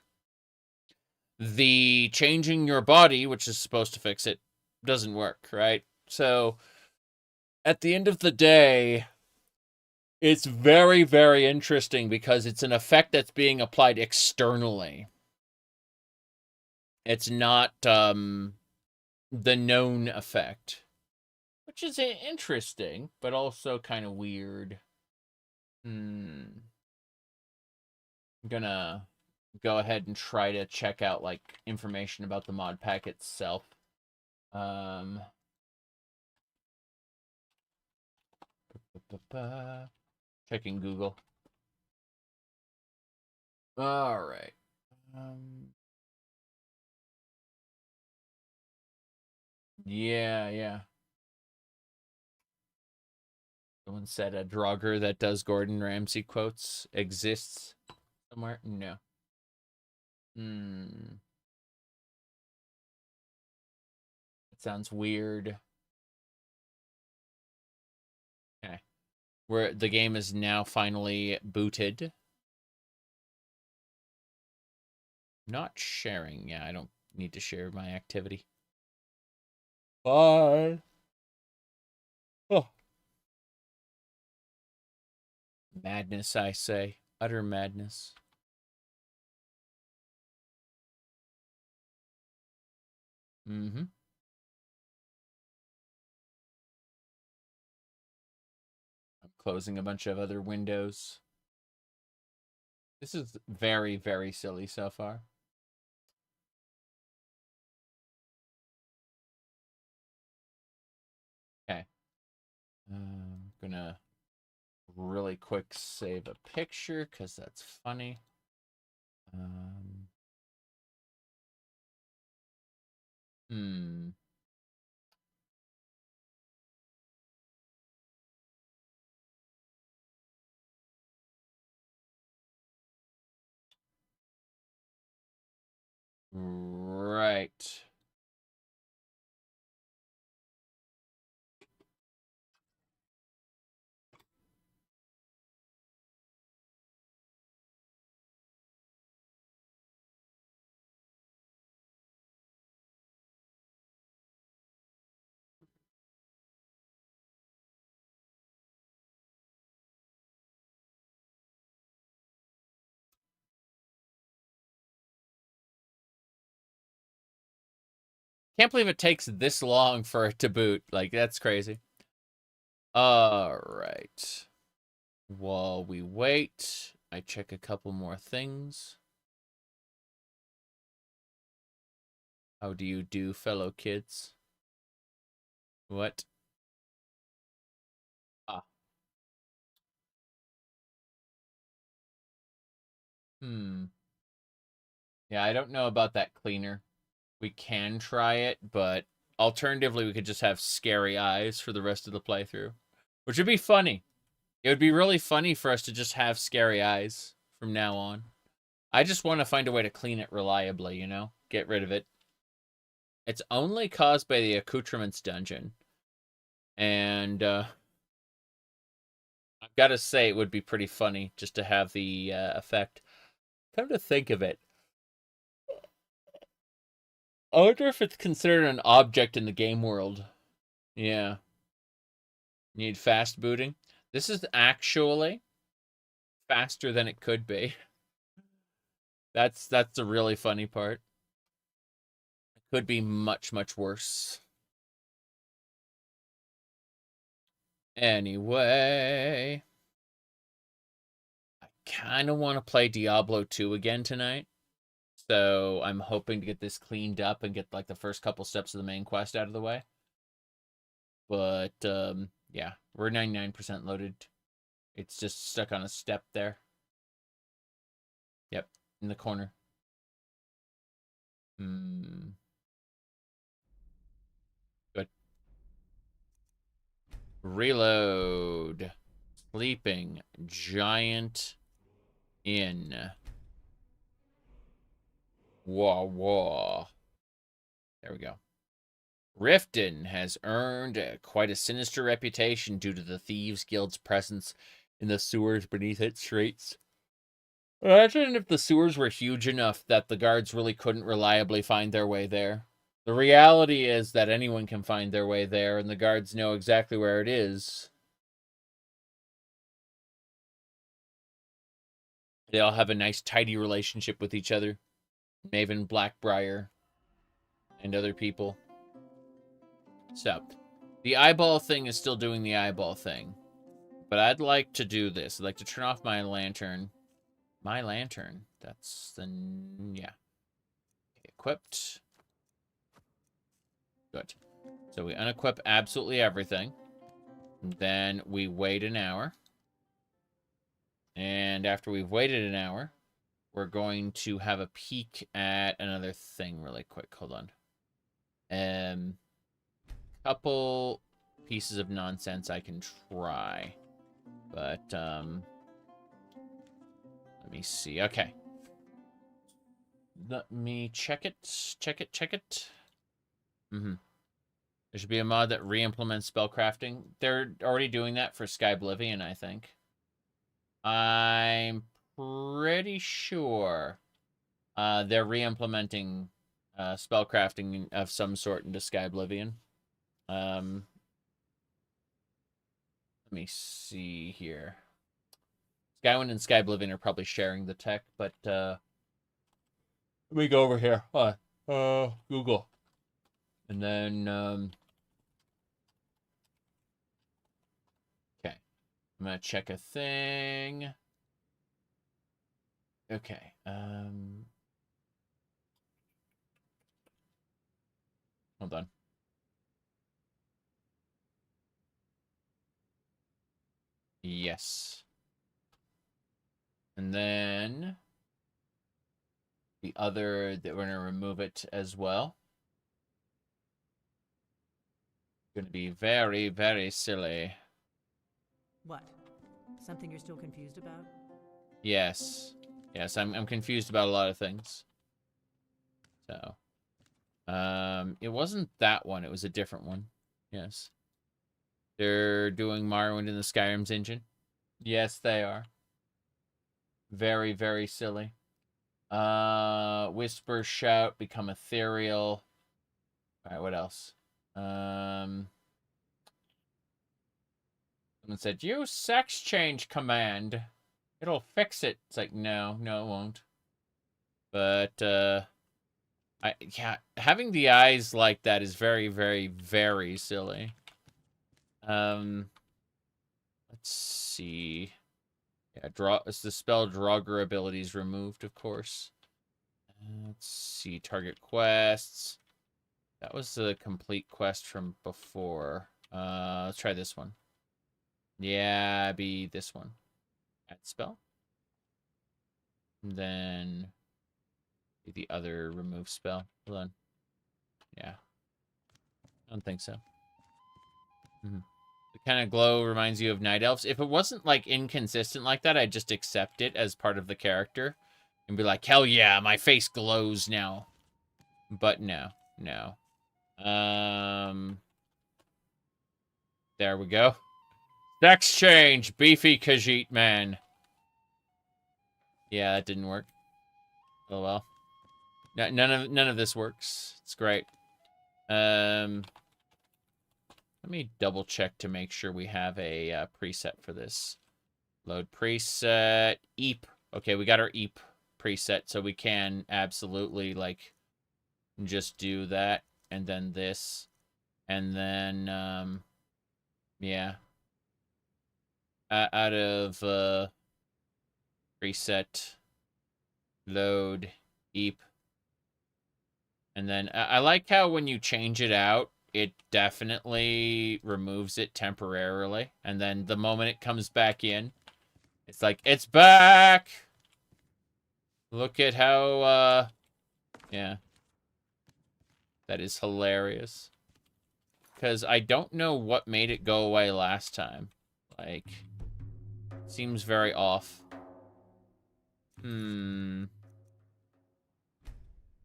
The changing your body, which is supposed to fix it, doesn't work, right? So, at the end of the day, it's very, very interesting because it's an effect that's being applied externally. It's not the known effect, which is interesting, but also kind of weird. I'm gonna go ahead and try to check out, like, information about the mod pack itself. Checking Google. All right. Yeah. Someone said a Draugr that does Gordon Ramsay quotes exists somewhere. No. It sounds weird. Okay. Where the game is now finally booted. Not sharing. Yeah, I don't need to share my activity. Bye. Oh. Madness, I say. Utter madness. Mm-hmm. I'm closing a bunch of other windows. This is very, very silly so far. Okay. I'm gonna really quick save a picture because that's funny. Right. Can't believe it takes this long for it to boot. Like, that's crazy. All right. While we wait, I check a couple more things. How do you do, fellow kids? What? Ah. Yeah, I don't know about that cleaner. We can try it, but alternatively, we could just have scary eyes for the rest of the playthrough, which would be funny. It would be really funny for us to just have scary eyes from now on. I just want to find a way to clean it reliably, you know? Get rid of it. It's only caused by the accoutrements dungeon. And, I've got to say, it would be pretty funny just to have the effect. Come to think of it, I wonder if it's considered an object in the game world. Yeah. Need fast booting. This is actually faster than it could be. That's the really funny part. It could be much, much worse. Anyway, I kind of want to play Diablo 2 again tonight. So I'm hoping to get this cleaned up and get like the first couple steps of the main quest out of the way. But yeah, we're 99% loaded. It's just stuck on a step there. Yep, in the corner. Good. Reload. Sleeping Giant Inn. Wah wah. There we go. Riften has earned quite a sinister reputation due to the Thieves Guild's presence in the sewers beneath its streets. Imagine if the sewers were huge enough that the guards really couldn't reliably find their way there. The reality is that anyone can find their way there, and the guards know exactly where it is. They all have a nice, tidy relationship with each other. Maven, Blackbriar, and other people. So, the eyeball thing is still doing the eyeball thing. But I'd like to do this. I'd like to turn off my lantern. My lantern. That's the... yeah. Okay, equipped. Good. So we unequip absolutely everything. Then we wait an hour. And after we've waited an hour, we're going to have a peek at another thing really quick. Hold on. Couple pieces of nonsense I can try. But, let me see. Okay. Let me check it. Check it. Mm-hmm. There should be a mod that re-implements spellcrafting. They're already doing that for Skyblivion, I think. I'm pretty sure they're re-implementing spellcrafting of some sort into Skyblivion. Let me see here. Skywind and Skyblivion are probably sharing the tech, but let me go over here. Google. And then okay. I'm gonna check a thing. Okay. Hold on. Yes. And then the other that we're gonna remove it as well. Gonna be very, very silly. What? Something you're still confused about? Yes. Yes, I'm confused about a lot of things. So, it wasn't that one. It was a different one. Yes. They're doing Morrowind in the Skyrim's engine. Yes, they are. Very, very silly. Whisper, shout, become ethereal. All right, what else? Someone said, use sex change command. It'll fix it. It's like, no, it won't. But, yeah, having the eyes like that is very, very, very silly. Let's see. Yeah, the spell Draugr ability is removed, of course. Let's see, target quests. That was the complete quest from before. Let's try this one. Yeah, be this one. Add spell. And then the other remove spell. Hold on. Yeah. I don't think so. The kind of glow reminds you of night elves. If it wasn't like inconsistent like that, I'd just accept it as part of the character and be like, hell yeah, my face glows now. But no. There we go. Sex change, beefy Khajiit man. Yeah, that didn't work. Oh well. None of this works. It's great. Let me double check to make sure we have a preset for this. Load preset. Eep. Okay, we got our Eep preset, so we can absolutely like just do that, and then this, and then yeah. Out of preset, load, Eep. And then I like how when you change it out, it definitely removes it temporarily. And then the moment it comes back in, it's like, it's back! Look at how, yeah. That is hilarious. Because I don't know what made it go away last time. Like, seems very off.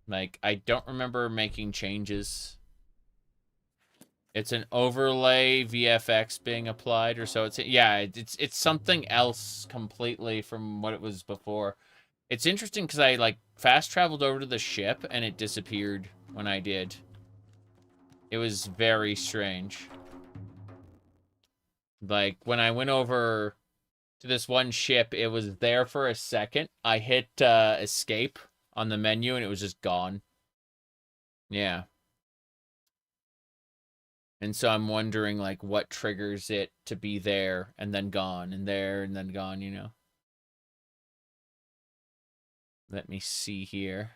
Like, I don't remember making changes. It's an overlay VFX being applied or so. It's something else completely from what it was before. It's interesting because I, like, fast traveled over to the ship and it disappeared when I did. It was very strange. Like, when I went over to this one ship, it was there for a second. I hit escape on the menu and it was just gone. Yeah. And so I'm wondering, like, what triggers it to be there and then gone and there and then gone, you know? Let me see here.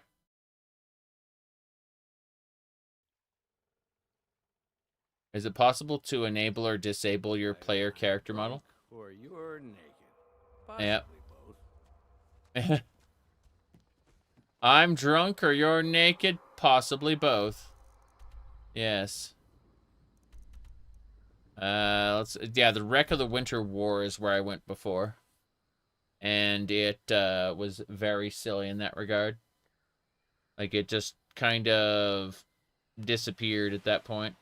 Is it possible to enable or disable your player character model? Or you're naked. Yep. Possibly both. I'm drunk or you're naked? Possibly both. Yes. Yeah, the Wreck of the Winter War is where I went before. And it was very silly in that regard. Like, it just kind of disappeared at that point.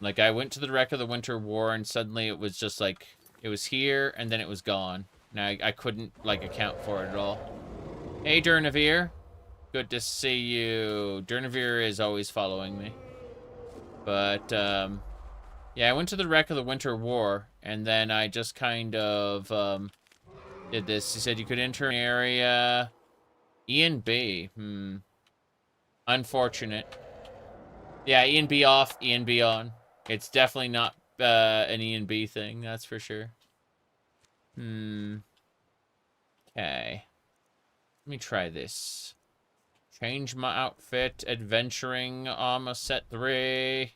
Like, I went to the Wreck of the Winter War, and suddenly it was just like, it was here, and then it was gone. Now, I couldn't, like, account for it at all. Hey, Durnavir. Good to see you. Durnavir is always following me. But, yeah, I went to the Wreck of the Winter War, and then I just kind of, did this. He said you could enter an area... E and B. Unfortunate. Yeah, E and B off, E and B on. It's definitely not an E and B thing, that's for sure. Okay. Let me try this. Change my outfit. Adventuring armor set 3.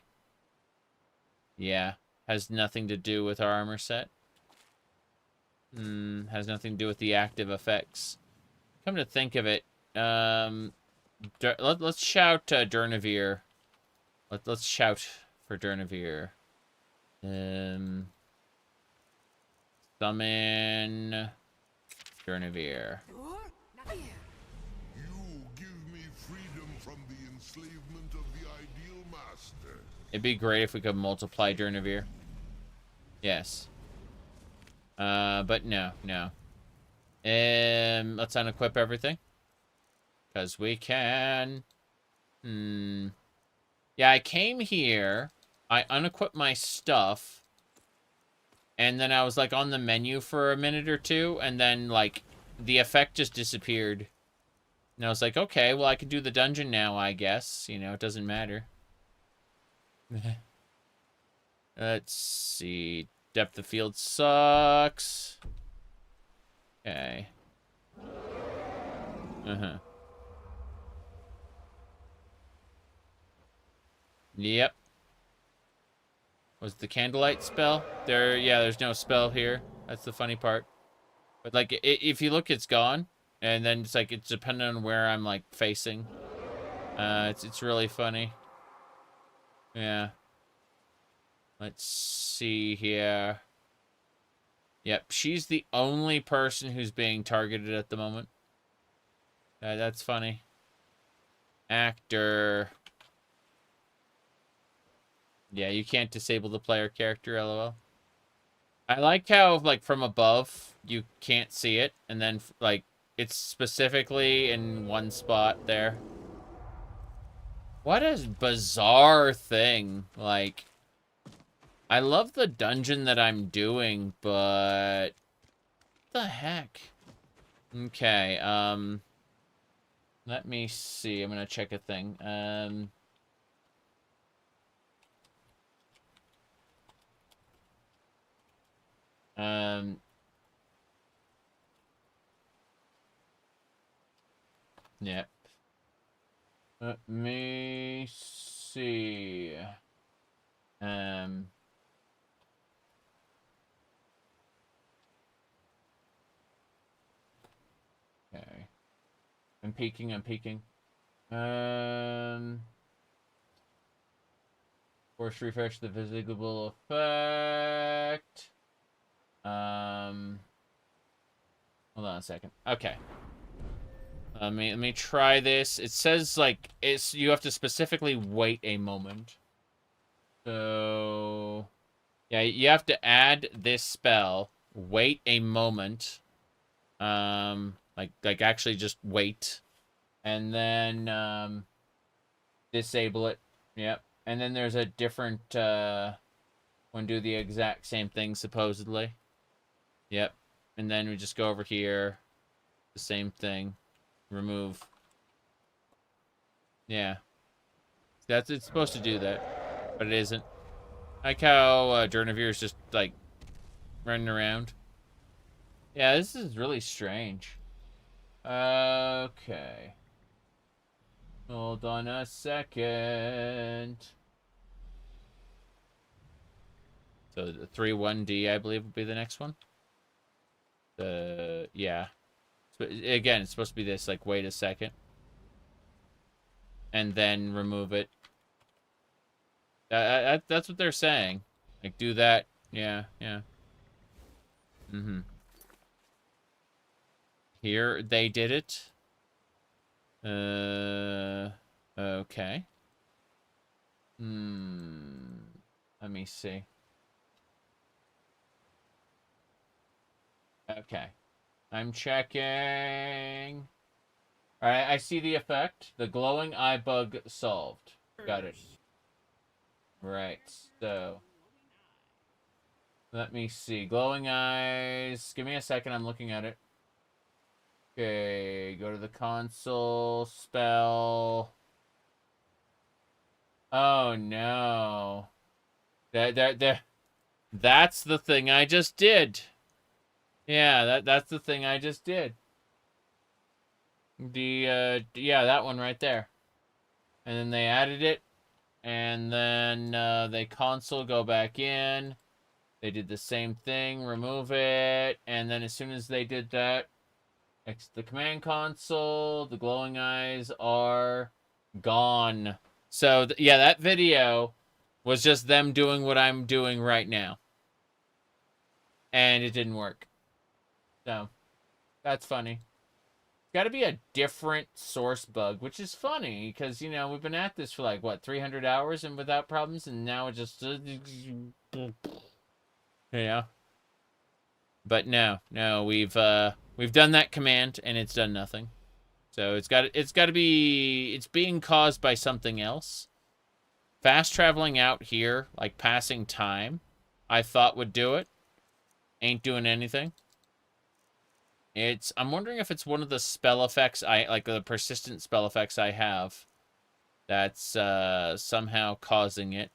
Yeah. Has nothing to do with our armor set. Has nothing to do with the active effects. Come to think of it, let's shout Durnavir. Let's shout for Durnavir. Summon Durnavir. You give me freedom from the enslavement of the ideal master. It'd be great if we could multiply Durnavir. Yes. But no. Let's unequip everything. Because we can. Yeah, I came here. I unequipped my stuff. And then I was, like, on the menu for a minute or two. And then, like, the effect just disappeared. And I was like, okay, well, I can do the dungeon now, I guess. You know, it doesn't matter. Let's see. Depth of field sucks. Okay. Yep. Was the candlelight spell? Yeah, there's no spell here. That's the funny part. But, like, if you look, it's gone. And then it's, like, it's dependent on where I'm, like, facing. It's really funny. Yeah. Let's see here. Yep, she's the only person who's being targeted at the moment. That's funny. Actor. Yeah, you can't disable the player character, lol. I like how, like, from above, you can't see it. And then, like, it's specifically in one spot there. What a bizarre thing. Like, I love the dungeon that I'm doing, but... what the heck? Okay, let me see. I'm gonna check a thing. Yeah. Let me see. Okay. I'm peeking. Force refresh the visible effect. Hold on a second. Okay. Let me try this. It says, like, you have to specifically wait a moment. So, yeah, you have to add this spell, wait a moment. Like actually just wait. And then, disable it. Yep. And then there's a different, one do the exact same thing, supposedly. Yep. And then we just go over here. The same thing. Remove. Yeah. It's supposed to do that. But it isn't. I like how Durnavir is just, like, running around. Yeah, this is really strange. Okay. Hold on a second. So the 3-1D, I believe, will be the next one. Yeah. But again, it's supposed to be this, like, wait a second. And then remove it. That's what they're saying. Like, do that. Yeah, yeah. Mm-hmm. Here, they did it. Okay. Let me see. Okay. I'm checking. Alright, I see the effect. The glowing eye bug solved. Got it. Right, so... Let me see. Glowing eyes. Give me a second, I'm looking at it. Okay, go to the console. Spell. Oh, no. That's the thing I just did. Yeah, that's the thing I just did. Yeah, that one right there. And then they added it. And then they console, go back in. They did the same thing, remove it. And then as soon as they did that, the command console, the glowing eyes are gone. So, yeah, that video was just them doing what I'm doing right now. And it didn't work. So, that's funny. It's got to be a different source bug, which is funny, because, you know, we've been at this for, like, what, 300 hours and without problems, and now it just... Yeah. But no, we've done that command, and it's done nothing. So it's got to be... It's being caused by something else. Fast traveling out here, like passing time, I thought would do it. Ain't doing anything. I'm wondering if it's one of the spell effects like the persistent spell effects I have that's somehow causing it.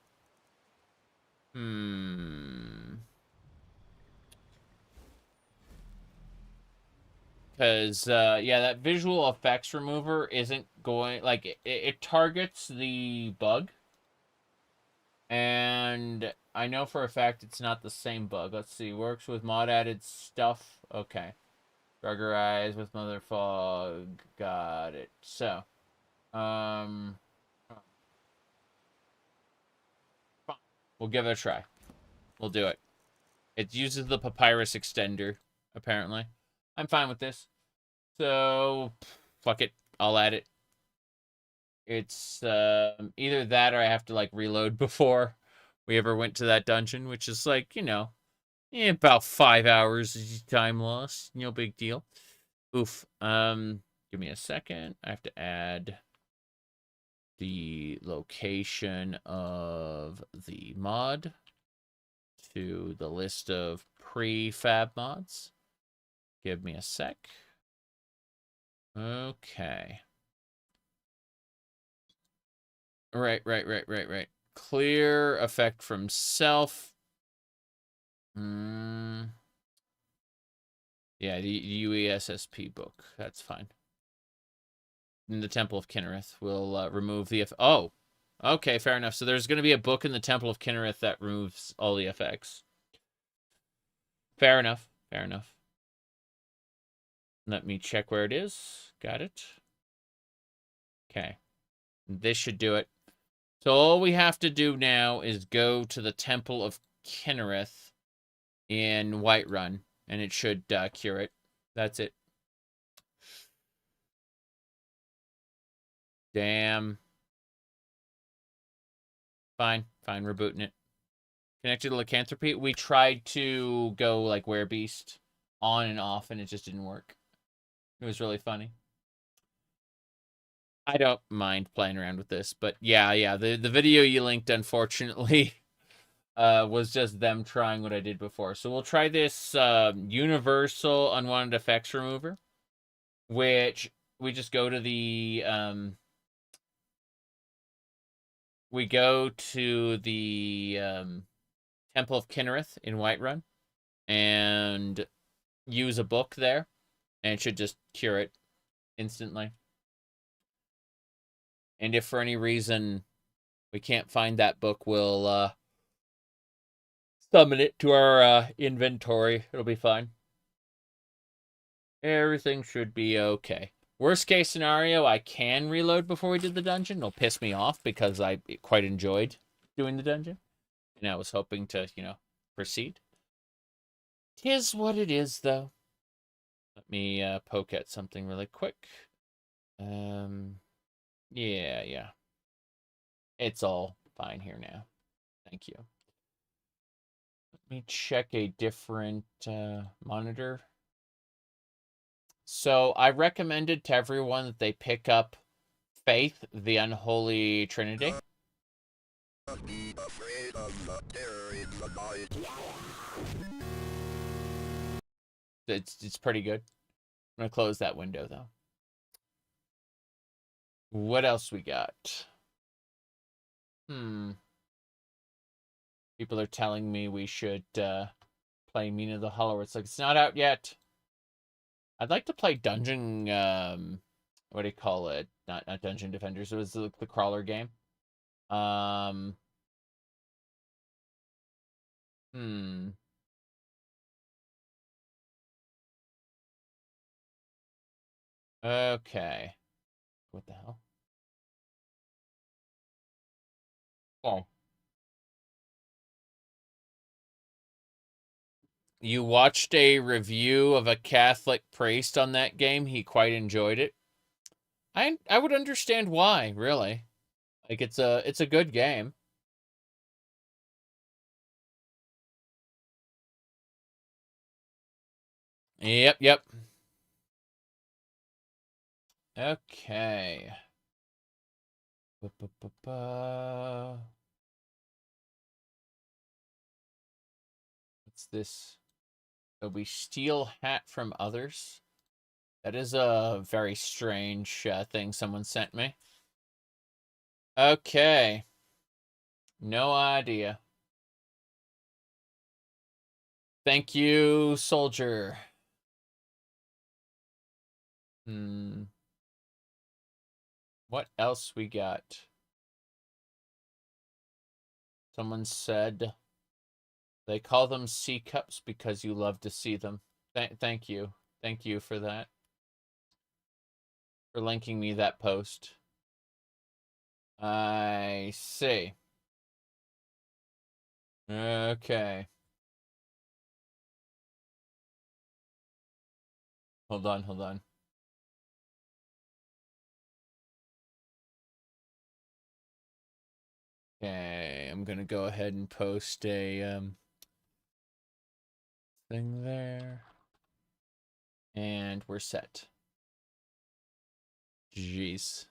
Because, yeah, that visual effects remover isn't going... Like, it targets the bug. And I know for a fact it's not the same bug. Let's see. Works with mod added stuff. Okay. Rugger eyes with mother fog. Got it. So, we'll give it a try. We'll do it. It uses the papyrus extender, apparently. I'm fine with this. So, fuck it. I'll add it. It's either that or I have to, like, reload before we ever went to that dungeon, which is, like, you know, about 5 hours time loss. No big deal. Oof. Give me a second. I have to add the location of the mod to the list of prefab mods. Give me a sec. Okay. Right. Clear effect from self. Yeah, the UESSP book. That's fine. In the Temple of Kinnereth, we'll remove the... Oh! Okay, fair enough. So there's going to be a book in the Temple of Kinnereth that removes all the effects. Fair enough. Fair enough. Let me check where it is. Got it. Okay. This should do it. So all we have to do now is go to the Temple of Kinnereth in Whiterun, and it should cure it. That's it. Damn. Fine, we're booting it. Connected to lycanthropy. We tried to go like Werebeast on and off, and it just didn't work. It was really funny. I don't mind playing around with this, but yeah. The video you linked, unfortunately, was just them trying what I did before. So we'll try this universal unwanted effects remover, which we just go to the Temple of Kinnereth in Whiterun and use a book there, and it should just cure it instantly. And if for any reason we can't find that book, we'll summon it to our inventory. It'll be fine. Everything should be okay. Worst case scenario, I can reload before we did the dungeon. It'll piss me off because I quite enjoyed doing the dungeon. And I was hoping to, you know, proceed. 'Tis what it is, though. Let me poke at something really quick. Yeah. It's all fine here now. Thank you. Let me check a different monitor. So I recommended to everyone that they pick up Faith, the Unholy Trinity. Be afraid of the terror in the night. It's pretty good. I'm gonna close that window though. What else we got? People are telling me we should play Mina the Hollow. It's like, it's not out yet. I'd like to play Dungeon, what do you call it? Not Dungeon Defenders. It was the crawler game. Okay. What the hell? Oh. You watched a review of a Catholic priest on that game. He quite enjoyed it. I would understand why, really. Like, it's a good game. Yep. Okay. What's this? So we steal hat from others. That is a very strange thing someone sent me. Okay. No idea. Thank you, soldier. What else we got? Someone said they call them C cups because you love to see them. Thank you. Thank you for that. For linking me that post. I see. Okay. Hold on. Okay, I'm gonna go ahead and post a thing there. And we're set. Jeez.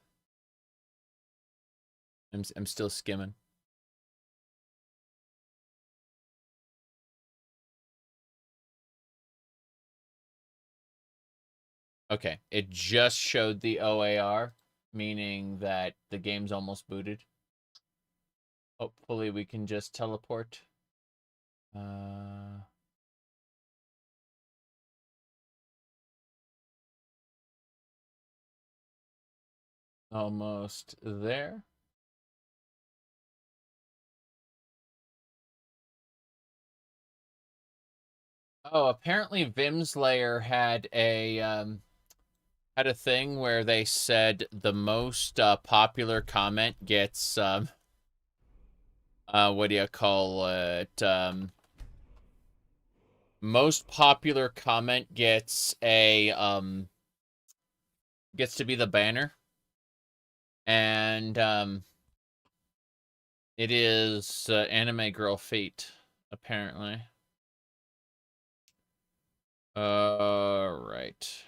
I'm still skimming. Okay, it just showed the OAR, meaning that the game's almost booted. Hopefully we can just teleport. Almost there. Oh, apparently Vimslayer had a thing where they said the most popular comment gets what do you call it? Most popular comment gets a gets to be the banner. And it is Anime Girl Fate, apparently. Right.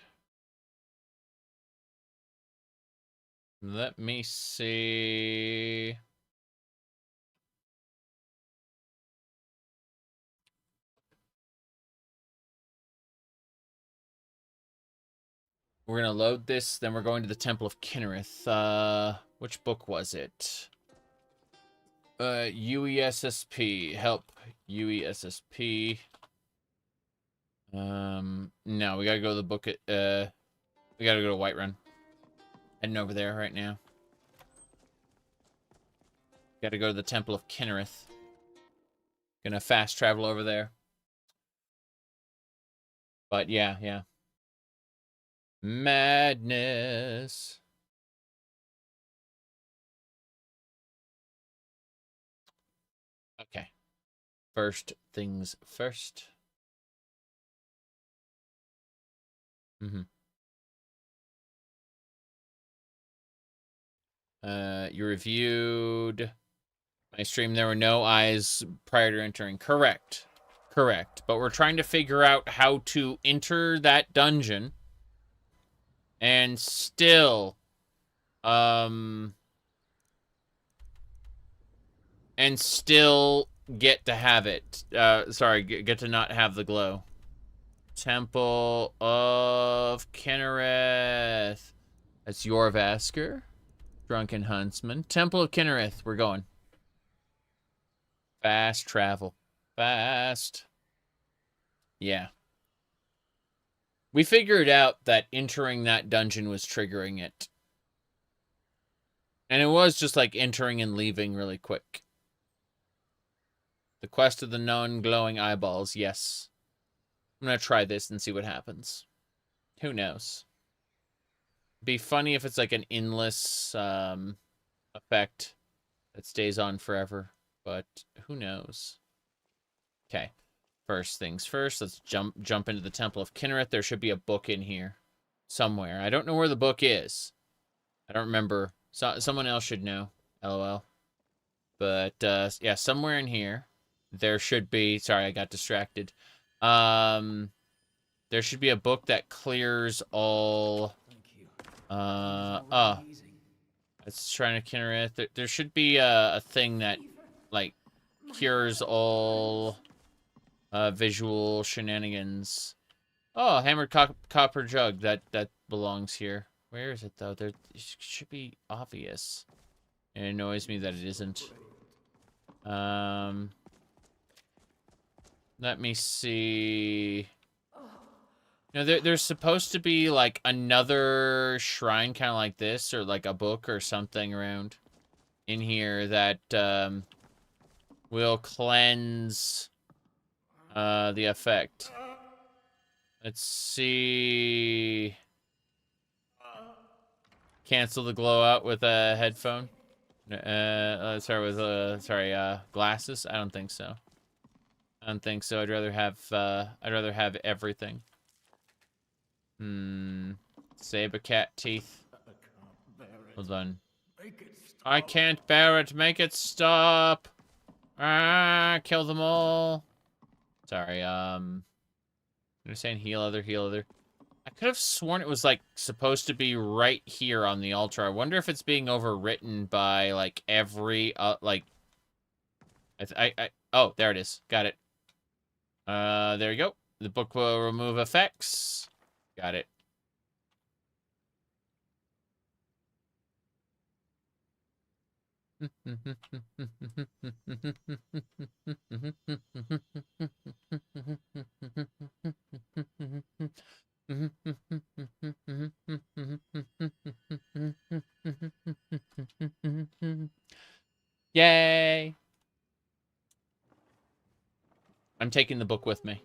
Let me see. We're gonna load this, then we're going to the Temple of Kinnereth. Which book was it? UESSP. Help. UESSP. No, we gotta go to the book at, we gotta go to Whiterun. Heading over there right now. Gotta go to the Temple of Kinnereth. Gonna fast travel over there. But yeah. Madness. First things first. You reviewed my stream. There were no eyes prior to entering. Correct. Correct. But we're trying to figure out how to enter that dungeon and still, get to have it. Sorry, get to not have the glow. Temple of Kinnereth. That's Yorvasker. Drunken Huntsman. Temple of Kinnereth. We're going. Fast travel. Fast. Yeah. We figured out that entering that dungeon was triggering it. And it was just like entering and leaving really quick. The quest of the non-glowing eyeballs. Yes. I'm going to try this and see what happens. Who knows? Be funny if it's like an endless effect that stays on forever, but who knows? Okay, first things first. Let's jump into the Temple of Kinnereth. There should be a book in here somewhere. I don't know where the book is. I don't remember. Someone else should know. LOL. But yeah, somewhere in here there should be. Sorry, I got distracted. There should be a book that clears all. It's trying to Kinnereth. There should be a thing that, like, cures all visual shenanigans. Oh, hammered copper jug. That belongs here. Where is it though? It should be obvious. And it annoys me that it isn't. Let me see. No, there's supposed to be, like, another shrine kind of like this, or, like, a book or something around in here that, will cleanse, the effect. Let's see. Cancel the glow out with a headphone? Sorry, with, glasses? I don't think so. I don't think so. I'd rather have everything. Saber cat teeth. Hold on. I can't bear it. Make it stop. Ah, kill them all. Sorry, I'm saying heal other, heal other. I could have sworn it was, like, supposed to be right here on the altar. I wonder if it's being overwritten by, like, every, like... Oh, there it is. Got it. There you go. The book will remove effects. Got it. Yay! I'm taking the book with me.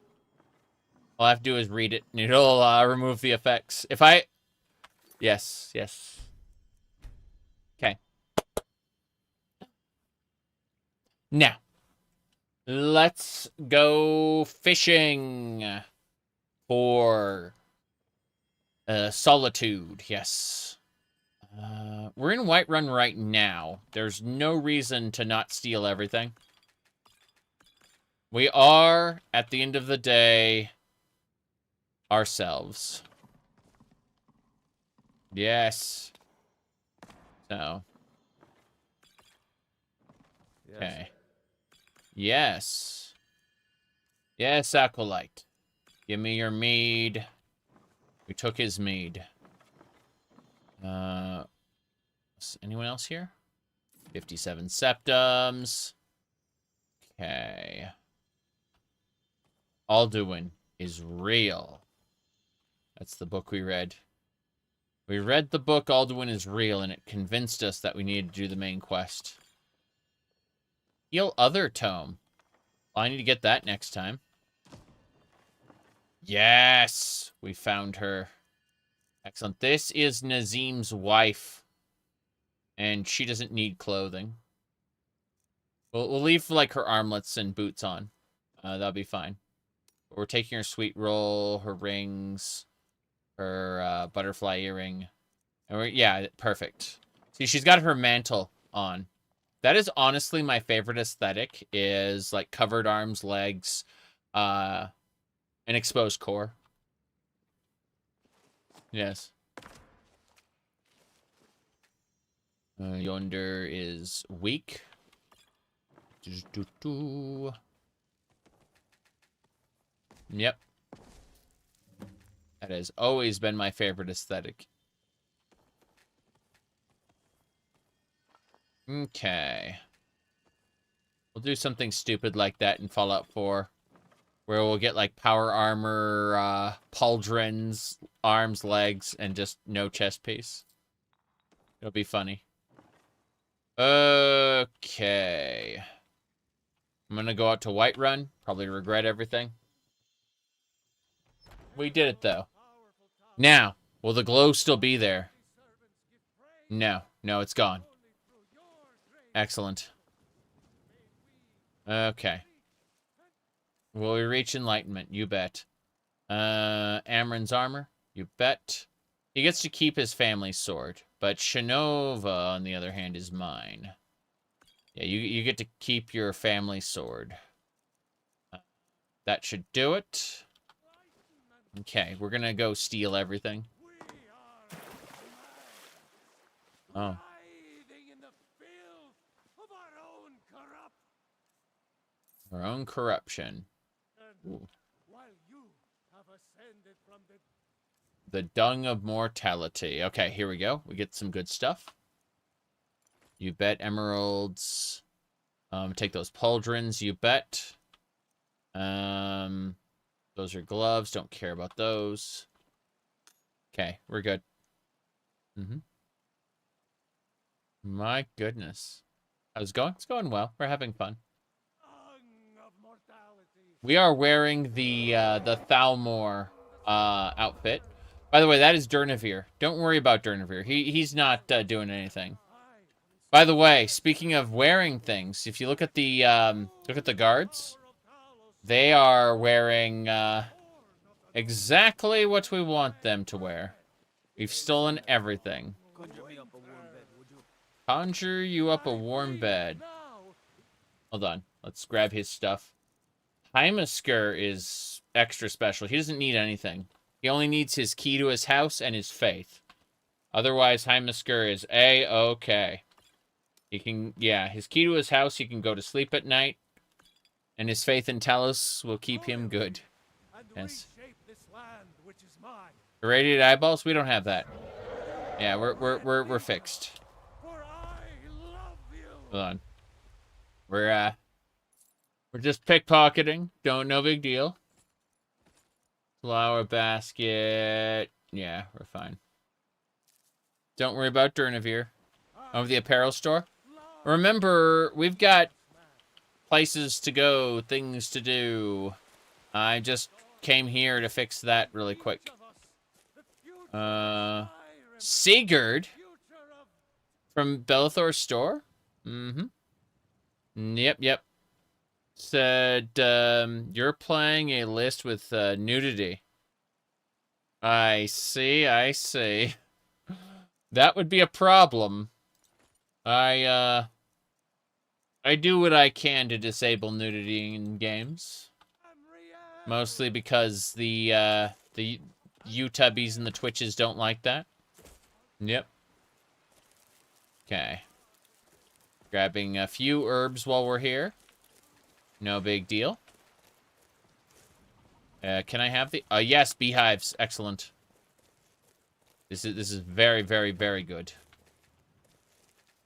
All I have to do is read it, and it'll remove the effects. If I... Yes, yes. Okay. Now, let's go fishing for solitude. Yes. We're in Whiterun right now. There's no reason to not steal everything. We are, at the end of the day, ourselves. Yes. So. Okay. Yes. Yes, Acolyte. Give me your mead. We took his mead. Anyone else here? 57 septums. Okay. Alduin is real. That's the book we read. We read the book Alduin is real, and it convinced us that we needed to do the main quest. Heal other tome. Well, I need to get that next time. Yes! We found her. Excellent. This is Nazim's wife. And she doesn't need clothing. We'll leave, like, her armlets and boots on. That'll be fine. We're taking her sweet roll, her rings, her butterfly earring. And yeah, perfect. See, she's got her mantle on. That is honestly my favorite aesthetic, is like covered arms, legs, an exposed core. Yes. Yonder is weak. Yep. That has always been my favorite aesthetic. Okay. We'll do something stupid like that in Fallout 4. Where we'll get like power armor, pauldrons, arms, legs, and just no chest piece. It'll be funny. Okay. I'm gonna go out to Whiterun. Probably regret everything. We did it, though. Now, will the glow still be there? No. No, it's gone. Excellent. Okay. Will we reach enlightenment? You bet. Amren's armor? You bet. He gets to keep his family sword. But Shinova, on the other hand, is mine. Yeah, you get to keep your family sword. That should do it. Okay, we're gonna go steal everything. Oh. Our own corruption. Ooh. The dung of mortality. Okay, here we go. We get some good stuff. You bet. Emeralds. Take those pauldrons. You bet. Those are gloves. Don't care about those. Okay, we're good. My goodness. How's it going? It's going well. We're having fun. We are wearing the Thalmor outfit. By the way, that is Durnavir. Don't worry about Durnavir. He's not doing anything. By the way, speaking of wearing things, if you look at the guards, they are wearing exactly what we want them to wear. We've stolen everything. Conjure you up a warm bed. Hold on. Let's grab his stuff. Heimesker is extra special. He doesn't need anything. He only needs his key to his house and his faith. Otherwise, Heimesker is A-okay. He can, yeah, his key to his house, he can go to sleep at night. And his faith in Talos will keep him good. Yes. Irradiated eyeballs? We don't have that. Yeah, we're fixed. Hold on. We're just pickpocketing. No big deal. Flower basket. Yeah, we're fine. Don't worry about Durnavir. Over the apparel store. Remember, we've got places to go, things to do. I just came here to fix that really quick. Sigurd from Bellathor's store? Yep. Said, you're playing a list with nudity. I see. That would be a problem. I do what I can to disable nudity in games. Mostly because the YouTubies and the Twitches don't like that. Yep. Okay. Grabbing a few herbs while we're here. No big deal. Can I have the... yes, beehives. Excellent. This is very, very, very good.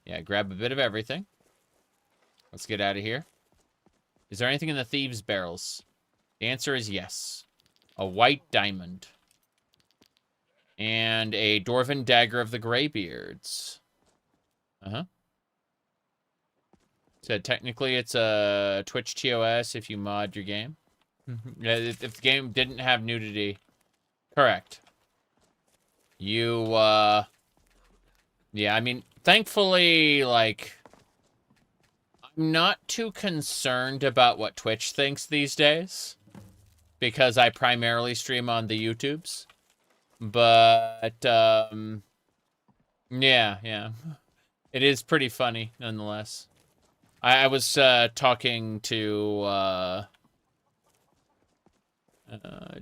Yeah, grab a bit of everything. Let's get out of here. Is there anything in the thieves' barrels? The answer is yes. A white diamond. And a dwarven dagger of the Greybeards. So technically it's a Twitch TOS if you mod your game. Yeah, if the game didn't have nudity. Correct. You, yeah, I mean, thankfully, like, I'm not too concerned about what Twitch thinks these days, because I primarily stream on the YouTubes. But, yeah. It is pretty funny, nonetheless. I was, talking to,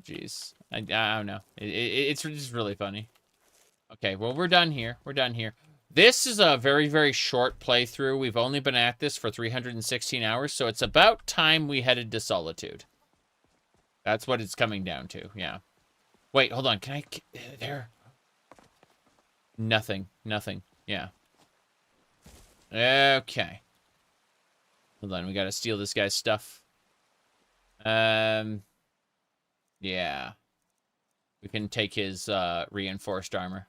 jeez. I don't know. It's just really funny. Okay, well, we're done here. We're done here. This is a very, very short playthrough. We've only been at this for 316 hours, so it's about time we headed to Solitude. That's what it's coming down to, yeah. Wait, hold on. Can I... There. Nothing. Yeah. Okay. Hold on. We gotta steal this guy's stuff. Yeah. We can take his reinforced armor.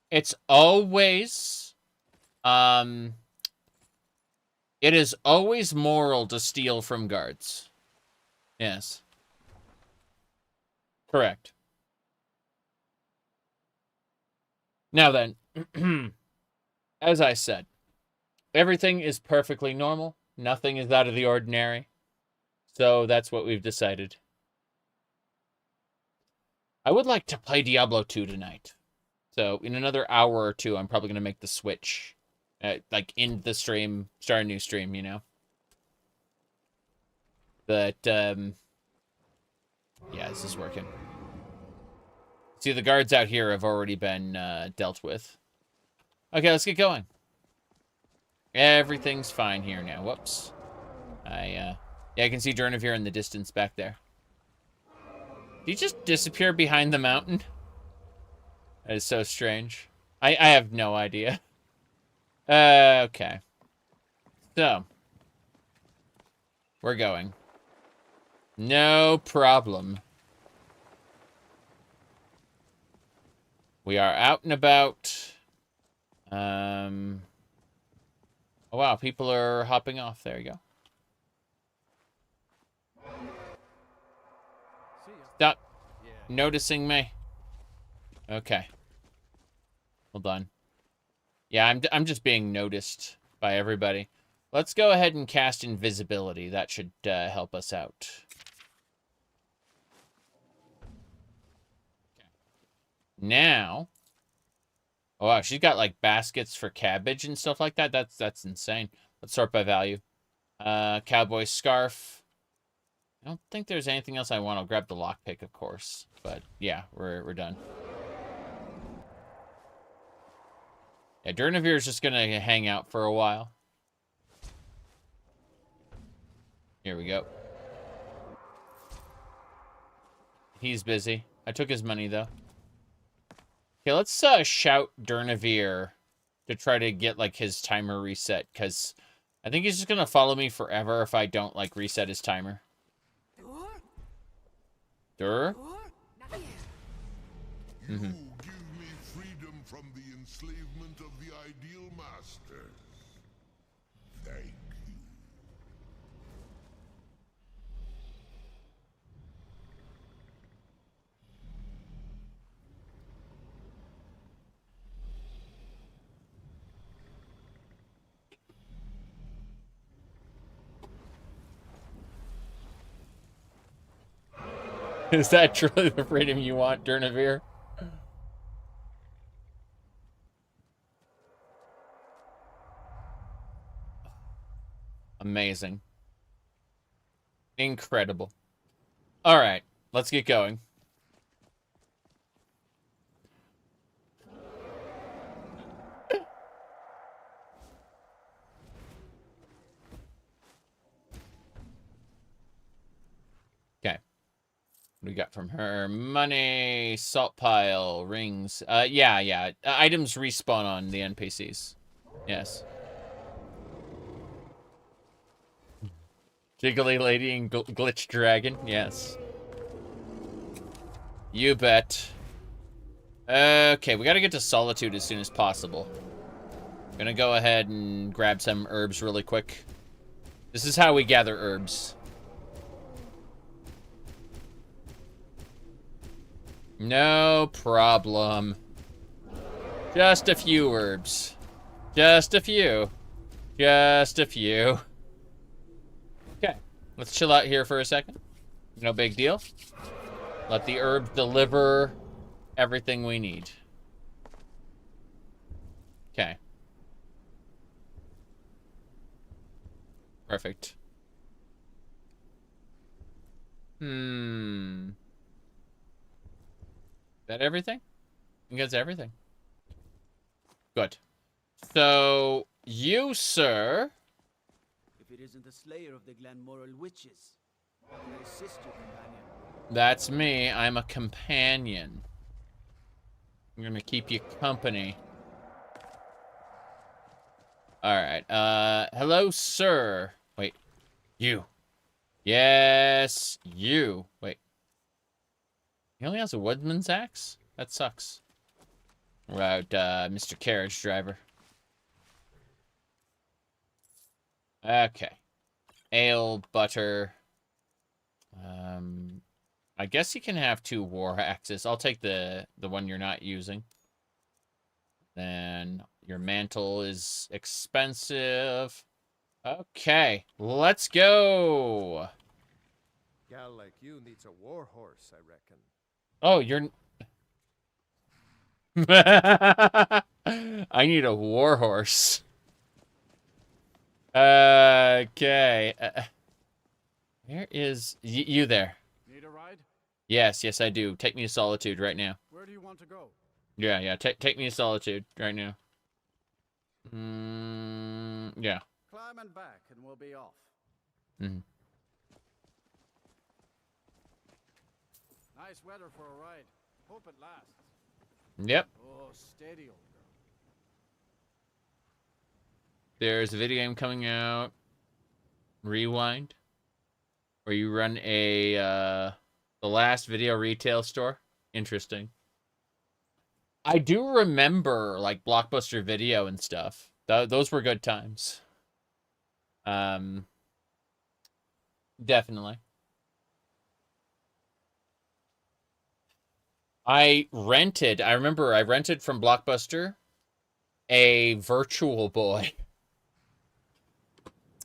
It's always... It is always moral to steal from guards. Yes. Correct. Now then, as I said, everything is perfectly normal. Nothing is out of the ordinary. So that's what we've decided. I would like to play Diablo 2 tonight. So in another hour or two, I'm probably going to make the switch. Like, in the stream, start a new stream, you know? But, yeah, this is working. See, the guards out here have already been dealt with. Okay, let's get going. Everything's fine here now. Whoops. Yeah, I can see Durnavir in the distance back there. Did he just disappear behind the mountain? That is so strange. I have no idea. Okay. So. We're going. No problem. We are out and about. Oh, wow. People are hopping off. There you go. Stop noticing me. Okay. Hold on. Yeah, I'm just being noticed by everybody. Let's go ahead and cast invisibility. That should help us out. Okay. Now. Oh, wow, she's got like baskets for cabbage and stuff like that. That's insane. Let's sort by value. Cowboy scarf. I don't think there's anything else I want. I'll grab the lockpick, of course. But yeah, we're done. Yeah, Durnavir is just gonna hang out for a while. Here we go. He's busy. I took his money, though. Okay, let's shout Durnavir to try to get, like, his timer reset, because I think he's just gonna follow me forever if I don't, like, reset his timer. Dur? Mm-hmm. Give me freedom from the enslavement of the ideal masters. Thank you. Is that truly the freedom you want, Durnavir? Amazing. Incredible. All right, let's get going. Okay. What do we got from her? Money, salt pile, rings. Yeah. Items respawn on the NPCs. Yes. Jiggly lady and glitch dragon. Yes. You bet. Okay, we gotta get to Solitude as soon as possible. I'm gonna go ahead and grab some herbs really quick. This is how we gather herbs. No problem. Just a few herbs. Just a few. Just a few. Okay, let's chill out here for a second. No big deal. Let the herbs deliver everything we need. Okay. Perfect. Is that everything? I think that's everything. Good. So, you, sir... If it isn't the slayer of the Glenmoral witches, how can I assist you, companion? That's me. I'm a companion. I'm gonna keep you company. Alright, hello, sir. Wait. You. Yes, you. Wait. He only has a woodman's axe? That sucks. What about, Mr. Carriage Driver? Okay. Ale, butter. I guess you can have 2 war axes. I'll take the one you're not using. Then your mantle is expensive. Okay, let's go. Gal like you needs a war horse, I reckon. Oh, you're... I need a war horse. Okay. Where is... you there? Need a ride? Yes, I do. Take me to Solitude right now. Where do you want to go? Yeah. Take me to Solitude right now. Yeah. Climb and back, and we'll be off. Mhm. Nice weather for a ride. Hope it lasts. Yep. Oh, steady, old girl. There's a video game coming out. Rewind. Where you run a, the last video retail store. Interesting. I do remember, like, Blockbuster Video and stuff. Those were good times. Definitely. I remember I rented from Blockbuster a Virtual Boy.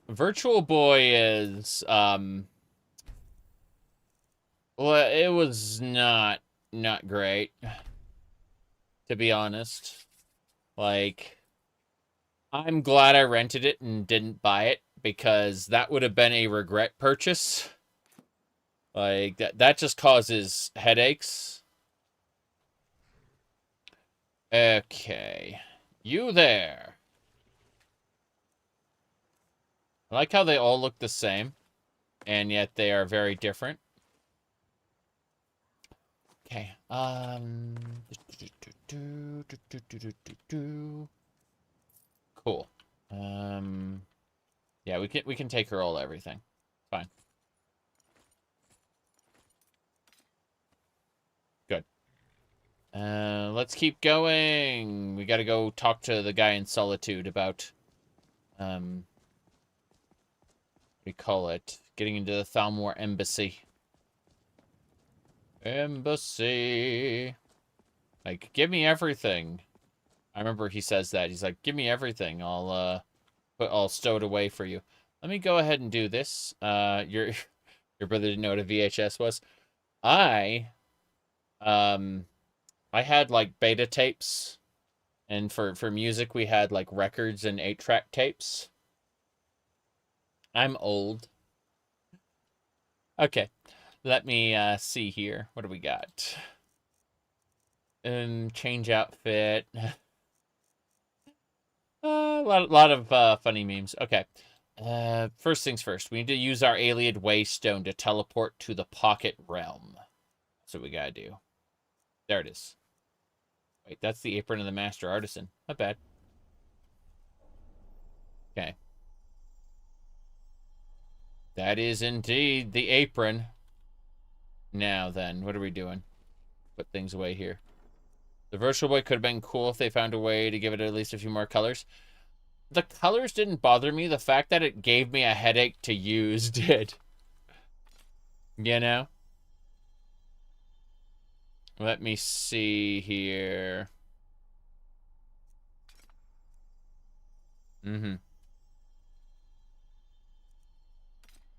Virtual Boy is, well, it was not great, to be honest. Like, I'm glad I rented it and didn't buy it, because that would have been a regret purchase. Like, that just causes headaches. Okay. You there. I like how they all look the same, and yet they are very different. Okay. Cool. Yeah, we can take her all everything. Fine. Good. Let's keep going. We gotta go talk to the guy in Solitude about, what do you call it? Getting into the Thalmor Embassy. Like, give me everything. I remember he says that. He's like, give me everything. I'll stow it away for you. Let me go ahead and do this. Your brother didn't know what a VHS was. I had, like, beta tapes. And for music, we had, like, records and 8-track tapes. I'm old. Okay. Let me see here. What do we got? Change outfit. A lot of funny memes. Okay. First things first. We need to use our Alien Waystone to teleport to the Pocket Realm. That's what we gotta do. There it is. Wait, that's the apron of the Master Artisan. Not bad. Okay. That is indeed the apron. Now then, what are we doing? Put things away here. The Virtual Boy could have been cool if they found a way to give it at least a few more colors. The colors didn't bother me. The fact that it gave me a headache to use did. You know? Let me see here.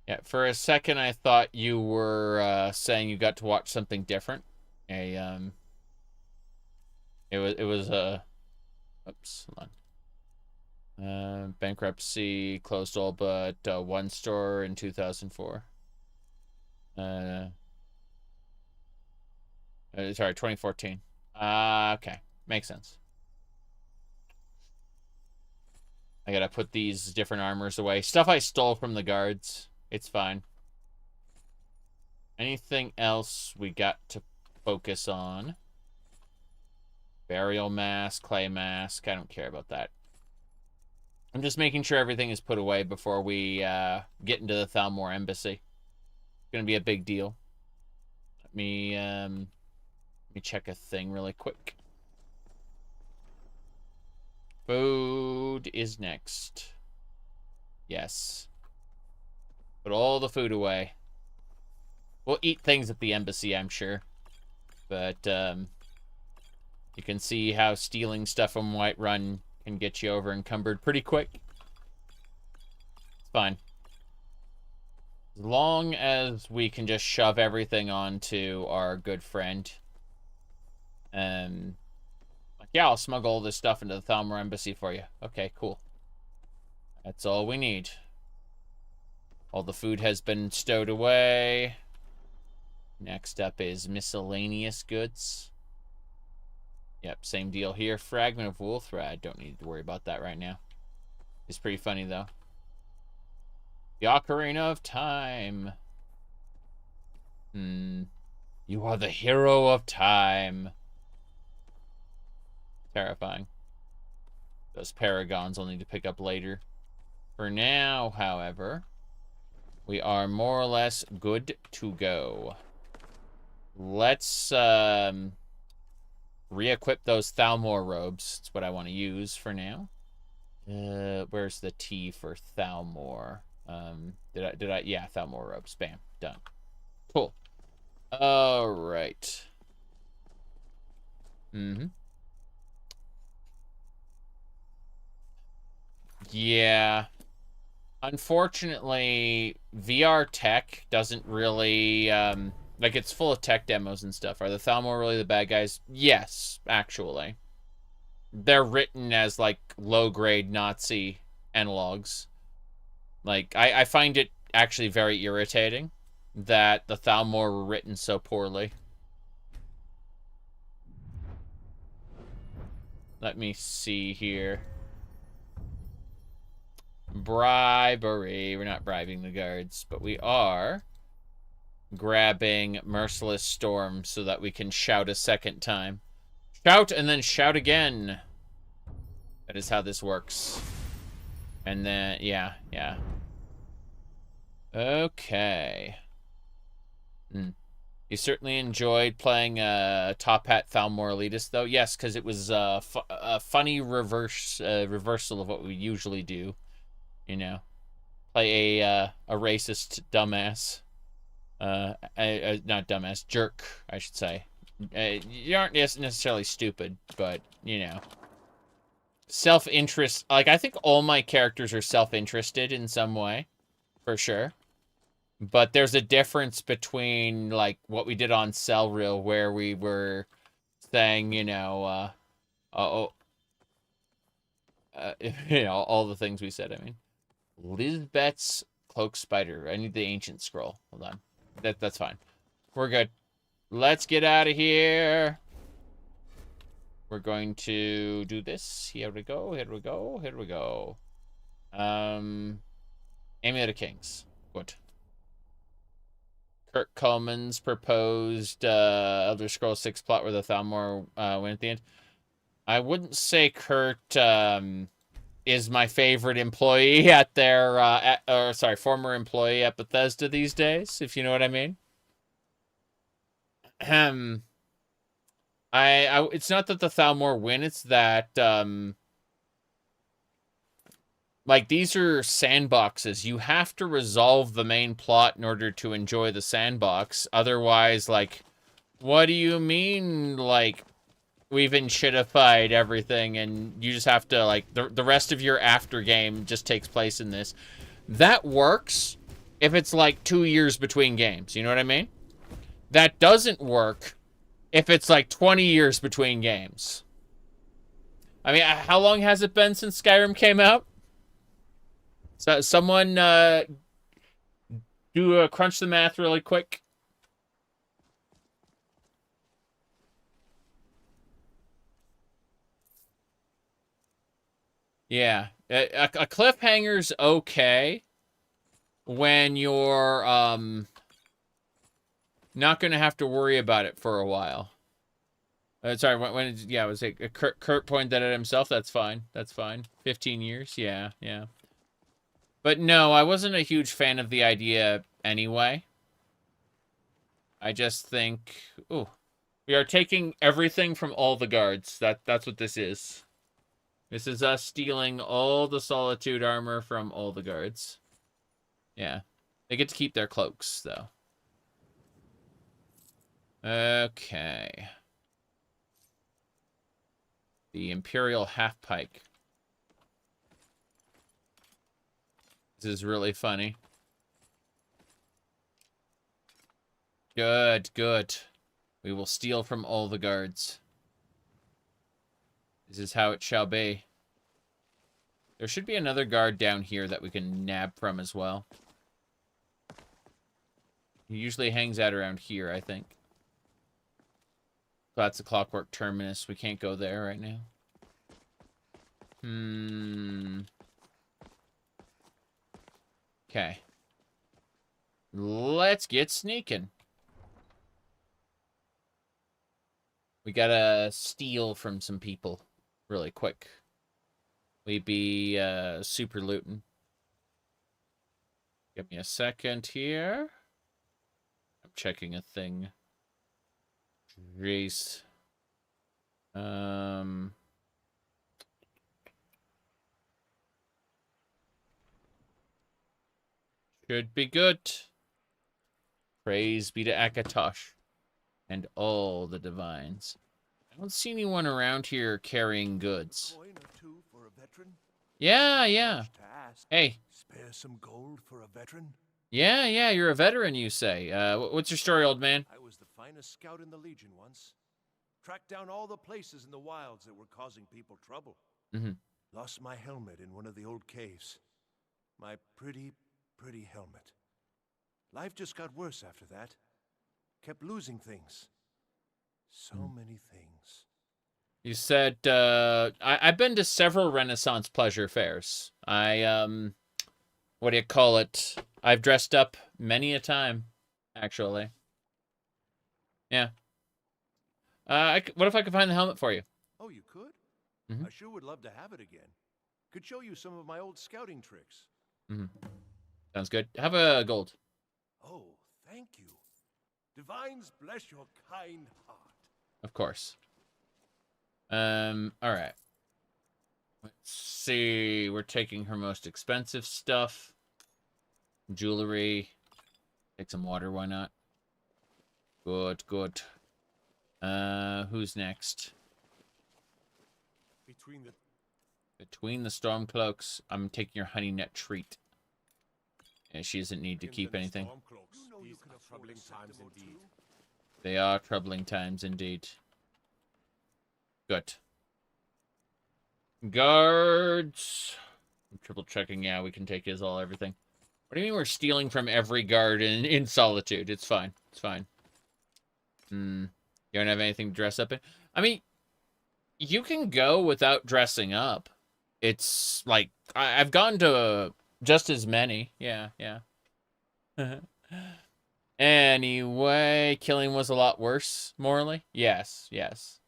Yeah, for a second I thought you were saying you got to watch something different. It was oops, hold on. Bankruptcy closed all but one store in 2004. Sorry, 2014. Okay, makes sense. I gotta put these different armors away. Stuff I stole from the guards. It's fine. Anything else we got to focus on? Burial mask, clay mask. I don't care about that. I'm just making sure everything is put away before we get into the Thalmor embassy. It's gonna be a big deal. Let me check a thing really quick. Food is next. Yes. Put all the food away. We'll eat things at the embassy, I'm sure. But, you can see how stealing stuff from Whiterun can get you over encumbered pretty quick. It's fine. As long as we can just shove everything onto our good friend. Like, yeah, I'll smuggle all this stuff into the Thalmor embassy for you. Okay, cool. That's all we need. All the food has been stowed away. Next up is miscellaneous goods. Yep, same deal here. Fragment of wool thread. Don't need to worry about that right now. It's pretty funny, though. The Ocarina of Time. You are the hero of time. Terrifying. Those paragons I'll need to pick up later. For now, however, we are more or less good to go. Let's re-equip those Thalmor robes. That's what I want to use for now. Where's the T for Thalmor? Did I? Yeah, Thalmor robes. Bam. Done. Cool. All right. Yeah. Unfortunately, VR tech doesn't really, like, it's full of tech demos and stuff. Are the Thalmor really the bad guys? Yes, actually. They're written as, like, low-grade Nazi analogs. Like, I find it actually very irritating that the Thalmor were written so poorly. Let me see here. Bribery. We're not bribing the guards, but we are grabbing Merciless Storm so that we can shout a second time. Shout and then shout again. That is how this works. And then, yeah. Okay. You certainly enjoyed playing Top Hat Thalmor Elitist, though? Yes, because it was a funny reversal of what we usually do. You know, play a racist dumbass. Not dumbass, jerk, I should say. You aren't necessarily stupid, but, you know. Self-interest. Like, I think all my characters are self-interested in some way. For sure. But there's a difference between, like, what we did on Cellreal, where we were saying, you know, you know, all the things we said, I mean. Lisbeth's Cloak Spider. I need the Ancient Scroll. Hold on. That's fine. We're good. Let's get out of here. We're going to do this. Here we go. Amulet of Kings. Good. Kurt Coleman's proposed Elder Scrolls 6 plot where the Thalmor win at the end. I wouldn't say Kurt is my favorite employee at their, former employee at Bethesda these days, if you know what I mean. It's not that the Thalmor win, it's that, like, these are sandboxes. You have to resolve the main plot in order to enjoy the sandbox. Otherwise, like, what do you mean, like, we've enshittified everything and you just have to, like, the rest of your after game just takes place in this. That works, if it's like 2 years between games. You know what I mean? That doesn't work if it's like 20 years between games. I mean, how long has it been since Skyrim came out? So someone do crunch the math really quick. Yeah, a cliffhanger's okay when you're not gonna have to worry about it for a while. Sorry, yeah, it was like Kurt pointed that at himself. That's fine. That's fine. 15 years. Yeah, yeah. But no, I wasn't a huge fan of the idea anyway. I just think, ooh, we are taking everything from all the guards. That's what this is. This is us stealing all the Solitude armor from all the guards. Yeah. They get to keep their cloaks, though. Okay. The Imperial Half-Pike. This is really funny. Good, good. We will steal from all the guards. This is how it shall be. There should be another guard down here that we can nab from as well. He usually hangs out around here, I think. That's a Clockwork Terminus. We can't go there right now. Okay. Let's get sneaking. We gotta steal from some people really quick. We be super looting. Give me a second here. I'm checking a thing. Jeez. Should be good. Praise be to Akatosh and all the divines. I don't see anyone around here carrying goods. Coin or two for a veteran? Yeah, yeah. Hey. Spare some gold for a veteran? Yeah, yeah, you're a veteran, you say. What's your story, old man? I was the finest scout in the Legion once. Tracked down all the places in the wilds that were causing people trouble. Lost my helmet in one of the old caves. My pretty helmet. Life just got worse after that. Kept losing things. So many things. You said, I've been to several Renaissance pleasure fairs. What do you call it? I've dressed up many a time, actually. Yeah. What if I could find the helmet for you? Oh, you could? I sure would love to have it again. Could show you some of my old scouting tricks. Sounds good. Have a gold. Oh, thank you. Divines bless your kind heart. Of course. All right. Let's see. We're taking her most expensive stuff. Jewelry. Take some water, why not? Good, good. Who's next? Between the Stormcloaks, I'm taking your honey net treat. And she doesn't need to keep anything. These are troubling times indeed. They are troubling times indeed. Good. Guards. I'm triple checking. Yeah, we can take his everything. What do you mean we're stealing from every guard in Solitude? It's fine. It's fine. You don't have anything to dress up in? I mean, you can go without dressing up. It's like, I've gone to just as many. Yeah, yeah. Anyway, killing was a lot worse, morally. Yes, yes.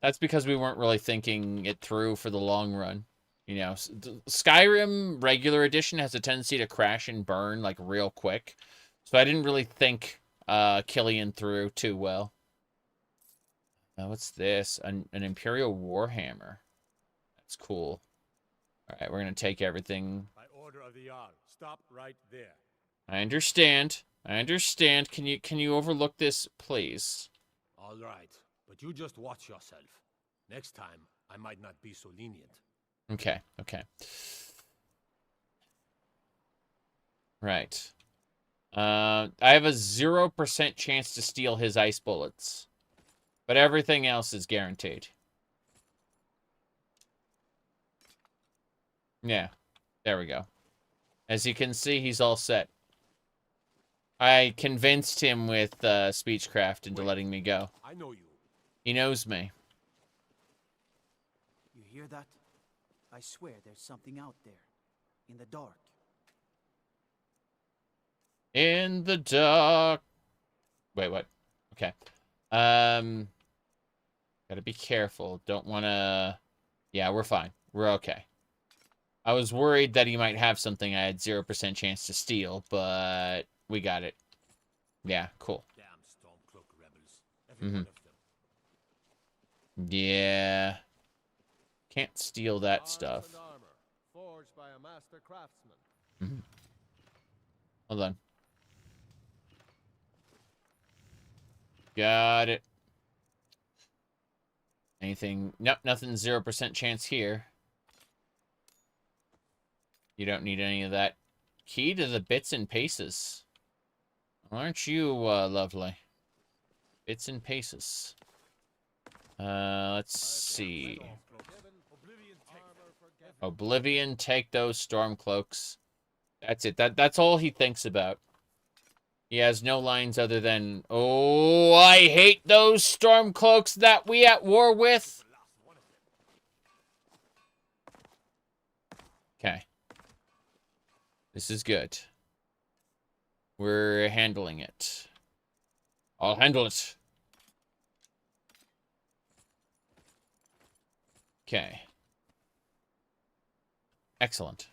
That's because we weren't really thinking it through for the long run. You know, Skyrim regular edition has a tendency to crash and burn, like, real quick. So I didn't really think Killian through too well. What's this? An Imperial Warhammer. That's cool. Alright, we're going to take everything. By order of the Jarl, stop right there. I understand. I understand. Can you overlook this, please? All right, but you just watch yourself. Next time, I might not be so lenient. Okay, okay. Right. I have a 0% chance to steal his ice bullets. But everything else is guaranteed. Yeah. There we go. As you can see, he's all set. I convinced him with speechcraft into letting me go. I know you. He knows me. You hear that? I swear there's something out there. In the dark. In the dark. Wait, what? Okay. Gotta be careful. Don't wanna... Yeah, we're fine. We're okay. I was worried that he might have something I had 0% chance to steal, but we got it. Yeah, cool. Damn Stormcloak rebels. Every one of them. Yeah. Can't steal that stuff. Armor, forged by a master craftsman. Hold on. Got it. Anything? Nope, nothing 0% chance here. You don't need any of that. Key to the bits and paces. Aren't you lovely? Bits and paces. Let's see. Oblivion, take those Stormcloaks. That's it. That's all he thinks about. He has no lines other than, oh, I hate those Stormcloaks that we at war with. Okay. This is good. We're handling it. I'll handle it. Okay. Excellent.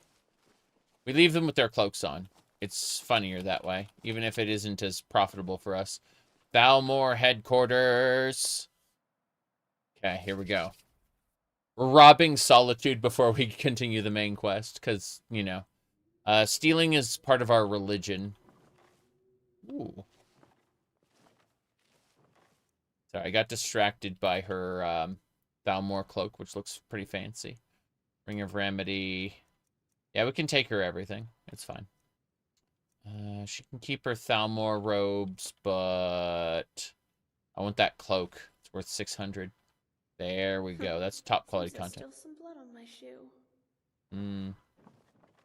We leave them with their cloaks on. It's funnier that way, even if it isn't as profitable for us. Thalmor headquarters. Okay, here we go. We're robbing Solitude before we continue the main quest, because, you know, stealing is part of our religion. Ooh. Sorry, I got distracted by her Thalmor cloak, which looks pretty fancy. Ring of Remedy. Yeah, we can take her everything. It's fine. She can keep her Thalmor robes, but I want that cloak. It's worth 600. There we go. That's top quality content. Still some blood on my shoe.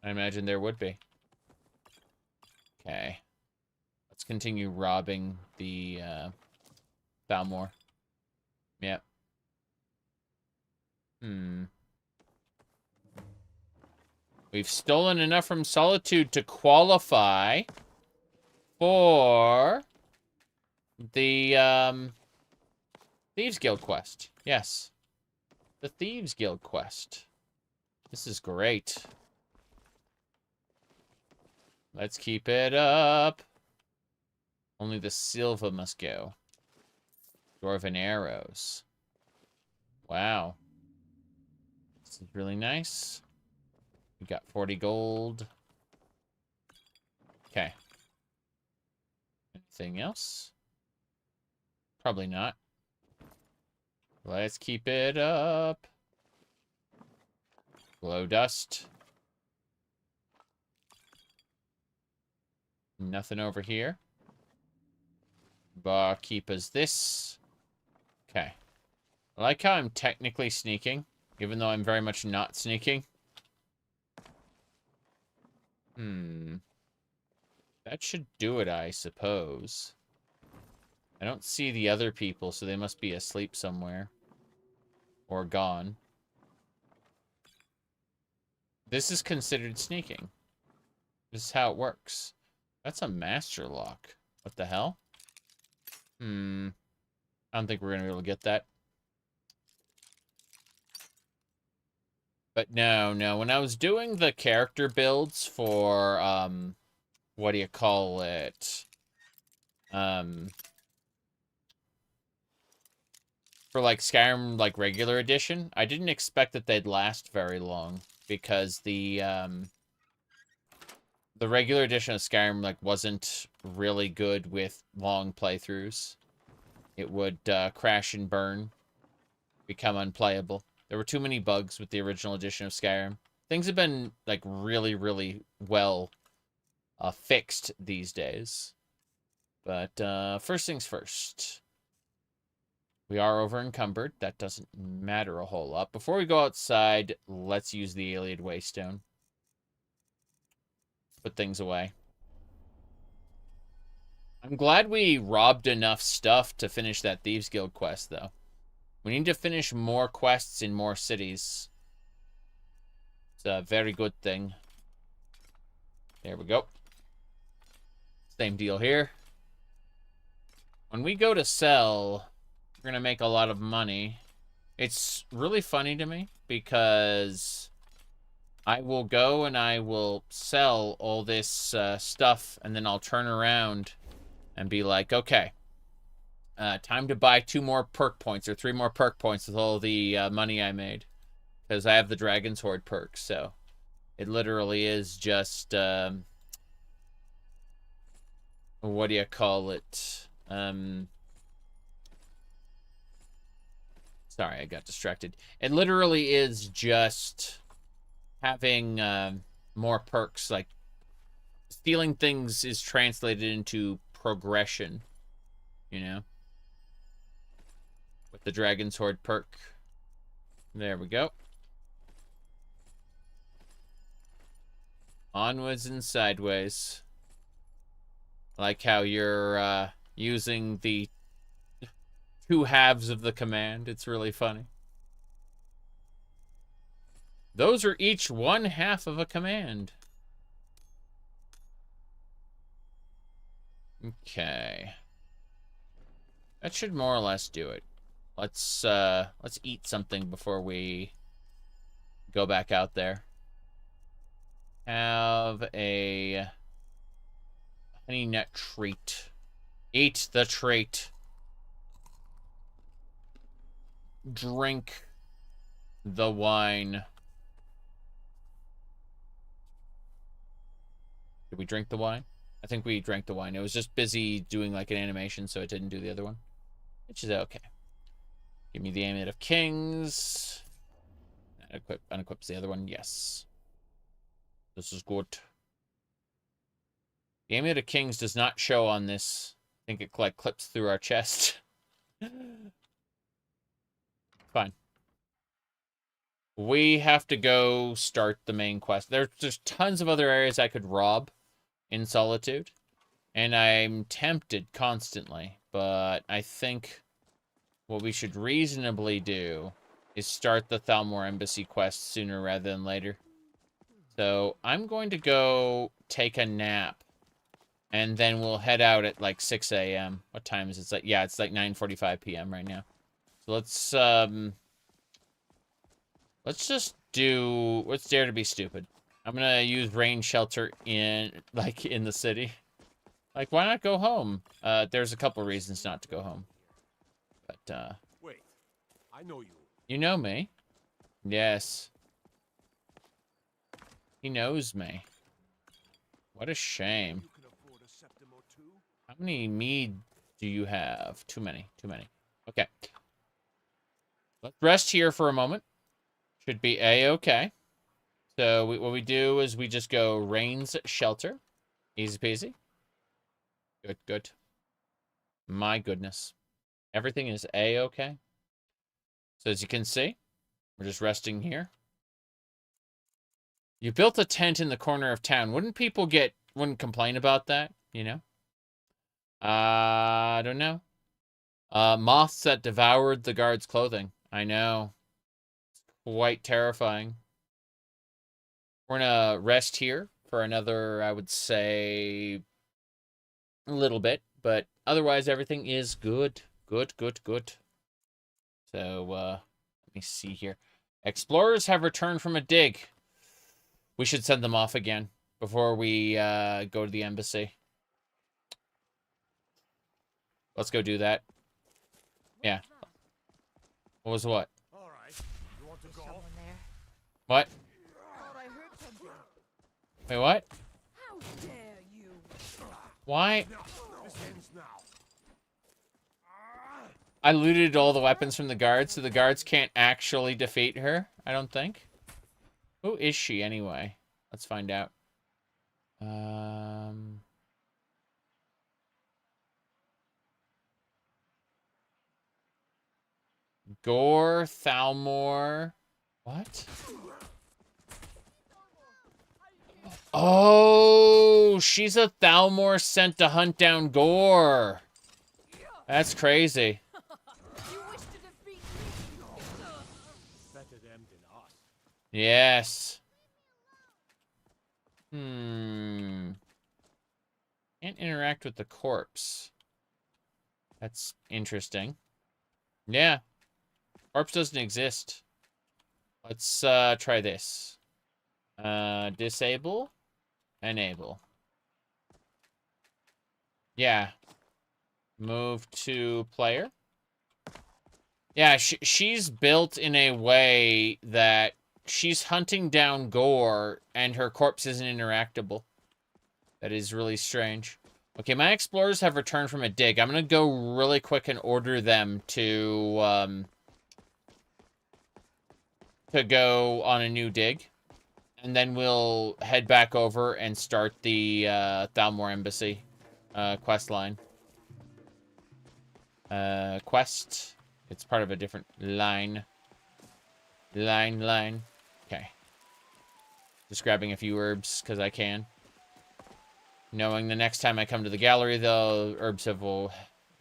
I imagine there would be. Okay. Let's continue robbing the Thalmor. Yep. We've stolen enough from Solitude to qualify for the Thieves Guild quest. Yes. The Thieves Guild quest. This is great. Let's keep it up. Only the Silva must go. Dwarven arrows. Wow. This is really nice. We got 40 gold. Okay. Anything else? Probably not. Let's keep it up. Glow dust. Nothing over here. Barkeeper's this. Okay. I like how I'm technically sneaking, even though I'm very much not sneaking. That should do it, I suppose. I don't see the other people, so they must be asleep somewhere. Or gone. This is considered sneaking. This is how it works. That's a master lock. What the hell? I don't think we're going to be able to get that. But no. When I was doing the character builds for, what do you call it? For, like, Skyrim, like, regular edition, I didn't expect that they'd last very long. Because the regular edition of Skyrim, like, wasn't really good with long playthroughs. It would crash and burn, become unplayable. There were too many bugs with the original edition of Skyrim. Things have been, like, really, really well fixed these days. But first things first. We are over encumbered. That doesn't matter a whole lot. Before we go outside, let's use the Alien Waystone. Put things away. I'm glad we robbed enough stuff to finish that Thieves Guild quest, though. We need to finish more quests in more cities. It's a very good thing. There we go. Same deal here. When we go to sell, we're going to make a lot of money. It's really funny to me because I will go and I will sell all this stuff, and then I'll turn around and be like, okay, time to buy 2 more perk points or 3 more perk points with all the money I made. Because I have the Dragon's Horde perk, so it literally is just, what do you call it? Sorry, I got distracted. It literally is just having more perks. Like, stealing things is translated into progression, you know? With the Dragon's Horde perk. There we go. Onwards and sideways. I like how you're using the 2 halves of the command. It's really funny. Those are each 1/2 of a command. Okay. That should more or less do it. Let's eat something before we go back out there. Have a honey nut treat. Eat the treat. Drink the wine. Did we drink the wine? I think we drank the wine. It was just busy doing like an animation, so it didn't do the other one. Which is okay. Give me the Amulet of Kings. Unequips the other one. Yes. This is good. The Amulet of Kings does not show on this. I think it like clips through our chest. Fine. We have to go start the main quest. There's tons of other areas I could rob in Solitude, and I'm tempted constantly, but I think what we should reasonably do is start the Thalmor Embassy quest sooner rather than later. So I'm going to go take a nap, and then we'll head out at like 6 a.m. What time is it? It's like, yeah, it's like 9:45 p.m. right now. So let's just do, let's dare to be stupid. I'm gonna use rain shelter in the city. Like, why not go home? There's a couple reasons not to go home. But, Wait, I know you. You know me. Yes. He knows me. What a shame. How many mead do you have? Too many. Too many. Okay. Let's rest here for a moment. Should be A-okay. So what we do is we just go Rain's Shelter. Easy peasy. Good, good. My goodness. Everything is A-okay. So as you can see, we're just resting here. You built a tent in the corner of town. Wouldn't complain about that, you know? I don't know. Moths that devoured the guard's clothing. I know. It's quite terrifying. We're gonna rest here for another, I would say, a little bit. But otherwise, everything is good. Good, good, good. So, let me see here. Explorers have returned from a dig. We should send them off again before we go to the embassy. Let's go do that. Yeah. What was what? All right. You want to go? What? I heard something. Wait, what? How dare you? Why? This ends now. I looted all the weapons from the guards, so the guards can't actually defeat her, I don't think. Who is she, anyway? Let's find out. Gore, Thalmor. What? Oh, she's a Thalmor sent to hunt down Gore. That's crazy. Yes. Can't interact with the corpse. That's interesting. Yeah. Corpse doesn't exist. Let's try this. Disable. Enable. Yeah. Move to player. Yeah, she's built in a way that she's hunting down Gore and her corpse isn't interactable. That is really strange. Okay, my explorers have returned from a dig. I'm gonna go really quick and order them to go on a new dig. And then we'll head back over and start the Thalmor Embassy quest line. Quest. It's part of a different line. Line. Okay. Just grabbing a few herbs, because I can. Knowing the next time I come to the gallery, the herbs will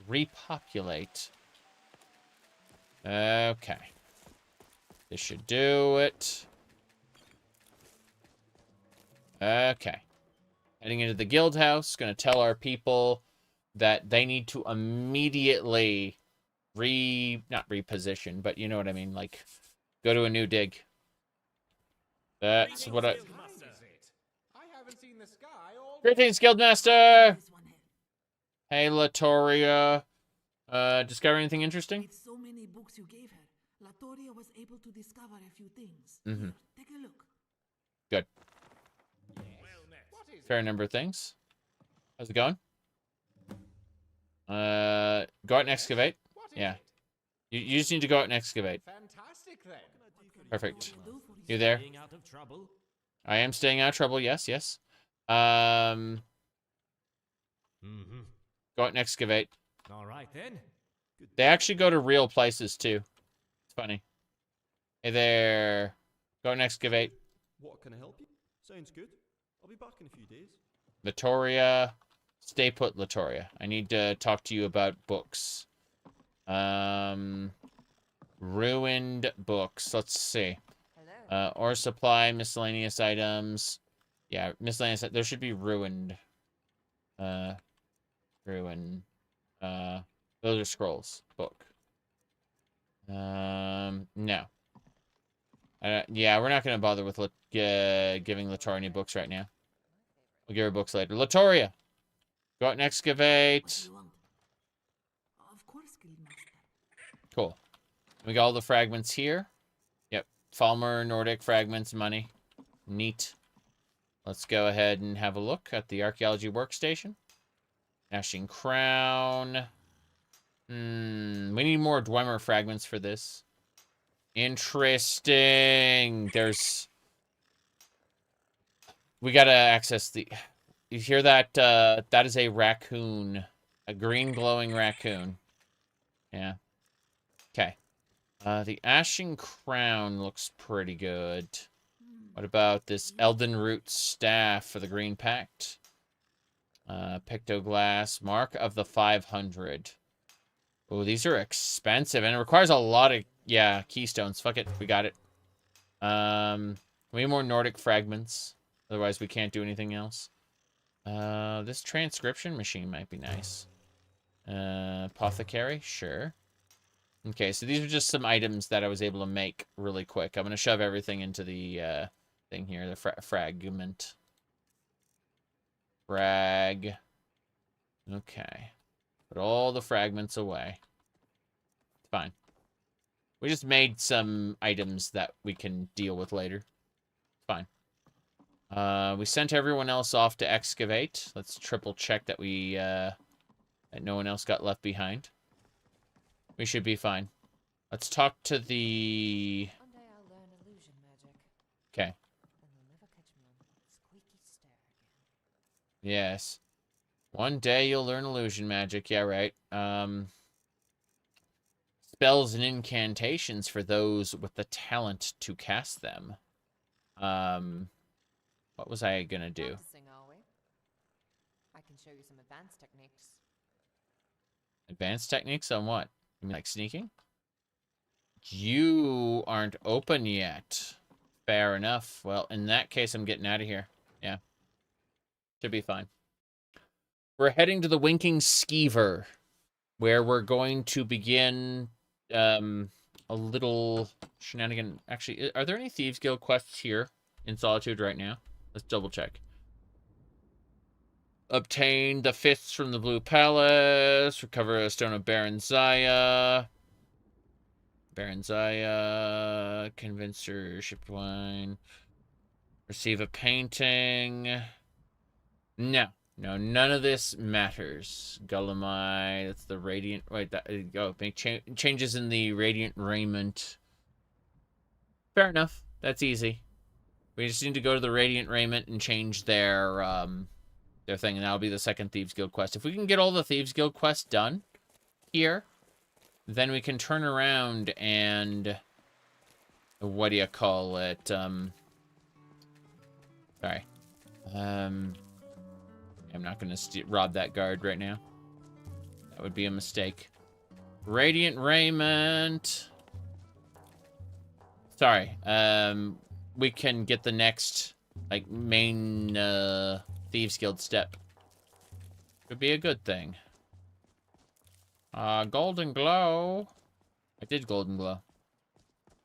repopulate. Okay. This should do it. Okay. Heading into the guild house. Gonna tell our people that they need to immediately not reposition, but you know what I mean, like go to a new dig. That's what I haven't seen the sky all Greetings, Guildmaster! Hey, Latoria. Discover anything interesting? With so many books you gave her, Latoria was able to discover a few things. Mm-hmm. Here, take a look. Good. Fair number of things. How's it going? Go out and excavate. Yeah. You just need to go out and excavate. Fantastic then. Perfect. You there? I am staying out of trouble. Yes. Go out and excavate. All right then. They actually go to real places too. It's funny. Hey there. Go out and excavate. What can I help you? Sounds good. I'll be back in a few days. Latoria. Stay put, Latoria. I need to talk to you about books. Ruined books. Let's see. Ore supply, miscellaneous items. Yeah, miscellaneous. There should be ruined. Ruin. Those are scrolls. Book. No. Yeah, we're not going to bother with giving Latoria any books right now. We'll give her books later. Latoria! Go out and excavate. Of course, Guildmaster. Cool. We got all the fragments here. Yep. Falmer, Nordic fragments, money. Neat. Let's go ahead and have a look at the archaeology workstation. Ashing Crown. We need more Dwemer fragments for this. Interesting. We gotta access the... You hear that? That is a raccoon. A green glowing raccoon. Yeah. Okay. The Ashing Crown looks pretty good. What about this Elden Root Staff for the Green Pact? Pictoglass. Mark of the 500. Oh, these are expensive. And it requires a lot of... Yeah, keystones. Fuck it. We got it. We need more Nordic fragments. Otherwise, we can't do anything else. This transcription machine might be nice. Apothecary, sure. Okay, so these are just some items that I was able to make really quick. I'm going to shove everything into the thing here, the fragment. Frag. Okay. Put all the fragments away. It's fine. We just made some items that we can deal with later. Fine. We sent everyone else off to excavate. Let's triple check that that no one else got left behind. We should be fine. Let's talk to the... One day I'll learn illusion magic. Okay. And they'll never catch me on that squeaky stair again. Yes. One day you'll learn illusion magic. Yeah, right. Spells and incantations for those with the talent to cast them. What was I gonna do? Practicing, are we? I can show you some advanced techniques. Advanced techniques on what? You mean like sneaking? You aren't open yet. Fair enough. Well, in that case, I'm getting out of here. Yeah. Should be fine. We're heading to the Winking Skeever, where we're going to begin a little shenanigan. Actually, are there any Thieves Guild quests here in Solitude right now? Let's double check. Obtain the Fifths from the Blue Palace. Recover a Stone of Baron Zaya. Baron Zaya. Convince her shipped wine. Receive a painting. No. No, none of this matters. Gullumai, that's the Radiant... Wait, that... Go, make changes in the Radiant Raiment. Fair enough. That's easy. We just need to go to the Radiant Raiment and change their thing, and that'll be the second Thieves Guild quest. If we can get all the Thieves Guild quests done here, then we can turn around and... What do you call it? Sorry. I'm not going to rob that guard right now. That would be a mistake. Radiant Raiment. Sorry. We can get the next, like, main Thieves Guild step. Could be a good thing. Golden Glow. I did Golden Glow.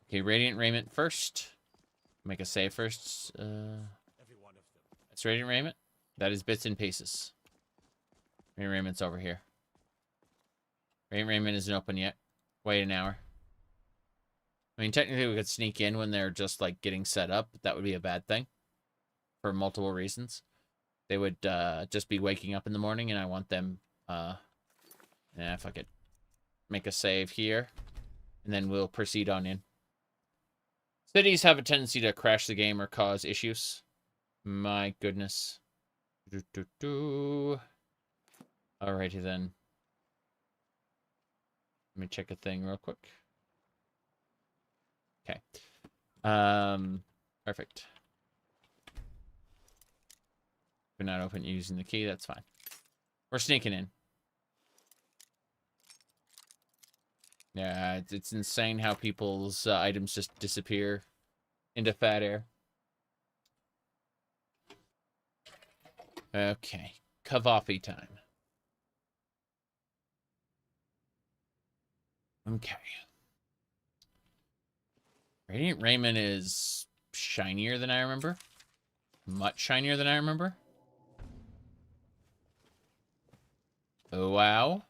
Okay, Radiant Raiment first. Make a save first. That's Radiant Raiment. That is bits and pieces. Radiant Raiment's over here. Radiant Raiment isn't open yet. Wait an hour. I mean, technically we could sneak in when they're just, like, getting set up, but that would be a bad thing. For multiple reasons. They would just be waking up in the morning, and I want them... if I could make a save here. And then we'll proceed on in. Cities have a tendency to crash the game or cause issues. My goodness. Alrighty then. Let me check a thing real quick. Okay. Perfect. We're not open using the key, that's fine. We're sneaking in. Yeah, it's insane how people's items just disappear into fat air. Okay, Kavafi time. Okay. Radiant Raiment is shinier than I remember. Much shinier than I remember. Oh, wow.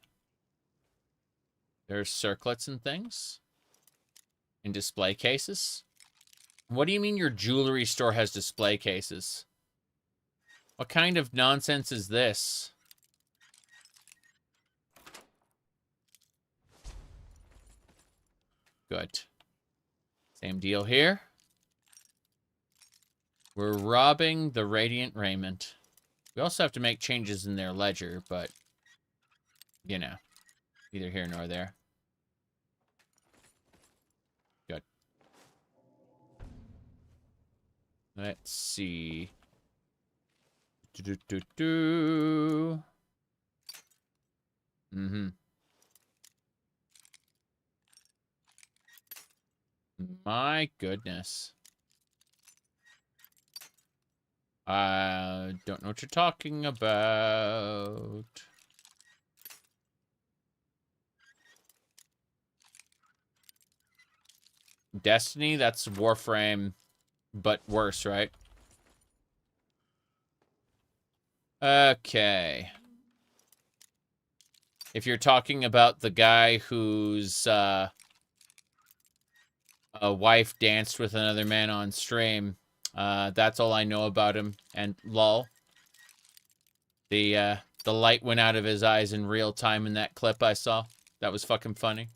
There's circlets and things. In display cases. What do you mean your jewelry store has display cases? What kind of nonsense is this? Good. Same deal here. We're robbing the Radiant Raiment. We also have to make changes in their ledger, but... You know. Neither here nor there. Good. Let's see... Mm-hmm. My goodness. I don't know what you're talking about. Destiny? That's Warframe, but worse, right? Okay. If you're talking about the guy whose a wife danced with another man on stream, that's all I know about him. And lol. The light went out of his eyes in real time in that clip I saw. That was fucking funny.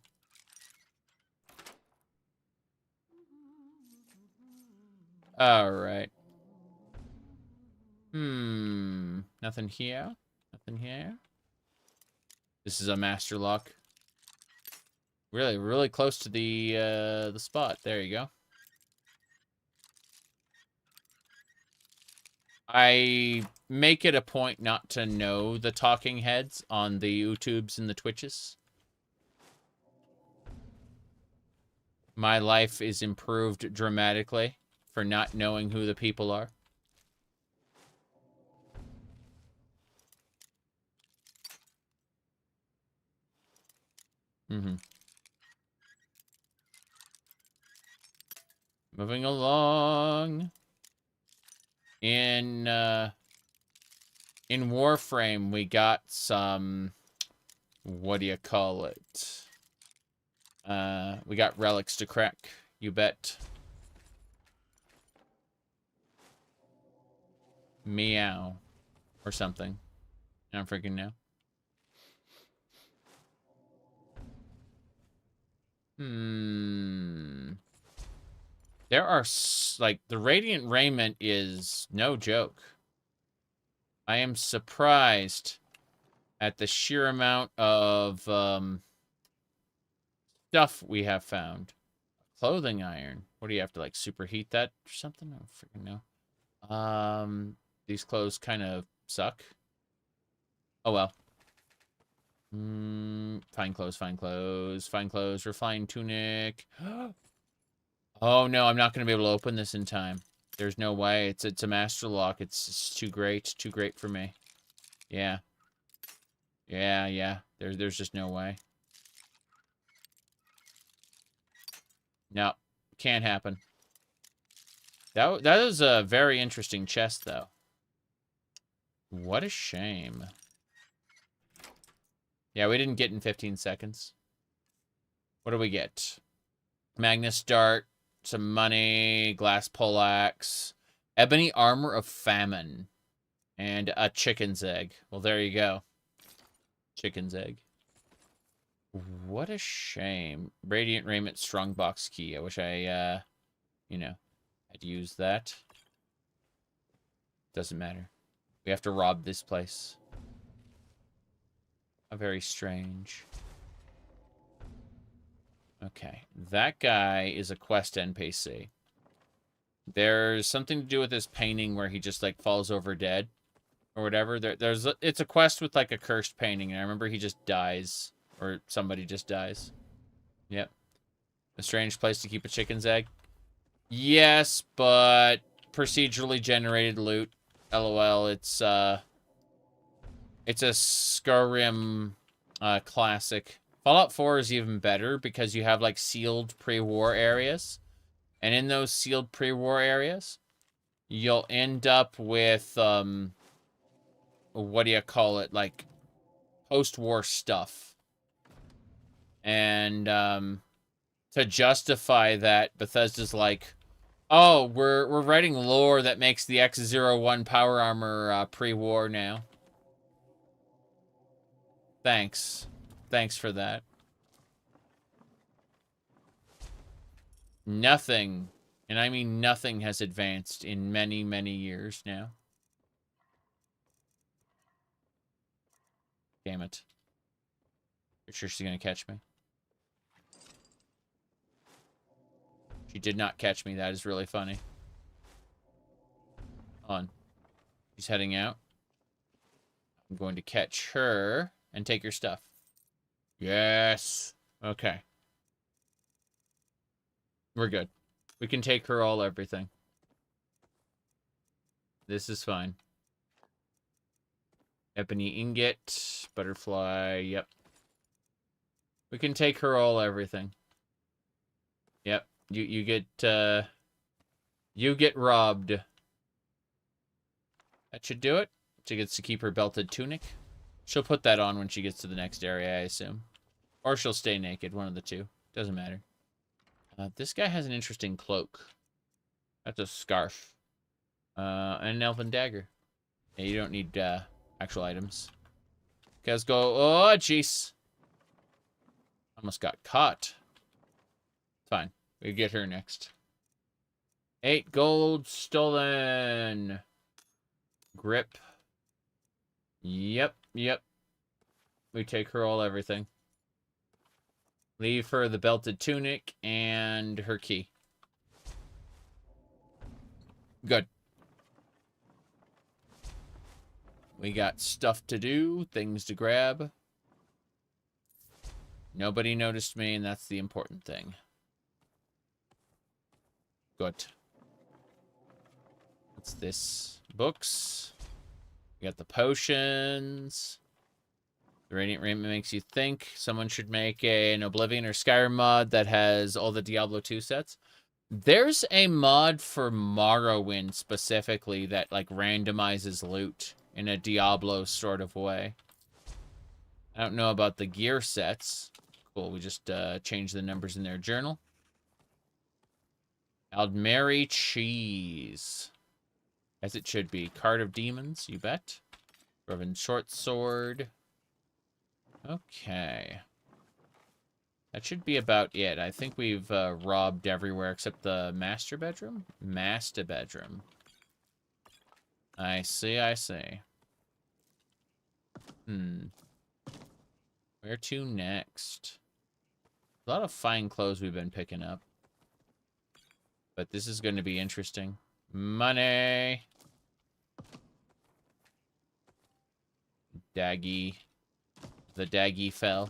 All right. Nothing here. Nothing here. This is a master lock. Really, really close to the spot. There you go. I make it a point not to know the talking heads on the YouTubes and the Twitches. My life is improved dramatically for not knowing who the people are. Moving along. In Warframe, we got some, what do you call it? We got relics to crack, you bet. Meow. Or something. I don't freaking know. There are, like, the Radiant Raiment is no joke. I am surprised at the sheer amount of stuff we have found. Clothing iron. What do you have to, like, superheat that or something? I don't freaking know. These clothes kind of suck. Oh, well. Fine clothes, fine clothes, fine clothes, refined tunic. Oh, no, I'm not going to be able to open this in time. There's no way. It's a master lock. It's too great. Too great for me. Yeah. Yeah. There's just no way. No. Can't happen. That is a very interesting chest, though. What a shame. Yeah, we didn't get in 15 seconds. What do we get? Magnus Dart. Some money, glass poleaxe, ebony armor of famine, and a chicken's egg. Well, there you go. Chicken's egg. What a shame. Radiant Raiment strongbox key. I wish I, had used that. Doesn't matter. We have to rob this place. How very strange. Okay, that guy is a quest NPC. There's something to do with this painting where he just, like, falls over dead. Or whatever. It's a quest with, like, a cursed painting, and I remember he just dies. Or somebody just dies. Yep. A strange place to keep a chicken's egg? Yes, but procedurally generated loot. LOL, it's a Skyrim classic. Fallout 4 is even better because you have, like, sealed pre-war areas. And in those sealed pre-war areas, you'll end up with, what do you call it? Like, post-war stuff. And, to justify that, Bethesda's like, oh, we're writing lore that makes the X-01 power armor, pre-war now. Thanks. Thanks for that. Nothing, and I mean nothing, has advanced in many, many years now. Damn it. You're sure she's gonna catch me? She did not catch me. That is really funny. On. She's heading out. I'm going to catch her and take her stuff. Yes. Okay. We're good. We can take her all everything. This is fine. Ebony ingot. Butterfly. Yep. We can take her all everything. Yep. You get robbed. That should do it. She gets to keep her belted tunic. She'll put that on when she gets to the next area, I assume. Or she'll stay naked, one of the two. Doesn't matter. This guy has an interesting cloak. That's a scarf. And an elven dagger. Yeah, you don't need actual items. Okay, let's go. Oh, jeez. Almost got caught. Fine. We get her next. 8 gold stolen. Grip. Yep, yep. We take her all everything. Leave her the belted tunic and her key. Good. We got stuff to do, things to grab. Nobody noticed me, and that's the important thing. Good. What's this? Books. We got the potions. The Radiant Raiment makes you think someone should make an Oblivion or Skyrim mod that has all the Diablo 2 sets. There's a mod for Morrowind specifically that like randomizes loot in a Diablo sort of way. I don't know about the gear sets. Cool, we just changed the numbers in their journal. Aldmeri cheese. As it should be. Card of Demons, you bet. Revan short sword. Okay. That should be about it. I think we've robbed everywhere except the master bedroom? Master bedroom. I see, I see. Where to next? A lot of fine clothes we've been picking up. But this is going to be interesting. Money! Daggy. The daggy fell.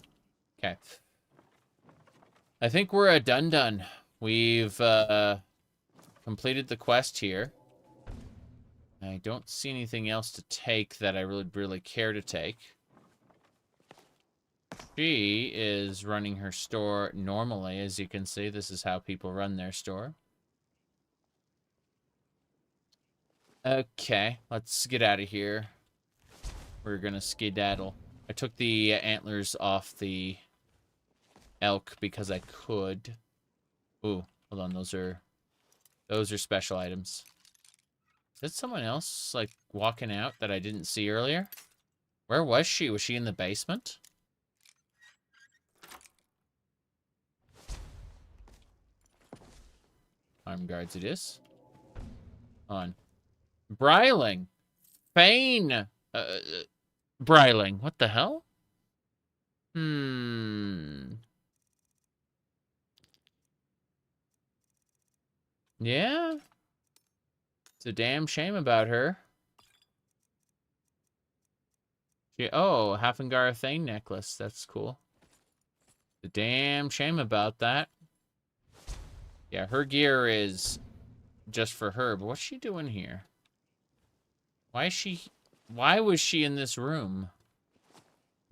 Okay. I think we're done. We've completed the quest here. I don't see anything else to take that I really care to take. She is running her store normally, as you can see. This is how people run their store. Okay, let's get out of here. We're gonna skedaddle. I took the antlers off the elk because I could. Ooh, hold on, those are special items. Is that someone else, like, walking out that I didn't see earlier? Where was she? Was she in the basement? Arm guards it is. On. Bryling. Fane. Bryling. What the hell? Yeah. It's a damn shame about her. Oh, Hafengar Thane necklace. That's cool. It's a damn shame about that. Yeah, her gear is just for her, but what's she doing here? Why was she in this room?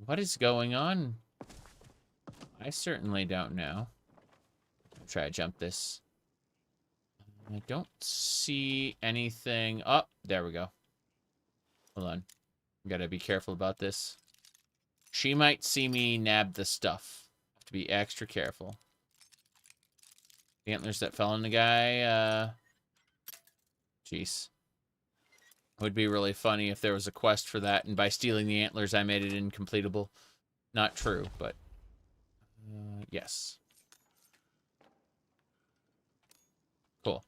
What is going on? I certainly don't know. I'll try to jump this. I don't see anything. Oh, there we go. Hold on. Gotta be careful about this. She might see me nab the stuff. Have to be extra careful. The antlers that fell on the guy, jeez. It would be really funny if there was a quest for that, and by stealing the antlers, I made it incompletable. Not true, but yes. Cool.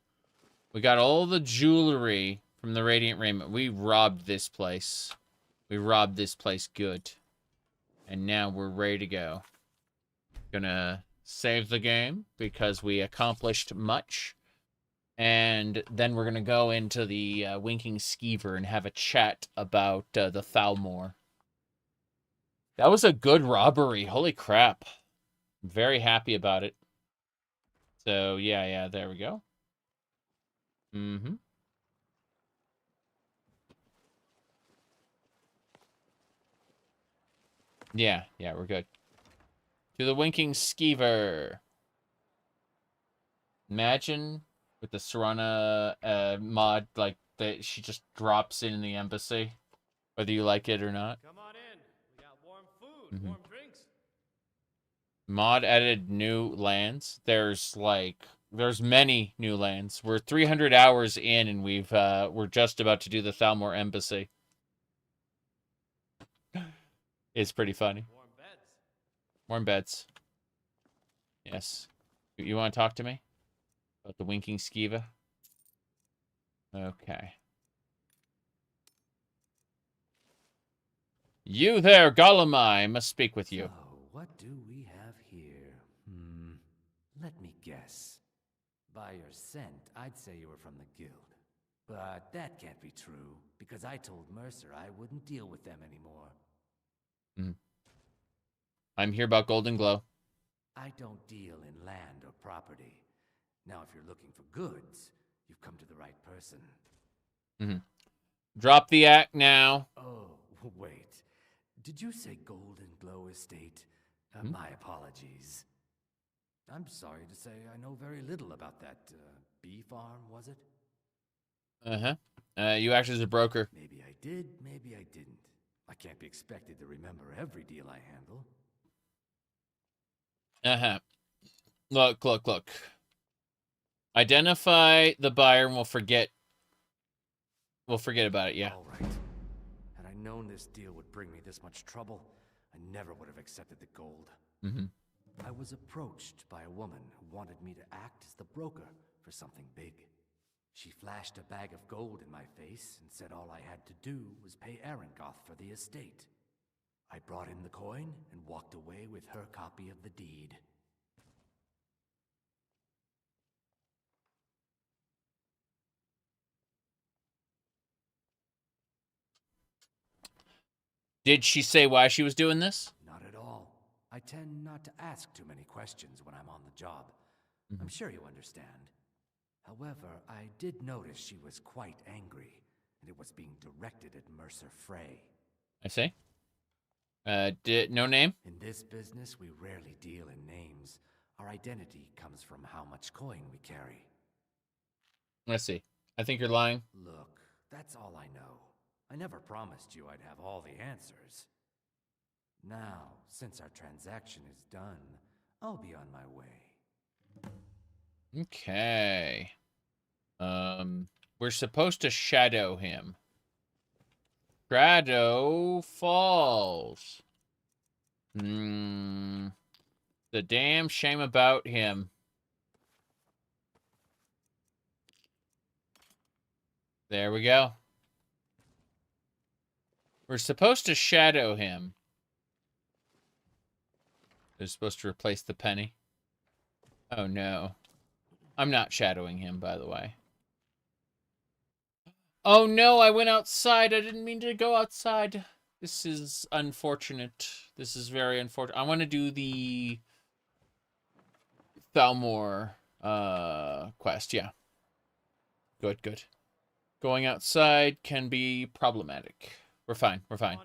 We got all the jewelry from the Radiant Raiment. We robbed this place. We robbed this place good. And now we're ready to go. Gonna save the game because we accomplished much. And then we're going to go into the Winking Skeever and have a chat about the Thalmor. That was a good robbery. Holy crap. I'm very happy about it. So, yeah, there we go. Yeah, we're good. To the Winking Skeever. Imagine... with the Serana mod, like, that she just drops in the embassy, whether you like it or not. Come on in. We got warm food, warm drinks. Mod added new lands. There's many new lands. We're 300 hours in, and we're just about to do the Thalmor embassy. It's pretty funny. Warm beds. Warm beds. Yes. You want to talk to me? About the Winking Skeever? Okay. You there, Gollum, I must speak with you. So, what do we have here? Let me guess. By your scent, I'd say you were from the guild. But that can't be true, because I told Mercer I wouldn't deal with them anymore. I'm here about Golden Glow. I don't deal in land or property. Now, if you're looking for goods, you've come to the right person. Drop the act now. Oh, wait. Did you say Golden Glow Estate? My apologies. I'm sorry to say I know very little about that bee farm, was it? You act as a broker. Maybe I did, maybe I didn't. I can't be expected to remember every deal I handle. Look. Identify the buyer and we'll forget about it, yeah. All right. Had I known this deal would bring me this much trouble, I never would have accepted the gold. I was approached by a woman who wanted me to act as the broker for something big. She flashed a bag of gold in my face and said all I had to do was pay Arangoth for the estate. I brought in the coin and walked away with her copy of the deed. Did she say why she was doing this? Not at all. I tend not to ask too many questions when I'm on the job. I'm sure you understand. However, I did notice she was quite angry, and it was being directed at Mercer Frey. I see. No name? In this business, we rarely deal in names. Our identity comes from how much coin we carry. Let's see. I think you're lying. Look, that's all I know. I never promised you I'd have all the answers. Now, since our transaction is done, I'll be on my way. Okay. We're supposed to shadow him. Shadow Falls. The damn shame about him. There we go. We're supposed to shadow him. They're supposed to replace the penny. Oh no. I'm not shadowing him, by the way. Oh no, I went outside. I didn't mean to go outside. This is unfortunate. This is very unfortunate. I want to do the Thalmor quest, yeah. Good. Going outside can be problematic. We're fine.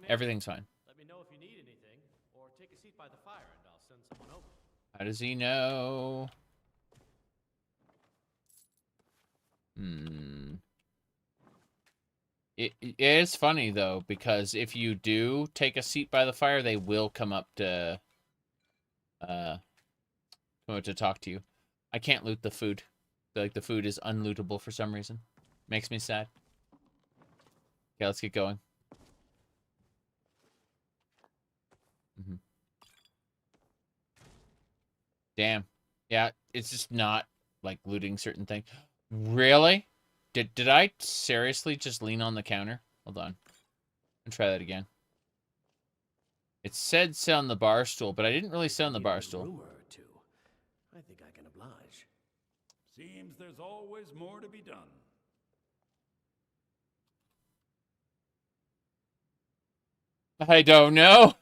Everything's fine. Let me know if you need anything, or take a seat by the fire and I'll send someone over. How does he know? It is funny, though, because if you do take a seat by the fire, they will come up to talk to you. I can't loot the food. Like, the food is unlootable for some reason. Makes me sad. Okay, let's get going. Damn. Yeah, it's just not, like, looting certain things. Really? Did I seriously just lean on the counter? Hold on. I'll try that again. It said sit on the bar stool, but I didn't really sit on the bar stool. I think I can oblige. Seems there's always more to be done. I don't know.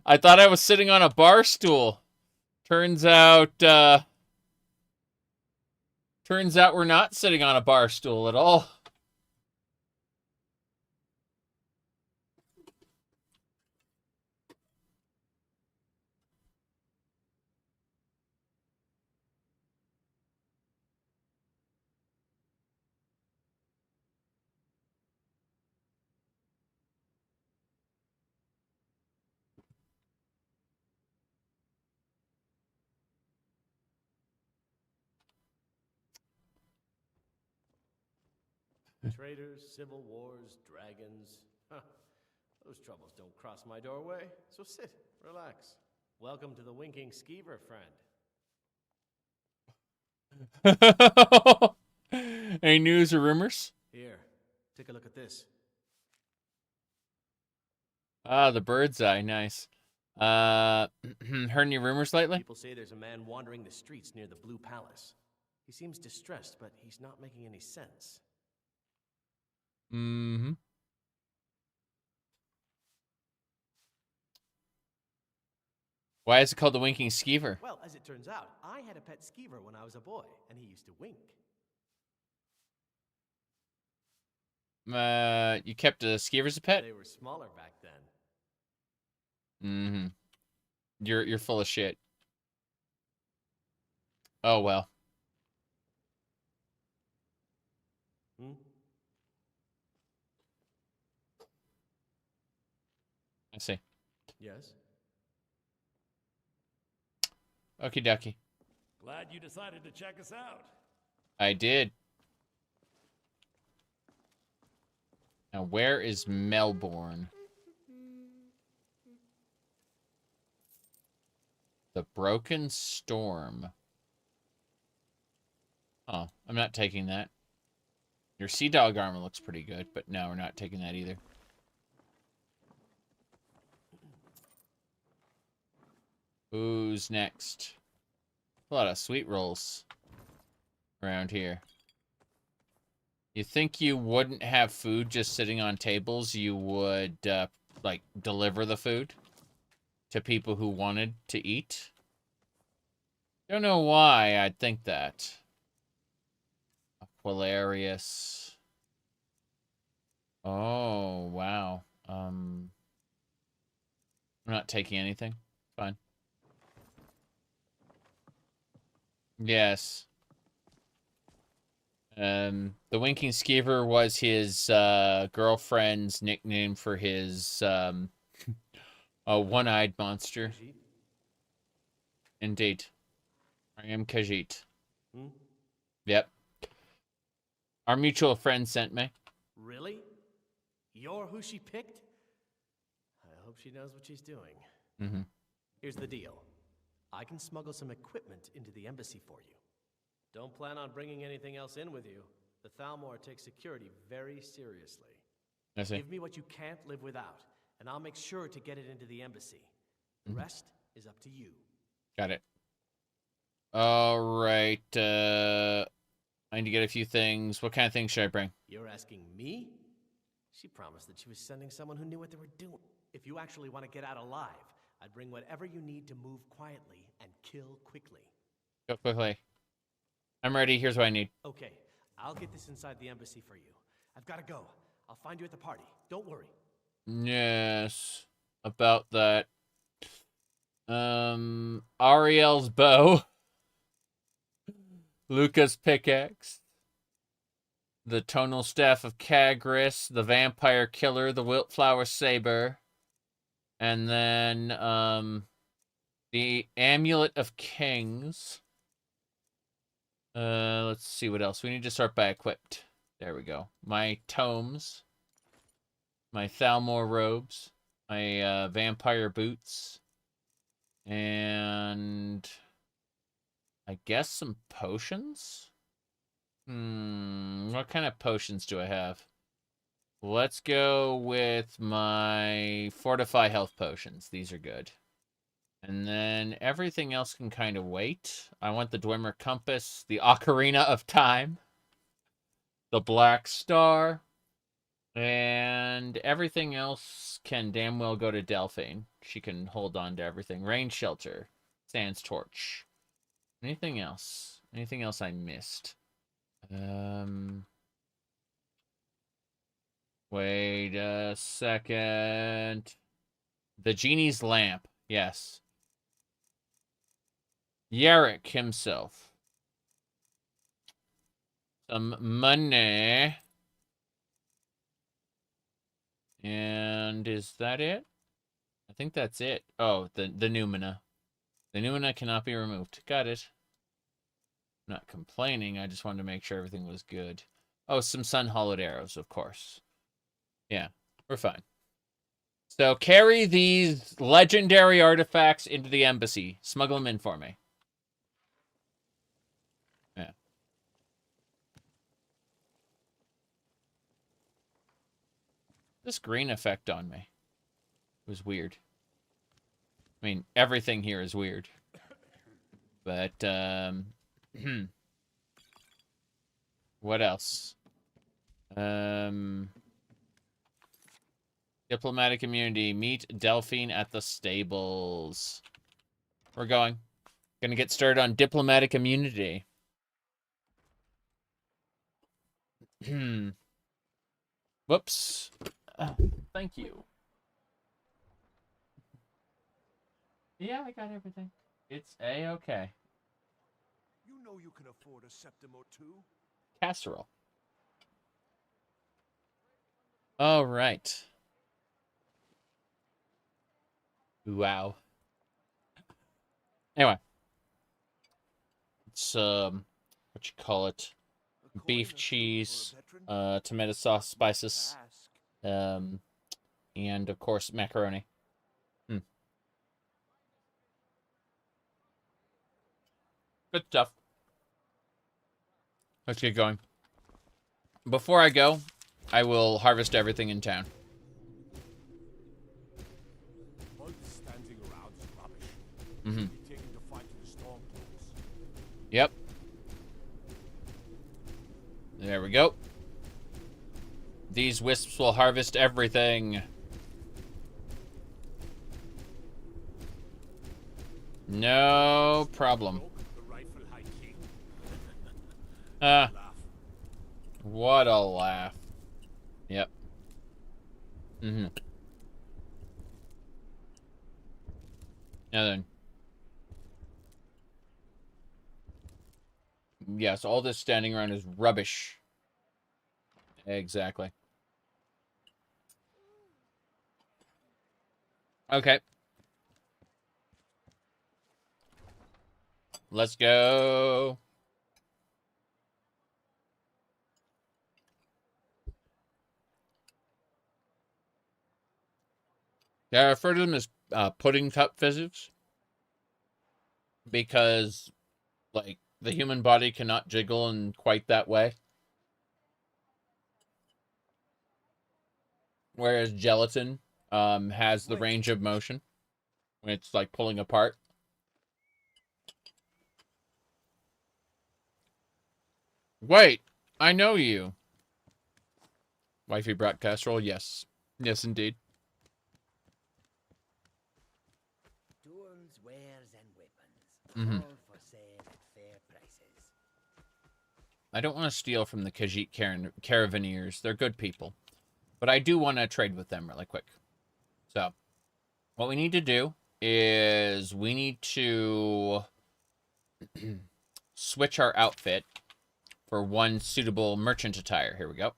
I thought I was sitting on a bar stool. Turns out we're not sitting on a bar stool at all. Traitors, civil wars, dragons. Huh. Those troubles don't cross my doorway, so sit, relax. Welcome to the winking skeever, friend. Any news or rumors? Here, take a look at this. Ah, the bird's eye, nice. Heard any rumors lately? People say there's a man wandering the streets near the Blue Palace. He seems distressed, but he's not making any sense. Mm-hmm. Why is it called the Winking Skeever? Well, as it turns out, I had a pet skeever when I was a boy, and he used to wink. You kept a skeever as a pet? They were smaller back then. Mm-hmm. You're full of shit. Oh well. Hmm? I see. Yes? Okie dokie. Glad you decided to check us out. I did. Now, where is Melbourne? The Broken Storm. Oh, I'm not taking that. Your Sea Dog armor looks pretty good, but no, we're not taking that either. Who's next? A lot of sweet rolls around here. You think you wouldn't have food just sitting on tables? You would, like, deliver the food to people who wanted to eat? Don't know why I'd think that. Aquilarius. Oh, wow. I'm not taking anything. Fine. Yes. The Winking Skeever was his girlfriend's nickname for his one-eyed monster. Indeed. I am Khajiit. Hmm? Yep. Our mutual friend sent me. Really? You're who she picked? I hope she knows what she's doing. Mm-hmm. Here's the deal. I can smuggle some equipment into the embassy for you. Don't plan on bringing anything else in with you. The Thalmor takes security very seriously. I see. Give me what you can't live without, and I'll make sure to get it into the embassy. The rest is up to you. Got it. All right. I need to get a few things. What kind of things should I bring? You're asking me? She promised that she was sending someone who knew what they were doing. If you actually want to get out alive, I'd bring whatever you need to move quietly and kill quickly. Go quickly. I'm ready. Here's what I need. Okay, I'll get this inside the embassy for you. I've got to go. I'll find you at the party. Don't worry. Yes. About that. Ariel's bow. Luca's pickaxe. The tonal staff of Kagris. The vampire killer. The wildflower saber. And then, the amulet of kings. Let's see what else. We need to start by equipped. There we go. My tomes. My Thalmor robes. My, vampire boots. And I guess some potions? What kind of potions do I have? Let's go with my Fortify health potions. These are good. And then everything else can kind of wait. I want the Dwemer Compass, the Ocarina of Time, the Black Star, and everything else can damn well go to Delphine. She can hold on to everything. Rain Shelter, Sans Torch. Anything else? Anything else I missed? Wait a second. The Genie's Lamp. Yes. Yarrick himself. Some money. And is that it? I think that's it. Oh, the Numina. The Numina cannot be removed. Got it. I'm not complaining. I just wanted to make sure everything was good. Oh, some Sun Hollowed Arrows, of course. Yeah, we're fine. So carry these legendary artifacts into the embassy. Smuggle them in for me. Yeah. This green effect on me. It was weird. I mean, everything here is weird. But, what else? Diplomatic immunity. Meet Delphine at the stables. We're going. Gonna get started on diplomatic immunity. Whoops. Thank you. Yeah, I got everything. It's A-okay. You know you can afford a septim or two. Casserole. All right. Wow. Anyway. It's, what you call it? Beef, cheese, tomato sauce, spices, and, of course, macaroni. Good stuff. Let's get going. Before I go, I will harvest everything in town. All the standing around is rubbish. Mm-hmm. Be taken to fight to the storm clouds. Yep. There we go. These wisps will harvest everything. No problem. What a laugh. Yep. Mm-hmm. Now then. Yes, all this standing around is rubbish. Exactly. Okay. Let's go. Yeah, I refer to them as pudding cup physics. Because, like, the human body cannot jiggle in quite that way. Whereas gelatin has the range of motion when it's, like, pulling apart. Wait, I know you. Wifey brought casserole? Yes. Yes, indeed. Tools, wares, and weapons. All for sale at fair prices. I don't want to steal from the Khajiit Caravaneers. They're good people. But I do want to trade with them really quick. So, what we need to do is we need to switch our outfit for one suitable merchant attire. Here we go.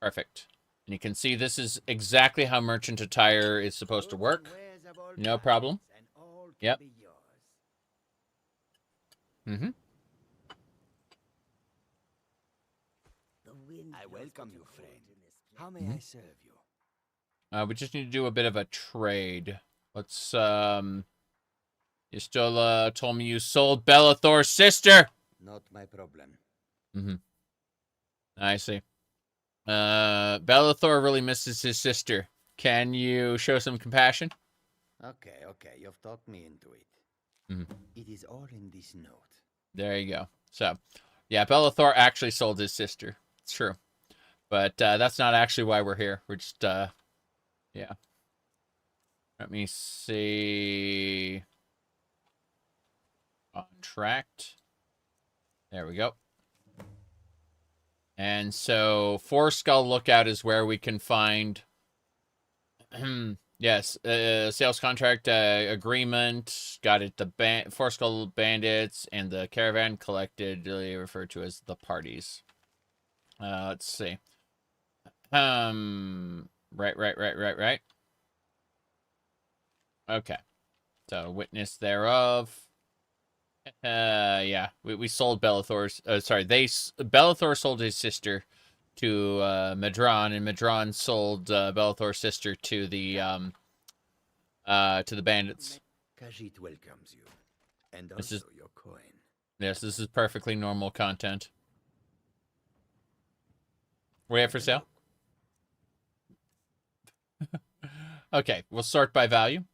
Perfect. And you can see this is exactly how merchant attire is supposed to work. No problem. Yep. Mm-hmm. I welcome you, friend. How may I serve you? We just need to do a bit of a trade. Let's, you still, told me you sold Bellathor's sister! Not my problem. Mm-hmm. I see. Bellathor really misses his sister. Can you show some compassion? Okay, you've talked me into it. Mm-hmm. It is all in this note. There you go. So, yeah, Bellathor actually sold his sister. It's true. But that's not actually why we're here. We're just, yeah. Let me see. Contract. There we go. And so, Four Skull Lookout is where we can find, yes, sales contract agreement. Got it. The Four Skull Bandits and the caravan collectively referred to as the parties. Let's see. Right. Okay. So, witness thereof. Yeah, we sold Bellathor's, Bellathor sold his sister to, Medron, and Medron sold, Bellathor's sister to the bandits. Khajiit welcomes you, and This also is, your coin. yes, this is perfectly normal content. We have for sale? Okay, we'll sort by value.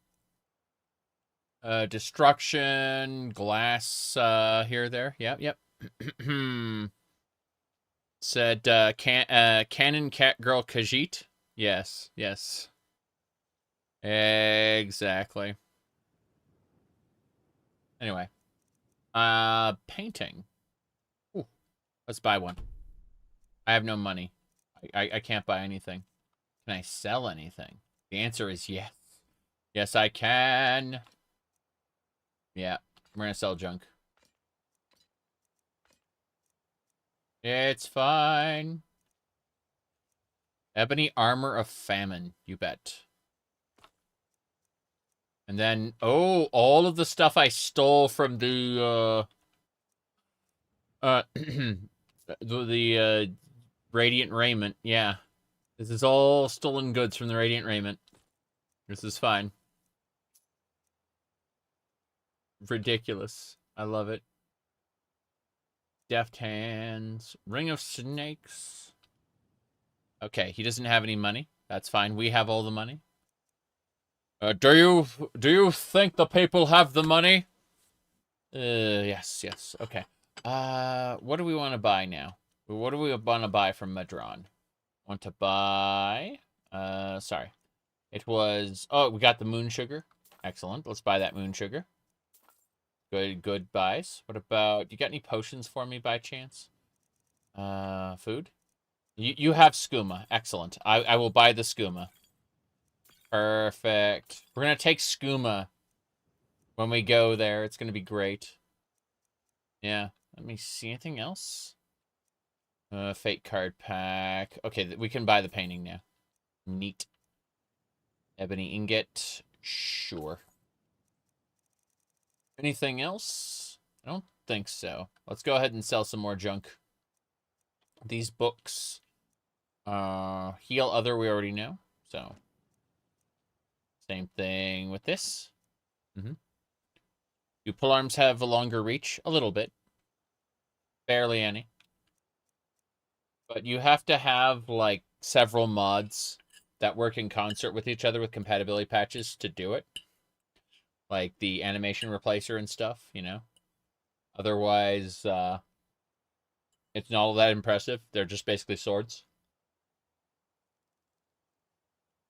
Destruction, glass, here, there. Yep. Said, Cannon Catgirl Khajiit. Yes. Exactly. Anyway. Painting. Ooh, let's buy one. I have no money. I can't buy anything. Can I sell anything? The answer is yes. Yes, I can. Yeah, we're gonna sell junk. It's fine. Ebony armor of famine, you bet. And then, oh, all of the stuff I stole from the, the Radiant Raiment. Yeah. This is all stolen goods from the Radiant Raiment. This is fine. Ridiculous. I love it. Deft hands. Ring of snakes. Okay, he doesn't have any money. That's fine. We have all the money. Do you think the people have the money? Yes. Okay. What do we want to buy now? What do we want to buy from Madron? Want to buy... sorry. It was... Oh, we got the moon sugar. Excellent. Let's buy that moon sugar. Good buys. What about... You got any potions for me by chance? Food? You have skooma. Excellent. I will buy the skooma. Perfect. We're going to take skooma when we go there. It's going to be great. Yeah. Let me see. Anything else? Fate card pack. Okay, we can buy the painting now. Neat. Ebony ingot. Sure. Anything else? I don't think so. Let's go ahead and sell some more junk. These books. Heal other we already know. So. Same thing with this. Do polearms have a longer reach? A little bit. Barely any. But you have to have, like, several mods that work in concert with each other with compatibility patches to do it. Like the animation replacer and stuff, you know? Otherwise, it's not all that impressive. They're just basically swords.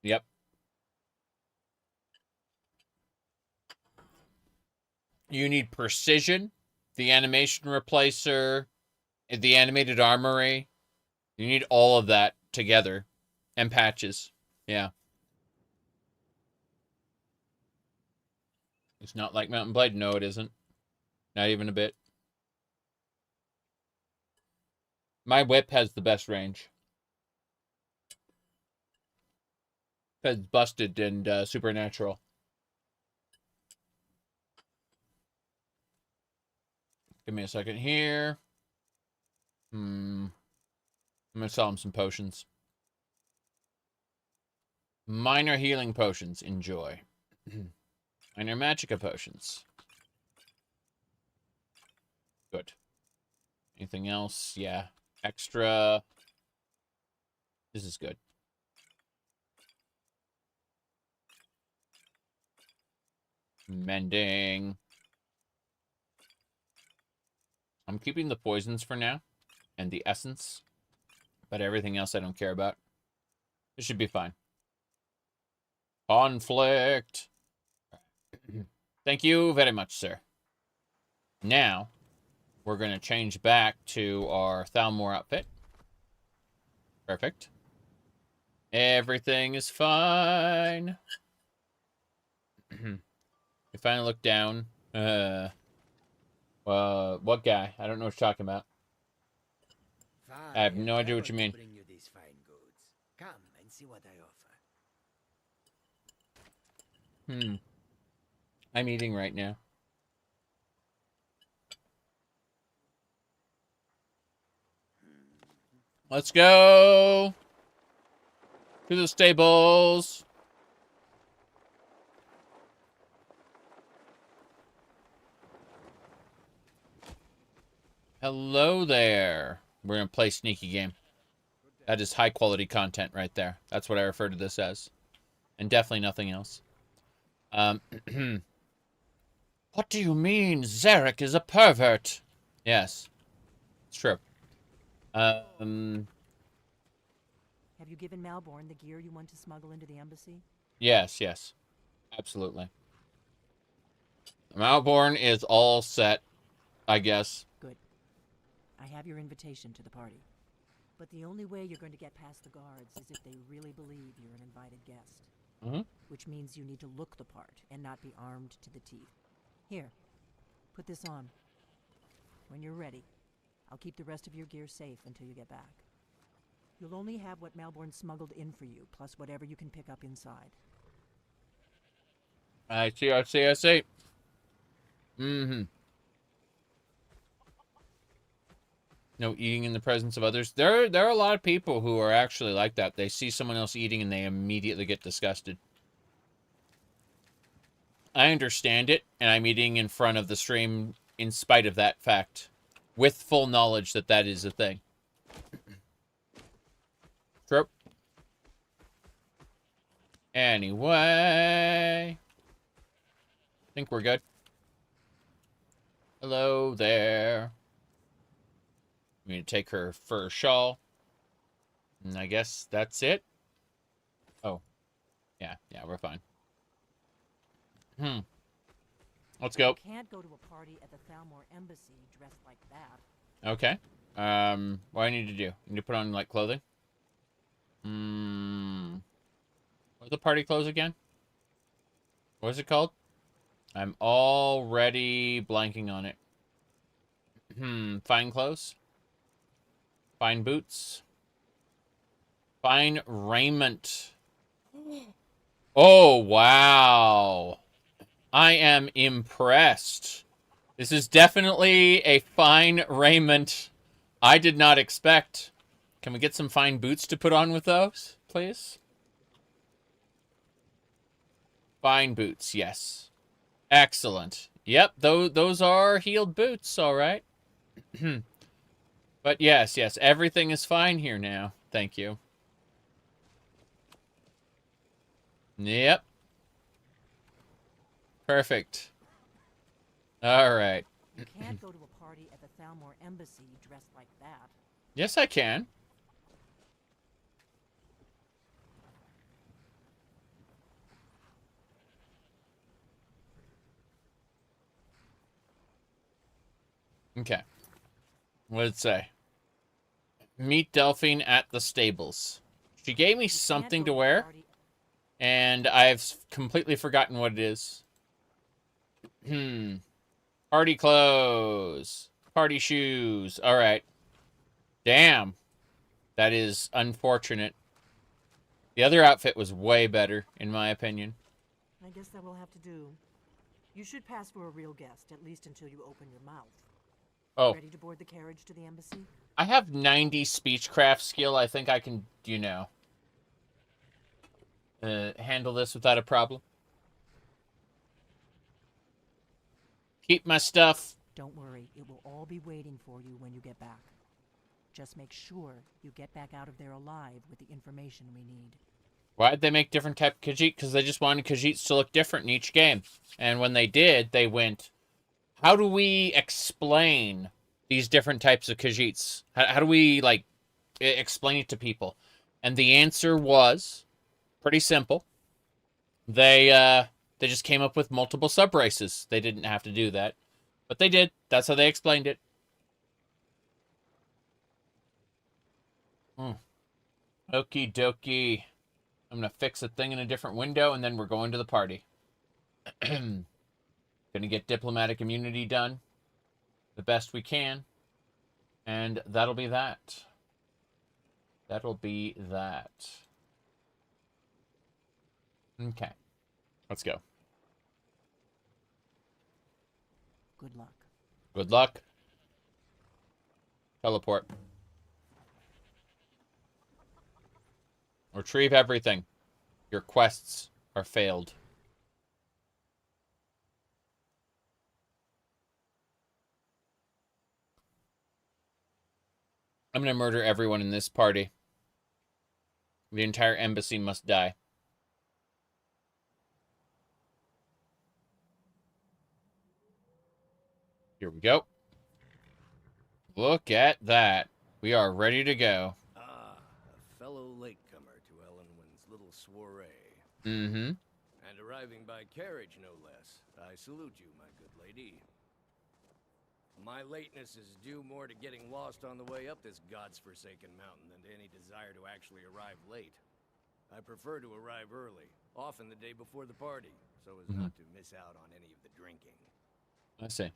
Yep. You need precision, the animation replacer, the animated armory. You need all of that together. And patches. Yeah. It's not like Mountain Blade. No, it isn't. Not even a bit. My whip has the best range. It's busted and supernatural. Give me a second here. I'm going to sell him some potions. Minor healing potions. Enjoy. Minor magicka potions. Good. Anything else? Yeah. Extra. This is good. Mending. I'm keeping the poisons for now. And the essence. But everything else I don't care about. This should be fine. Conflict. Thank you very much, sir. Now, we're going to change back to our Thalmor outfit. Perfect. Everything is fine. If I look down, what guy? I don't know what you're talking about. I have no idea what you mean. Bring you these fine goods. Come and see what I offer. I'm eating right now. Let's go to the stables. Hello there. We're going to play sneaky game. That is high quality content right there. That's what I refer to this as. And definitely nothing else. What do you mean Zarek is a pervert? Yes. It's true. Have you given Malborn the gear you want to smuggle into the embassy? Yes, yes. Absolutely. Malborn is all set, I guess. Good. I have your invitation to the party. But the only way you're going to get past the guards is if they really believe you're an invited guest. Mm-hmm. Which means you need to look the part and not be armed to the teeth. Here, put this on. When you're ready, I'll keep the rest of your gear safe until you get back. You'll only have what Malborn smuggled in for you, plus whatever you can pick up inside. I see, I see, I see. Mm-hmm. No eating in the presence of others. There are a lot of people who are actually like that. They see someone else eating and they immediately get disgusted. I understand it, and I'm eating in front of the stream in spite of that fact. With full knowledge that that is a thing. True. Anyway. I think we're good. Hello there. I'm going to take her fur shawl. And I guess that's it. Oh. Yeah, we're fine. Let's go. You can't go to a party at the Thalmor embassy dressed like that. Okay. What do I need to do? I need to put on, like, clothing? What's the party clothes again? What is it called? I'm already blanking on it. Fine clothes? Fine boots? Fine raiment. Oh, wow. I am impressed. This is definitely a fine raiment I did not expect. Can we get some fine boots to put on with those, please? Fine boots, yes. Excellent. Yep, those are heeled boots, all right. But yes, everything is fine here now. Thank you. Yep. Perfect. All right. You can't go to a party at the Thalmor embassy dressed like that. Yes, I can. Okay. What did it say? Meet Delphine at the stables. She gave me something to wear, and I've completely forgotten what it is. Party clothes. Party shoes. All right. Damn. That is unfortunate. The other outfit was way better, in my opinion. I guess that will have to do. You should pass for a real guest, at least until you open your mouth. Oh. Ready to board the carriage to the embassy? I have 90 speechcraft skill. I think I can, handle this without a problem. Keep my stuff. Don't worry, it will all be waiting for you when you get back. Just make sure you get back out of there alive with the information we need. Why'd they make different type of Khajiit? Because they just wanted Khajiits to look different in each game. And when they did, they went, how do we explain these different types of Khajiits? How do we, explain it to people? And the answer was pretty simple. They just came up with multiple sub-races. They didn't have to do that. But they did. That's how they explained it. Okie dokie. I'm going to fix a thing in a different window, and then we're going to the party. Gonna get diplomatic immunity done the best we can. And that'll be that. That'll be that. Okay. Let's go. Good luck. Good luck. Teleport. Retrieve everything. Your quests are failed. I'm going to murder everyone in this party. The entire embassy must die. go. Look at that. We are ready to go. Ah, a fellow latecomer to Ellenwin's little soiree. Mm-hmm. And arriving by carriage, no less. I salute you, my good lady. My lateness is due more to getting lost on the way up this god's forsaken mountain than to any desire to actually arrive late. I prefer to arrive early, often the day before the party, so as not to miss out on any of the drinking. I see.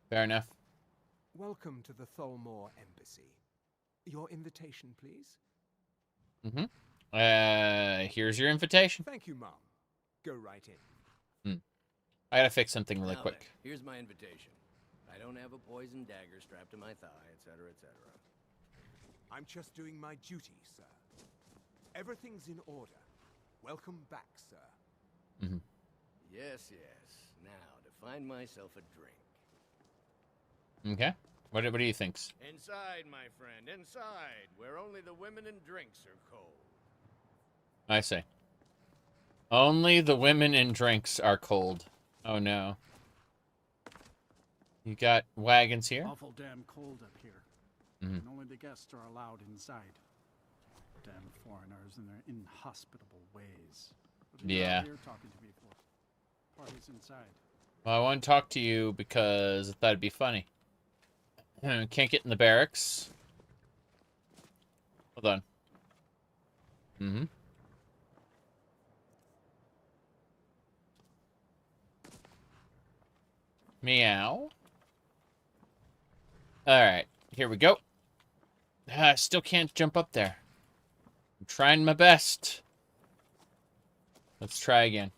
Fair enough. Welcome to the Thalmor Embassy. Your invitation, please? Here's your invitation. Thank you, Mom. Go right in. I gotta fix something really Now quick. then, here's my invitation. I don't have a poisoned dagger strapped to my thigh, etc., etc. I'm just doing my duty, sir. Everything's in order. Welcome back, sir. Yes, yes. Now, to find myself a drink. Okay. What do you think? Inside, my friend, inside, where only the women and drinks are cold. I see. Only the women and drinks are cold. Oh no. You got wagons here? Awful damn cold up here. And only the guests are allowed inside. Damn foreigners and their inhospitable ways. What are you out here talking to me for? Party's inside. Well, I want to talk to you because I thought it'd be funny. Can't get in the barracks. Hold on. Meow. Alright, here we go. I still can't jump up there. I'm trying my best. Let's try again.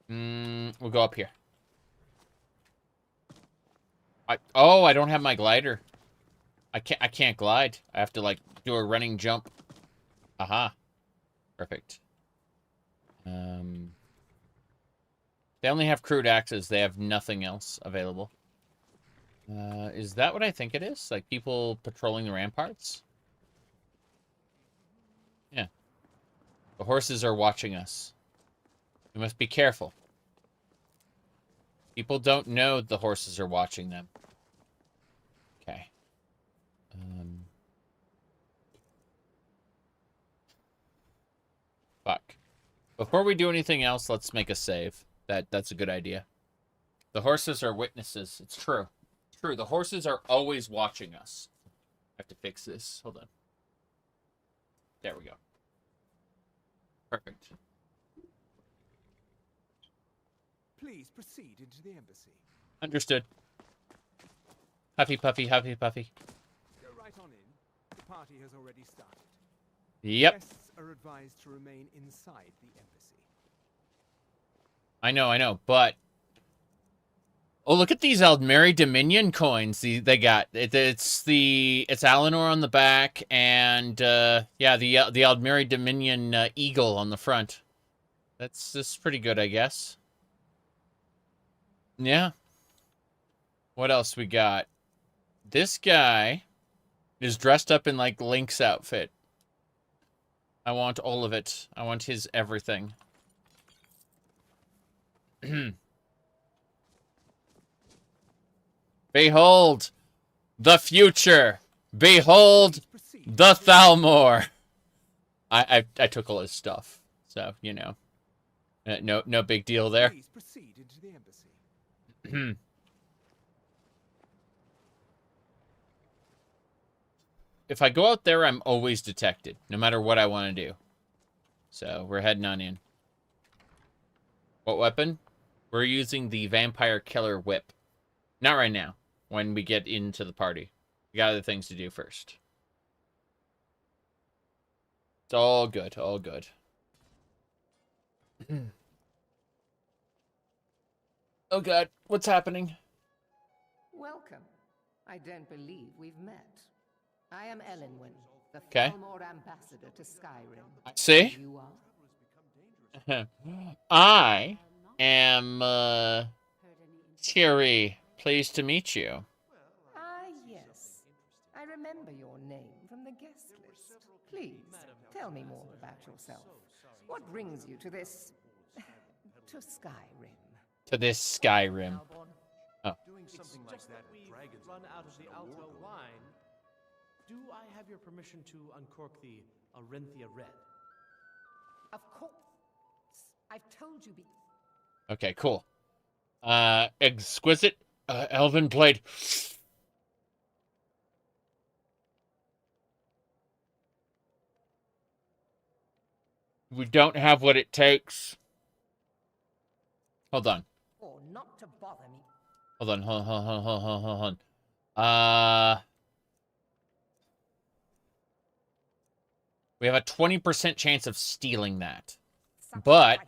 We'll go up here. I don't have my glider. I can't glide. I have to like do a running jump. Aha. Perfect. They only have crude axes. They have nothing else available. Is that what I think it is? Like people patrolling the ramparts? Yeah. The horses are watching us. We must be careful. People don't know the horses are watching them. Okay. Fuck. Before we do anything else, let's make a save. That's a good idea. The horses are witnesses. It's true. It's true. The horses are always watching us. I have to fix this. Hold on. There we go. Perfect. Please proceed into the embassy. Understood. Huffy puffy, huffy puffy. Go right on in. The party has already started. Yep. Guests are advised to remain inside the embassy. I know, but... Oh, look at these Aldmeri Dominion coins they got. It's Alinor on the back, and, yeah, the Aldmeri Dominion eagle on the front. That's pretty good, I guess. Yeah. What else we got? This guy is dressed up in, like, Link's outfit. I want all of it. I want his everything. Behold the future. Behold the Thalmor. I took all his stuff, so you know, no big deal there. Please proceed into the embassy. If I go out there, I'm always detected, no matter what I want to do. So we're heading on in. What weapon? We're using the Vampire Killer Whip. Not right now, when we get into the party. We got other things to do first. It's all good, all good. Oh god, what's happening? Welcome. I don't believe we've met. I am Ellenwin, the Okay. Thalmor ambassador to Skyrim. See? You are? I am, Thierry. Pleased to meet you. Ah, yes. I remember your name from the guest list. Please, tell me more about yourself. What brings you to this... to Skyrim? To this Skyrim. Oh. Doing It's something like just that we with dragons run out of the a Alto war going. wine. Do I have your permission to uncork the Arinthia Red? Of course. I've told you. Okay, cool. Exquisite elven blade. We don't have what it takes. Hold on. Or not to bother me. Hold on. Hold on. We have a 20% chance of stealing that. But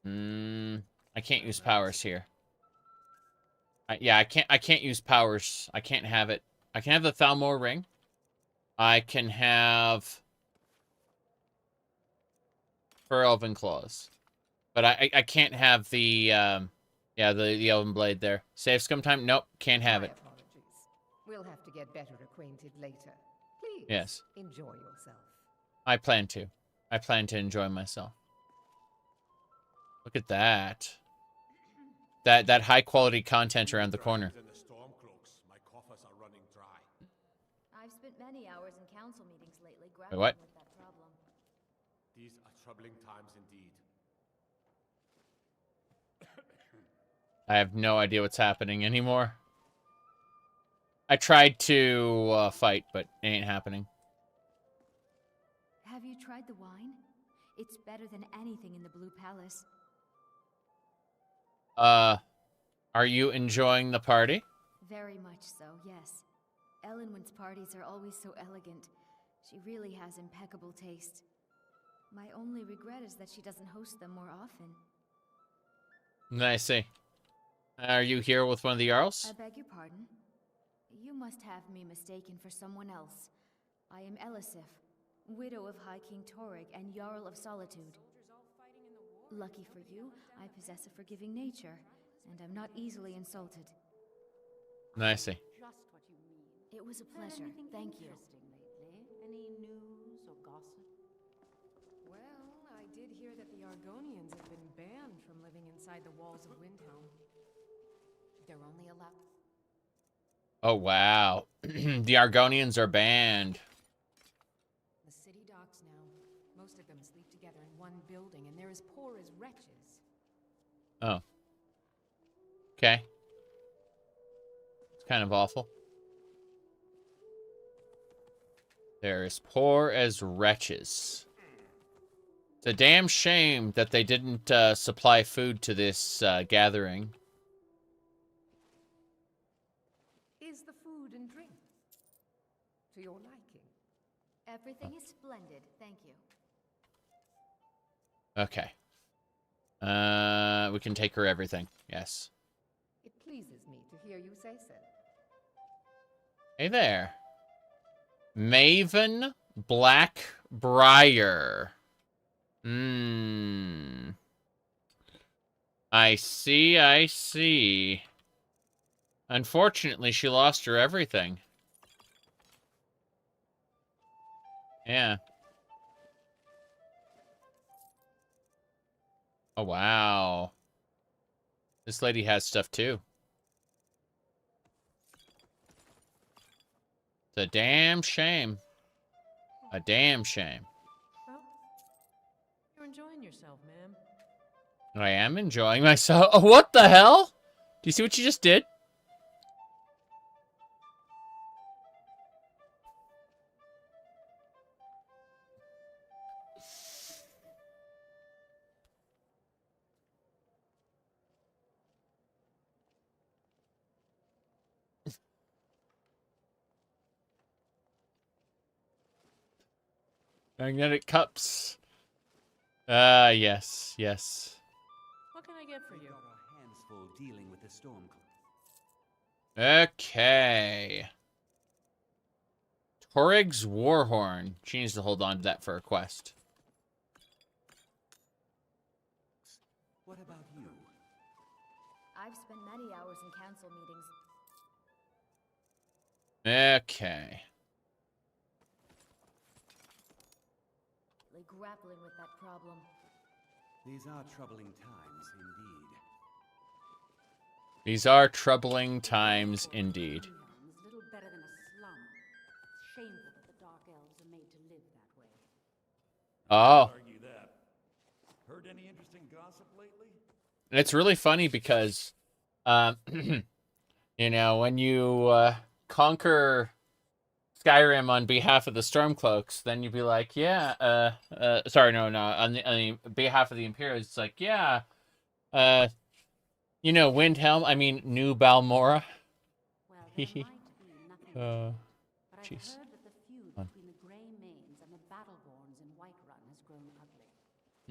I can't use powers here. Yeah, I can't use powers. I can't have it. I can have the Thalmor ring. I can have Fur Elven Claws. But I can't have the the Elven Blade there. Save scum time? Nope, can't have it. Apologies. We'll have to get better acquainted later. Please. Yes. Enjoy yourself. I plan to. I plan to enjoy myself. Look at that. That high quality content around the corner. I've spent many hours in council meetings lately Wait, grappling what? with that problem. These are troubling times indeed. I have no idea what's happening anymore. I tried to fight, but it ain't happening. Have you tried the wine? It's better than anything in the Blue Palace. Are you enjoying the party? Very much so, yes. Elenwen's parties are always so elegant. She really has impeccable taste. My only regret is that she doesn't host them more often. I see. Are you here with one of the Jarls? I beg your pardon? You must have me mistaken for someone else. I am Elisif, widow of High King Torrig and Jarl of Solitude. Lucky for you, I possess a forgiving nature, and I'm not easily insulted. I see. Just what you mean. It was a pleasure. Thank you. Any news or gossip? Well, I did hear that the Argonians have been banned from living inside the walls of Windhelm. They're only allowed... Oh, wow. The Argonians are banned. The city docks now. Most of them sleep together in one building, and they're as poor as wretches. Oh. Okay. It's kind of awful. They're as poor as wretches. It's a damn shame that they didn't supply food to this gathering. Is the food and drink to your liking? Everything is splendid, thank you. Okay. We can take her everything. Yes. It pleases me to hear you say so. Hey there. Maven Blackbriar. I see, I see. Unfortunately, she lost her everything. Yeah. Oh, wow. This lady has stuff, too. It's a damn shame. A damn shame. Well, you're enjoying yourself, ma'am. I am enjoying myself. Oh, what the hell? Do you see what you just did? Magnetic cups. Yes, yes. What can I get for you? Got our hands full dealing with the storm. Okay. Torrig's Warhorn. She needs to hold on to that for a quest. What about you? I've spent many hours in council meetings. Okay. Grappling with that problem. These are troubling times indeed. These are troubling times indeed. Little better than a slum. It's shameful that the Dark Elves are made to live that way. Oh. Argue that. Heard any interesting gossip lately? It's really funny because, you know, when you conquer Skyrim on behalf of the Stormcloaks, then you'd be like, yeah, sorry, no, on the behalf of the Imperials, it's like, yeah, you know, Windhelm, I mean, New Balmora. Jeez.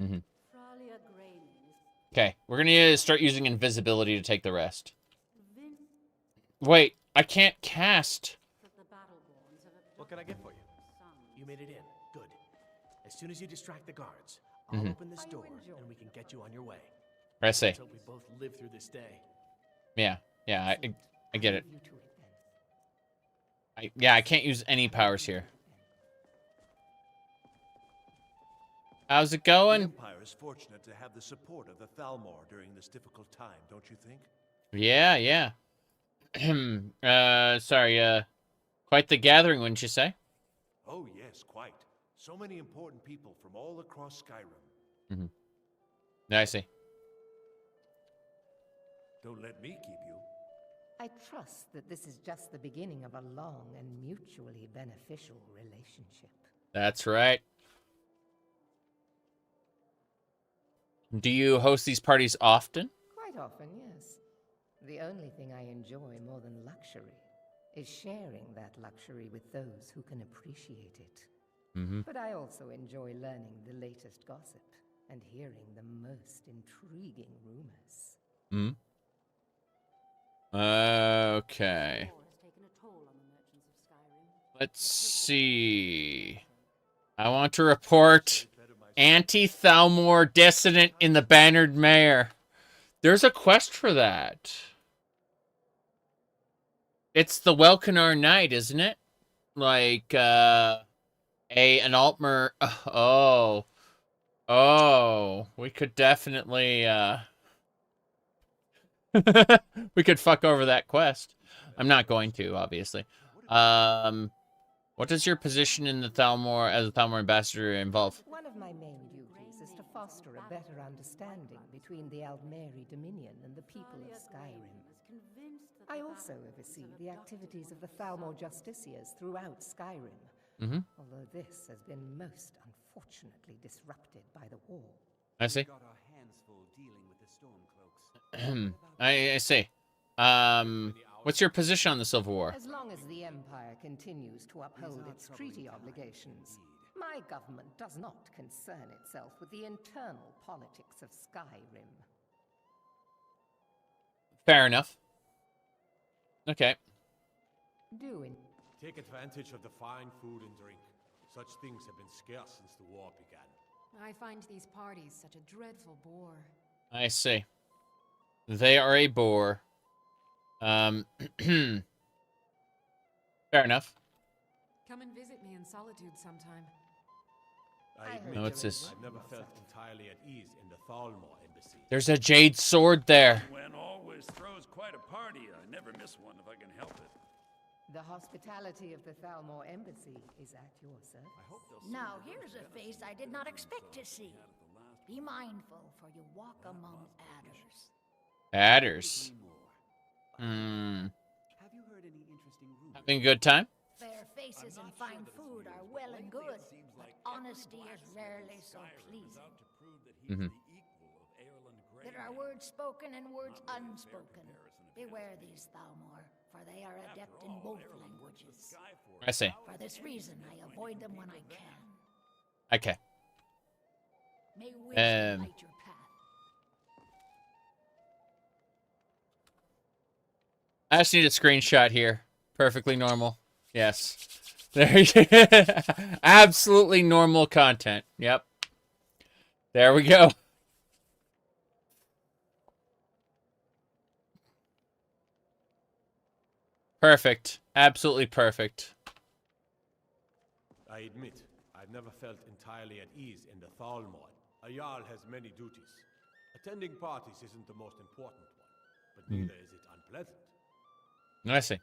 Mm-hmm. Okay, we're gonna start using invisibility to take the rest. Wait, I can't cast. What can I get for you? You made it in. Good. As soon as you distract the guards, I'll open this door and we can get you on your way. I see. Let's hope we both live through this day. Yeah, I get it. I can't use any powers here. How's it going? The Empire is fortunate to have the support of the Thalmor during this difficult time, don't you think? Yeah. Sorry, quite the gathering, wouldn't you say? Oh yes, quite. So many important people from all across Skyrim. Mm-hmm. Yeah, I see. Don't let me keep you. I trust that this is just the beginning of a long and mutually beneficial relationship. That's right. Do you host these parties often? Quite often, yes. The only thing I enjoy more than luxury is sharing that luxury with those who can appreciate it. Mm-hmm. But I also enjoy learning the latest gossip and hearing the most intriguing rumors. Hmm. Okay. Let's see. I want to report anti-Thalmor dissident in the Bannered Mare. There's a quest for that. It's the Welkanar Knight, isn't it? Like, an Altmer. Oh, we could definitely, we could fuck over that quest. I'm not going to, obviously. What does your position in the Thalmor as a Thalmor ambassador involve? One of my main duties is to foster a better understanding between the Aldmeri Dominion and the people of Skyrim. I also oversee the activities of the Thalmor Justiciars throughout Skyrim, although this has been most unfortunately disrupted by the war. I see. Got our hands full dealing with the Stormcloaks. I see. What's your position on the Civil War? As long as the Empire continues to uphold its treaty obligations, my government does not concern itself with the internal politics of Skyrim. Fair enough. Okay. Take advantage of the fine food and drink. Such things have been scarce since the war began. I find these parties such a dreadful bore. I see. They are a bore. Fair enough. Come and visit me in solitude sometime. I admit, what's this? I've never felt entirely at ease in the Thalmor embassy. There's a jade sword there. Gwen always throws quite a party. I never miss one if I can help it. The hospitality of the Thalmor embassy is at your service. Now, here's a face I did not expect to see. Be mindful, for you walk among adders. Adders. Have you heard any interesting rumors? Having a good time? Fair faces and fine food are well and good, but honesty is rarely so pleasing. There are words spoken and words unspoken. Beware these Thalmor, for they are adept in both languages. I see. For this reason, I avoid them when I can. Okay. May wisdom light your path. I just need a screenshot here. Perfectly normal. Yes. There you go. Absolutely normal content. Yep. There we go. Perfect. Absolutely perfect. I admit, I've never felt entirely at ease in the Thalmor. A Jarl has many duties. Attending parties isn't the most important one, but neither is it unpleasant. I see.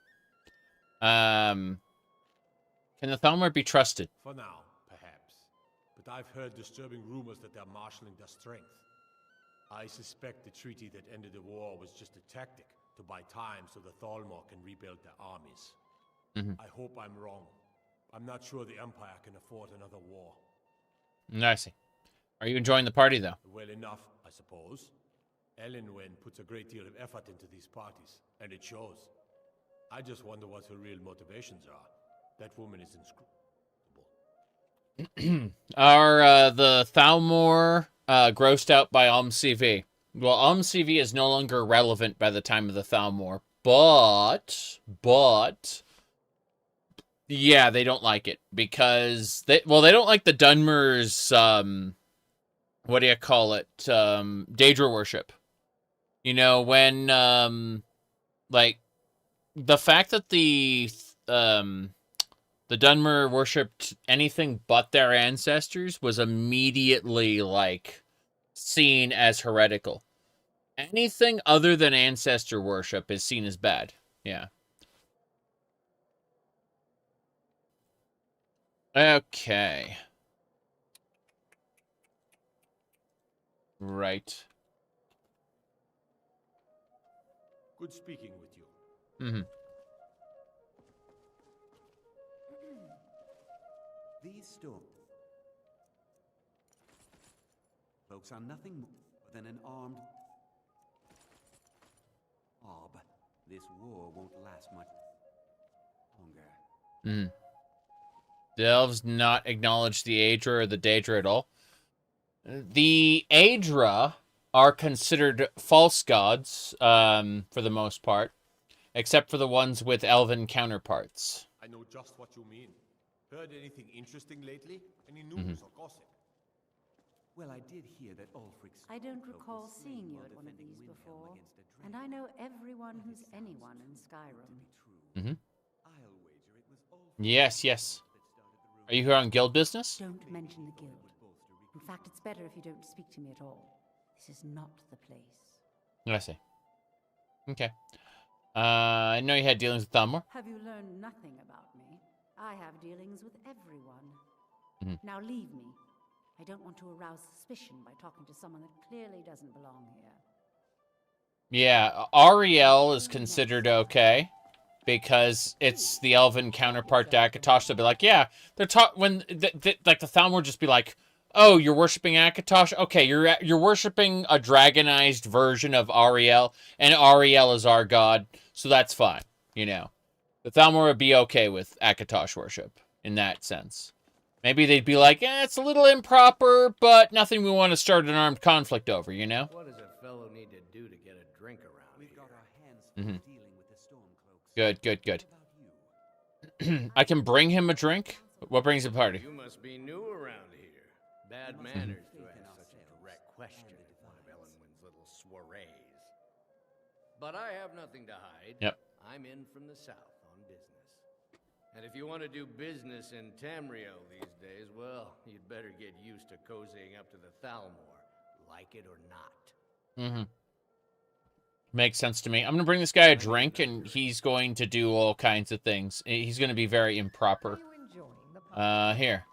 Can the Thalmor be trusted? For now, perhaps. But I've heard disturbing rumors that they're marshalling their strength. I suspect the treaty that ended the war was just a tactic to buy time so the Thalmor can rebuild their armies. I hope I'm wrong. I'm not sure the Empire can afford another war. I see. Are you enjoying the party, though? Well enough, I suppose. Elenwen puts a great deal of effort into these parties, and it shows. I just wonder what her real motivations are. That woman is inscrutable. Are the Thalmor grossed out by Ohmes-CV? Well, Ohmes-CV is no longer relevant by the time of the Thalmor, but yeah, they don't like it because they don't like the Dunmer's what do you call it? Daedra worship. You know, when like the fact that the Dunmer worshipped anything but their ancestors was immediately like seen as heretical. Anything other than ancestor worship is seen as bad. Yeah. Okay. Right. Good speaking with you. These stone folks are nothing more than an armed orb. This war won't last much longer. The elves not acknowledge the Aedra or the Daedra at all. The Aedra are considered false gods, for the most part, except for the ones with elven counterparts. I know just what you mean. Heard anything interesting lately? Any news or gossip? Well, I did hear that Ulfric's... I don't recall seeing you at one of these before, and I know everyone who's anyone in Skyrim. Yes, yes. Are you here on guild business? Don't mention the guild. In fact, it's better if you don't speak to me at all. This is not the place. I see. Okay. I know you had dealings with Thalmor. Have you learned nothing about me? I have dealings with everyone. Now leave me. I don't want to arouse suspicion by talking to someone that clearly doesn't belong here. Yeah, Ariel is considered okay because it's the elven counterpart Dac0da. They'll be like, yeah, they're when like the Thalmor would just be like, oh, you're worshiping Dac0da? Okay, you're worshiping a dragonized version of Ariel, and Ariel is our god, so that's fine, you know. The Thalmor would be okay with Dac0da worship in that sense. Maybe they'd be like, it's a little improper, but nothing we want to start an armed conflict over, you know? What does a fellow need to do to get a drink around here? Got our hands full dealing with the Stormcloaks. Good, good, good. I can bring him a drink? What brings the party? You must be new around here. Bad manners to ask such a direct question at one of Elenwen's little soirees. But I have nothing to hide. Yep. I'm in from the south on business. And if you want to do business in Tamriel these days, well, you'd better get used to cozying up to the Thalmor, like it or not. Makes sense to me. I'm going to bring this guy a drink, and he's going to do all kinds of things. He's going to be very improper. Here.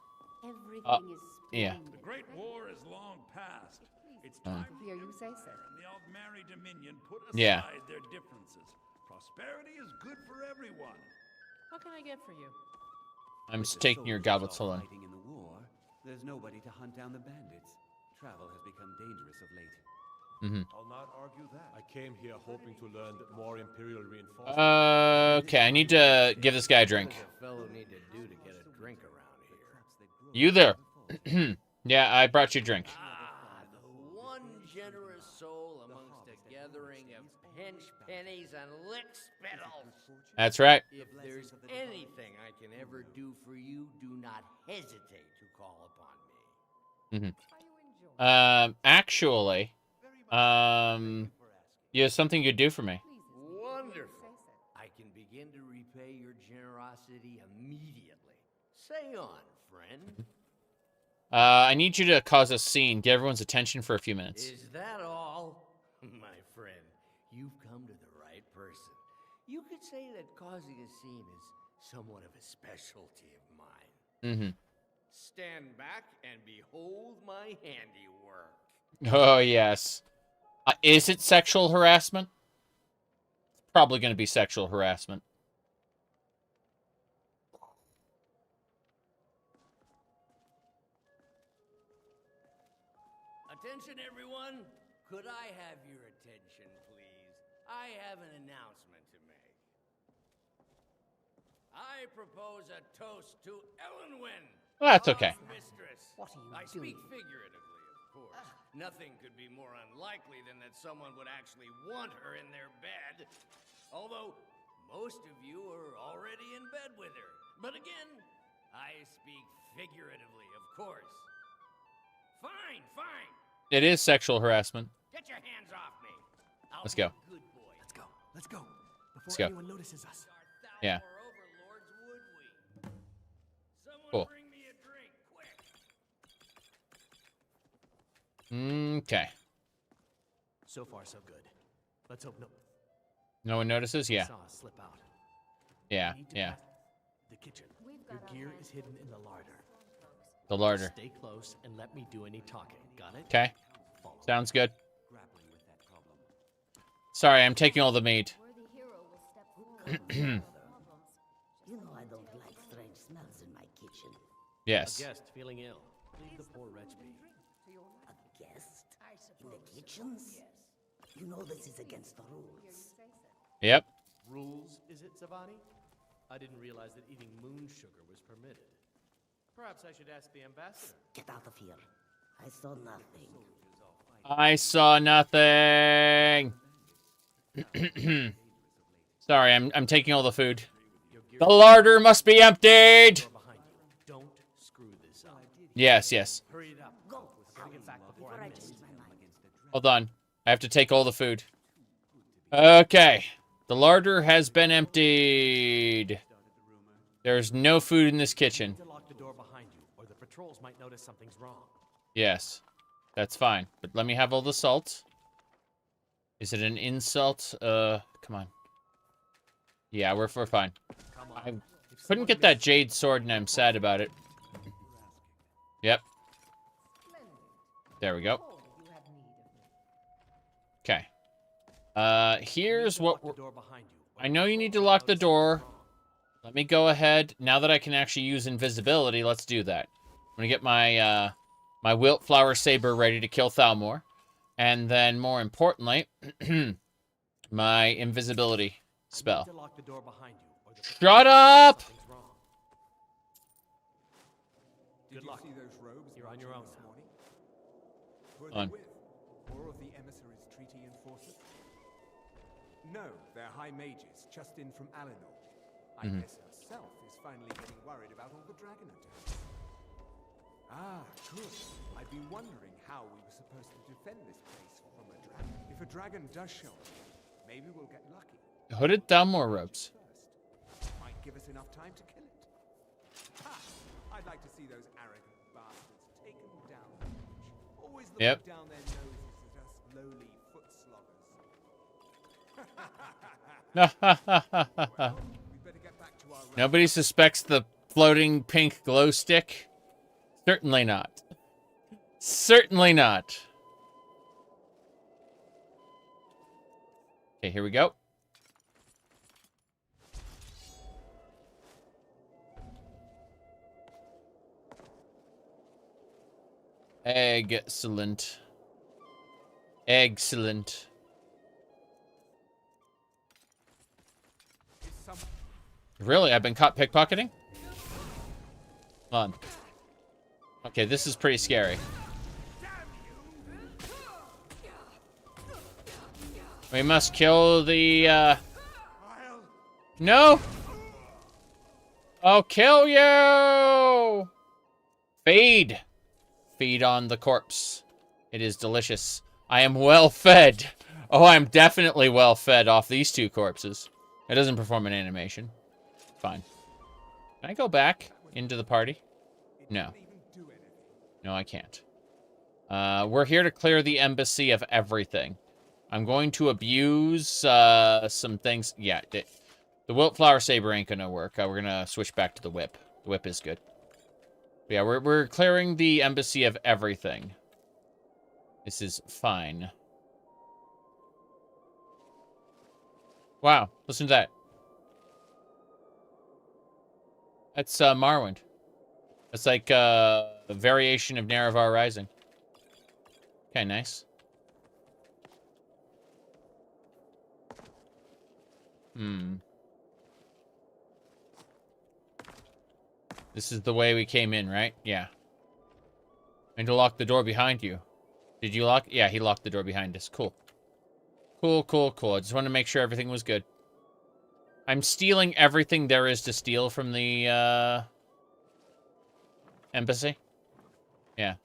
Yeah. The Great War is long past. It's time Hear you say so. and the Aldmeri Dominion put aside Yeah. their differences. Prosperity is good for everyone. What can I get for you? I'm just taking your goblets. Hold on. Fighting in the war, there's nobody to hunt down the bandits. Travel has become dangerous of late. I'll not argue that. I came here hoping to learn that more Imperial reinforcements. Okay, I need to give this guy a drink. What does a fellow need to do to get a drink around here? You there? Yeah, I brought you a drink. The one generous soul amongst a gathering of pinch pennies and lick spittles. That's right. If there's anything I can ever do for you, do not hesitate to call upon me. Actually, you have something you could do for me. Wonderful. I can begin to repay your generosity immediately. Say on, friend. I need you to cause a scene. Get everyone's attention for a few minutes. Is that all? My friend, you've come to the right person. You could say that causing a scene is somewhat of a specialty of mine. Mm-hmm. Stand back and behold my handiwork. Oh, yes. Is it sexual harassment? Probably going to be sexual harassment. Attention, everyone. Could I have your attention, please? I have an announcement to make. I propose a toast to Ellenwyn. Well, that's okay. Mistress. What are you I doing? speak figuratively, of course. Nothing could be more unlikely than that someone would actually want her in their bed. Although, most of you are already in bed with her. But again, I speak figuratively, of course. Fine, fine. It is sexual harassment. Get your hands off me. Let's go. Good boy. Let's go. Let's go. Before Let's go. anyone notices us. Yeah. Someone Cool. bring me a drink, quick. Okay. So far, so good. Let's hope No one notices? Yeah. saw us slip out. Yeah, We need to yeah. pass the kitchen. Your gear is hidden in the larder. The larder. Stay close and let me do any talking. Got it? Okay. Sounds good. Sorry, I'm taking all the meat. You know I don't like strange smells in my kitchen. Yes. A guest feeling ill. Leave the poor wretch be. A guest? In the kitchens? You know this is against the rules. Yep. Rules, is it, Zavani? I didn't realize that eating moon sugar was permitted. Perhaps I should ask the ambassador. Get out of here. I saw nothing. I saw nothing. Sorry, I'm taking all the food. The larder must be emptied. Don't screw this up. Yes, yes. Hurry it up. Go. Gotta get back before I miss. Hold on. I have to take all the food. Okay. The larder has been emptied. There's no food in this kitchen. To lock the door behind you, or the patrols might notice something's wrong. Yes. That's fine. But let me have all the salt. Is it an insult? Come on. Yeah, we're fine. I couldn't get that jade sword and I'm sad about it. Yep. There we go. Okay. Here's what I know you need to lock the door. Let me go ahead. Now that I can actually use invisibility, let's do that. I'm gonna get my my Wilt Flower Saber ready to kill Thalmor. And then, more importantly, my invisibility spell. Shut up! Good luck. See those robes? You're on your own this morning? Who On. are they with? More of the emissaries' treaty enforcers? No, they're high mages, just in from Alinor. I guess herself is finally getting worried about all the dragon attacks. Ah, good. I've been wondering how we were supposed to defend this place from a dragon. If a dragon does show up, maybe we'll get lucky. Hooded Thalmor robes. Might give us enough time to kill it. Ha! I'd like to see those arrogant bastards taken down a notch. Always looking down their noses at us lowly foot sloggers. Nobody suspects the floating pink glow stick? Certainly not. Certainly not. Okay, here we go. Excellent. Excellent. Really? I've been caught pickpocketing? Hold on. Okay, this is pretty scary. We must kill the, No! I'll kill you! Feed! Feed on the corpse. It is delicious. I am well fed. Oh, I'm definitely well fed off these two corpses. It doesn't perform an animation. Fine. Can I go back into the party? No. No, I can't. We're here to clear the embassy of everything. I'm going to abuse some things. Yeah, the Wildflower Saber ain't gonna work. We're gonna switch back to the whip. The whip is good. But yeah, we're clearing the embassy of everything. This is fine. Wow, listen to that. That's Morrowind. That's like a variation of Nerevar Rising. Okay, nice. This is the way we came in, right? Yeah. And to lock the door behind you. Did you lock? Yeah, he locked the door behind us. Cool. Cool, cool, cool. I just wanted to make sure everything was good. I'm stealing everything there is to steal from the, embassy. Yeah.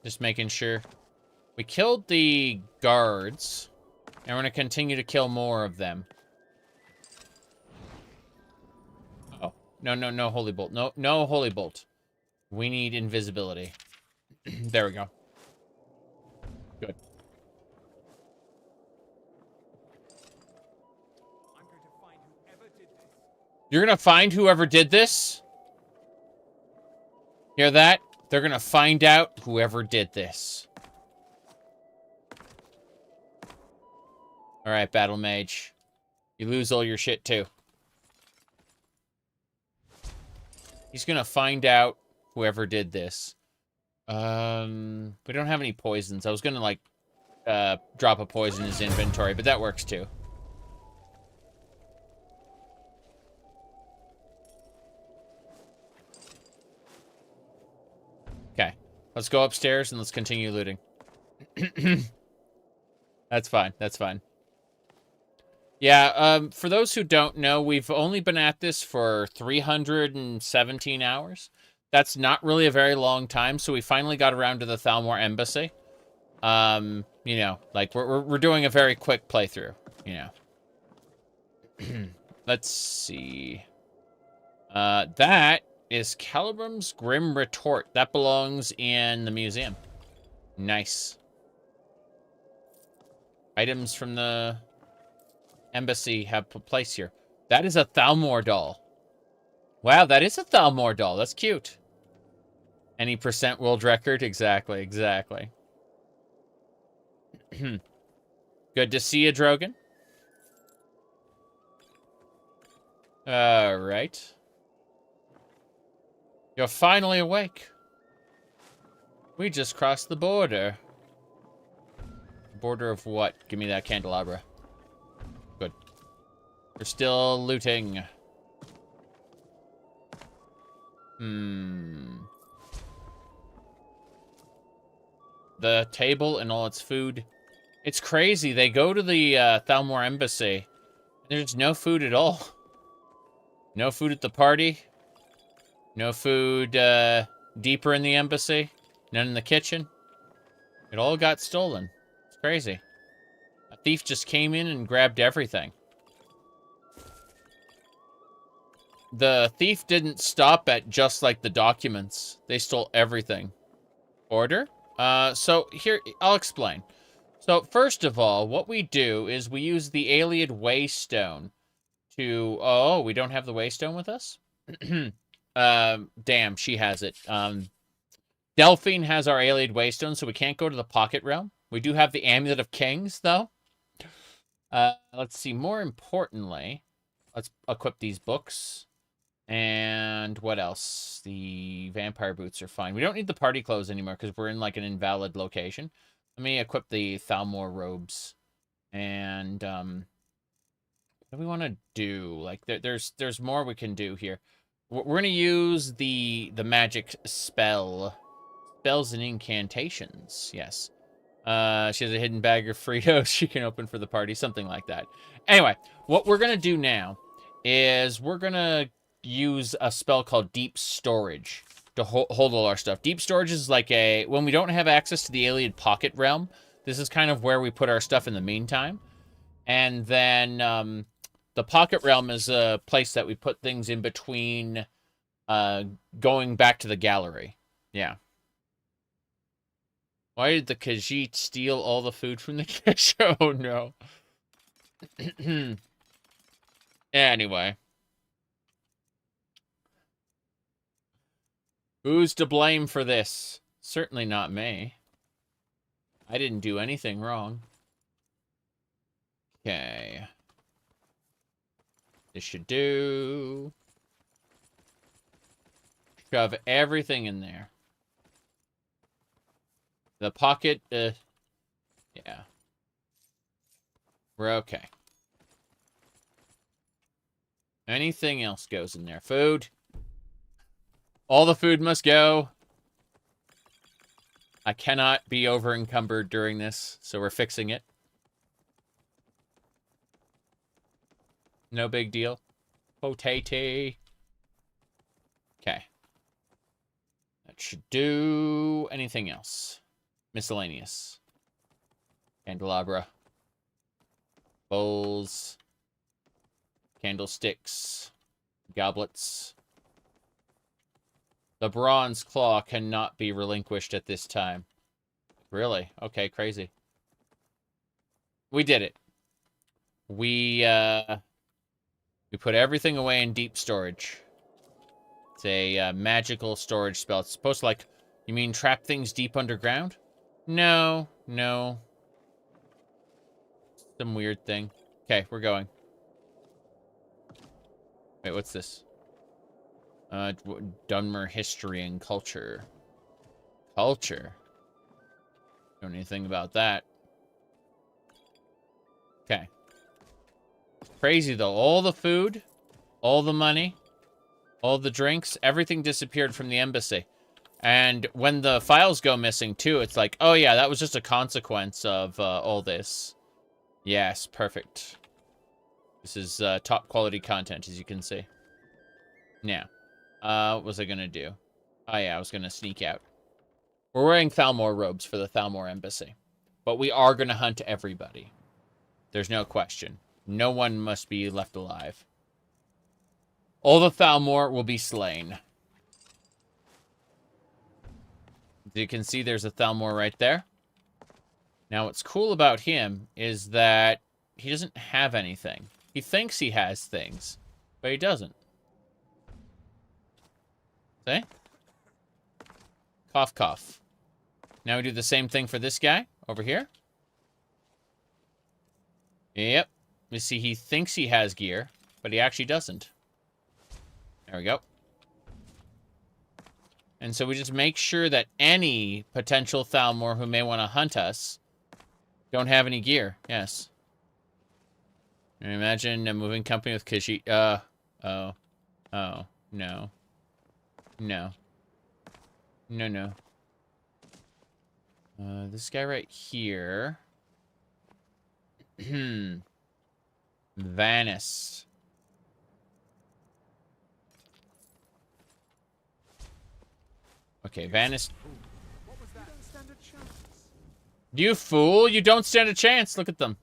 Just making sure. We killed the guards. And we're going to continue to kill more of them. Oh. No holy bolt. No holy bolt. We need invisibility. There we go. Good. You're going to find whoever did this? Hear that? They're going to find out whoever did this. Alright, Battle Mage. You lose all your shit, too. He's gonna find out whoever did this. We don't have any poisons. I was gonna, like, drop a poison in his inventory, but that works, too. Okay. Let's go upstairs and let's continue looting. That's fine. That's fine. Yeah, for those who don't know, we've only been at this for 317 hours. That's not really a very long time, so we finally got around to the Thalmor Embassy. You know, like, we're doing a very quick playthrough, you know. Let's see. That is Calibrum's Grim Retort. That belongs in the museum. Nice. Items from the embassy have a place here. That is a Thalmor doll. Wow, that is a Thalmor doll. That's cute. Any percent world record? Exactly, exactly. Good to see you, Drogon. Alright. You're finally awake. We just crossed the border. Border of what? Give me that candelabra. Good. We're still looting. The table and all its food. It's crazy. They go to the Thalmor Embassy. There's no food at all. No food at the party. No food deeper in the embassy. None in the kitchen. It all got stolen. It's crazy. A thief just came in and grabbed everything. The thief didn't stop at just, like, the documents. They stole everything. Order? So, here, I'll explain. So, first of all, what we do is we use the Ayleid Waystone to... Oh, we don't have the Waystone with us? Damn, she has it. Delphine has our Ayleid Waystone, so we can't go to the Pocket Realm. We do have the Amulet of Kings, though. Let's see, more importantly, let's equip these books. And what else? The vampire boots are fine. We don't need the party clothes anymore because we're in, like, an invalid location. Let me equip the Thalmor robes. And, what do we want to do? Like, there's more we can do here. We're going to use the magic spell. Spells and incantations. Yes. She has a hidden bag of Fritos she can open for the party. Something like that. Anyway, what we're going to do now is we're going to use a spell called Deep Storage to hold all our stuff. Deep Storage is like when we don't have access to the Ayleid Pocket Realm, this is kind of where we put our stuff in the meantime. And then the Pocket Realm is a place that we put things in between going back to the gallery. Yeah. Why did the Khajiit steal all the food from the cache? Oh, no. Anyway. Who's to blame for this? Certainly not me. I didn't do anything wrong. Okay. This should do. Shove everything in there. The pocket, yeah. We're okay. Anything else goes in there. Food. All the food must go. I cannot be over encumbered during this, so we're fixing it. No big deal. Potato. Okay. That should do. Anything else? Miscellaneous. Candelabra. Bowls. Candlesticks. Goblets. The bronze claw cannot be relinquished at this time. Really? Okay, crazy. We did it. We put everything away in deep storage. It's a magical storage spell. It's supposed to, like, you mean trap things deep underground? No, no. Some weird thing. Okay, we're going. Wait, what's this? Dunmer history and culture. Culture? Don't know anything about that. Okay. Crazy, though. All the food, all the money, all the drinks, everything disappeared from the embassy. And when the files go missing, too, it's like, oh, yeah, that was just a consequence of all this. Yes, perfect. This is top quality content, as you can see. Now, what was I going to do? Oh, yeah, I was going to sneak out. We're wearing Thalmor robes for the Thalmor embassy. But we are going to hunt everybody. There's no question. No one must be left alive. All the Thalmor will be slain. As you can see, there's a Thalmor right there. Now, what's cool about him is that he doesn't have anything. He thinks he has things, but he doesn't. See? Cough, cough. Now we do the same thing for this guy over here. Yep. You see, he thinks he has gear, but he actually doesn't. There we go. And so we just make sure that any potential Thalmor who may want to hunt us don't have any gear. Yes. Imagine a moving company with Khajiit. Oh, no. No. No. This guy right here. Vanis. Okay, Vanis. You fool! You don't stand a chance! Look at them.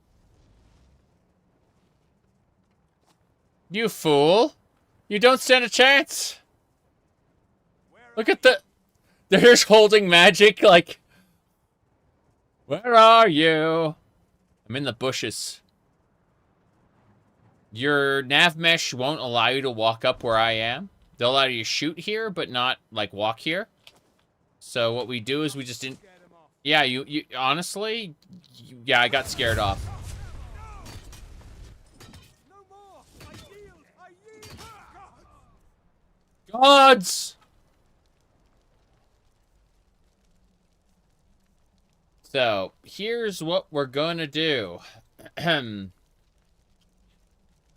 You fool! You don't stand a chance! Look at the... They're just holding magic, like... Where are you? I'm in the bushes. Your nav mesh won't allow you to walk up where I am. They'll allow you to shoot here, but not, like, walk here. So what we do is we just didn't... Yeah, you honestly... yeah, I got scared off. Gods! So, here's what we're gonna do.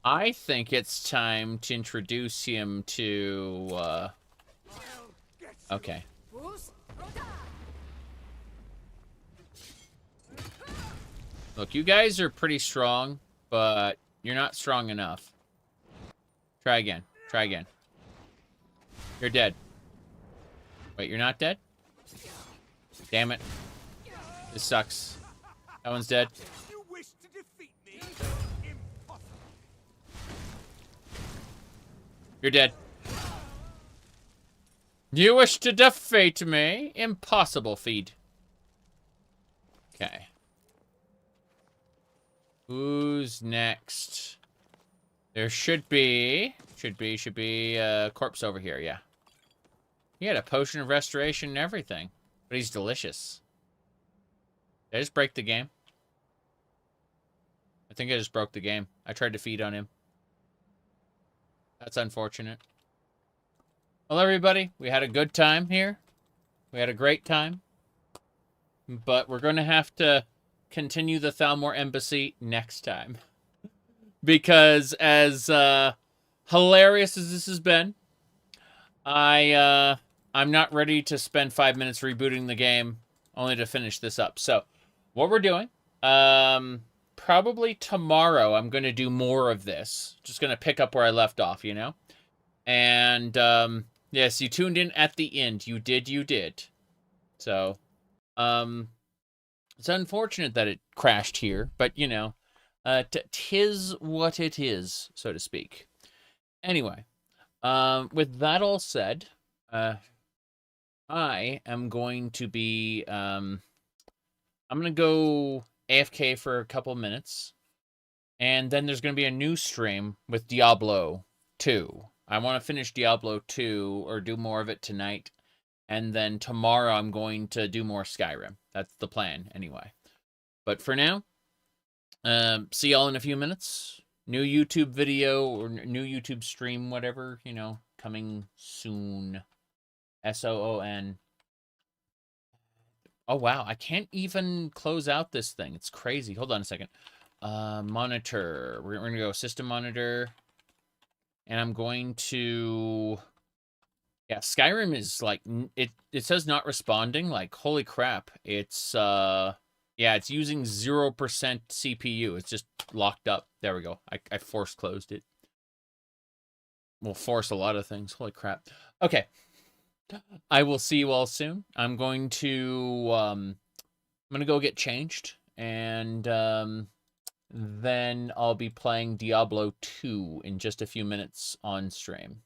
I think it's time to introduce him to, okay. Look, you guys are pretty strong, but you're not strong enough. Try again. Try again. You're dead. Wait, you're not dead? Damn it. This sucks. That one's dead. You're dead. You wish to defeat me? Impossible feat. Okay. Who's next? There should be a corpse over here, yeah. He had a potion of restoration and everything. But he's delicious. Did I just break the game? I think I just broke the game. I tried to feed on him. That's unfortunate. Well, everybody, we had a good time here. We had a great time. But we're going to have to continue the Thalmor Embassy next time. Because as hilarious as this has been, I'm not ready to spend 5 minutes rebooting the game only to finish this up. So, what we're doing, probably tomorrow I'm going to do more of this. Just going to pick up where I left off, you know? And, yes, you tuned in at the end. You did. So, it's unfortunate that it crashed here, but, you know, 'tis what it is, so to speak. Anyway, with that all said, I am going to be, I'm going to go AFK for a couple minutes, and then there's going to be a new stream with Diablo 2. I want to finish Diablo 2, or do more of it tonight, and then tomorrow I'm going to do more Skyrim. That's the plan, anyway. But for now, see y'all in a few minutes. New YouTube video, or new YouTube stream, whatever, you know, coming soon. SOON. Oh, wow. I can't even close out this thing. It's crazy. Hold on a second. Monitor. We're going to go system monitor. And I'm going to... Yeah, Skyrim is like... It says not responding. Like, holy crap. It's, yeah, it's using 0% CPU. It's just locked up. There we go. I force closed it. We'll force a lot of things. Holy crap. Okay. I will see you all soon. I'm going to go get changed, and then I'll be playing Diablo 2 in just a few minutes on stream.